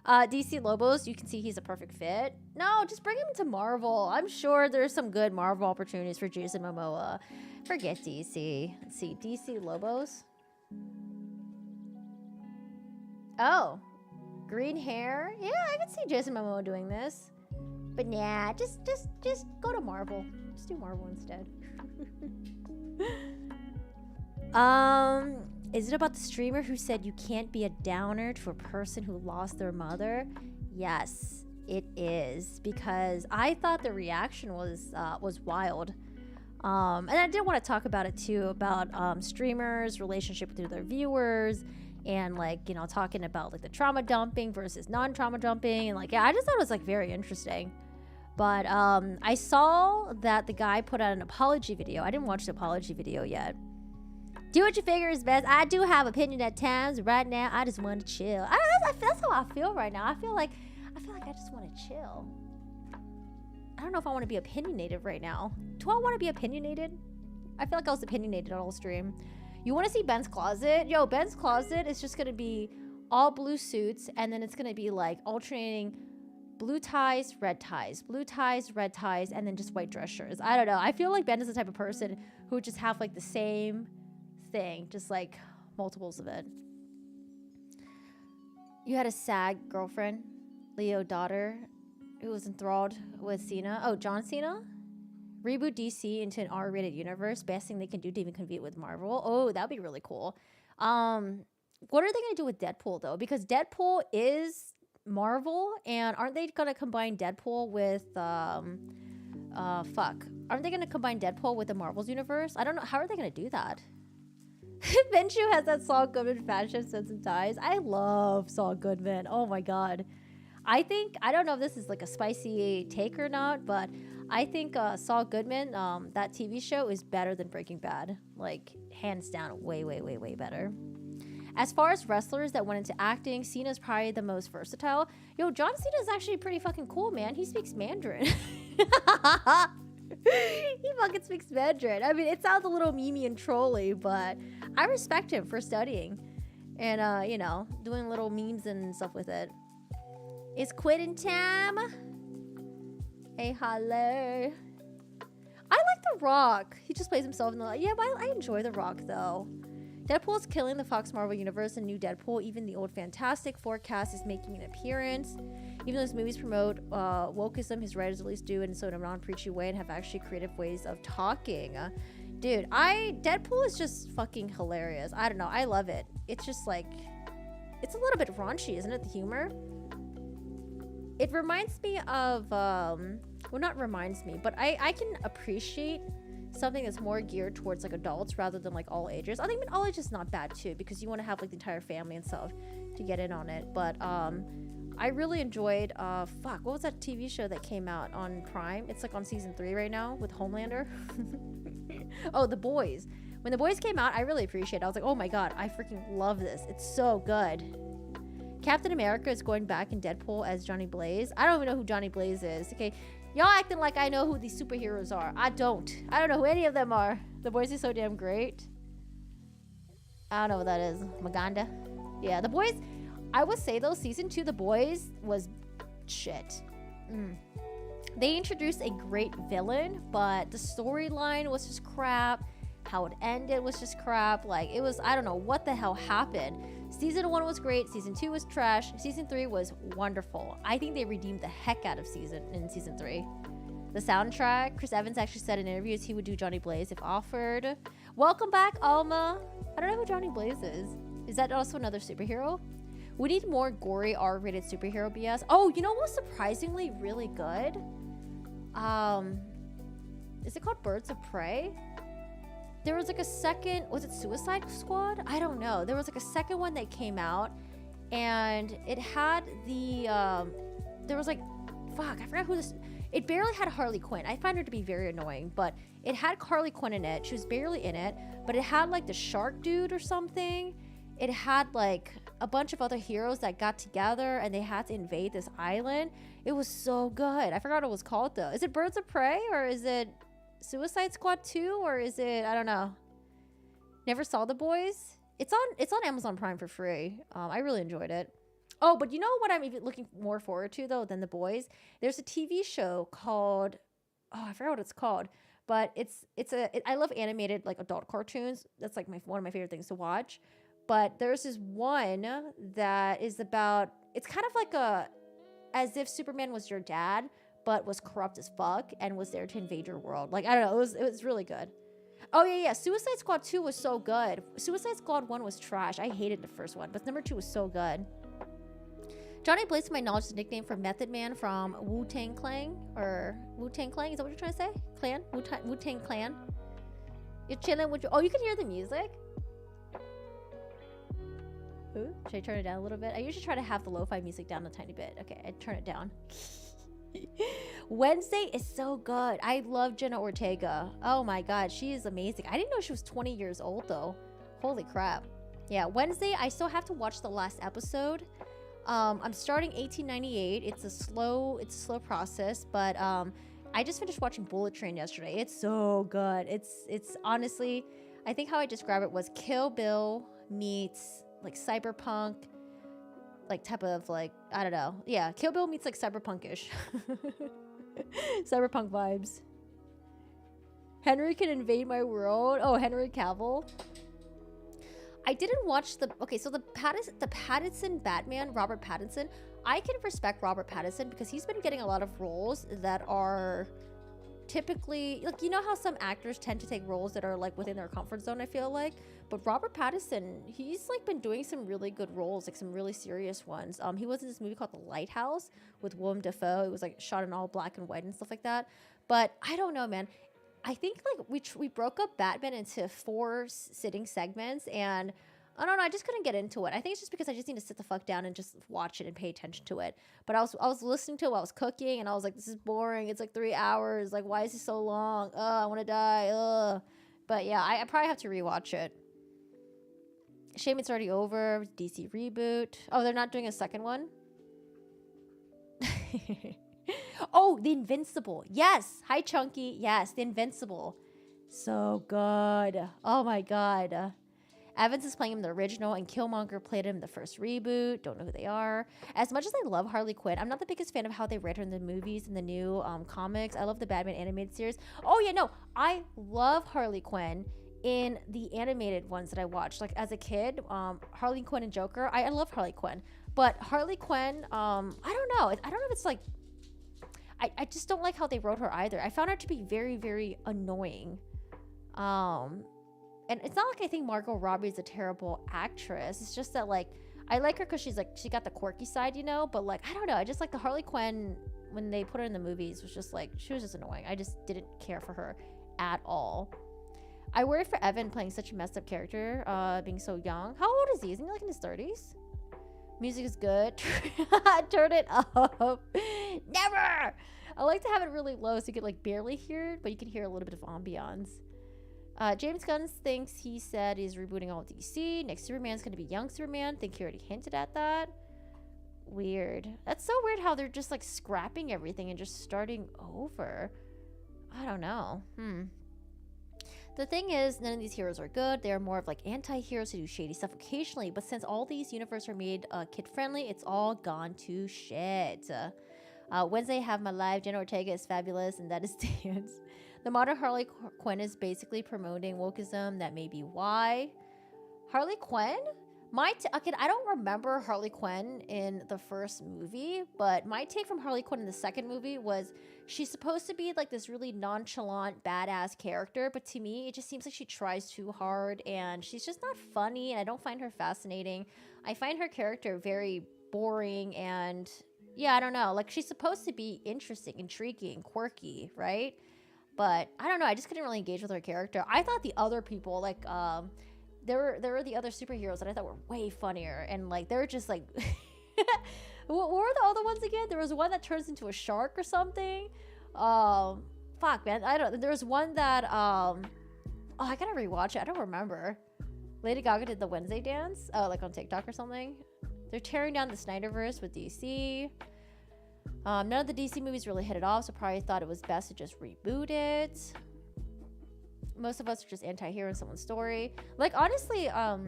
DC Lobos, you can see he's a perfect fit. No, just bring him to Marvel. I'm sure there's some good Marvel opportunities for Jason Momoa. Forget DC. Let's see, DC Lobos. Oh, green hair. Yeah, I can see Jason Momoa doing this. But nah, just go to Marvel. Just do Marvel instead. Is it about the streamer who said you can't be a downer to a person who lost their mother? Yes, it is, because I thought the reaction was wild. And I did want to talk about it too, about streamers' relationship with their viewers, and like, you know, talking about like the trauma dumping versus non-trauma dumping, and like, yeah, I just thought it was like very interesting. But I saw that the guy put out an apology video. I didn't watch the apology video yet. Do what you figure is best. I do have opinion at times. Right now, I just want to chill. That's how I feel right now. I feel like I just want to chill. I don't know if I want to be opinionated right now. Do I want to be opinionated? I feel like I was opinionated all stream. You want to see Ben's closet? Yo, Ben's closet is just going to be all blue suits, and then it's going to be like alternating blue ties, red ties, blue ties, red ties, and then just white dress shirts. I don't know. I feel like Ben is the type of person who would just have like the same thing, just like multiples of it. You had a SAG girlfriend, Leo daughter, who was enthralled with Cena. Oh, John Cena? Reboot DC into an R-rated universe. Best thing they can do to even compete with Marvel. Oh, that'd be really cool. What are they gonna do with Deadpool though? Because Deadpool is Marvel, and aren't they gonna combine Deadpool with Aren't they gonna combine Deadpool with the Marvel's universe? I don't know. How are they gonna do that? Venshu has that Saul Goodman fashion sense and ties. I love Saul Goodman. Oh my god. I don't know if this is like a spicy take or not, but I think Saul Goodman, that TV show is better than Breaking Bad. Like, hands down, way, way, way, way better. As far as wrestlers that went into acting, Cena's probably the most versatile. Yo, John Cena is actually pretty fucking cool, man. He speaks Mandarin. He fucking speaks Mandarin. I mean, it sounds a little memey and trolly, but I respect him for studying and, you know, doing little memes and stuff with it. It's quitting time. Hey, hello. I like The Rock. He just plays himself in the... Yeah, but I enjoy The Rock, though. Deadpool's killing the Fox Marvel Universe and new Deadpool. Even the old Fantastic Four cast is making an appearance. Even though his movies promote wokeism, his writers at least do it in sort of a non-preachy way and have actually creative ways of talking. Dude, Deadpool is just fucking hilarious. I don't know. I love it. It's just like... It's a little bit raunchy, isn't it? The humor? It reminds me of... well, not reminds me, but I can appreciate something that's more geared towards like adults rather than like all ages. I think all ages is not bad too, because you want to have like the entire family and stuff to get in on it. But I really enjoyed what was that TV show that came out on Prime? It's like on season 3 right now with Homelander. Oh, The Boys. When The Boys came out, I really appreciated it. I was like, oh my god, I freaking love this. It's so good. Captain America is going back in Deadpool as Johnny Blaze. I don't even know who Johnny Blaze is. Okay, y'all acting like I know who these superheroes are. I don't know who any of them are. The Boys is so damn great. I don't know what that is. Maganda. Yeah, The Boys. I would say though, season 2, The Boys was shit. They introduced a great villain, but the storyline was just crap. How it ended was just crap. Like, it was, I don't know what the hell happened. Season 1 was great. Season 2 was trash. Season 3 was wonderful. I think they redeemed the heck out of season 3. The soundtrack. Chris Evans actually said in interviews he would do Johnny Blaze if offered. Welcome back, Alma. I don't know who Johnny Blaze is. Is that also another superhero? We need more gory R-rated superhero BS. Oh, you know what was surprisingly really good? Is it called Birds of Prey? There was like a second, was it Suicide Squad? I don't know. There was like a second one that came out, and it had the, there was like, fuck, I forgot who this, it barely had Harley Quinn. I find her to be very annoying, but it had Harley Quinn in it. She was barely in it, but it had like the shark dude or something. It had like a bunch of other heroes that got together and they had to invade this island. It was so good. I forgot what it was called though. Is it Birds of Prey or is it Suicide Squad 2 or is it, I don't know. Never saw The Boys. It's on Amazon Prime for free. I really enjoyed it. Oh, but you know what I'm even looking more forward to though than The Boys? There's a TV show called, oh, I forgot what it's called, but I love animated like adult cartoons. That's like one of my favorite things to watch. But there's this one that is about, it's kind of like as if Superman was your dad, but was corrupt as fuck and was there to invade your world. Like, I don't know, it was really good. Oh yeah, Suicide Squad 2 was so good. Suicide Squad 1 was trash. I hated the first one, but number 2 was so good. Johnny Blaze, to my knowledge, is a nickname for Method Man from Wu-Tang Clan, or Wu-Tang Clan, is that what you're trying to say? Clan? Wu-Tang Clan? You're chilling with your, oh, you can hear the music? Ooh, should I turn it down a little bit? I usually try to have the lo-fi music down a tiny bit. Okay, I turn it down. Wednesday is so good. I love Jenna Ortega. Oh my god, she is amazing. I didn't know she was 20 years old though. Holy crap. Yeah, Wednesday, I still have to watch the last episode. I'm starting 1898. It's a slow process, but I just finished watching Bullet Train yesterday. It's so good. It's honestly, I think how I describe it was Kill Bill meets like cyberpunk, like type of like, I don't know. Yeah, Kill Bill meets like cyberpunkish. Cyberpunk vibes. Henry can invade my world. Oh, Henry Cavill. I didn't watch the, okay, so the Pattinson Batman, Robert Pattinson. I can respect Robert Pattinson because he's been getting a lot of roles that are typically, like, you know how some actors tend to take roles that are like within their comfort zone, I feel like. But Robert Pattinson, he's like been doing some really good roles, like some really serious ones. He was in this movie called The Lighthouse with Willem Dafoe. It was like shot in all black and white and stuff like that. But I don't know, man. I think like we broke up Batman into 4 sitting segments, and I don't know, I just couldn't get into it. I think it's just because I just need to sit the fuck down and just watch it and pay attention to it. But I was listening to it while I was cooking, and I was like, this is boring. It's like 3 hours. Like, why is it so long? I want to die. But yeah, I probably have to rewatch it. Shame it's already over. DC reboot. Oh, they're not doing a second one? Oh, The Invincible. Yes. Hi, Chunky. Yes, The Invincible. So good. Oh my god. Evans is playing him in the original, and Killmonger played him in the first reboot. Don't know who they are. As much as I love Harley Quinn, I'm not the biggest fan of how they write her in the movies and the new comics. I love the Batman animated series. Oh yeah, no, I love Harley Quinn in the animated ones that I watched. Like as a kid, Harley Quinn and Joker. I love Harley Quinn, but Harley Quinn, I don't know. I don't know if it's like, I just don't like how they wrote her either. I found her to be very, very annoying. And it's not like I think Margot Robbie is a terrible actress. It's just that like I like her because she's like, she got the quirky side, you know. But like I don't know, I just like the Harley Quinn when they put her in the movies was just like, she was just annoying. I just didn't care for her at all. I worry for Evan playing such a messed up character, being so young. How old is he? Isn't he like in his 30s? Music is good. Turn it up. Never. I like to have it really low so you could like barely hear it, but you can hear a little bit of ambiance. James Gunn thinks he said he's rebooting all of DC. Next Superman's going to be young Superman. Think he already hinted at that. Weird. That's so weird how they're just like scrapping everything and just starting over. I don't know. The thing is, none of these heroes are good. They are more of like anti-heroes who do shady stuff occasionally. But since all these universes are made kid-friendly, it's all gone to shit. Wednesday, have my live. Jenna Ortega is fabulous, and that is dance. The modern Harley Quinn is basically promoting wokeism. That may be why. Harley Quinn? Okay, I don't remember Harley Quinn in the first movie, but my take from Harley Quinn in the second movie was she's supposed to be like this really nonchalant, badass character, but to me, it just seems like she tries too hard and she's just not funny, and I don't find her fascinating. I find her character very boring, and yeah, I don't know. Like, she's supposed to be interesting, intriguing, quirky, right? But I don't know. I just couldn't really engage with her character. I thought the other people, like, there were the other superheroes that I thought were way funnier, and like they were just like what were the other ones again? There was one that turns into a shark or something. Fuck, man, I don't. There was one that oh, I gotta rewatch it. I don't remember. Lady Gaga did the Wednesday dance, like on TikTok or something. They're tearing down the Snyderverse with DC. None of the DC movies really hit it off, so probably thought it was best to just reboot it. Most of us are just anti-hero in someone's story. Like, honestly, I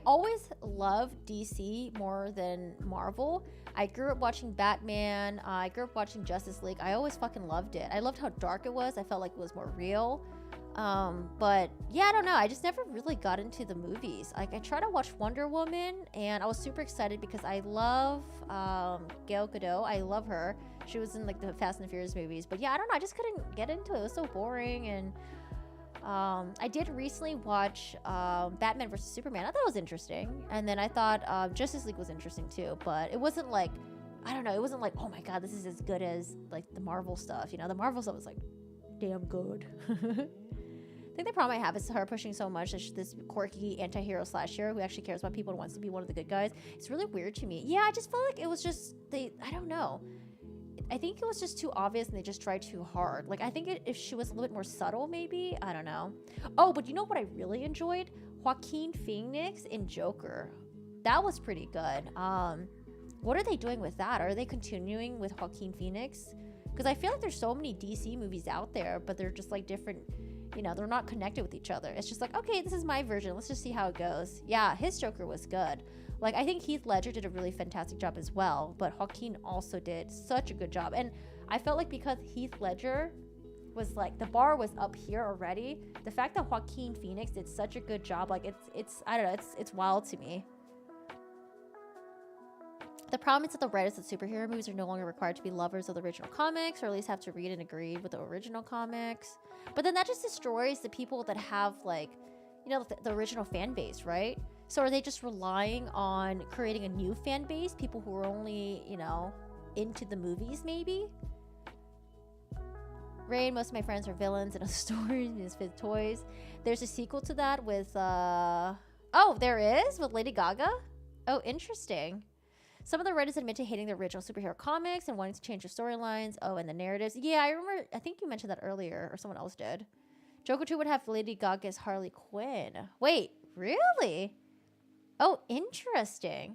always loved DC more than Marvel. I grew up watching Batman. I grew up watching Justice League. I always fucking loved it. I loved how dark it was. I felt like it was more real. But yeah, I don't know. I just never really got into the movies. Like, I tried to watch Wonder Woman, and I was super excited because I love Gal Gadot. I love her. She was in like the Fast and the Furious movies. But yeah, I don't know. I just couldn't get into it. It was so boring. And I did recently watch Batman vs. Superman. I thought it was interesting. And then I thought Justice League was interesting too. But it wasn't like, I don't know. It wasn't like, oh my God, this is as good as like the Marvel stuff. You know, the Marvel stuff was like damn good. I think the problem I have is her pushing so much this quirky anti-hero / hero who actually cares about people and wants to be one of the good guys. It's really weird to me. Yeah, I just felt like it was just, I don't know. I think it was just too obvious and they just tried too hard. Like, I think if she was a little bit more subtle, maybe. I don't know. Oh, but you know what I really enjoyed? Joaquin Phoenix in Joker. That was pretty good. What are they doing with that? Are they continuing with Joaquin Phoenix? Because I feel like there's so many DC movies out there, but they're just like different, you know, they're not connected with each other. It's just like, okay, this is my version. Let's just see how it goes. Yeah, his Joker was good. Like, I think Heath Ledger did a really fantastic job as well, but Joaquin also did such a good job. And I felt like because Heath Ledger was like, the bar was up here already, the fact that Joaquin Phoenix did such a good job, like it's I don't know, it's wild to me. The problem is that the writers of superhero movies are no longer required to be lovers of the original comics, or at least have to read and agree with the original comics. But then that just destroys the people that have, like, you know, the original fan base, right? So are they just relying on creating a new fan base? People who are only, you know, into the movies, maybe? Rain, most of my friends are villains in a story, Misfit Toys. There's a sequel to that with, oh, there is? With Lady Gaga? Oh, interesting. Some of the writers admit to hating the original superhero comics and wanting to change the storylines. Oh, and the narratives. Yeah, I remember, I think you mentioned that earlier, or someone else did. Joker 2 would have Lady Gaga as Harley Quinn. Wait, really? Oh, interesting.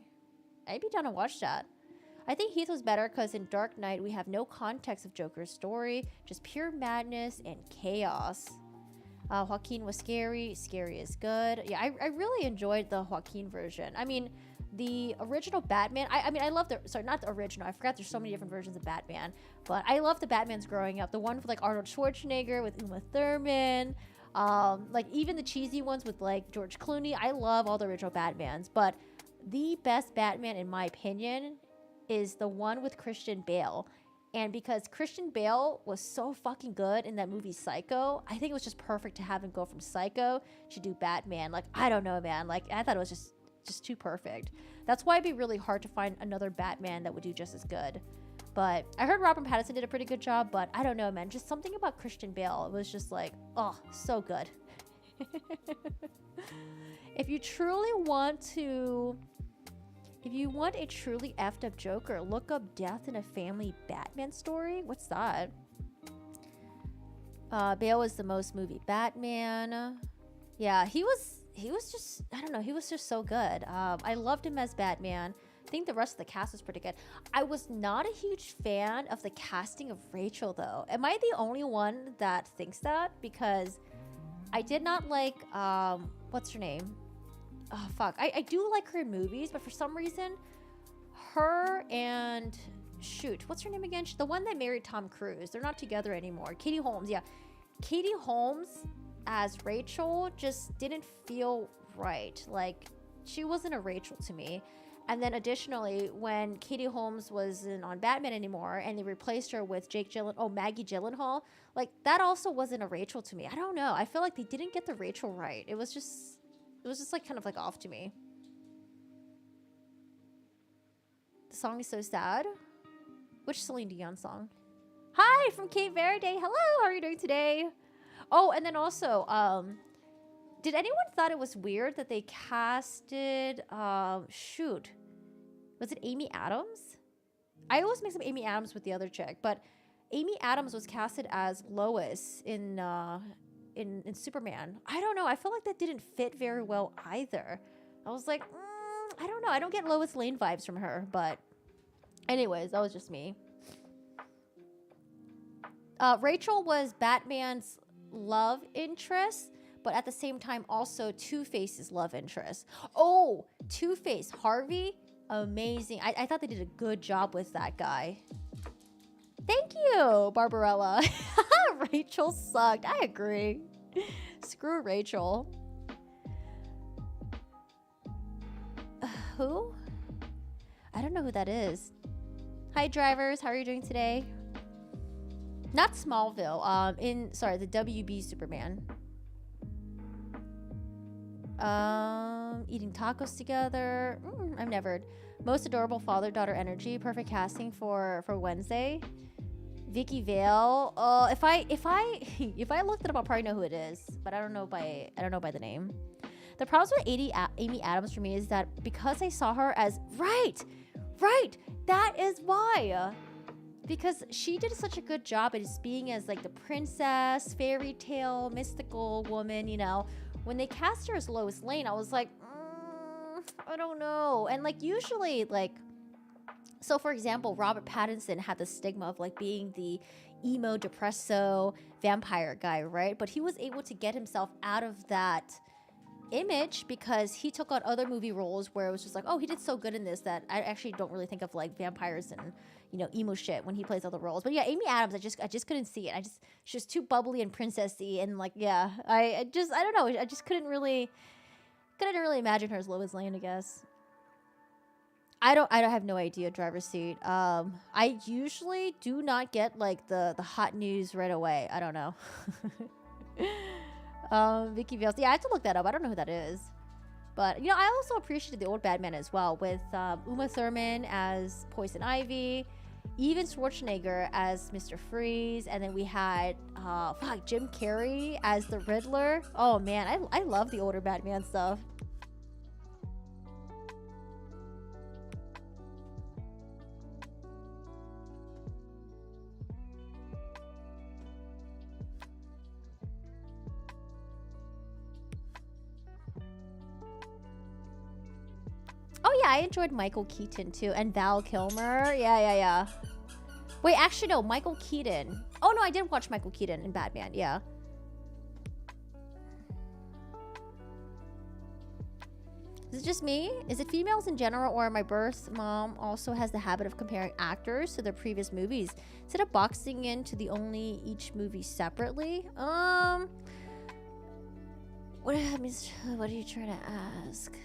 I'd be down to watch that. I think Heath was better because in Dark Knight, we have no context of Joker's story, just pure madness and chaos. Joaquin was scary. Scary is good. Yeah, I really enjoyed the Joaquin version. I mean, the original Batman, I mean, I love the, sorry, not the original. I forgot there's so many different versions of Batman. But I love the Batmans growing up. The one with, like, Arnold Schwarzenegger, with Uma Thurman. Like, even the cheesy ones with, like, George Clooney. I love all the original Batmans. But the best Batman, in my opinion, is the one with Christian Bale. And because Christian Bale was so fucking good in that movie Psycho, I think it was just perfect to have him go from Psycho to do Batman. Like, I don't know, man. Like, I thought it was just too perfect. That's why it'd be really hard to find another Batman that would do just as good. But I heard Robert Pattinson did a pretty good job, but I don't know, man. Just something about Christian Bale. It was just like, oh, so good. If you want a truly effed up Joker, look up Death in a Family Batman story. What's that? Bale was the most movie Batman. Yeah, he was just, I don't know, he was just so good. I loved him as Batman. I think the rest of the cast was pretty good. I was not a huge fan of the casting of Rachel, though. Am I the only one that thinks that? Because I did not like, what's her name? Oh, fuck. I do like her in movies, but for some reason, her and, shoot, what's her name again? The one that married Tom Cruise. They're not together anymore. Katie Holmes, yeah. Katie Holmes as Rachel just didn't feel right. Like, she wasn't a Rachel to me. And then additionally, when Katie Holmes wasn't on Batman anymore and they replaced her with Maggie Gyllenhaal, like, that also wasn't a Rachel to me. I don't know. I feel like they didn't get the Rachel right. It was just like kind of like off to me. The song is so sad. Which Celine Dion song? Hi from Cape Verde. Hello, how are you doing today? Oh, and then also, did anyone thought it was weird that they casted, was it Amy Adams? I always mix up Amy Adams with the other chick, but Amy Adams was casted as Lois in Superman. I don't know. I feel like that didn't fit very well either. I was like, I don't know. I don't get Lois Lane vibes from her, but anyways, that was just me. Rachel was Batman's love interest, but at the same time also Two-Face's love interest. Oh, Two-Face, Harvey, amazing. I thought they did a good job with that guy. Thank you, Barbarella. Rachel sucked. I agree. Screw Rachel. Who? I don't know who that is. Hi, drivers. How are you doing today? Not Smallville. The WB Superman. Eating tacos together. I've never. Most adorable father-daughter energy. Perfect casting for Wednesday. Vicky Vale. If I looked it up, I'll probably know who it is, but I don't know by the name. The problem with Amy Adams for me is that because I saw her as right. That is why. Because she did such a good job at just being as like the princess, fairy tale, mystical woman, you know. When they cast her as Lois Lane, I was like, I don't know. And like usually like, so for example, Robert Pattinson had the stigma of like being the emo, depresso, vampire guy, right? But he was able to get himself out of that image because he took on other movie roles where it was just like, oh, he did so good in this that I actually don't really think of like vampires and, you know, emo shit when he plays other roles. But yeah, Amy Adams, I just couldn't see it. She's too bubbly and princessy and like, yeah, I don't know. I just couldn't really imagine her as Lois Lane, I guess. I don't have no idea, driver's seat. I usually do not get like the hot news right away. I don't know. Vicky Vale. Yeah, I have to look that up. I don't know who that is. But, you know, I also appreciated the old Batman as well with Uma Thurman as Poison Ivy, even Schwarzenegger as Mr. Freeze, and then we had Jim Carrey as the Riddler. Oh man, I love the older Batman stuff. Oh yeah, I enjoyed Michael Keaton too, and Val Kilmer. Yeah. Wait, actually no, Michael Keaton. Oh no, I did watch Michael Keaton in Batman. Yeah. Is it just me? Is it females in general, or my birth mom also has the habit of comparing actors to their previous movies instead of boxing into each movie separately? What are you trying to ask?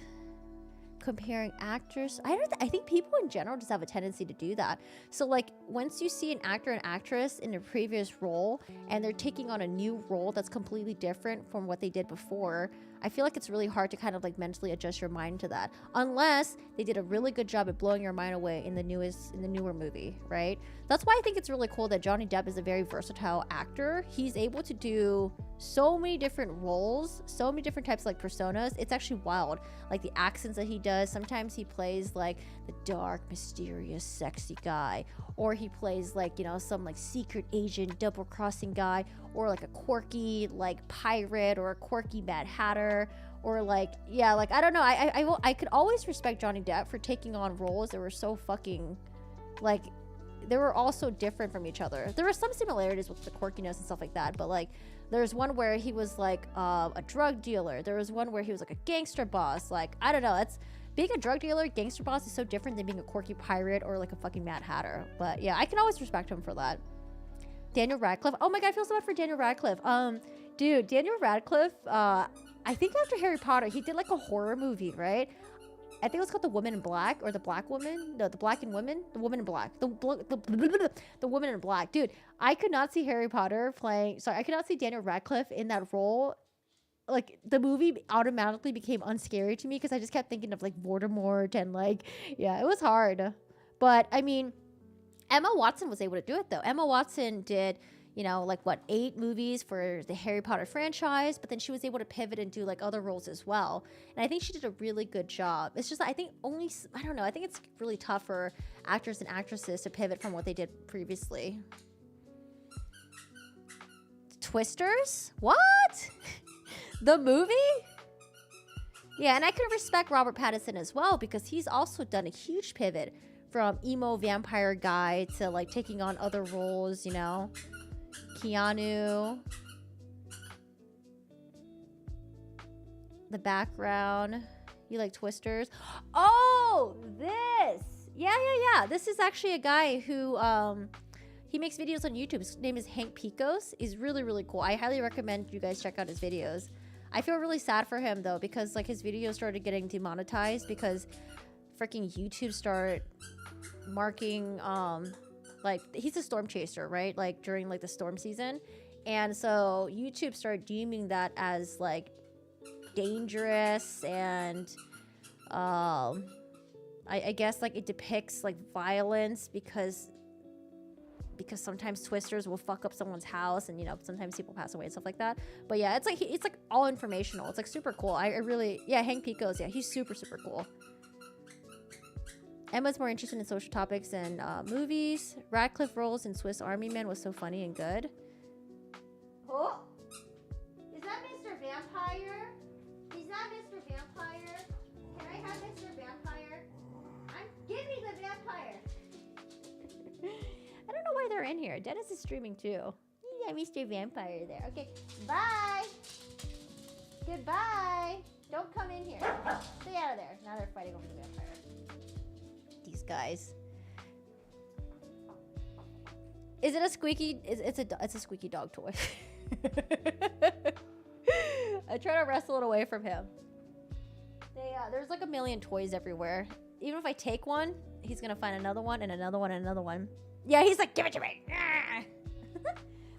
Comparing actors, I think people in general just have a tendency to do that. So like once you see an actor and actress in a previous role and they're taking on a new role that's completely different from what they did before, I feel like it's really hard to kind of like mentally adjust your mind to that, unless they did a really good job at blowing your mind away in the newer movie, right? That's why I think it's really cool that Johnny Depp is a very versatile actor. He's able to do so many different roles, so many different types of like personas. It's actually wild, like the accents that he does. Sometimes he plays like the dark, mysterious, sexy guy, or he plays like, you know, some like secret agent, double-crossing guy, or like a quirky like pirate, or a quirky Mad Hatter, or like, yeah, like I don't know. I could always respect Johnny Depp for taking on roles that were so fucking like, they were all so different from each other. There were some similarities with the quirkiness and stuff like that, but like there's one where he was like a drug dealer. There was one where he was like a gangster boss. Like, I don't know. It's being a drug dealer, gangster boss is so different than being a quirky pirate or like a fucking Mad Hatter. But yeah, I can always respect him for that. Daniel Radcliffe. Oh my god, I feel so bad for Daniel Radcliffe. Dude, Daniel Radcliffe, I think after Harry Potter, he did like a horror movie, right? I think it was called The Woman in Black or The Black Woman. No, The Black and Woman. The Woman in Black. The Woman in Black. Dude, I could not see Harry Potter playing. Sorry, I could not see Daniel Radcliffe in that role. Like, the movie automatically became unscary to me because I just kept thinking of like Voldemort and like, yeah, it was hard. But I mean, Emma Watson was able to do it though. Emma Watson did, you know, like what, 8 movies for the Harry Potter franchise, but then she was able to pivot and do like other roles as well. And I think she did a really good job. It's just, I think I don't know, I think it's really tough for actors and actresses to pivot from what they did previously. Twisters? What? The movie? Yeah, and I can respect Robert Pattinson as well because he's also done a huge pivot from emo vampire guy to like taking on other roles, you know? Keanu. The background. You like Twisters? Oh, this. Yeah. This is actually a guy who he makes videos on YouTube. His name is Hank Picos. He's really, really cool. I highly recommend you guys check out his videos. I feel really sad for him though because like his videos started getting demonetized because freaking YouTube started marking like he's a storm chaser, right? Like during like the storm season. And so YouTube started deeming that as like dangerous and I guess like it depicts like violence because sometimes twisters will fuck up someone's house and you know sometimes people pass away and stuff like that. But yeah, it's like all informational. It's like super cool. I really, yeah, Hank Picos, yeah, he's super cool. Emma's more interested in social topics and movies. Radcliffe roles in Swiss Army Man was so funny and good. Oh, is that Mr. Vampire? Is that Mr. Vampire? Can I have Mr. Vampire? Give me the vampire. I don't know why they're in here. Dennis is streaming too. Yeah, Mr. Vampire there. Okay, bye. Goodbye. Don't come in here. Stay out of there. Now they're fighting over the vampire. These guys. Is it a squeaky? It's a squeaky dog toy. I try to wrestle it away from him. There's like a million toys everywhere. Even if I take one, he's gonna find another one and another one and another one. Yeah, he's like, give it to me.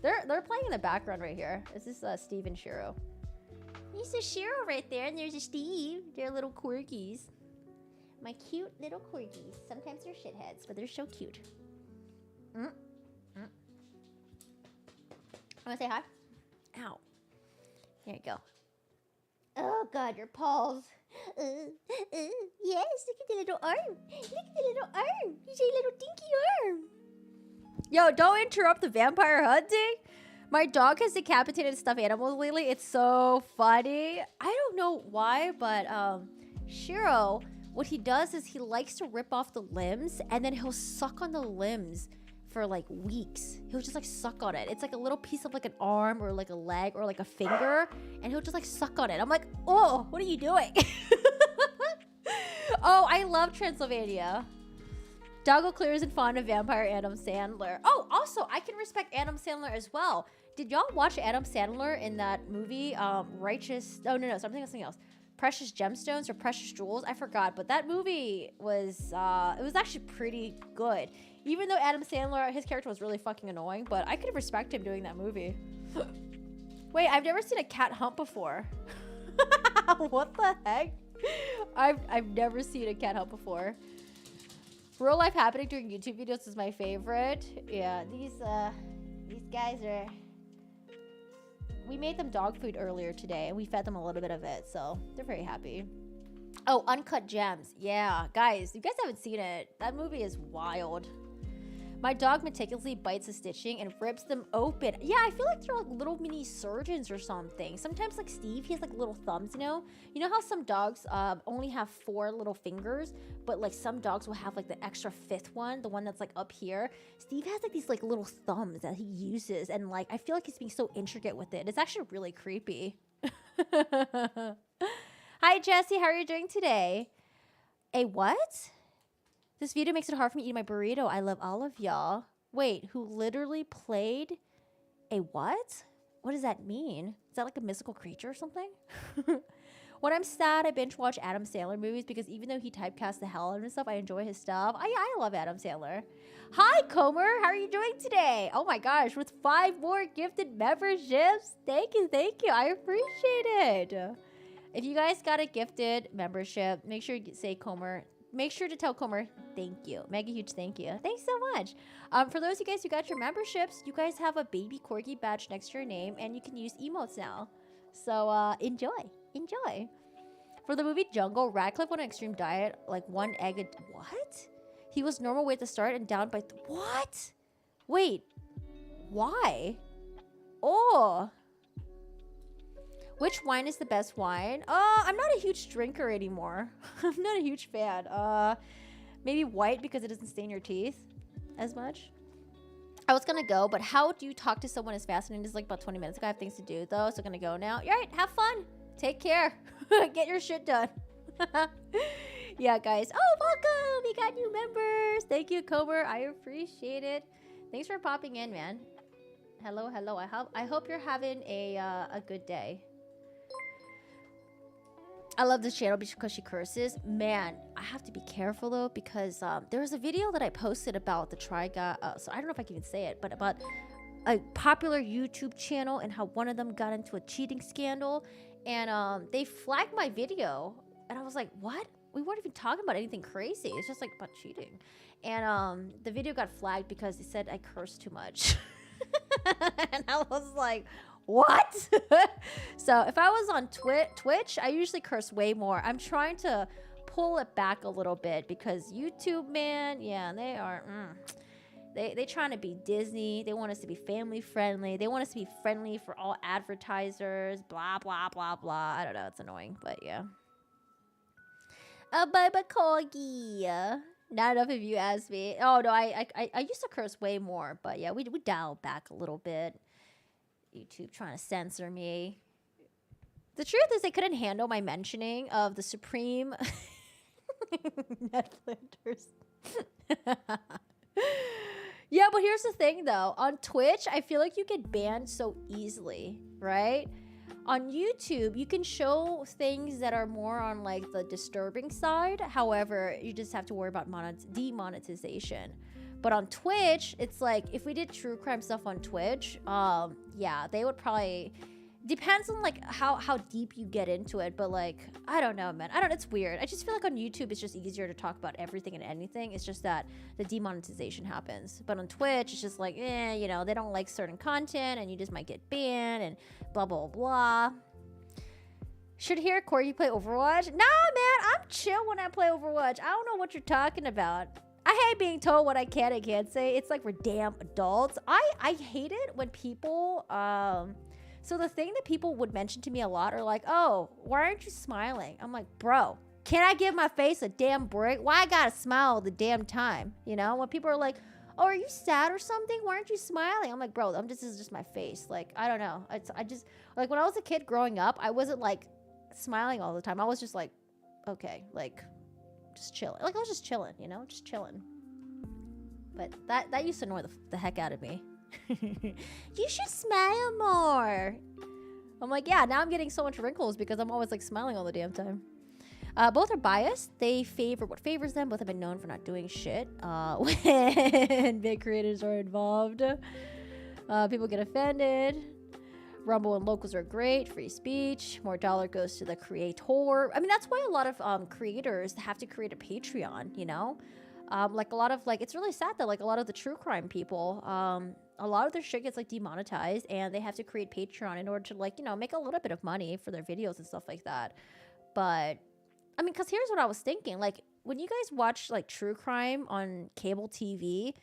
They're playing in the background right here. This is Steve and Shiro. He's a Shiro right there, and there's a Steve. They're little corgis. My cute little corgis. Sometimes they're shitheads, but they're so cute. Wanna say hi? Ow. There you go. Oh God, your paws. Yes, look at the little arm. Look at the little arm. He's a little dinky arm. Yo, don't interrupt the vampire hunting. My dog has decapitated stuffed animals lately. It's so funny. I don't know why, but Shiro, what he does is he likes to rip off the limbs and then he'll suck on the limbs for like weeks. He'll just like suck on it. It's like a little piece of like an arm or like a leg or like a finger, and he'll just like suck on it. I'm like, oh, what are you doing? Oh, I love Transylvania. Doggo Clear isn't fond of vampire Adam Sandler. Oh, also, I can respect Adam Sandler as well. Did y'all watch Adam Sandler in that movie, Righteous? Oh, no, something else. Precious Gemstones or Precious Jewels? I forgot, but that movie was, it was actually pretty good. Even though Adam Sandler, his character was really fucking annoying, but I could respect him doing that movie. Wait, I've never seen a cat hump before. What the heck? I've never seen a cat hump before. Real life happening during YouTube videos is my favorite. Yeah, these guys are... We made them dog food earlier today, and we fed them a little bit of it, so they're very happy. Oh, Uncut Gems. Yeah, guys, you guys haven't seen it. That movie is wild. My dog meticulously bites the stitching and rips them open. Yeah, I feel like they're like little mini surgeons or something. Sometimes like Steve, he has like little thumbs, you know? You know how some dogs only have 4 little fingers, but like some dogs will have like the extra 5th one, the one that's like up here. Steve has like these like little thumbs that he uses, and like I feel like he's being so intricate with it. It's actually really creepy. Hi Jesse, how are you doing today? A what? This video makes it hard for me to eat my burrito. I love all of y'all. Wait, who literally played a what? What does that mean? Is that like a mystical creature or something? When I'm sad, I binge watch Adam Sandler movies because even though he typecasts the hell out of himself, I enjoy his stuff. I love Adam Sandler. Hi, Comer. How are you doing today? Oh my gosh, with 5 more gifted memberships. Thank you. I appreciate it. If you guys got a gifted membership, make sure you say Comer. Make sure to tell Comer thank you. Mega huge thank you. Thanks so much. For those of you guys who got your memberships, you guys have a baby corgi badge next to your name, and you can use emotes now. So enjoy. For the movie Jungle, Radcliffe went on an extreme diet, like 1 egg what? He was normal weight at the start and down by what? Wait, why? Oh. Which wine is the best wine? I'm not a huge drinker anymore. I'm not a huge fan. Maybe white because it doesn't stain your teeth as much. I was gonna go, but how do you talk to someone is fascinating? It's like about 20 minutes ago. I have things to do though, so I'm gonna go now. All right, have fun. Take care. Get your shit done. Yeah, guys. Oh, welcome. We got new members. Thank you, Comer. I appreciate it. Thanks for popping in, man. Hello. I hope you're having a good day. I love this channel because she curses. Man, I have to be careful though because there was a video that I posted about the Try Guy. So I don't know if I can even say it, but about a popular YouTube channel and how one of them got into a cheating scandal, and they flagged my video, and I was like, what? We weren't even talking about anything crazy. It's just like about cheating, and the video got flagged because they said I cursed too much, and I was like, what? So if I was on Twitch, I usually curse way more. I'm trying to pull it back a little bit because YouTube, man, yeah, they are, they trying to be Disney. They want us to be family friendly. They want us to be friendly for all advertisers, blah, blah, blah, blah. I don't know, it's annoying, but yeah. Bye-bye, corgi. Not enough if you ask me. Oh, no, I used to curse way more, but yeah, we dialed back a little bit. YouTube trying to censor me. The truth is they couldn't handle my mentioning of the Supreme Netflixers. Yeah, but here's the thing though. On Twitch, I feel like you get banned so easily, right? On YouTube, you can show things that are more on like the disturbing side. However, you just have to worry about demonetization. But on Twitch, it's like if we did true crime stuff on Twitch, yeah, they would probably, depends on like how deep you get into it, but like I don't know, man. It's weird. I just feel like on YouTube it's just easier to talk about everything and anything. It's just that the demonetization happens. But on Twitch, it's just like, you know, they don't like certain content and you just might get banned and blah blah blah. Should hear Corgi play Overwatch? Nah, man, I'm chill when I play Overwatch. I don't know what you're talking about. I hate being told what I can and can't say. It's like we're damn adults. I hate it when people, so the thing that people would mention to me a lot are like, oh, why aren't you smiling? I'm like, bro, can I give my face a damn break? Why I gotta smile all the damn time? You know, when people are like, oh, are you sad or something? Why aren't you smiling? I'm like, bro, this is just my face. Like, I don't know. I just, like when I was a kid growing up, I wasn't like smiling all the time. I was just like, okay, like, just chilling. Like I was just chilling, you know, just chilling. But that used to annoy the heck out of me. You should smile more. I'm like, yeah, now I'm getting so much wrinkles because I'm always like smiling all the damn time. Both are biased. They favor what favors them. Both have been known for not doing shit when big creators are involved. People get offended. Rumble and locals are great. Free speech. More dollar goes to the creator. I mean, that's why a lot of creators have to create a Patreon, you know? Like a lot of, like, it's really sad that, like, a lot of the true crime people, a lot of their shit gets, like, demonetized, and they have to create Patreon in order to, like, you know, make a little bit of money for their videos and stuff like that. But, I mean, because here's what I was thinking. Like, when you guys watch, like, true crime on cable TV,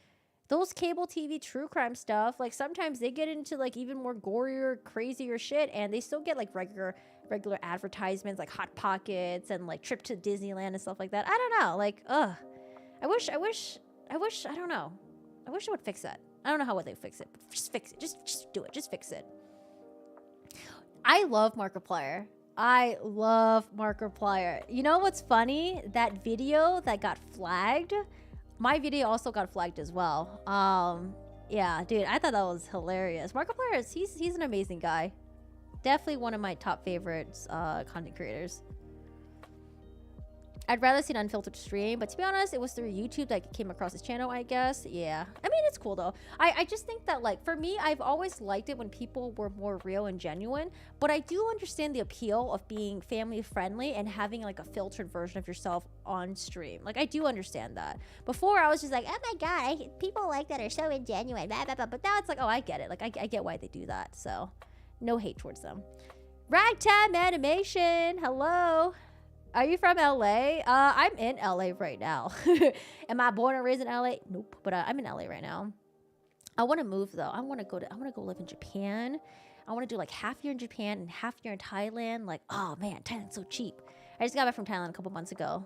those cable TV true crime stuff, like sometimes they get into like even more gorier, crazier shit, and they still get like regular advertisements like Hot Pockets and like trip to Disneyland and stuff like that. I don't know, like I wish I don't know. I wish they would fix that. I don't know how would they fix it, but just fix it. Just do it. Just fix it. I love Markiplier. I love Markiplier. You know what's funny? That video that got flagged, my video also got flagged as well. Yeah, dude, I thought that was hilarious. Markiplier, he's an amazing guy. Definitely one of my top favorites content creators. I'd rather see an unfiltered stream, but to be honest, it was through YouTube that I came across his channel, I guess. Yeah. I mean, it's cool, though. I just think that, like, for me, I've always liked it when people were more real and genuine, but I do understand the appeal of being family-friendly and having, like, a filtered version of yourself on stream. Like, I do understand that. Before, I was just like, oh my god, people like that are so ingenuine, blah, blah, blah. But now it's like, oh, I get it. Like, I get why they do that, so no hate towards them. Ragtime Animation, hello. Are you from LA? I'm in LA right now. Am I born and raised in LA? Nope. But I'm in LA right now. I want to move though. I want to go live in Japan. I want to do like half year in Japan and half year in Thailand. Like, oh man, Thailand's so cheap. I just got back from Thailand a couple months ago.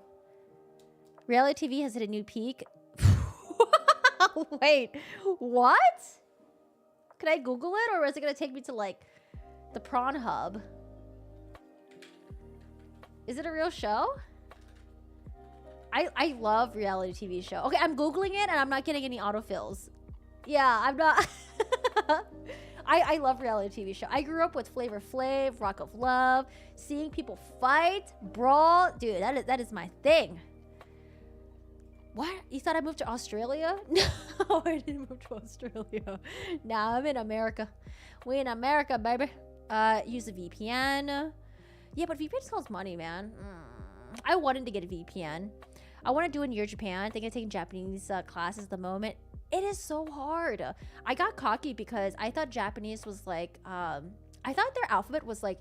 Reality TV has hit a new peak. Wait, what? Can I Google it, or is it gonna take me to like the Prawn Hub? Is it a real show? I love reality TV show. Okay, I'm Googling it and I'm not getting any autofills. Yeah, I'm not. I love reality TV show. I grew up with Flavor Flav, Rock of Love, seeing people fight, brawl. Dude, that is my thing. What? You thought I moved to Australia? No, I didn't move to Australia. Nah, I'm in America. We in America, baby. Use a VPN. Yeah, but VPN just costs money, man. I wanted to get a VPN. I want to do it near Japan. I think I'm taking Japanese classes at the moment. It is so hard. I got cocky because I thought Japanese was like, I thought their alphabet was like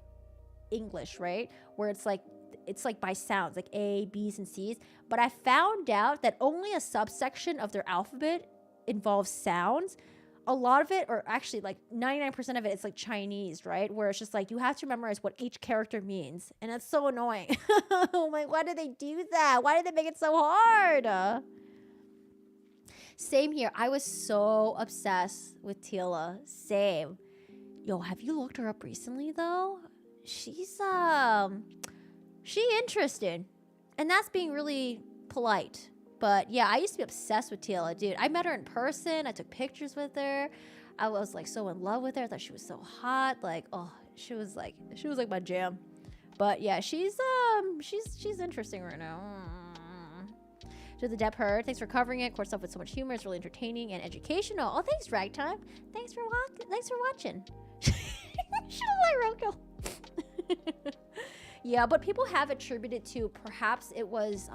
English, right? Where it's like by sounds, like A, B's, and C's. But I found out that only a subsection of their alphabet involves sounds. A lot of it, or actually like 99% of it, it's like Chinese, right? Where it's just like you have to memorize what each character means. And it's so annoying. I'm like, why do they do that? Why did they make it so hard? Same here. I was so obsessed with Tila. Same. Yo, have you looked her up recently though? She's she interested. And that's being really polite. But yeah, I used to be obsessed with Tila, dude. I met her in person. I took pictures with her. I was like so in love with her. I thought she was so hot. Like, oh, she was like my jam. But yeah, she's interesting right now. Did the Depp hurt? Thanks for covering it. Course stuff with so much humor. It's really entertaining and educational. Oh, thanks, Ragtime. Thanks for watching. She look like Roko. Yeah, but people have attributed to perhaps it was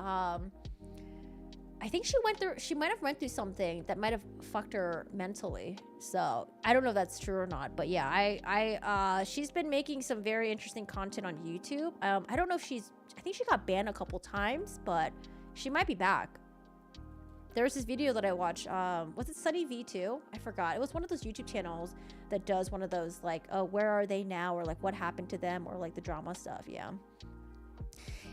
I think she might have went through something that might have fucked her mentally. So I don't know if that's true or not, but yeah, she's been making some very interesting content on YouTube. I don't know if I think she got banned a couple times, but she might be back. There was this video that I watched, was it Sunny V2? I forgot. It was one of those YouTube channels that does one of those like, where are they now? Or like what happened to them, or like the drama stuff, yeah.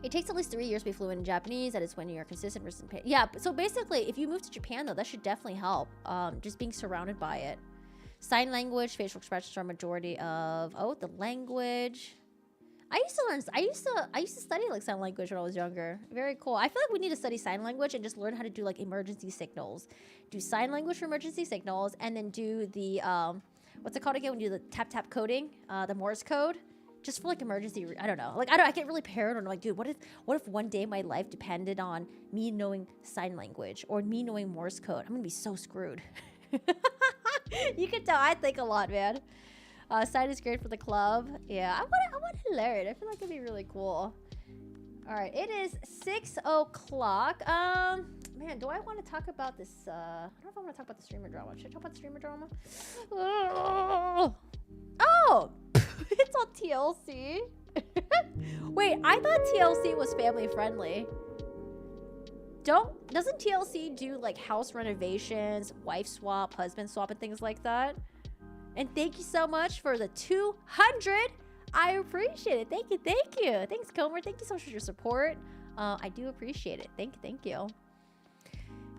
It takes at least 3 years to be fluent in Japanese. That is when you're consistent versus pain. Yeah, so basically, if you move to Japan, though, that should definitely help. Just being surrounded by it. Sign language, facial expressions are a majority of... Oh, the language. I used to study like sign language when I was younger. Very cool. I feel like we need to study sign language and just learn how to do like emergency signals. Do sign language for emergency signals, and then do the... what's it called again? When you do the tap coding, the Morse code. Just for like emergency, I don't know. Like I get really paranoid. I'm like, dude, what if one day my life depended on me knowing sign language or me knowing Morse code? I'm gonna be so screwed. You can tell I think a lot, man. Sign is great for the club. Yeah, I want to learn. I feel like it'd be really cool. All right, it is 6 o'clock. Man, do I want to talk about this? I don't know if I want to talk about the streamer drama. Should I talk about the streamer drama? Oh, it's on TLC. Wait, I thought TLC was family friendly. Doesn't TLC do like house renovations, wife swap, husband swap, and things like that? And thank you so much for the 200. I appreciate it. Thank you. Thanks, Comer. Thank you so much for your support. I do appreciate it. Thank you.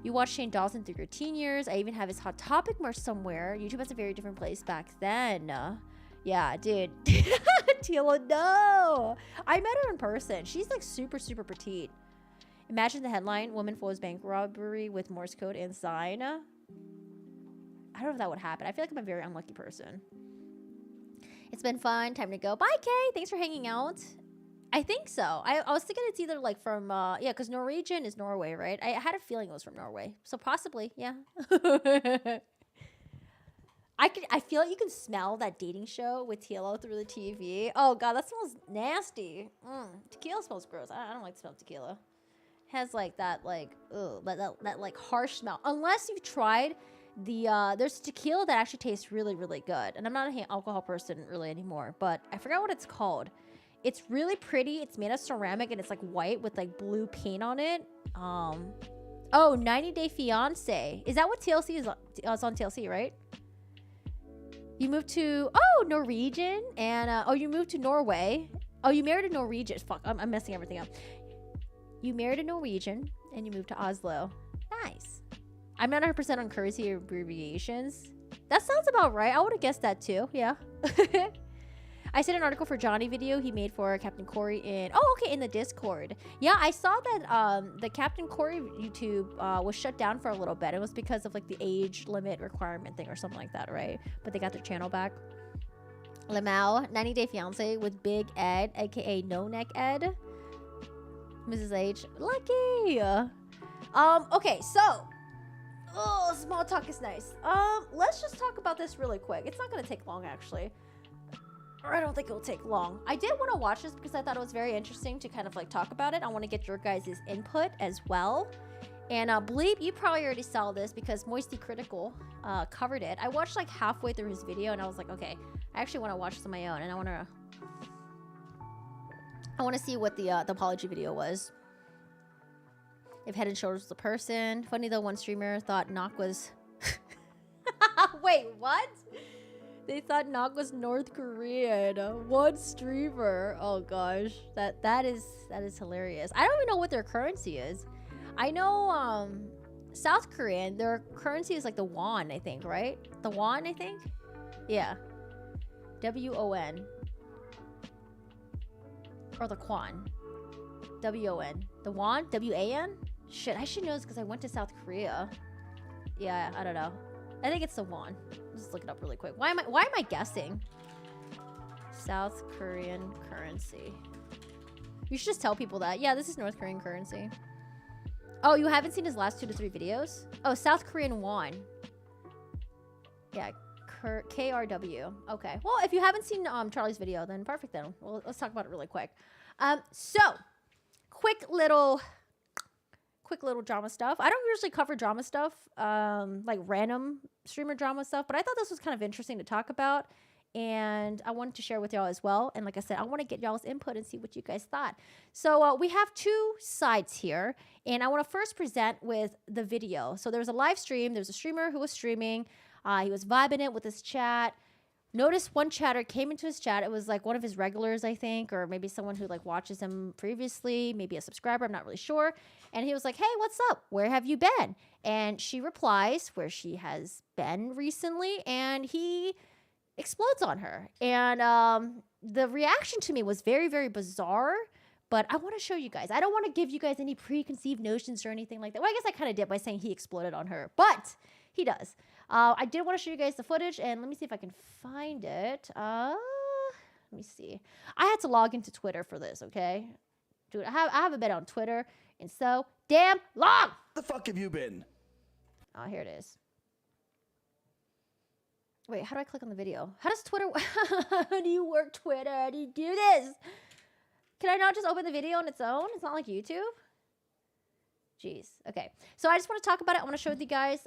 You watched Shane Dawson through your teen years. I even have his Hot Topic merch somewhere. YouTube has a very different place back then. Yeah, dude. Tila, no. I met her in person. She's like super, super petite. Imagine the headline: Woman foils bank robbery with Morse code and sign. I don't know if that would happen. I feel like I'm a very unlucky person. It's been fun. Time to go. Bye, Kay. Thanks for hanging out. I think so. I was thinking it's either like from, yeah, because Norwegian is Norway, right? I had a feeling it was from Norway. So possibly, yeah. I feel like you can smell that dating show with tequila through the TV. Oh, God, that smells nasty. Tequila smells gross. I don't like the smell of tequila. It has like that, like, ugh, that like harsh smell. Unless you've tried there's tequila that actually tastes really, really good. And I'm not an alcohol person really anymore, but I forgot what it's called. It's really pretty. It's made of ceramic and it's like white with like blue paint on it. Oh, 90 Day Fiance. Is that what TLC is? It's on TLC, right? You moved to, Norwegian. And, you moved to Norway. Oh, you married a Norwegian. Fuck, I'm messing everything up. You married a Norwegian and you moved to Oslo. Nice. I'm not 100% on currency abbreviations. That sounds about right. I would have guessed that too. Yeah. I sent an article for Johnny video he made for Captain Corey in the Discord. Yeah, I saw that the Captain Corey YouTube was shut down for a little bit. It was because of like the age limit requirement thing or something like that, right? But they got their channel back. Lamau, 90 Day Fiance with Big Ed, aka No Neck Ed. Mrs. H, lucky. Okay, so small talk is nice. Let's just talk about this really quick. It's not gonna take long actually. Or I don't think it will take long. I did want to watch this because I thought it was very interesting to kind of like talk about it. I want to get your guys' input as well. And Bleep, you probably already saw this because Moisty Critical covered it. I watched like halfway through his video and I was like, okay, I actually want to watch this on my own, and I want to see what the apology video was. If Head and Shoulders was a person. Funny though, one streamer thought Knock was wait, what? They thought Nog was North Korean. One streamer. Oh gosh, that is hilarious. I don't even know what their currency is. I know South Korean, their currency is like the won, I think, right? The won, I think. Yeah. WON. Or the kwon. WON. The won? WAN? Shit, I should know this because I went to South Korea. Yeah, I don't know. I think it's the won. Let's look it up really quick. Why am I guessing? South Korean currency. You should just tell people that. Yeah, this is North Korean currency. Oh, you haven't seen his last 2 to 3 videos? Oh, South Korean won. Yeah, KRW. Okay. Well, if you haven't seen Charlie's video, then perfect then. Well, let's talk about it really quick. So, quick little drama stuff. I don't usually cover drama stuff, like random streamer drama stuff, but I thought this was kind of interesting to talk about, and I wanted to share with y'all as well. And like I said, I want to get y'all's input and see what you guys thought. So we have 2 sides here, and I want to first present with the video. So there was a live stream. There was a streamer who was streaming. He was vibing it with his chat. Notice one chatter came into his chat. It was like one of his regulars, I think, or maybe someone who like watches him previously, maybe a subscriber, I'm not really sure. And he was like, hey, what's up? Where have you been? And she replies where she has been recently, and he explodes on her. And the reaction to me was very, very bizarre, but I want to show you guys. I don't want to give you guys any preconceived notions or anything like that. Well, I guess I kind of did by saying he exploded on her, but he does. I did want to show you guys the footage, and let me see if I can find it. Let me see. I had to log into Twitter for this, okay? Dude, I haven't been on Twitter in so damn long. The fuck have you been? Oh, here it is. Wait, how do I click on the video? How does Twitter... How do you work Twitter? How do you do this? Can I not just open the video on its own? It's not like YouTube? Jeez. Okay. So I just want to talk about it. I want to show you guys.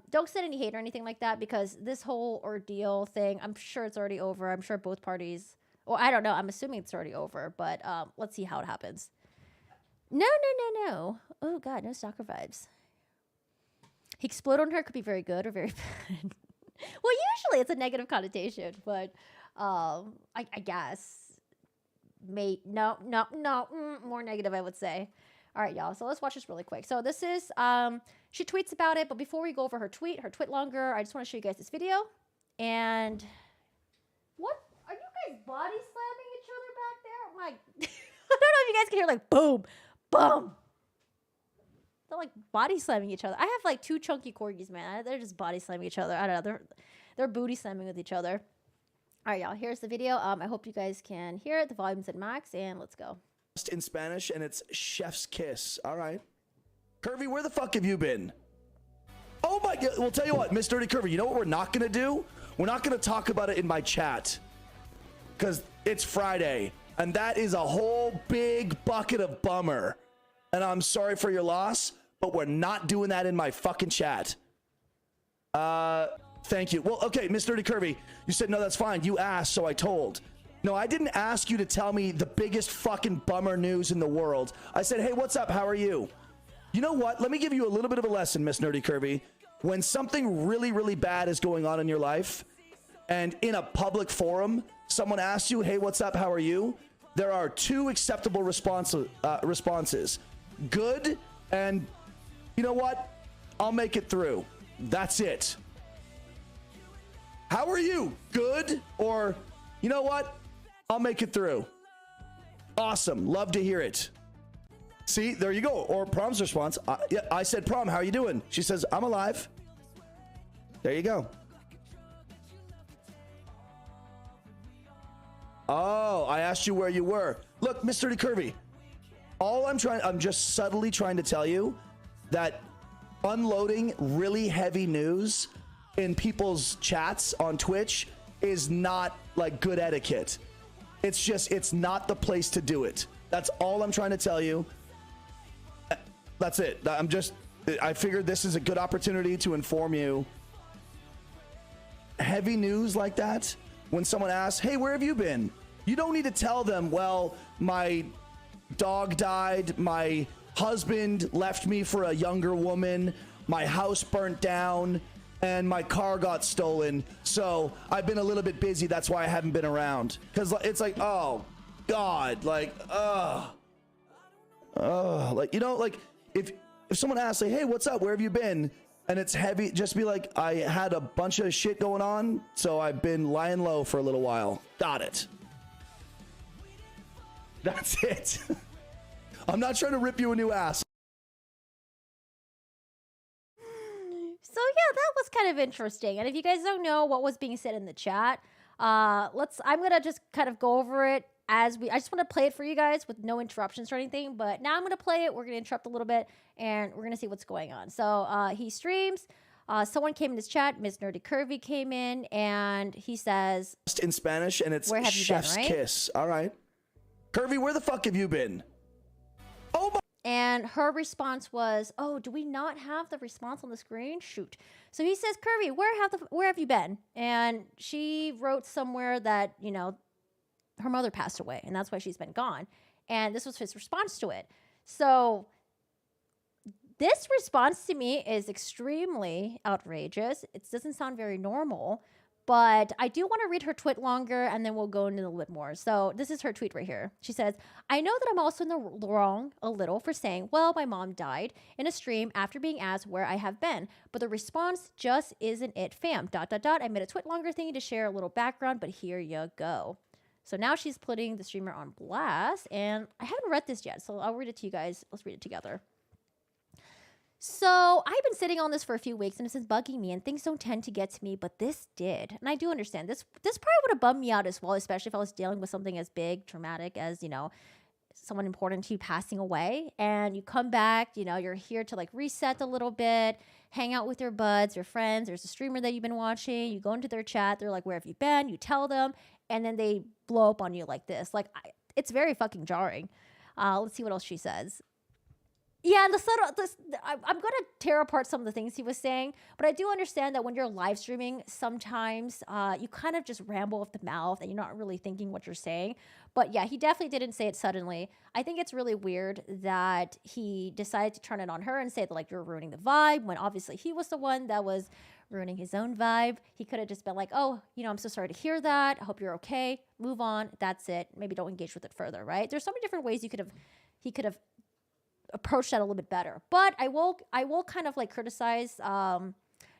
Don't send any hate or anything like that, because this whole ordeal thing, I'm sure it's already over. I'm sure both parties... Well, I don't know. I'm assuming it's already over, but let's see how it happens. No. Oh, God. No stalker vibes. He exploded on her could be very good or very bad. Well, usually it's a negative connotation, but I guess. No, more negative, I would say. All right, y'all. So let's watch this really quick. So this is, she tweets about it, but before we go over her tweet longer, I just want to show you guys this video. And what? Are you guys body slamming each other back there? My, I don't know if you guys can hear like boom, boom. The They're like body slamming each other. I have like 2 chunky corgis, man. They're just body slamming each other. I don't know. They're booty slamming with each other. All right, y'all. Here's the video. I hope you guys can hear it. The volume's at max, and let's go. In Spanish, and it's chef's kiss. All right. Curvy, where the fuck have you been? Oh my God. Well, tell you what, Miss Dirty Curvy, you know what we're not going to do? We're not going to talk about it in my chat because it's Friday, and that is a whole big bucket of bummer. And I'm sorry for your loss, but we're not doing that in my fucking chat. Thank you. Well, okay, Miss Dirty Curvy, you said, no, that's fine. You asked, so I told. No, I didn't ask you to tell me the biggest fucking bummer news in the world. I said, hey, what's up? How are you? You know what? Let me give you a little bit of a lesson, Miss Nerdy Curvy. When something really, really bad is going on in your life, and in a public forum, someone asks you, hey, what's up? How are you? There are 2 acceptable responses. Good, and you know what? I'll make it through. That's it. How are you? Good, or you know what? I'll make it through. Awesome. Love to hear it. See, there you go. Or Prom's response. Yeah, I said, Prom, how are you doing? She says, I'm alive. There you go. Oh, I asked you where you were. Look, Mr. Curvy, I'm just subtly trying to tell you that unloading really heavy news in people's chats on Twitch is not like good etiquette. It's not the place to do it. That's all I'm trying to tell you. That's it. I figured this is a good opportunity to inform you. Heavy news like that, when someone asks, hey, where have you been? You don't need to tell them, well, my dog died, my husband left me for a younger woman, my house burnt down, and my car got stolen. So I've been a little bit busy. That's why I haven't been around. Because it's like, oh, God, like, like, you know, like, if someone asks, like, hey, what's up? Where have you been? And it's heavy, just be like, I had a bunch of shit going on, so I've been lying low for a little while. Got it. That's it. I'm not trying to rip you a new ass. So yeah, that was kind of interesting. And if you guys don't know what was being said in the chat, I'm gonna just kind of go over it I just want to play it for you guys with no interruptions or anything, but now I'm going to play it. We're going to interrupt a little bit and we're going to see what's going on. So he streams. Someone came in his chat. Miss Nerdy Curvy came in and he says... In Spanish, and it's chef's kiss. All right. Curvy, where the fuck have you been? Oh my... And her response was, oh, do we not have the response on the screen? Shoot. So he says, Curvy, where have you been? And she wrote somewhere that, you know, her mother passed away and that's why she's been gone. And this was his response to it. So this response to me is extremely outrageous. It doesn't sound very normal, but I do want to read her tweet longer and then we'll go into a little bit more. So this is her tweet right here. She says, I know that I'm also in the wrong a little for saying, well, my mom died in a stream after being asked where I have been, but the response just isn't it, fam. ... I made a tweet longer thingy to share a little background, but here you go. So now she's putting the streamer on blast, and I haven't read this yet, so I'll read it to you guys. Let's read it together. So I've been sitting on this for a few weeks, and it's been bugging me, and things don't tend to get to me, but this did. And I do understand. This probably would have bummed me out as well, especially if I was dealing with something as big, traumatic as, you know, someone important to you passing away, and you come back, you know, you're here to like reset a little bit, hang out with your buds, your friends, there's a streamer that you've been watching, you go into their chat, they're like, where have you been? You tell them, and then they blow up on you like this. Like, it's very fucking jarring. Let's see what else she says. Yeah, I'm going to tear apart some of the things he was saying, but I do understand that when you're live streaming, sometimes you kind of just ramble off the mouth and you're not really thinking what you're saying. But yeah, he definitely didn't say it suddenly. I think it's really weird that he decided to turn it on her and say that, like, you're ruining the vibe, when obviously he was the one that was ruining his own vibe. He could have just been like, oh, you know, I'm so sorry to hear that. I hope you're okay. Move on. That's it. Maybe don't engage with it further, right? There's so many different ways he could have approached that a little bit better. But I will kind of like criticize, not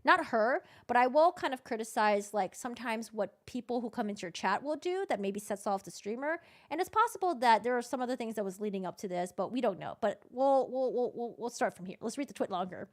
not her, but I will kind of criticize like sometimes what people who come into your chat will do that maybe sets off the streamer. And it's possible that there are some other things that was leading up to this, but we don't know. But we'll start from here. Let's read the tweet longer.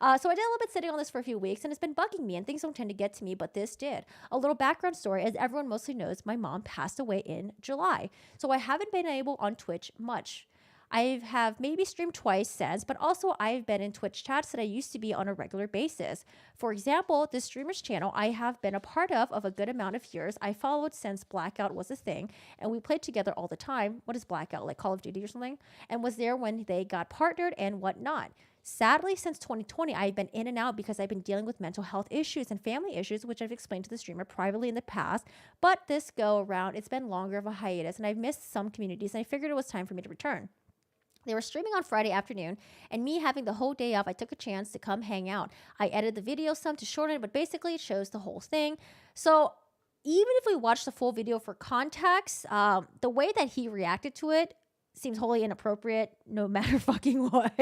So I did a little bit sitting on this for a few weeks, and it's been bugging me, and things don't tend to get to me, but this did. A little background story, as everyone mostly knows, my mom passed away in July, so I haven't been able on Twitch much. I have maybe streamed twice since, but also I've been in Twitch chats that I used to be on a regular basis. For example, the streamer's channel I have been a part of a good amount of years. I followed since Blackout was a thing, and we played together all the time. What is Blackout, like Call of Duty or something? And was there when they got partnered and whatnot. Sadly, since 2020, I've been in and out because I've been dealing with mental health issues and family issues, which I've explained to the streamer privately in the past. But this go around, it's been longer of a hiatus, and I've missed some communities, and I figured it was time for me to return. They were streaming on Friday afternoon, and me having the whole day off, I took a chance to come hang out. I edited the video some to shorten it, but basically it shows the whole thing. So even if we watch the full video for context, the way that he reacted to it seems wholly inappropriate no matter fucking what.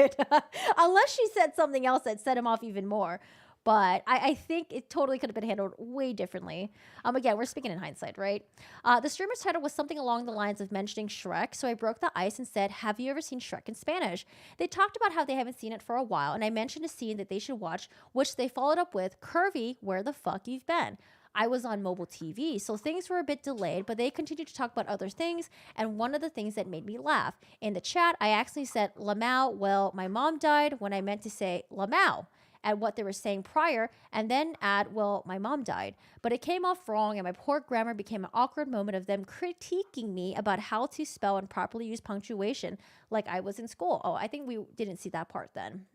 Unless she said something else that set him off even more. But I think it totally could have been handled way differently. Again, we're speaking in hindsight, right? The streamer's title was something along the lines of mentioning Shrek, so I broke the ice and said, have you ever seen Shrek in Spanish? They talked about how they haven't seen it for a while, and I mentioned a scene that they should watch, which they followed up with, Curvy, where the fuck you've been? I was on mobile TV, so things were a bit delayed, but they continued to talk about other things, and one of the things that made me laugh. In the chat, I actually said, Lamau, well, my mom died, when I meant to say Lamau, at what they were saying prior, and then add, well, my mom died. But it came off wrong, and my poor grammar became an awkward moment of them critiquing me about how to spell and properly use punctuation like I was in school. Oh, I think we didn't see that part then.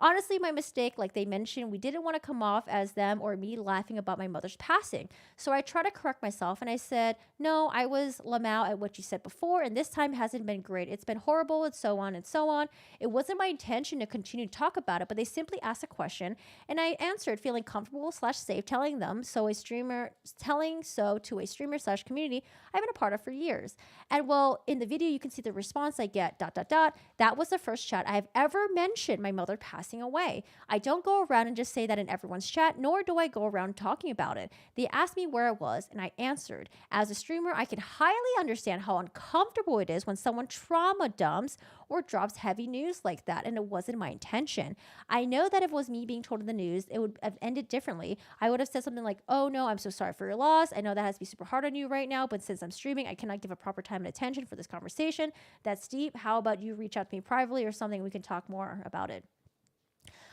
Honestly, my mistake, like they mentioned, we didn't want to come off as them or me laughing about my mother's passing. So I tried to correct myself and I said, no, I was Lamau at what you said before, and this time hasn't been great. It's been horrible and so on and so on. It wasn't my intention to continue to talk about it, but they simply asked a question and I answered feeling comfortable / safe telling them to a streamer / community I've been a part of for years. And well, in the video, you can see the response I get, ... That was the first chat I've ever mentioned my mother passing away. I don't go around and just say that in everyone's chat, nor do I go around talking about it. They asked me where I was, and I answered. As a streamer, I can highly understand how uncomfortable it is when someone trauma dumps or drops heavy news like that, and it wasn't my intention. I know that if it was me being told in the news, it would have ended differently. I would have said something like, oh no, I'm so sorry for your loss. I know that has to be super hard on you right now, but since I'm streaming, I cannot give a proper time and attention for this conversation. That's deep. How about you reach out to me privately or something? We can talk more about it.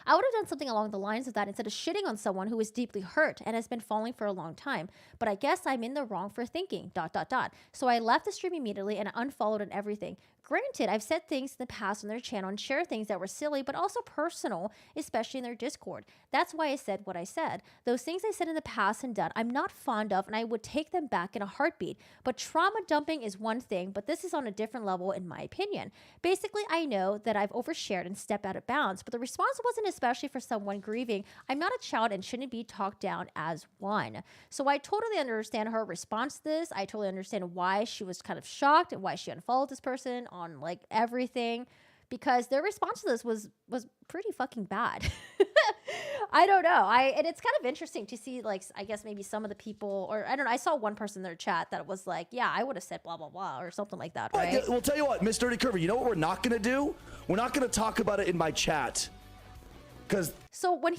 I would have done something along the lines of that instead of shitting on someone who is deeply hurt and has been falling for a long time. But I guess I'm in the wrong for thinking, ... So I left the stream immediately and unfollowed and everything. Granted, I've said things in the past on their channel and shared things that were silly, but also personal, especially in their Discord. That's why I said what I said. Those things I said in the past and done, I'm not fond of, and I would take them back in a heartbeat. But trauma dumping is one thing, but this is on a different level in my opinion. Basically, I know that I've overshared and stepped out of bounds, but the response wasn't especially for someone grieving. I'm not a child and shouldn't be talked down as one. So I totally understand her response to this. I totally understand why she was kind of shocked and why she unfollowed this person on like everything, because their response to this was pretty fucking bad. I don't know. And it's kind of interesting to see, like, I guess maybe some of the people, or I don't know, I saw one person in their chat that was like, yeah, I would have said blah, blah, blah, or something like that, right? Well, tell you what, Miss Dirty Curvy, you know what we're not going to do? We're not going to talk about it in my chat. So when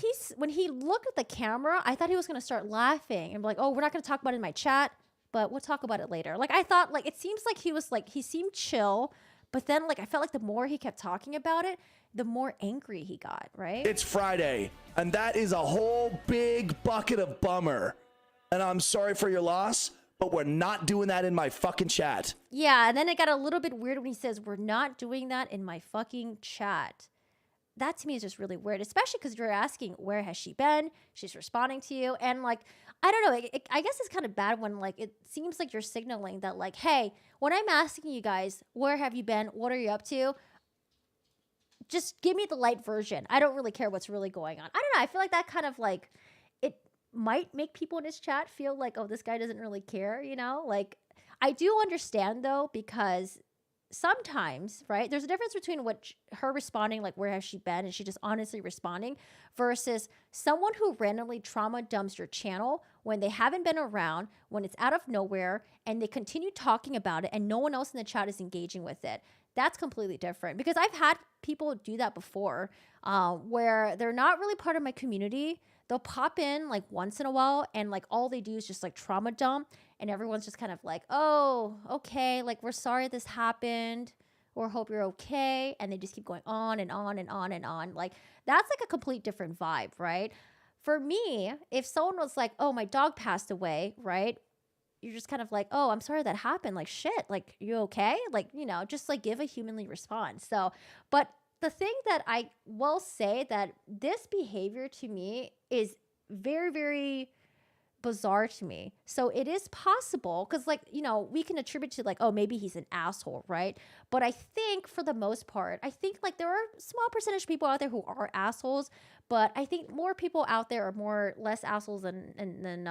he looked at the camera, I thought he was going to start laughing and be like, oh, we're not going to talk about it in my chat, but we'll talk about it later. Like, I thought, like, it seems like he was like, he seemed chill, but then, like, I felt like the more he kept talking about it, the more angry he got, right? It's Friday, and that is a whole big bucket of bummer. And I'm sorry for your loss, but we're not doing that in my fucking chat. Yeah, and then it got a little bit weird when he says, we're not doing that in my fucking chat. That to me is just really weird, especially because you're asking, where has she been? She's responding to you. And like, I don't know, I guess it's kind of bad when like, it seems like you're signaling that like, hey, when I'm asking you guys, where have you been? What are you up to? Just give me the light version. I don't really care what's really going on. I don't know. I feel like that kind of like, it might make people in his chat feel like, oh, this guy doesn't really care, you know? Like, I do understand though, because sometimes, right, there's a difference between her responding, like where has she been, and she just honestly responding, versus someone who randomly trauma dumps your channel when they haven't been around, when it's out of nowhere, and they continue talking about it and no one else in the chat is engaging with it. That's completely different, because I've had people do that before, where they're not really part of my community. They'll pop in like once in a while, and like all they do is just like trauma dump, and everyone's just kind of like, oh, okay, like we're sorry this happened, or hope you're okay, and they just keep going on and on and on and on. Like, that's like a complete different vibe, right? For me, if someone was like, oh, my dog passed away, right, you're just kind of like, oh, I'm sorry that happened, like shit, like you okay, like, you know, just like give a humanly response. So, but the thing that I will say, that this behavior to me is very, very bizarre to me. So it is possible, because like, you know, we can attribute to like, oh, maybe he's an asshole, right? But I think for the most part, I think like there are a small percentage of people out there who are assholes, but I think more people out there are less assholes than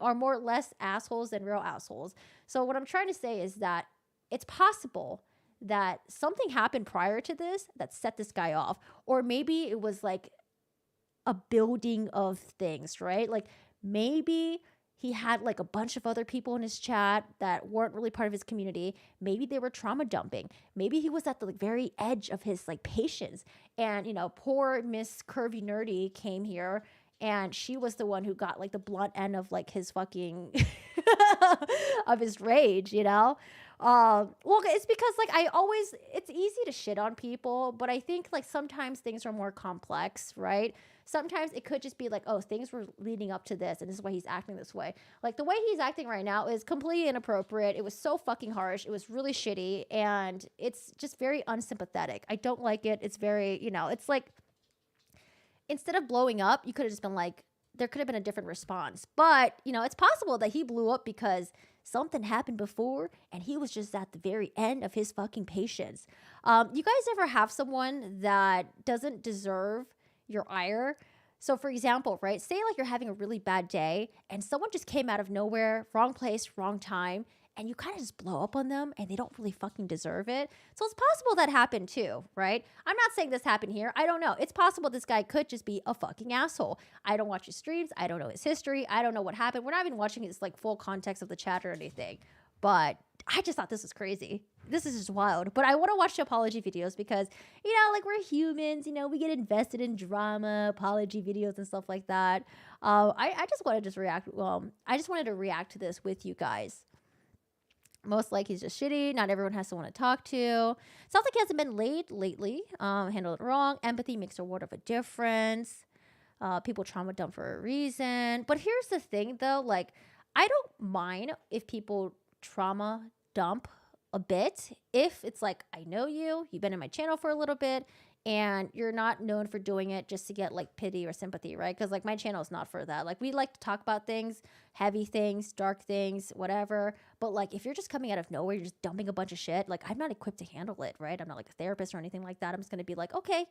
are more less assholes than real assholes. So what I'm trying to say is that it's possible that something happened prior to this that set this guy off, or maybe it was like a building of things, right? Like maybe he had like a bunch of other people in his chat that weren't really part of his community. Maybe they were trauma dumping. Maybe he was at the like, very edge of his like patience, and you know, poor Miss Curvy Nerdy came here, and she was the one who got like the blunt end of like his fucking of his rage, you know? Well, it's because like it's easy to shit on people, but I think like sometimes things are more complex, right? Sometimes it could just be like, oh, things were leading up to this, and this is why he's acting this way. Like the way he's acting right now is completely inappropriate. It was so fucking harsh. It was really shitty, and it's just very unsympathetic. I don't like it. It's very, you know, it's like, instead of blowing up, you could have just been like, there could have been a different response. But, you know, it's possible that he blew up because something happened before and he was just at the very end of his fucking patience. You guys ever have someone that doesn't deserve your ire? So for example, right, say like you're having a really bad day and someone just came out of nowhere, wrong place, wrong time, and you kind of just blow up on them and they don't really fucking deserve it. So it's possible that happened too, right? I'm not saying this happened here. I don't know. It's possible this guy could just be a fucking asshole. I don't watch his streams. I don't know his history. I don't know what happened. We're not even watching his like full context of the chat or anything. But I just thought this was crazy. This is just wild. But I want to watch the apology videos because, you know, like we're humans, you know, we get invested in drama, apology videos and stuff like that. I just want to just react. Well, I just wanted to react to this with you guys. Most like he's just shitty. Not everyone has someone to talk to. Sounds like he hasn't been laid lately. Handled it wrong. Empathy makes a world of a difference. People trauma dump for a reason. But here's the thing though, like I don't mind if people trauma dump a bit. If it's like, I know you, you've been in my channel for a little bit, and you're not known for doing it just to get like pity or sympathy, right? Because like my channel is not for that. Like we like to talk about things, heavy things, dark things, whatever. But like if you're just coming out of nowhere, you're just dumping a bunch of shit, like I'm not equipped to handle it, right? I'm not like a therapist or anything like that. I'm just gonna be like, okay,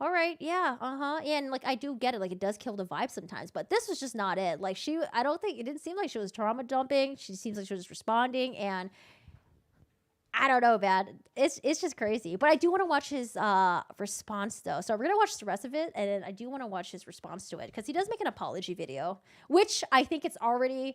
all right, yeah, and like I do get it, like it does kill the vibe sometimes, but this was just not it. Like I don't think, it didn't seem like she was trauma dumping. She seems like she was just responding, and I don't know, man. It's just crazy. But I do want to watch his response though. So we're gonna watch the rest of it, and I do want to watch his response to it because he does make an apology video, which I think that's already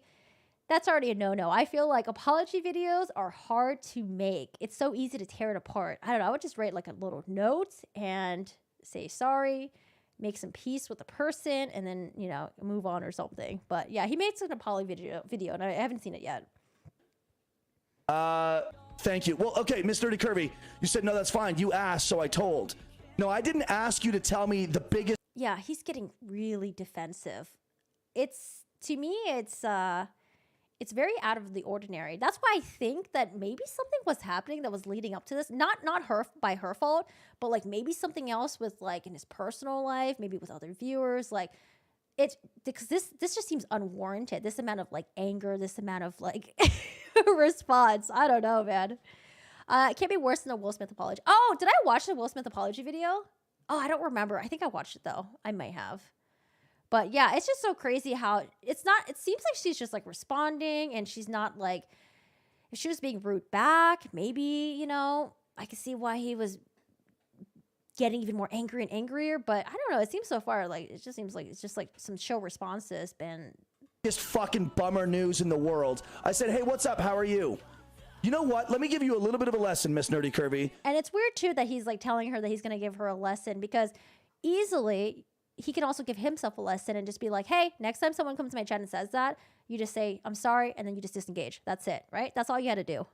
a no-no. I feel like apology videos are hard to make. It's so easy to tear it apart. I don't know. I would just write like a little note and say sorry, make some peace with the person, and then, you know, move on or something. But yeah, he made an apology video, and I haven't seen it yet. Thank you. Well, okay, Miss Dirty Kirby, you said, no, that's fine. You asked, so I told. No, I didn't ask you to tell me the biggest. Yeah, he's getting really defensive. To me, it's very out of the ordinary. That's why I think that maybe something was happening that was leading up to this. Not her by her fault, but like maybe something else with like in his personal life, maybe with other viewers. Like it's because this just seems unwarranted. This amount of like anger, this amount of like response. I don't know, man. It can't be worse than the Will Smith apology. Oh, did I watch the Will Smith apology video? Oh, I don't remember. I think I watched it though. I might have. But yeah, it's just so crazy how it seems like she's just like responding, and she's not like, if she was being rude back, maybe, you know, I could see why he was getting even more angry and angrier. But I don't know. It seems so far like it just seems like it's just like some show responses been Biggest fucking bummer news in the world. I said, hey, what's up? How are you? You know what? Let me give you a little bit of a lesson, Miss Nerdy Curvy. And it's weird too that he's like telling her that he's going to give her a lesson, because easily he can also give himself a lesson and just be like, hey, next time someone comes to my chat and says that, you just say, I'm sorry, and then you just disengage. That's it, right? That's all you had to do.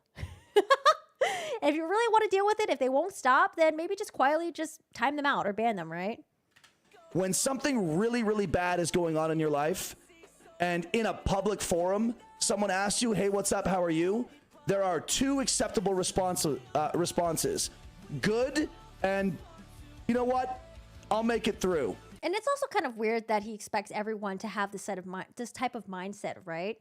And if you really want to deal with it, if they won't stop, then maybe just quietly just time them out or ban them, right? When something really, really bad is going on in your life, and in a public forum, someone asks you, hey, what's up? How are you? There are two acceptable responses. Good, and you know what? I'll make it through. And it's also kind of weird that he expects everyone to have this type of mindset, right?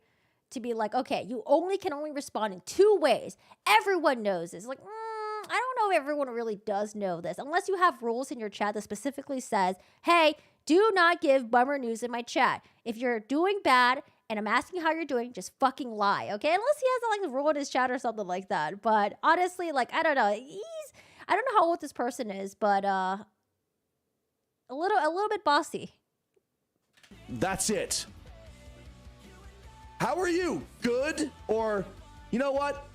To be like, okay, you can only respond in two ways. Everyone knows this. Like, I don't know if everyone really does know this, unless you have rules in your chat that specifically says, hey, do not give bummer news in my chat. If you're doing bad and I'm asking how you're doing, just fucking lie, okay? Unless he has like a rule in his chat or something like that. But honestly, like, I don't know. I don't know how old this person is, but a little bit bossy. That's it. How are you? Good? Or, you know what?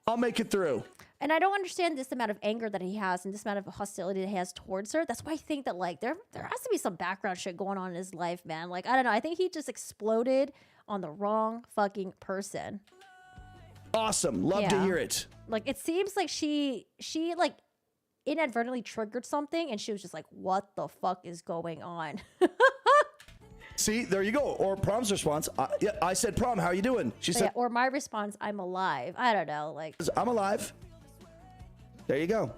I'll make it through. And I don't understand this amount of anger that he has and this amount of hostility that he has towards her. That's why I think that like there has to be some background shit going on in his life, man. Like, I don't know. I think he just exploded on the wrong fucking person. Awesome. Love to hear it. Like, it seems like she like inadvertently triggered something and she was just like, what the fuck is going on? See, there you go. Or Prom's response. Yeah, I said, Prom, how are you doing? She said, or my response, I'm alive. I don't know. Like, I'm alive. There you go.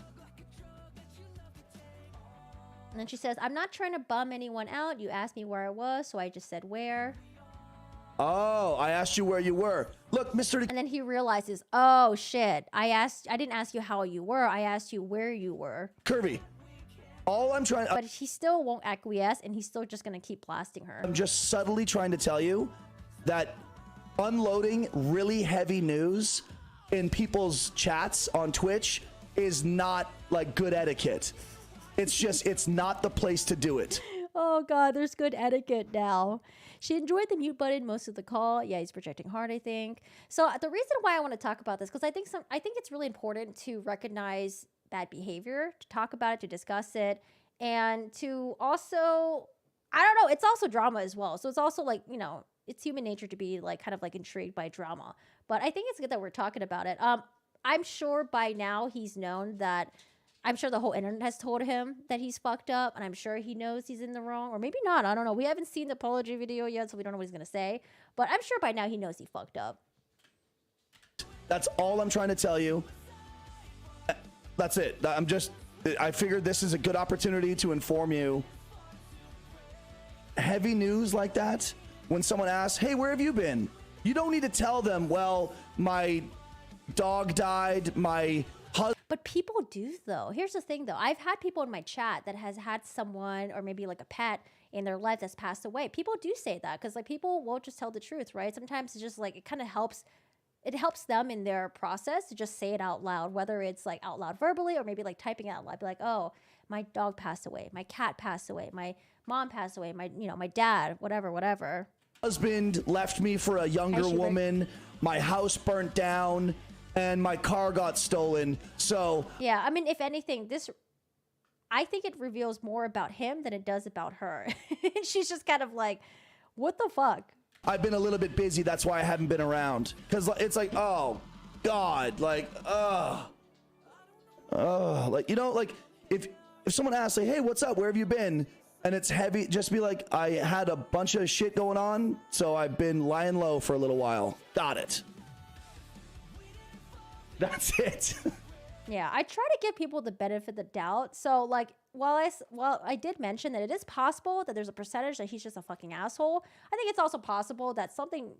And then she says, I'm not trying to bum anyone out. You asked me where I was, so I just said where. Oh, I asked you where you were. Look, Mr. And then he realizes, oh shit, I didn't ask you how you were. I asked you where you were. Curvy. All I'm trying, but he still won't acquiesce, and he's still just gonna keep blasting her. I'm just subtly trying to tell you that unloading really heavy news in people's chats on Twitch is not like good etiquette. It's just, it's not the place to do it. Oh God, there's good etiquette now. She enjoyed the mute button most of the call. Yeah, he's projecting hard, I think. So the reason why I want to talk about this, because I think it's really important to recognize bad behavior, to talk about it, to discuss it, and to also, I don't know, it's also drama as well. So it's also like, you know, it's human nature to be like kind of like intrigued by drama. But I think it's good that we're talking about it. I'm sure by now he's known that, I'm sure the whole internet has told him that he's fucked up, and I'm sure he knows he's in the wrong, or maybe not. I don't know. We haven't seen the apology video yet, so we don't know what he's going to say. But I'm sure by now he knows he fucked up. That's all I'm trying to tell you. That's it. I figured this is a good opportunity to inform you. Heavy news like that, when someone asks, hey, where have you been? You don't need to tell them, well, my dog died, my husband. But people do, though. Here's the thing, though. I've had people in my chat that has had someone, or maybe like a pet in their life that's passed away. People do say that, because like people won't just tell the truth, right? Sometimes it's just like, it kind of helps. It helps them in their process to just say it out loud, whether it's like out loud verbally or maybe like typing it out loud. Be like, oh, my dog passed away, my cat passed away, my mom passed away, my dad, whatever. Husband left me for a younger woman. My house burnt down, and my car got stolen. So yeah, I mean, if anything, I think it reveals more about him than it does about her. She's just kind of like, what the fuck? I've been a little bit busy. That's why I haven't been around. Because it's like, oh, God. Like, like, you know, like, if someone asks, like, hey, what's up? Where have you been? And it's heavy, just be like, I had a bunch of shit going on, so I've been lying low for a little while. Got it. That's it. Yeah, I try to give people the benefit of the doubt. So, like, while I did mention that it is possible that there's a percentage that he's just a fucking asshole, I think it's also possible that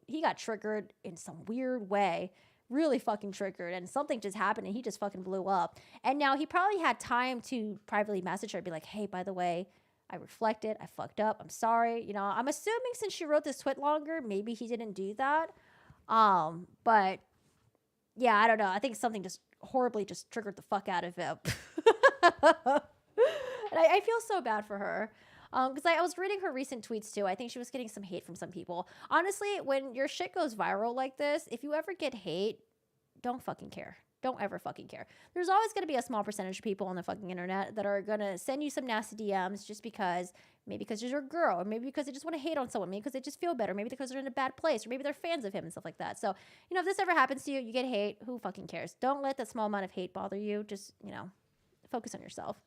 he got triggered in some weird way, really fucking triggered, and something just happened and he just fucking blew up. And now he probably had time to privately message her and be like, hey, by the way, I reflected, I fucked up, I'm sorry. You know, I'm assuming since she wrote this tweet longer, maybe he didn't do that. But yeah, I don't know. I think something just horribly just triggered the fuck out of him. And I feel so bad for her. Because I was reading her recent tweets too. I think she was getting some hate from some people. Honestly, when your shit goes viral like this, if you ever get hate, don't fucking care. Don't ever fucking care. There's always going to be a small percentage of people on the fucking internet that are going to send you some nasty DMs just because, maybe because you're a girl, or maybe because they just want to hate on someone, maybe because they just feel better, maybe because they're in a bad place, or maybe they're fans of him and stuff like that. So, if this ever happens to you, you get hate, who fucking cares? Don't let that small amount of hate bother you. Just, focus on yourself.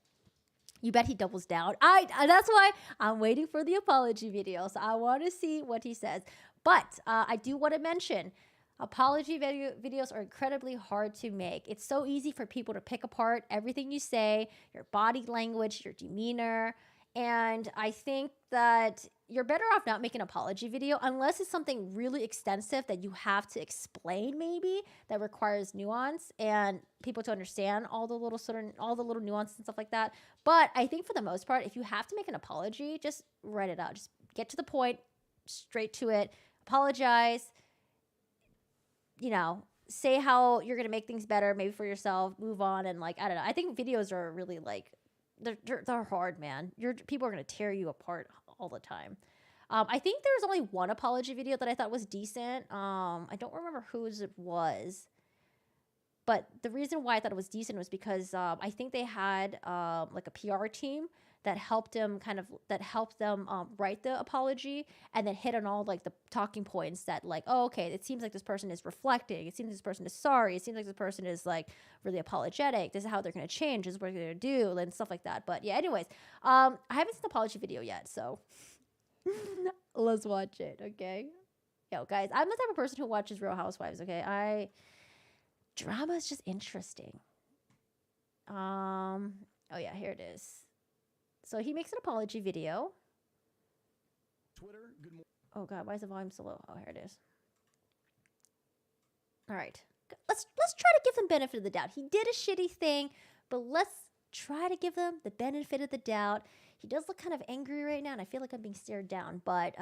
You bet he doubles down. That's why I'm waiting for the apology video. So I want to see what he says. But I do want to mention, apology videos are incredibly hard to make. It's so easy for people to pick apart everything you say, your body language, your demeanor. And I think that you're better off not making an apology video unless it's something really extensive that you have to explain, maybe, that requires nuance and people to understand all the little nuances and stuff like that. But I think for the most part, if you have to make an apology, just write it out. Just get to the point, straight to it, apologize, say how you're going to make things better, maybe for yourself, move on. And I don't know. I think videos are really they're hard, man. People are going to tear you apart all the time. I think there's only one apology video that I thought was decent. I don't remember whose it was. But the reason why I thought it was decent was because I think they had a PR team that helped them write the apology and then hit on all the talking points that okay, it seems like this person is reflecting. It seems this person is sorry. It seems like this person is really apologetic. This is how they're going to change. This is what they're going to do and stuff like that. But yeah, anyways, I haven't seen the apology video yet, so let's watch it, okay? Yo, guys, I'm the type of person who watches Real Housewives, okay? Drama is just interesting. Oh yeah, here it is. So he makes an apology video. Twitter, good morning. Oh God, why is the volume so low? Oh, here it is. All right, let's try to give them benefit of the doubt. He did a shitty thing, but let's try to give them the benefit of the doubt. He does look kind of angry right now, and I feel like I'm being stared down. But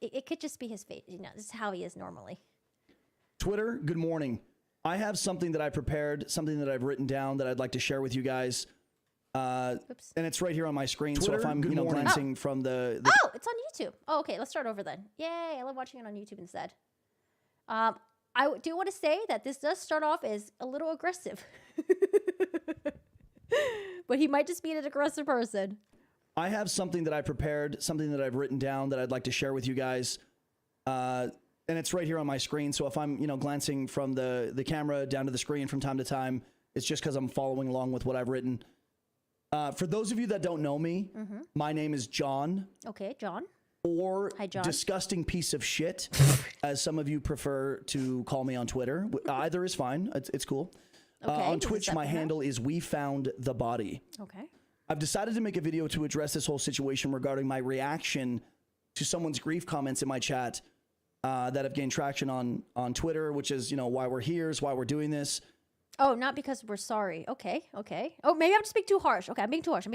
it could just be his face. This is how he is normally. Twitter, good morning. I have something that I prepared, something that I've written down that I'd like to share with you guys. And it's right here on my screen. Twitter, so if I'm glancing from the Oh, it's on YouTube. Oh, okay. Let's start over then. Yay! I love watching it on YouTube instead. I do want to say that this does start off as a little aggressive, but he might just be an aggressive person. I have something that I prepared, something that I've written down that I'd like to share with you guys. And it's right here on my screen. So if I'm, glancing from the camera down to the screen from time to time, it's just because I'm following along with what I've written. For those of you that don't know me, my name is John. Okay, John. Or Hi, John. disgusting piece of shit, as some of you prefer to call me on Twitter. Either is fine. It's cool. Okay, on Twitch, my handle is We Found the Body. Okay. I've decided to make a video to address this whole situation regarding my reaction to someone's grief comments in my chat that have gained traction on Twitter, which is, why we're here, is why we're doing this. Oh, not because we're sorry. Okay. Oh, maybe I'm just being too harsh. Okay, I'm being too harsh.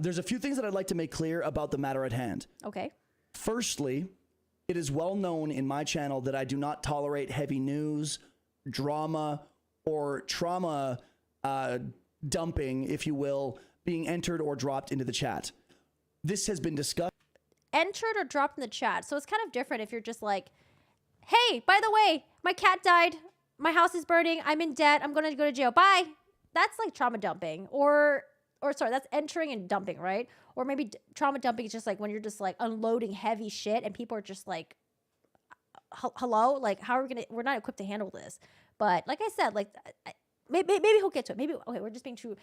There's a few things that I'd like to make clear about the matter at hand. Okay. Firstly, it is well known in my channel that I do not tolerate heavy news, drama, or trauma dumping, if you will, being entered or dropped into the chat. This has been discussed. Entered or dropped in the chat. So it's kind of different if you're just like, hey, by the way, my cat died. My house is burning. I'm in debt. I'm going to go to jail. Bye. That's like trauma dumping or sorry, that's entering and dumping, right? Or maybe trauma dumping is just like when you're just like unloading heavy shit and people are just like, hello? Like, how are we going to, we're not equipped to handle this. But like I said, like, maybe he'll get to it. Maybe, okay, we're just being true.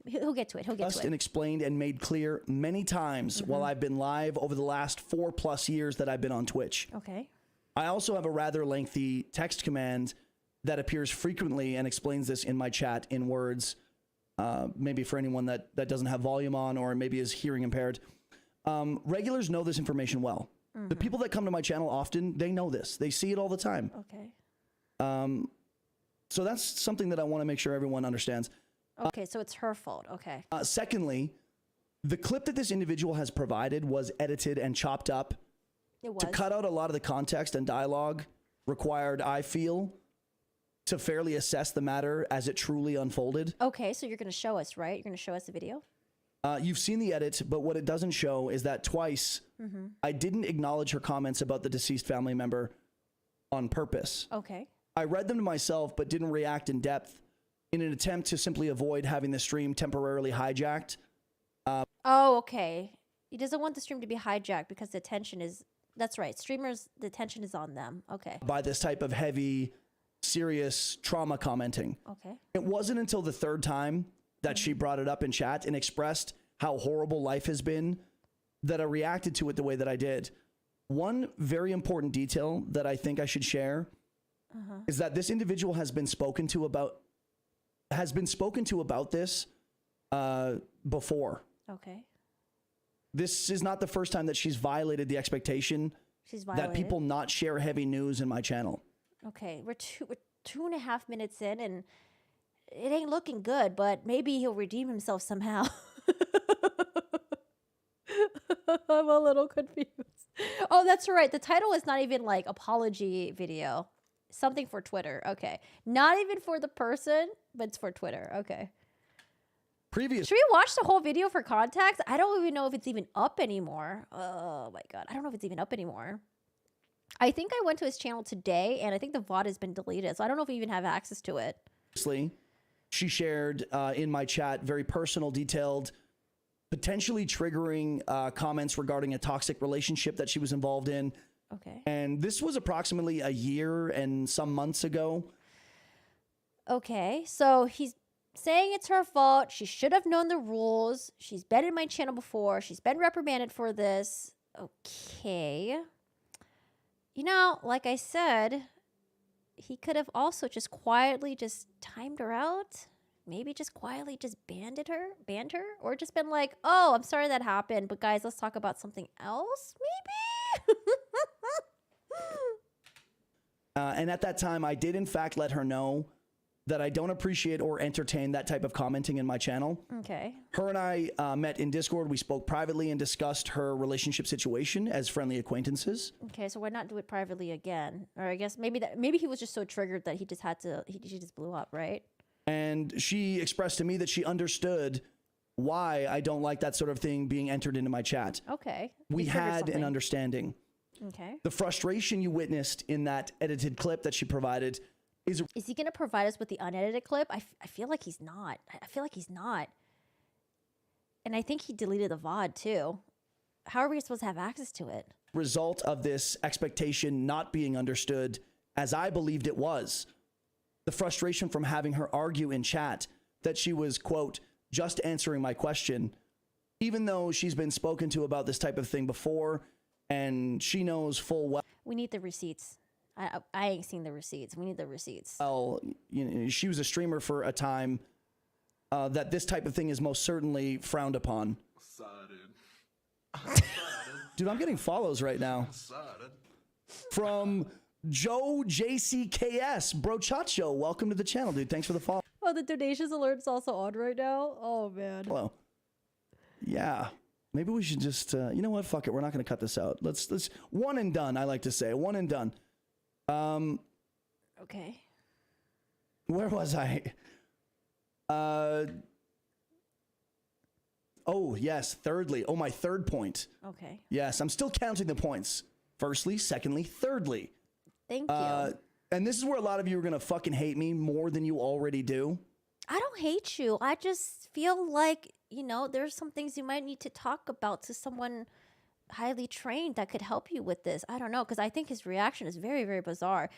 He'll get to it. And explained and made clear many times while I've been live over the last 4+ years that I've been on Twitch. Okay. I also have a rather lengthy text command that appears frequently and explains this in my chat in words, maybe for anyone that doesn't have volume on or maybe is hearing impaired. Regulars know this information well. The people that come to my channel often, they know this. They see it all the time. Okay. So that's something that I want to make sure everyone understands. Okay, so it's her fault. Okay. Secondly, the clip that this individual has provided was edited and chopped up It was. to cut out a lot of the context and dialogue required, I feel, to fairly assess the matter as it truly unfolded. Okay, so you're going to show us, right? You're going to show us the video? You've seen the edit, but what it doesn't show is that twice I didn't acknowledge her comments about the deceased family member on purpose. Okay. I read them to myself, but didn't react in depth in an attempt to simply avoid having the stream temporarily hijacked. Oh, okay. He doesn't want the stream to be hijacked because the attention is, that's right. Streamers, the attention is on them. Okay. By this type of heavy, serious trauma commenting. Okay. It wasn't until the third time that she brought it up in chat and expressed how horrible life has been that I reacted to it the way that I did. One very important detail that I think I should share is that this individual has been spoken to about this before. Okay. This is not the first time that she's violated the expectation that people not share heavy news in my channel. Okay. We're 2.5 minutes in and it ain't looking good, but maybe he'll redeem himself somehow. I'm a little confused. Oh, that's right. The title is not even like apology video. Something for Twitter. Okay. Not even for the person, but it's for Twitter. Okay. Should we watch the whole video for context? I don't even know if it's even up anymore. Oh my God. I don't know if it's even up anymore. I think I went to his channel today and I think the VOD has been deleted. So I don't know if we even have access to it. She shared in my chat very personal, detailed, potentially triggering comments regarding a toxic relationship that she was involved in. Okay. And this was approximately a year and some months ago. Okay. So he's saying it's her fault. She should have known the rules. She's been in my channel before. She's been reprimanded for this. Okay. You know, like I said, he could have also just quietly just timed her out. Maybe just quietly just banned her, or just been like, oh, I'm sorry that happened, but guys, let's talk about something else, maybe? And at that time, I did in fact let her know that I don't appreciate or entertain that type of commenting in my channel. Okay. Her and I met in Discord. We spoke privately and discussed her relationship situation as friendly acquaintances. Okay, so why not do it privately again? Or I guess maybe he was just so triggered that he just blew up, right? And she expressed to me that she understood why I don't like that sort of thing being entered into my chat. Okay. We had an understanding. Okay. The frustration you witnessed in that edited clip that she provided is he going to provide us with the unedited clip? I feel like he's not. I feel like he's not. And I think he deleted the VOD too. How are we supposed to have access to it? Result of this expectation not being understood as I believed it was. The frustration from having her argue in chat that she was, quote, just answering my question, even though she's been spoken to about this type of thing before and she knows full well. We need the receipts. I ain't seen the receipts. We need the receipts. Well, you know, she was a streamer for a time that this type of thing is most certainly frowned upon. Dude, I'm getting follows right now. From Joe JCKS. Bro Chacho, welcome to the channel, dude. Thanks for the follow. Oh, the donations alert's also on right now? Oh, man. Hello. Yeah. Maybe we should just, you know what? Fuck it. We're not going to cut this out. Let's one and done, I like to say. One and done. Okay. Where was I? Oh, yes. Thirdly. Oh, my third point. Okay. Yes, I'm still counting the points. Firstly, secondly, thirdly. Thank you. And this is where a lot of you are going to fucking hate me more than you already do. I don't hate you. I just feel like, you know, there's some things you might need to talk about to someone highly trained that could help you with this. I don't know, because I think his reaction is very, very bizarre.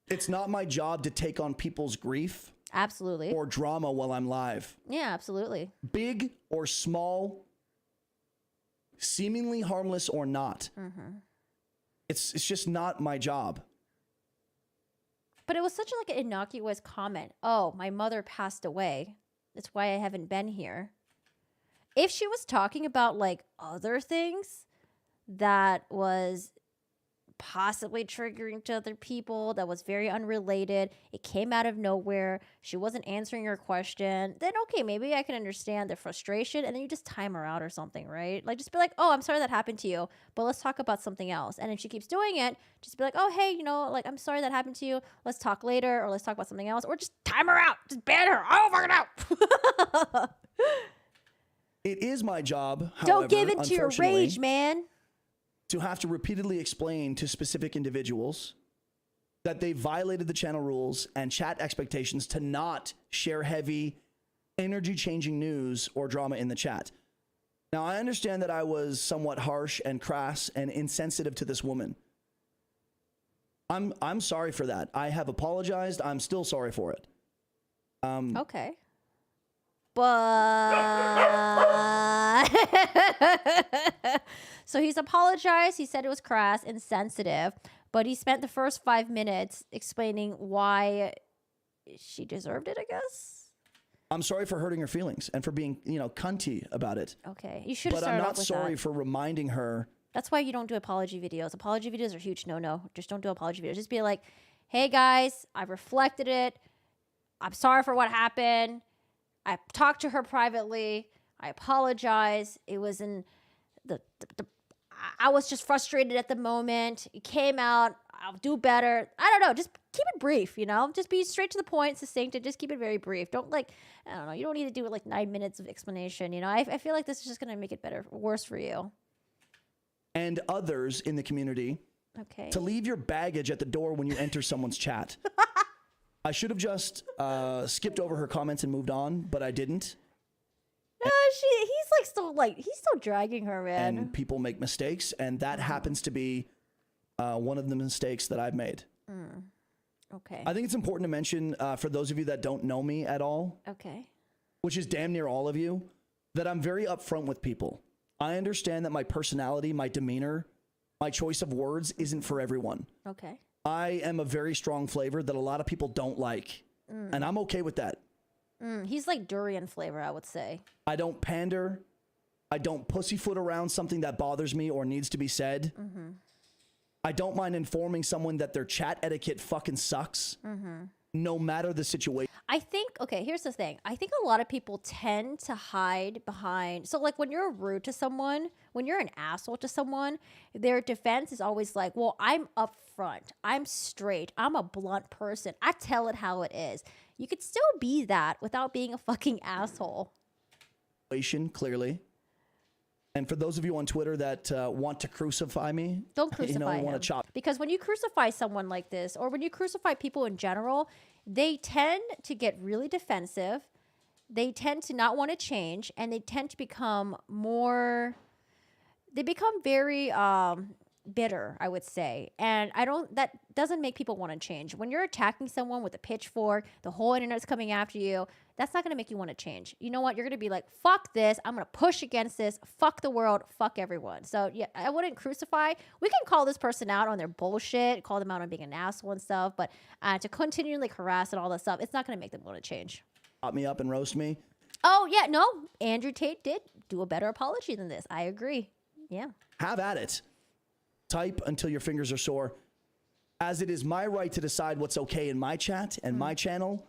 It's not my job to take on people's grief. Absolutely. Or drama while I'm live. Yeah, absolutely. Big or small, seemingly harmless or not. It's just not my job. But it was such like an innocuous comment. Oh, my mother passed away. That's why I haven't been here. If she was talking about like other things that was possibly triggering to other people that was very unrelated. It came out of nowhere. She wasn't answering your question. Then, okay, maybe I can understand the frustration. And then you just time her out or something, right? Like, just be like, oh, I'm sorry that happened to you, but let's talk about something else. And if she keeps doing it, just be like, oh, hey, you know, like, I'm sorry that happened to you. Let's talk later, or let's talk about something else, or just time her out. Just ban her. Oh, fuck it out. It is my job, however, don't give in to your rage, man. To have to repeatedly explain to specific individuals that they violated the channel rules and chat expectations to not share heavy, energy-changing news or drama in the chat. Now, I understand that I was somewhat harsh and crass and insensitive to this woman. I'm sorry for that. I have apologized. I'm still sorry for it. Okay. But so he's apologized. He said it was crass, insensitive, but he spent the first 5 minutes explaining why she deserved it, I guess. I'm sorry for hurting her feelings and for being, you know, cunty about it. Okay. You should have But I'm started not off with sorry that. for reminding her. That's why you don't do apology videos. Apology videos are a huge no-no. Just don't do apology videos. Just be like, hey guys, I reflected it. I'm sorry for what happened. I talked to her privately. I apologize. It was in I was just frustrated at the moment. It came out. I'll do better. I don't know. Just keep it brief, you know? Just be straight to the point, succinct, and just keep it very brief. Don't I don't know. You don't need to do it like 9 minutes of explanation, you know? I feel like this is just going to make it better, worse for you. And others in the community Okay. to leave your baggage at the door when you enter someone's chat. I should have just skipped over her comments and moved on, but I didn't. He's still dragging her, man. And people make mistakes, and that happens to be one of the mistakes that I've made. Okay. I think it's important to mention for those of you that don't know me at all, Okay. which is damn near all of you, that I'm very upfront with people. I understand that my personality, my demeanor, my choice of words isn't for everyone. Okay. I am a very strong flavor that a lot of people don't like, and I'm okay with that. He's like durian flavor, I would say. I don't pander. I don't pussyfoot around something that bothers me or needs to be said. I don't mind informing someone that their chat etiquette fucking sucks, no matter the situation. I think, okay, here's the thing. I think a lot of people tend to hide behind. So, like, when you're rude to someone, when you're an asshole to someone, their defense is always like, well, I'm upfront. I'm straight. I'm a blunt person. I tell it how it is. You could still be that without being a fucking asshole. Clearly. And for those of you on Twitter that want to crucify me, Don't crucify him. want to chop. Because when you crucify someone like this, or when you crucify people in general, they tend to get really defensive. They tend to not want to change, and they tend to become very bitter, I would say. And that doesn't make people want to change. When you're attacking someone with a pitchfork, the whole internet's coming after you, that's not going to make you want to change. You know what? You're going to be like, fuck this. I'm going to push against this. Fuck the world. Fuck everyone. So yeah, I wouldn't crucify. We can call this person out on their bullshit, call them out on being an asshole and stuff, but to continually harass and all that stuff, it's not going to make them want to change. Pop me up and roast me. Oh, yeah, no. Andrew Tate did do a better apology than this. I agree. Yeah. Have at it. Type until your fingers are sore. As it is my right to decide what's okay in my chat and my channel,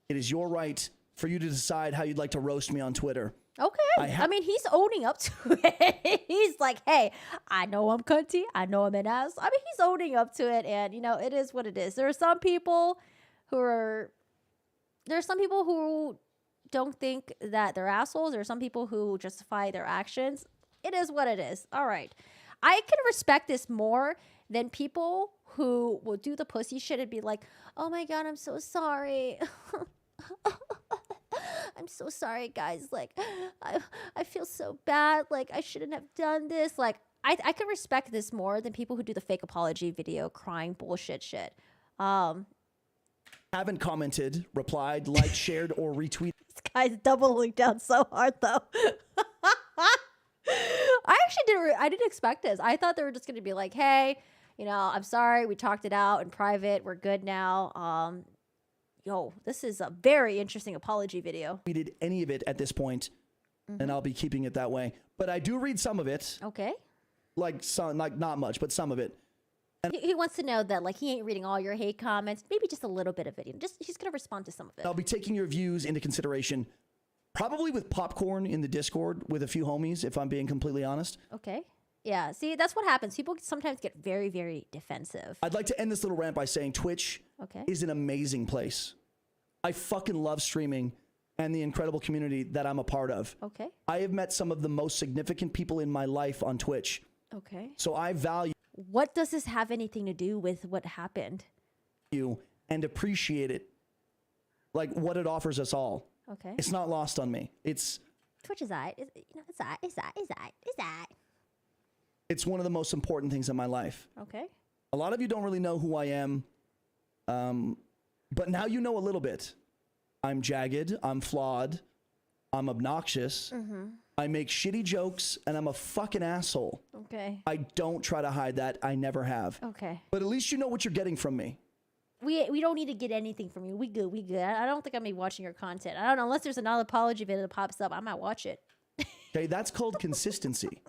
it is your right for you to decide how you'd like to roast me on Twitter. Okay. I mean, he's owning up to it. He's like, hey, I know I'm cunty. I know I'm an ass. I mean, he's owning up to it. And, you know, it is what it is. There are some people who don't think that they're assholes. There are some people who justify their actions. It is what it is. All right. I can respect this more than people who will do the pussy shit and be like, oh my God, I'm so sorry. I'm so sorry, guys. Like, I feel so bad. Like, I shouldn't have done this. Like, I can respect this more than people who do the fake apology video crying bullshit shit. Haven't commented, replied, liked, shared, or retweeted. This guy's doubling down so hard, though. I didn't expect this. I thought they were just going to be like, hey, you know, I'm sorry. We talked it out in private. We're good now. Yo, this is a very interesting apology video. Tweeted any of it at this point, and I'll be keeping it that way. But I do read some of it. Okay. Like not much, but some of it. He wants to know that like he ain't reading all your hate comments, maybe just a little bit of it. He's gonna respond to some of it. I'll be taking your views into consideration, probably with popcorn in the Discord with a few homies, if I'm being completely honest. Okay. Yeah. See, that's what happens. People sometimes get very, very defensive. I'd like to end this little rant by saying Twitch is an amazing place. I fucking love streaming and the incredible community that I'm a part of. Okay. I have met some of the most significant people in my life on Twitch. Okay. So I value What does this have anything to do with what happened? you and appreciate it, like what it offers us all. Okay. It's not lost on me. It's Twitch is that. It's that. It's one of the most important things in my life. Okay. A lot of you don't really know who I am, but now you know a little bit. I'm jagged, I'm flawed, I'm obnoxious, I make shitty jokes, and I'm a fucking asshole. Okay. I don't try to hide that. I never have. Okay. But at least you know what you're getting from me. We don't need to get anything from you. We good. I don't think I'm gonna be watching your content. I don't know, unless there's another apology video that pops up, I might watch it. Okay, that's called consistency.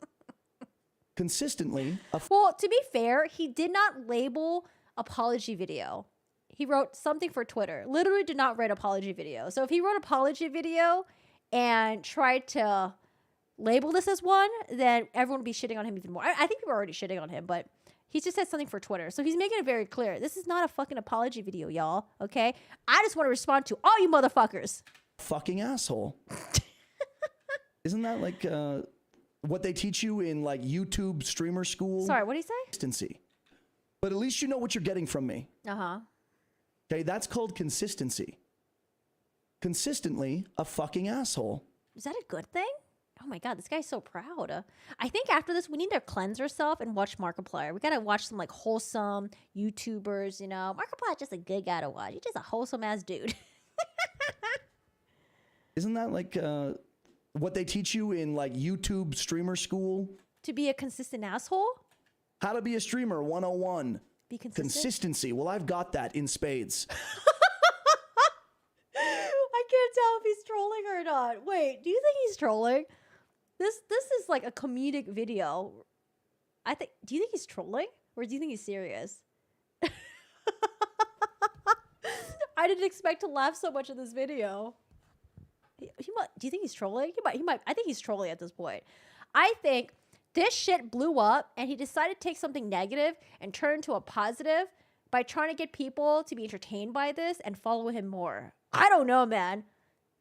Consistently. Well, to be fair, he did not label apology video. He wrote something for Twitter. Literally did not write apology video. So if he wrote apology video and tried to label this as one, then everyone would be shitting on him even more. I think people are already shitting on him, but he just said something for Twitter. So he's making it very clear. This is not a fucking apology video, y'all. Okay? I just want to respond to all you motherfuckers. Fucking asshole. Isn't that like what they teach you in like YouTube streamer school? Sorry, what did he say? Consistency. But at least you know what you're getting from me. Uh-huh. Okay, that's called consistency. Consistently a fucking asshole. Is that a good thing? Oh my God, this guy's so proud. I think after this, we need to cleanse ourselves and watch Markiplier. We gotta watch some like wholesome YouTubers, you know. Markiplier's just a good guy to watch. He's just a wholesome ass dude. Isn't that like what they teach you in like YouTube streamer school? To be a consistent asshole? How to be a streamer 101. Be consistent? Consistency. Well, I've got that in spades. I can't tell if he's trolling or not. Wait, do you think he's trolling? This is like a comedic video. Do you think he's trolling? Or do you think he's serious? I didn't expect to laugh so much in this video. Do you think he's trolling? He might. I think he's trolling at this point. I think this shit blew up and he decided to take something negative and turn it into a positive by trying to get people to be entertained by this and follow him more. I don't know, man.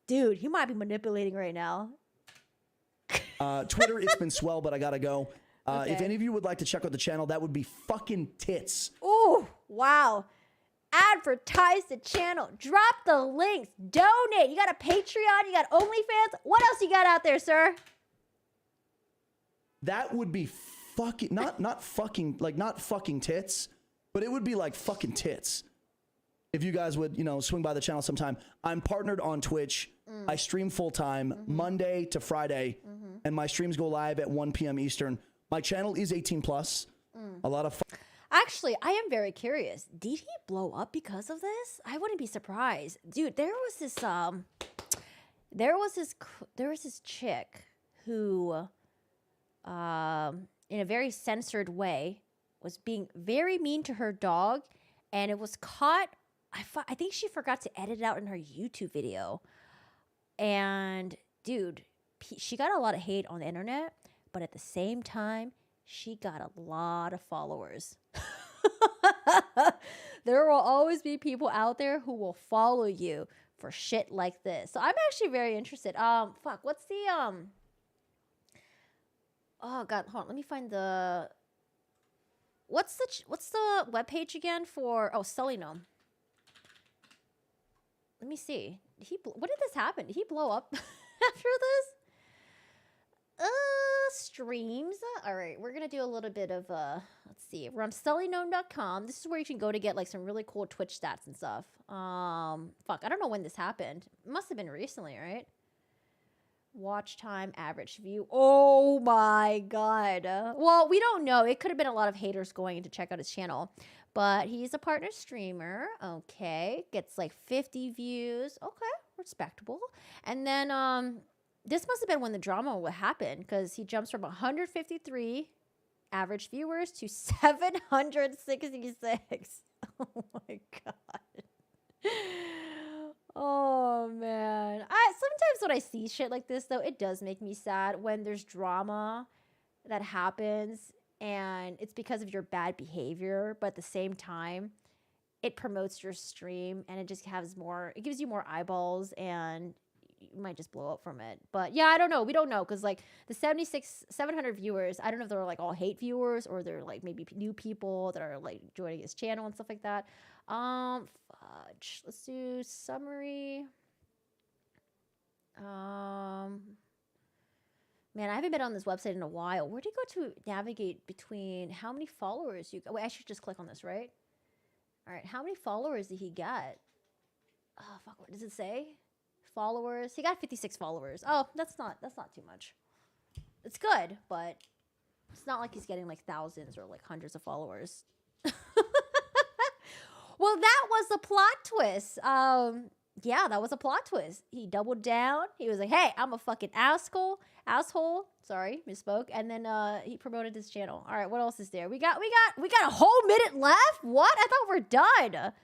Dude, he might be manipulating right now. Twitter, it's been swell, but I gotta go. Okay. If any of you would like to check out the channel, that would be fucking tits. Ooh, wow. Advertise the channel. Drop the links. Donate. You got a Patreon. You got OnlyFans. What else you got out there, sir? That would be fucking not fucking tits, but it would be like fucking tits. If you guys would, swing by the channel sometime. I'm partnered on Twitch. I stream full time Monday to Friday, and my streams go live at 1 p.m. Eastern. My channel is 18 plus. A lot of fun. Actually, I am very curious. Did he blow up because of this? I wouldn't be surprised. Dude, there was this chick who in a very censored way was being very mean to her dog, and it was caught. I think she forgot to edit it out in her YouTube video. And dude, she got a lot of hate on the internet, but at the same time, she got a lot of followers. There will always be people out there who will follow you for shit like this. So I'm actually very interested. What's the oh god, hold on, let me find the what's the webpage again for Sully Gnome? Let me see. When did this happen? Did he blow up after this? Streams. All right, we're gonna do a little bit of let's see. We're on SullyGnome.com. This is where you can go to get like some really cool Twitch stats and stuff. I don't know when this happened. It must have been recently, right? Watch time, average view. Oh my god. Well, we don't know. It could have been a lot of haters going in to check out his channel. But he's a partner streamer. Okay. Gets like 50 views. Okay. Respectable. And then this must have been when the drama would happen, because he jumps from 153 average viewers to 766. Oh my god. Oh man. Sometimes when I see shit like this though, it does make me sad when there's drama that happens and it's because of your bad behavior, but at the same time it promotes your stream and it just has more, it gives you more eyeballs and you might just blow up from it. But yeah, I don't know. We don't know because like the 700 viewers, I don't know if they're like all hate viewers or they're like maybe new people that are like joining his channel and stuff like that. Fudge. Let's do summary. Man, I haven't been on this website in a while. Where do you go to navigate between how many followers you got? Wait, I should just click on this, right? All right, how many followers did he get? Oh, fuck, what does it say? Followers. He got 56 followers. Oh, that's not too much. It's good, but it's not like he's getting like thousands or like hundreds of followers. Well, that was the plot twist. Yeah, that was a plot twist. He doubled down. He was like, "Hey, I'm a fucking asshole." Sorry, misspoke. And then he promoted his channel. All right, what else is there? We got a whole minute left. What? I thought we're done.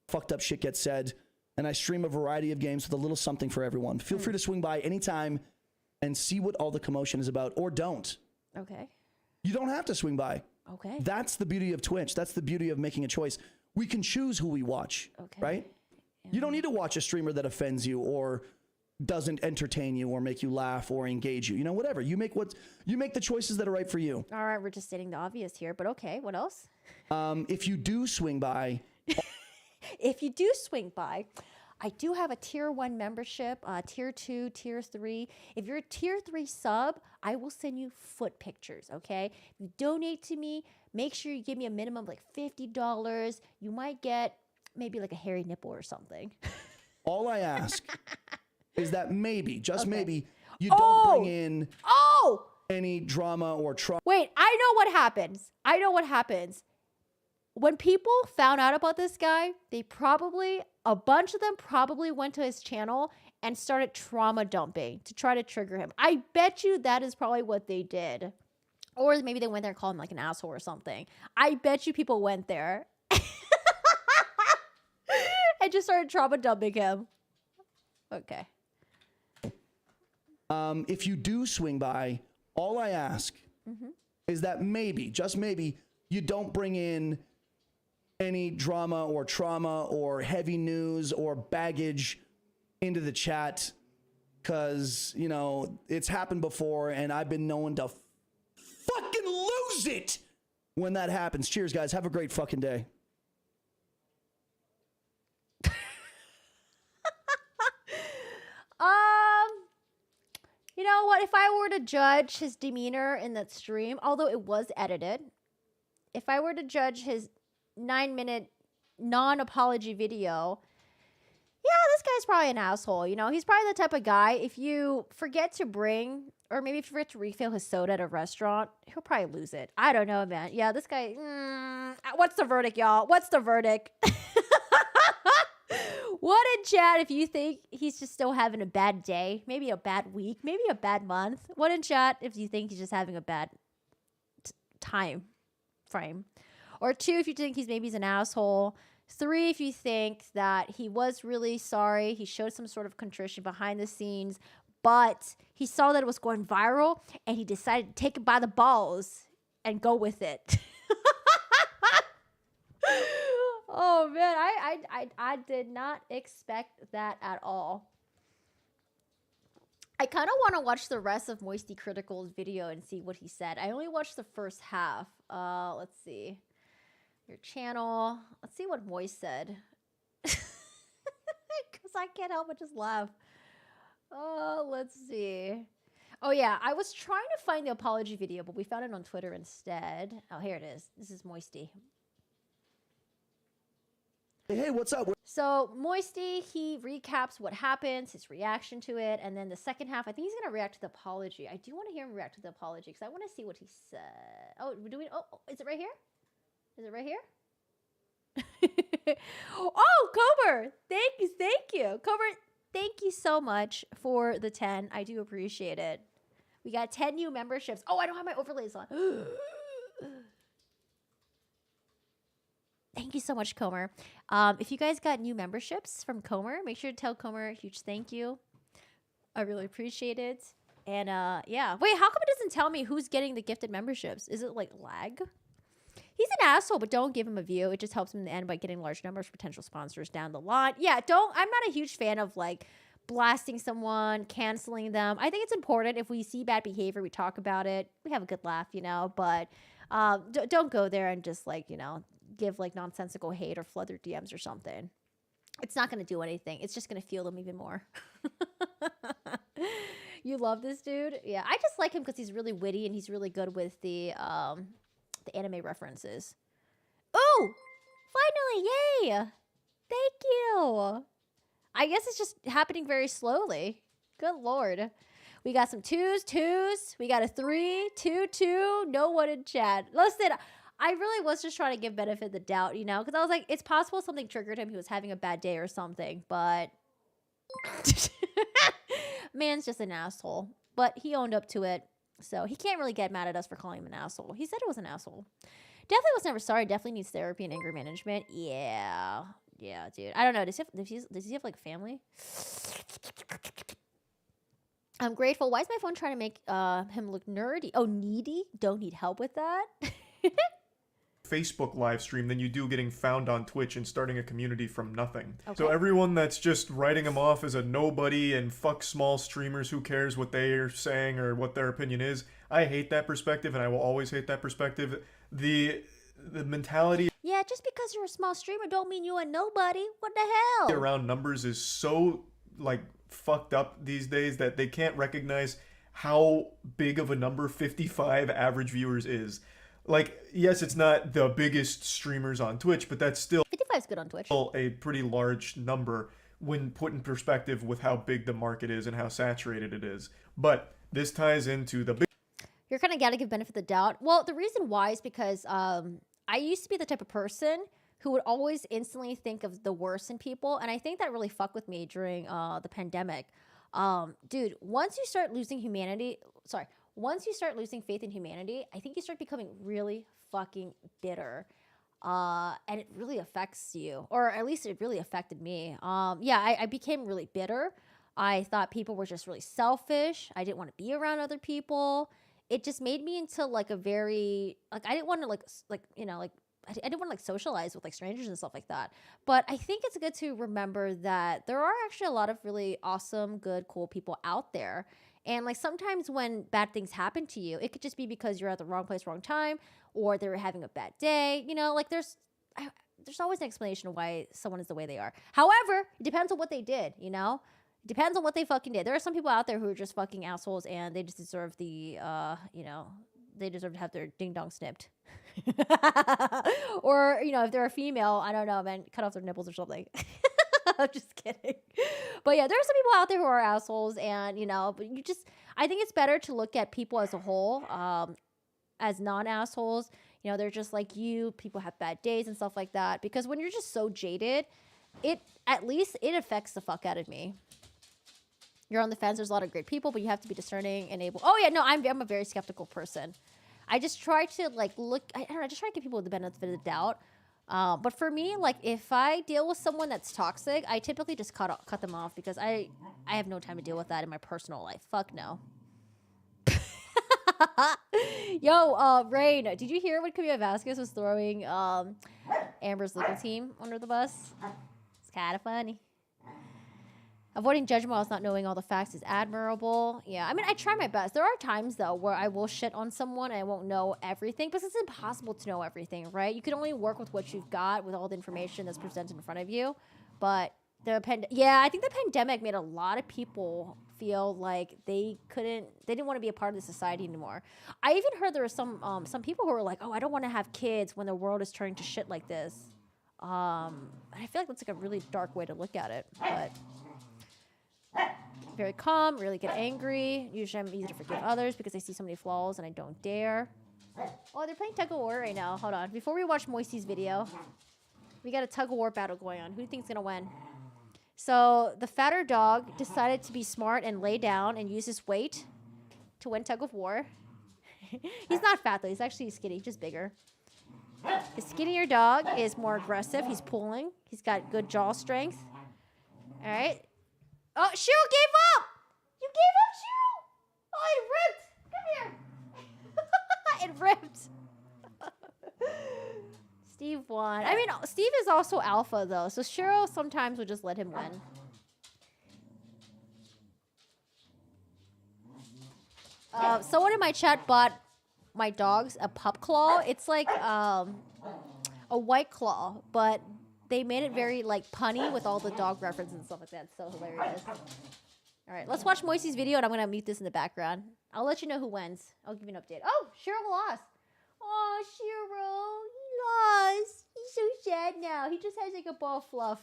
Fucked up shit gets said, and I stream a variety of games with a little something for everyone. Feel free to swing by anytime and see what all the commotion is about, or don't. Okay. You don't have to swing by. Okay. That's the beauty of Twitch. That's the beauty of making a choice. We can choose who we watch, right? Yeah. You don't need to watch a streamer that offends you or doesn't entertain you or make you laugh or engage you. You know, whatever. You make the choices that are right for you. All right, we're just stating the obvious here, but okay, what else? If you do swing by... If you do swing by, I do have a tier 1 membership, tier 2, tier 3. If you're a tier 3 sub, I will send you foot pictures, okay? If you donate to me, make sure you give me a minimum of like $50. You might get maybe like a hairy nipple or something. All I ask is that maybe, just maybe, you don't bring in any drama or trauma. Wait, I know what happens. When people found out about this guy, a bunch of them probably went to his channel and started trauma dumping to try to trigger him. I bet you that is probably what they did. Or maybe they went there and called him like an asshole or something. I bet you people went there and just started trauma dumping him. Okay. If you do swing by, all I ask is that maybe, just maybe, you don't bring in any drama or trauma or heavy news or baggage into the chat, because, you know, it's happened before and I've been known to fucking lose it when that happens. Cheers, guys. Have a great fucking day. You know what? If I were to judge his demeanor in that stream, although it was edited, if I were to judge his 9-minute non-apology video, yeah, this guy's probably an asshole. You know, he's probably the type of guy, if you forget to bring, or maybe if you forget to refill his soda at a restaurant, he'll probably lose it. I don't know, man. Yeah, this guy, what's the verdict, y'all? What's the verdict? What in chat if you think he's just still having a bad day, maybe a bad week, maybe a bad month? What in chat if you think he's just having a bad time frame? Or 2, if you think he's an asshole. 3, if you think that he was really sorry, he showed some sort of contrition behind the scenes, but he saw that it was going viral and he decided to take it by the balls and go with it. Oh man, I did not expect that at all. I kind of want to watch the rest of Moisty Critical's video and see what he said. I only watched the first half. Let's see. Your channel. Let's see what Moist said. Because I can't help but just laugh. Let's see. Oh yeah, I was trying to find the apology video, but we found it on Twitter instead. Oh, here it is. This is Moisty. Hey, what's up? So Moisty, he recaps what happens, his reaction to it, and then the second half, I think he's gonna react to the apology. I do want to hear him react to the apology because I want to see what he said. Oh, is it right here? Is it right here? Oh, Cober, thank you, Cober. Thank you so much for the 10. I do appreciate it. We got 10 new memberships. Oh, I don't have my overlays on. Thank you so much, Comer. If you guys got new memberships from Comer, make sure to tell Comer a huge thank you. I really appreciate it. And yeah. Wait, how come it doesn't tell me who's getting the gifted memberships? Is it like lag? He's an asshole, but don't give him a view. It just helps him in the end by getting large numbers of potential sponsors down the line. Yeah, I'm not a huge fan of like blasting someone, canceling them. I think it's important if we see bad behavior, we talk about it. We have a good laugh, you know, but don't go there and just like, you know, give like nonsensical hate or flood their DMs or something. It's not going to do anything. It's just going to fuel them even more. You love this dude? Yeah, I just like him because he's really witty and he's really good with the anime references. Oh, finally, yay! Thank you. I guess it's just happening very slowly. Good Lord. We got some twos. We got a 3, 2, 2. No one in chat. Listen, I really was just trying to give benefit of the doubt, you know, because I was like, it's possible something triggered him. He was having a bad day or something, but man's just an asshole. But he owned up to it, so he can't really get mad at us for calling him an asshole. He said it was an asshole. Definitely was never sorry. Definitely needs therapy and anger management. Yeah, dude. I don't know. Does he have like family? I'm grateful. Why is my phone trying to make him look nerdy? Oh, needy? Don't need help with that? Facebook live stream than you do getting found on Twitch and starting a community from nothing. Okay. So everyone that's just writing them off as a nobody and fuck small streamers, who cares what they are saying or what their opinion is, I hate that perspective and I will always hate that perspective. The mentality Yeah, just because you're a small streamer don't mean you're a nobody. What the hell? around numbers is so like fucked up these days that they can't recognize how big of a number 55 average viewers is. Like, yes, it's not the biggest streamers on Twitch, but that's still 55 is good on Twitch. A pretty large number when put in perspective with how big the market is and how saturated it is. But this ties into the big... You're kind of got to give benefit of the doubt. Well, the reason why is because I used to be the type of person who would always instantly think of the worst in people. And I think that really fucked with me during the pandemic. Dude, once you start losing faith in humanity, I think you start becoming really fucking bitter. And it really affects you. Or at least it really affected me. I became really bitter. I thought people were just really selfish. I didn't want to be around other people. It just made me into like a very, like, I didn't want to I didn't want to like socialize with like strangers and stuff like that. But I think it's good to remember that there are actually a lot of really awesome, good, cool people out there. And like sometimes when bad things happen to you, it could just be because you're at the wrong place, wrong time, or they were having a bad day. You know, like there's always an explanation of why someone is the way they are. However, it depends on what they did, you know? It depends on what they fucking did. There are some people out there who are just fucking assholes and they just deserve the, they deserve to have their ding dong snipped. Or, you know, if they're a female, I don't know, man, cut off their nipples or something. I'm just kidding. But yeah, there are some people out there who are assholes and, you know, but I think it's better to look at people as a whole, as non-assholes. You know, they're just like you. People have bad days and stuff like that. Because when you're just so jaded, it affects the fuck out of me. You're on the fence. There's a lot of great people, but you have to be discerning and able. Oh yeah, no, I'm a very skeptical person. I just try to like look. I don't know. I just try to give people the benefit of the doubt. But for me, like if I deal with someone that's toxic, I typically just cut them off because I have no time to deal with that in my personal life. Fuck no. Yo, Rain, did you hear when Camille Vasquez was throwing Amber's legal team under the bus? It's kind of funny. Avoiding judgment while not knowing all the facts is admirable. Yeah, I mean, I try my best. There are times, though, where I will shit on someone and I won't know everything, because it's impossible to know everything, right? You can only work with what you've got, with all the information that's presented in front of you. But I think the pandemic made a lot of people feel like they didn't want to be a part of the society anymore. I even heard there were some people who were like, oh, I don't want to have kids when the world is turning to shit like this. I feel like that's like a really dark way to look at it, but... Very calm, really get angry. Usually I'm easy to forgive others because I see so many flaws and I don't dare. Oh, they're playing tug of war right now. Hold on. Before we watch Moisty's video, we got a tug of war battle going on. Who do you think's gonna win? So the fatter dog decided to be smart and lay down and use his weight to win tug of war. He's not fat, though. He's actually skinny, just bigger. The skinnier dog is more aggressive. He's pulling. He's got good jaw strength. All right. Oh, Cheryl gave up! You gave up, Cheryl! Oh, it ripped! Come here. It ripped. Steve won. I mean, Steve is also alpha, though, so Cheryl sometimes would just let him win. Someone in my chat bought my dogs a pup claw. It's like a white claw, but they made it very like punny with all the dog references and stuff like that. It's so hilarious. All right, let's watch Moisey's video, and I'm gonna mute this in the background. I'll let you know who wins. I'll give you an update. Oh, Cheryl lost. Oh, Cheryl, he lost. He's so sad now. He just has like a ball of fluff.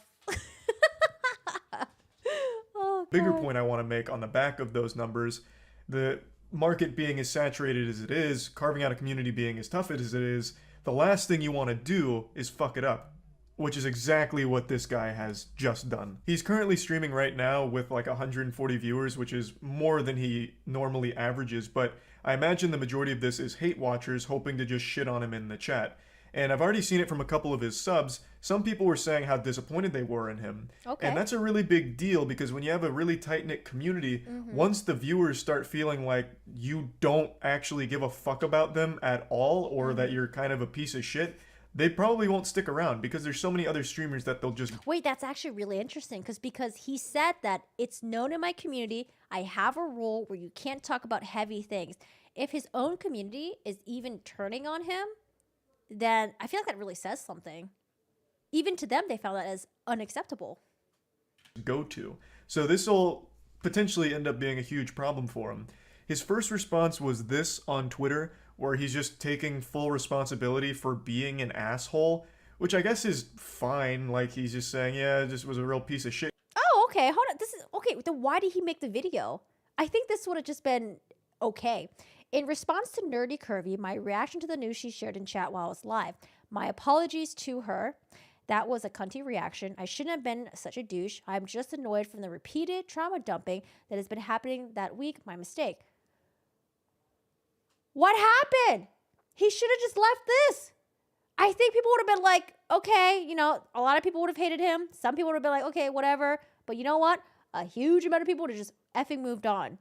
Oh, Bigger point I want to make on the back of those numbers, the market being as saturated as it is, carving out a community being as tough as it is, the last thing you want to do is fuck it up, which is exactly what this guy has just done. He's currently streaming right now with like 140 viewers, which is more than he normally averages, but I imagine the majority of this is hate watchers hoping to just shit on him in the chat. And I've already seen it from a couple of his subs. Some people were saying how disappointed they were in him. Okay. And that's a really big deal because when you have a really tight-knit community, once the viewers start feeling like you don't actually give a fuck about them at all, or that you're kind of a piece of shit, they probably won't stick around because there's so many other streamers that they'll just... Wait, that's actually really interesting because he said that it's known in my community, I have a rule where you can't talk about heavy things. If his own community is even turning on him, then I feel like that really says something. Even to them, they found that as unacceptable. Go to. So this will potentially end up being a huge problem for him. His first response was this on Twitter, where he's just taking full responsibility for being an asshole, which I guess is fine. Like, he's just saying, yeah, it just was a real piece of shit. Oh, okay. Hold on. This is okay. Then why did he make the video? I think this would have just been okay. In response to Nerdy Curvy, my reaction to the news she shared in chat while I was live. My apologies to her. That was a cunty reaction. I shouldn't have been such a douche. I'm just annoyed from the repeated trauma dumping that has been happening that week. My mistake. What happened? He should have just left this. I think people would have been like, okay, you know, a lot of people would have hated him. Some people would have been like, okay, whatever. But you know what? A huge amount of people would have just effing moved on.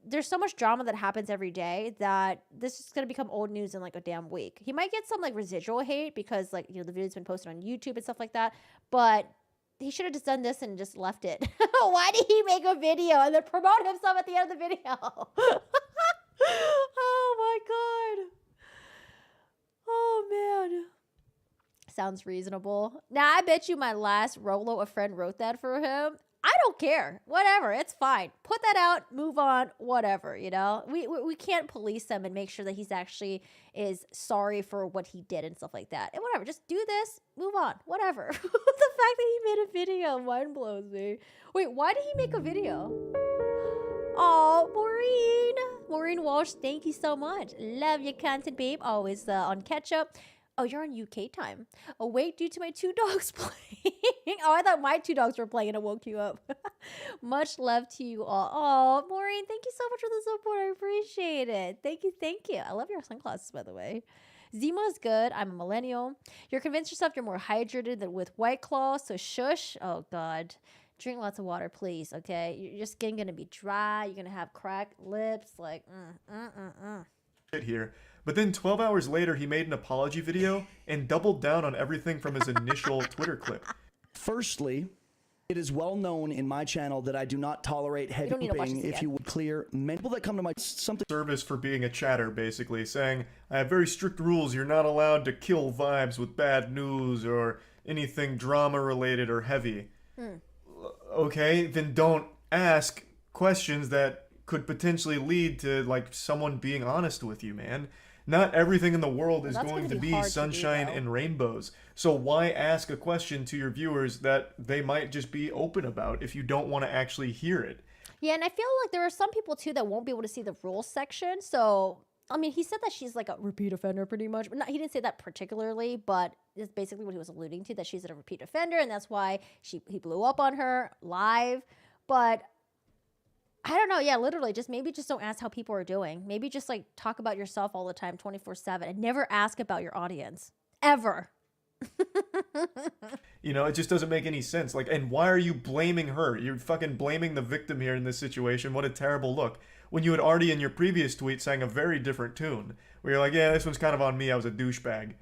There's so much drama that happens every day that this is going to become old news in like a damn week. He might get some like residual hate because like, you know, the video's been posted on YouTube and stuff like that. But he should have just done this and just left it. Why did he make a video and then promote himself at the end of the video? Oh my God. Oh man. Sounds reasonable. Now I bet you my last Rolo, a friend wrote that for him. I don't care. Whatever. It's fine. Put that out. Move on. Whatever. You know, we can't police him and make sure that he's actually is sorry for what he did and stuff like that. And whatever. Just do this. Move on. Whatever. The fact that he made a video mind blows me. Wait, why did he make a video? Oh, Maureen Walsh, thank you so much. Love your content, babe. Always on catch up. Oh, you're on UK time. Awake due to my 2 dogs playing. Oh, I thought my 2 dogs were playing and it woke you up. Much love to you all. Oh, Maureen, thank you so much for the support. I appreciate it. Thank you, thank you. I love your sunglasses, by the way. Zima's good. I'm a millennial. You're convinced yourself you're more hydrated than with White Claw, so shush. Oh, God. Drink lots of water, please, okay? Your skin going to be dry. You're going to have cracked lips. Like, Here. But then 12 hours later, he made an apology video and doubled down on everything from his initial Twitter clip. Firstly, it is well known in my channel that I do not tolerate heavy pooping. If you would clear people that come to my service for being a chatter, basically saying, I have very strict rules. You're not allowed to kill vibes with bad news or anything drama related or heavy. Okay, then don't ask questions that could potentially lead to like someone being honest with you, man. Not everything in the world is going to be sunshine and rainbows. So why ask a question to your viewers that they might just be open about if you don't want to actually hear it? Yeah, and I feel like there are some people too that won't be able to see the rules section. So, I mean, he said that she's like a repeat offender pretty much. But he didn't say that particularly, but it's basically what he was alluding to, that she's a repeat offender, and that's why he blew up on her live. But I don't know. Yeah, literally. Just maybe just don't ask how people are doing. Maybe just like talk about yourself all the time, 24/7, and never ask about your audience ever. You know, it just doesn't make any sense. Like, and why are you blaming her? You're fucking blaming the victim here in this situation. What a terrible look. When you had already in your previous tweet sang a very different tune, where you're like, yeah, this one's kind of on me. I was a douchebag.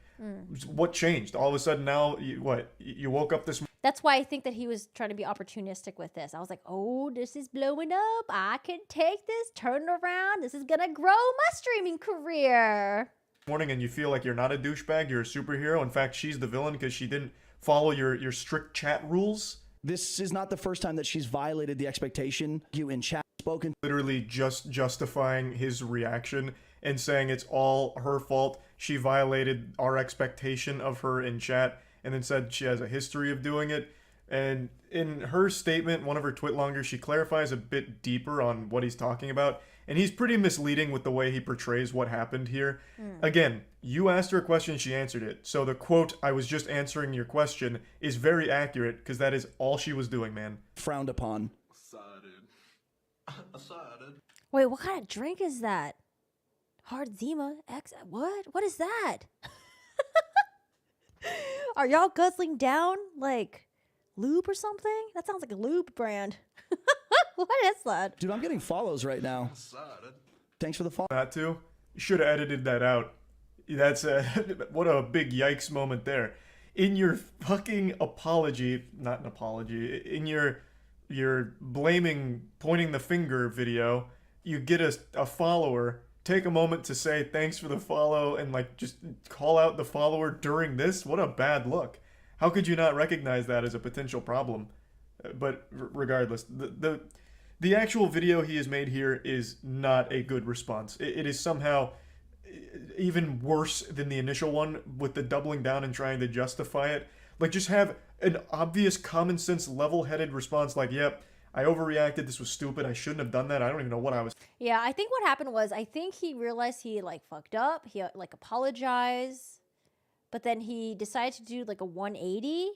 What changed? All of a sudden now, you woke up this morning. That's why I think that he was trying to be opportunistic with this. I was like, oh, this is blowing up. I can take this, turn it around. This is going to grow my streaming career. Morning and you feel like you're not a douchebag, you're a superhero. In fact, she's the villain because she didn't follow your strict chat rules. This is not the first time that she's violated the expectation. You in chat spoken. Literally just justifying his reaction and saying it's all her fault. She violated our expectation of her in chat and then said she has a history of doing it. And in her statement, one of her tweetlongers, she clarifies a bit deeper on what he's talking about. And he's pretty misleading with the way he portrays what happened here. Again, you asked her a question, she answered it. So the quote, I was just answering your question, is very accurate because that is all she was doing, man. Frowned upon. Wait, what kind of drink is that? Hard Zima X. What is that? Are y'all guzzling down like lube or something? That sounds like a lube brand. What is that? Dude, I'm getting follows right now. Thanks for the follow. That too? You should have edited that out. That's what a big yikes moment there. In your fucking apology, not an apology, in your blaming, pointing the finger video, you get a follower. Take a moment to say thanks for the follow and like just call out the follower during this. What a bad look. How could you not recognize that as a potential problem? But regardless, the actual video he has made here is not a good response. It is somehow even worse than the initial one with the doubling down and trying to justify it. Like, just have an obvious common sense level-headed response like, yep, I overreacted, this was stupid, I shouldn't have done that, I don't even know what I was. Yeah, I think what happened was, I think he realized he like fucked up, he like apologized, but then he decided to do like a 180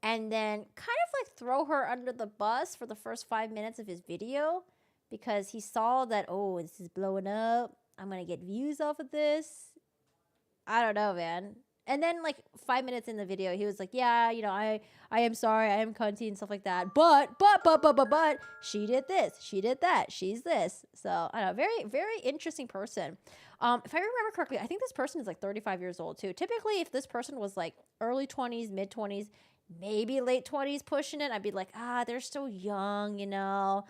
and then kind of like throw her under the bus for the first 5 minutes of his video because he saw that, oh, this is blowing up, I'm gonna get views off of this. I don't know, man. And then like 5 minutes in the video, he was like, yeah, you know, I am sorry, I am cunty and stuff like that. But, she did this, she did that, she's this. So, I don't know, very, very interesting person. If I remember correctly, I think this person is like 35 years old too. Typically, if this person was like early 20s, mid 20s, maybe late 20s pushing it, I'd be like, they're still young, you know,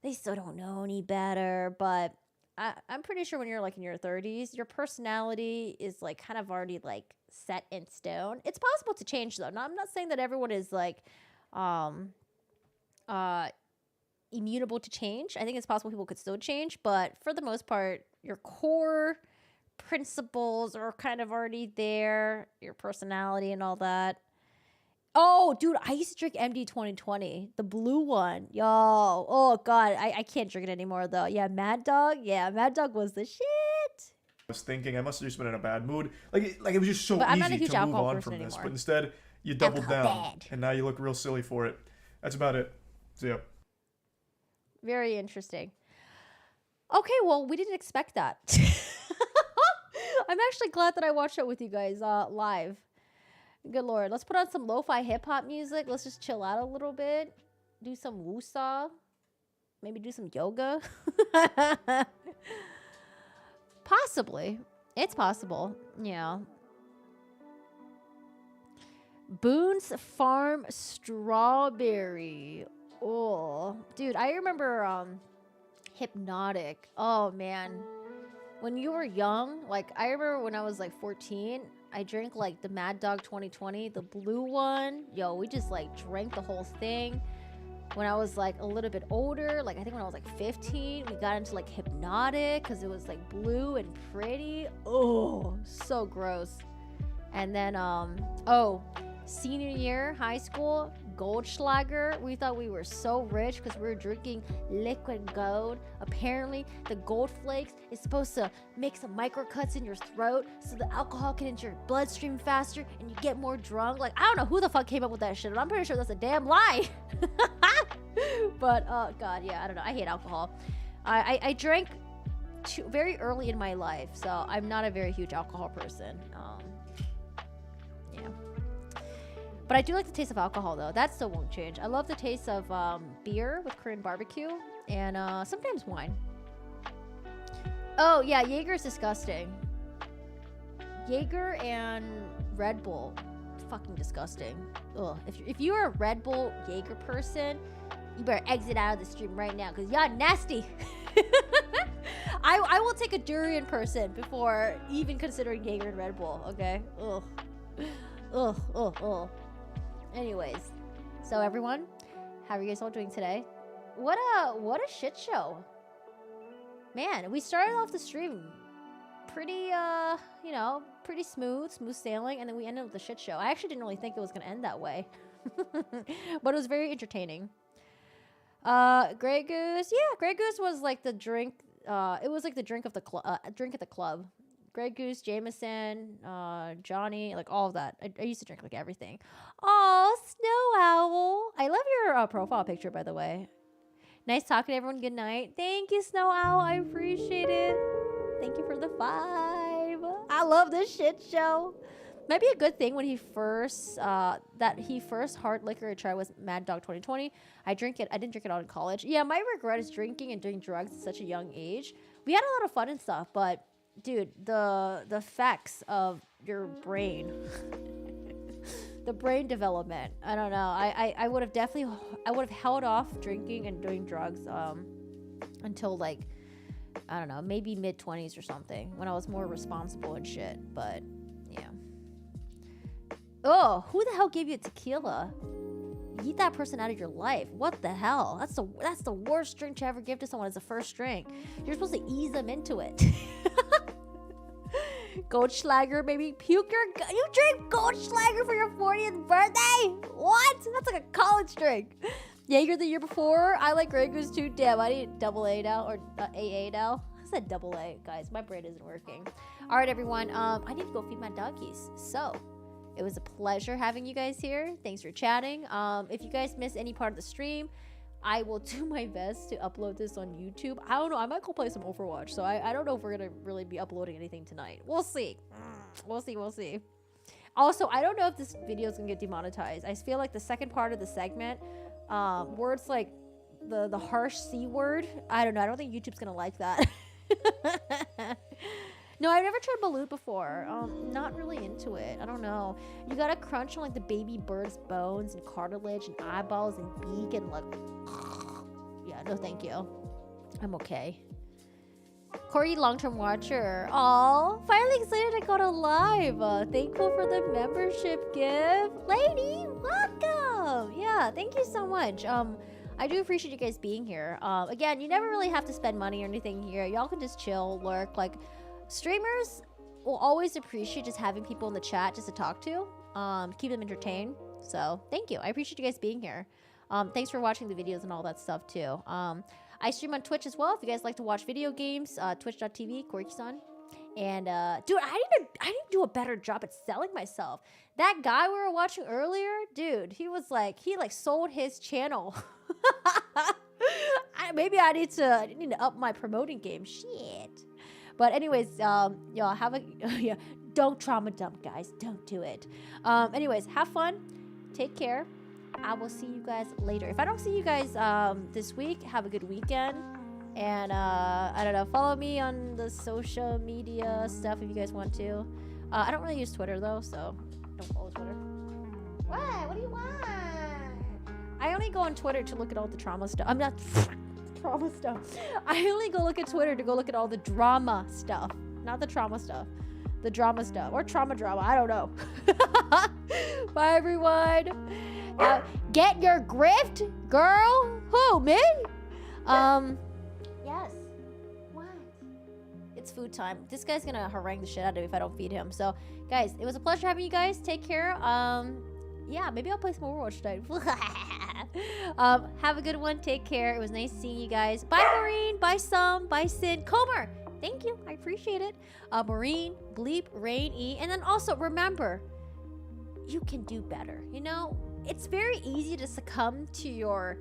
they still don't know any better. But I'm pretty sure when you're like in your 30s, your personality is like kind of already like set in stone. It's possible to change though. Now, I'm not saying that everyone is like immutable to change. I think it's possible people could still change, but for the most part, your core principles are kind of already there, your personality and all that. Oh, dude, I used to drink MD 2020, the blue one. Yo, oh, God, I can't drink it anymore, though. Yeah, Mad Dog. Yeah, Mad Dog was the shit. I was thinking I must have just been in a bad mood. Like it was just so But I'm not a easy huge to move alcohol on person from this. anymore. But instead, you doubled down. bad. And now you look real silly for it. That's about it. So, yeah. Very interesting. Okay, well, we didn't expect that. I'm actually glad that I watched it with you guys live. Good Lord. Let's put on some lo-fi hip-hop music. Let's just chill out a little bit. Do some woo-saw. Maybe do some yoga. Possibly. It's possible. Yeah. Boone's Farm Strawberry. Oh, dude, I remember Hypnotic. Oh, man. When you were young, like, I remember when I was, like, 14, I drank, like, the Mad Dog 2020, the blue one. Yo, we just, like, drank the whole thing. When I was, like, a little bit older, like, I think when I was, like, 15, we got into, like, Hypnotic because it was, like, blue and pretty. Oh, so gross. And then, senior year, high school, Goldschlager. We thought we were so rich because we were drinking liquid gold. Apparently, the gold flakes is supposed to make some microcuts in your throat so the alcohol can enter your bloodstream faster and you get more drunk. Like, I don't know who the fuck came up with that shit, but I'm pretty sure that's a damn lie. But God, yeah, I don't know. I hate alcohol. I drank very early in my life, so I'm not a very huge alcohol person. Yeah. But I do like the taste of alcohol, though. That still won't change. I love the taste of beer with Korean barbecue and sometimes wine. Oh, yeah, Jaeger's disgusting. Jaeger and Red Bull, fucking disgusting. Ugh. If you're a Red Bull Jaeger person, you better exit out of the stream right now, because y'all nasty. I will take a durian person before even considering Jaeger and Red Bull, okay? Ugh. Ugh, ugh, ugh. Anyways, so everyone, how are you guys all doing today? What a shit show. Man, we started off the stream pretty, you know, pretty smooth sailing, and then we ended with the shit show. I actually didn't really think it was going to end that way. But it was very entertaining. Grey Goose. Yeah, Grey Goose was like the drink, it was like the drink of the drink at the club. Grey Goose, Jameson, Johnny, like all of that. I used to drink like everything. Oh, Snow Owl. I love your profile picture, by the way. Nice talking to everyone. Good night. Thank you, Snow Owl. I appreciate it. Thank you for the 5. I love this shit show. Might be a good thing when he first hard liquor I tried was Mad Dog 2020. I didn't drink it out in college. Yeah, my regret is drinking and doing drugs at such a young age. We had a lot of fun and stuff, but dude, the effects of your brain, the brain development. I don't know. I would have held off drinking and doing drugs until like, I don't know, maybe mid-20s or something, when I was more responsible and shit. But yeah. Oh, who the hell gave you a tequila? Eat that person out of your life. What the hell? That's the worst drink to ever give to someone as a first drink. You're supposed to ease them into it. Goldschlager, baby. You drink Goldschlager for your 40th birthday? What? That's like a college drink. Jaeger the year before. I like Grey Goose too. Damn, I need AA now, or AA now. I said AA, guys. My brain isn't working. All right, everyone. I need to go feed my doggies. So, it was a pleasure having you guys here. Thanks for chatting. If you guys miss any part of the stream, I will do my best to upload this on YouTube. I don't know. I might go play some Overwatch. So I don't know if we're going to really be uploading anything tonight. We'll see. We'll see. Also, I don't know if this video is going to get demonetized. I feel like the second part of the segment, words like the harsh C word, I don't know. I don't think YouTube's going to like that. No, I've never tried balut before. Not really into it. I don't know. You gotta crunch on like the baby bird's bones and cartilage and eyeballs and beak and like, yeah, no thank you. I'm okay. Corey, long-term watcher. Aw, finally excited I got a live. Thankful for the membership gift. Lady, welcome. Yeah, thank you so much. I do appreciate you guys being here. Again, you never really have to spend money or anything here. Y'all can just chill, lurk, like, streamers will always appreciate just having people in the chat just to talk to, keep them entertained. So thank you. I appreciate you guys being here. Thanks for watching the videos and all that stuff too. I stream on Twitch as well. If you guys like to watch video games, twitch.tv, Koriki-san. And dude, I need to do a better job at selling myself. That guy we were watching earlier, dude, he sold his channel. Maybe I need to up my promoting game. Shit. But anyways, y'all have a yeah, don't trauma dump, guys. Don't do it. Anyways, have fun. Take care. I will see you guys later. If I don't see you guys this week, have a good weekend. And I don't know, follow me on the social media stuff if you guys want to. I don't really use Twitter though, so don't follow Twitter. What do you want? I only go on Twitter to look at all the trauma stuff. I'm not trauma stuff. I only go look at Twitter to go look at all the drama stuff. Not the trauma stuff. The drama stuff. Or drama. I don't know. Bye, everyone. Get your grift, girl. Who, me? Yes. What? It's food time. This guy's gonna harangue the shit out of me if I don't feed him. So, guys, it was a pleasure having you guys. Take care. Yeah, maybe I'll play some Overwatch tonight. Have a good one. Take care. It was nice seeing you guys. Bye, Maureen. Bye, Sum. Bye, Sid. Comer. Thank you. I appreciate it. Maureen, Bleep, Rain, E. And then also, remember, you can do better. You know, it's very easy to succumb to your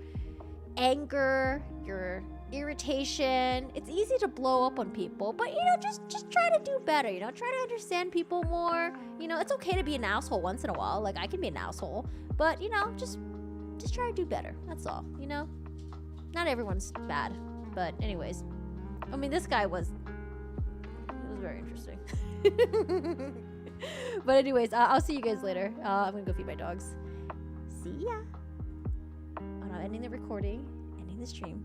anger, your irritation. It's easy to blow up on people, but you know, just try to do better, you know, try to understand people more. You know, it's okay to be an asshole once in a while. Like, I can be an asshole, but you know, just try to do better. That's all, you know? Not everyone's bad, but anyways. I mean, this guy was very interesting. But anyways, I'll see you guys later. I'm gonna go feed my dogs. See ya. Oh, no, ending the recording, ending the stream.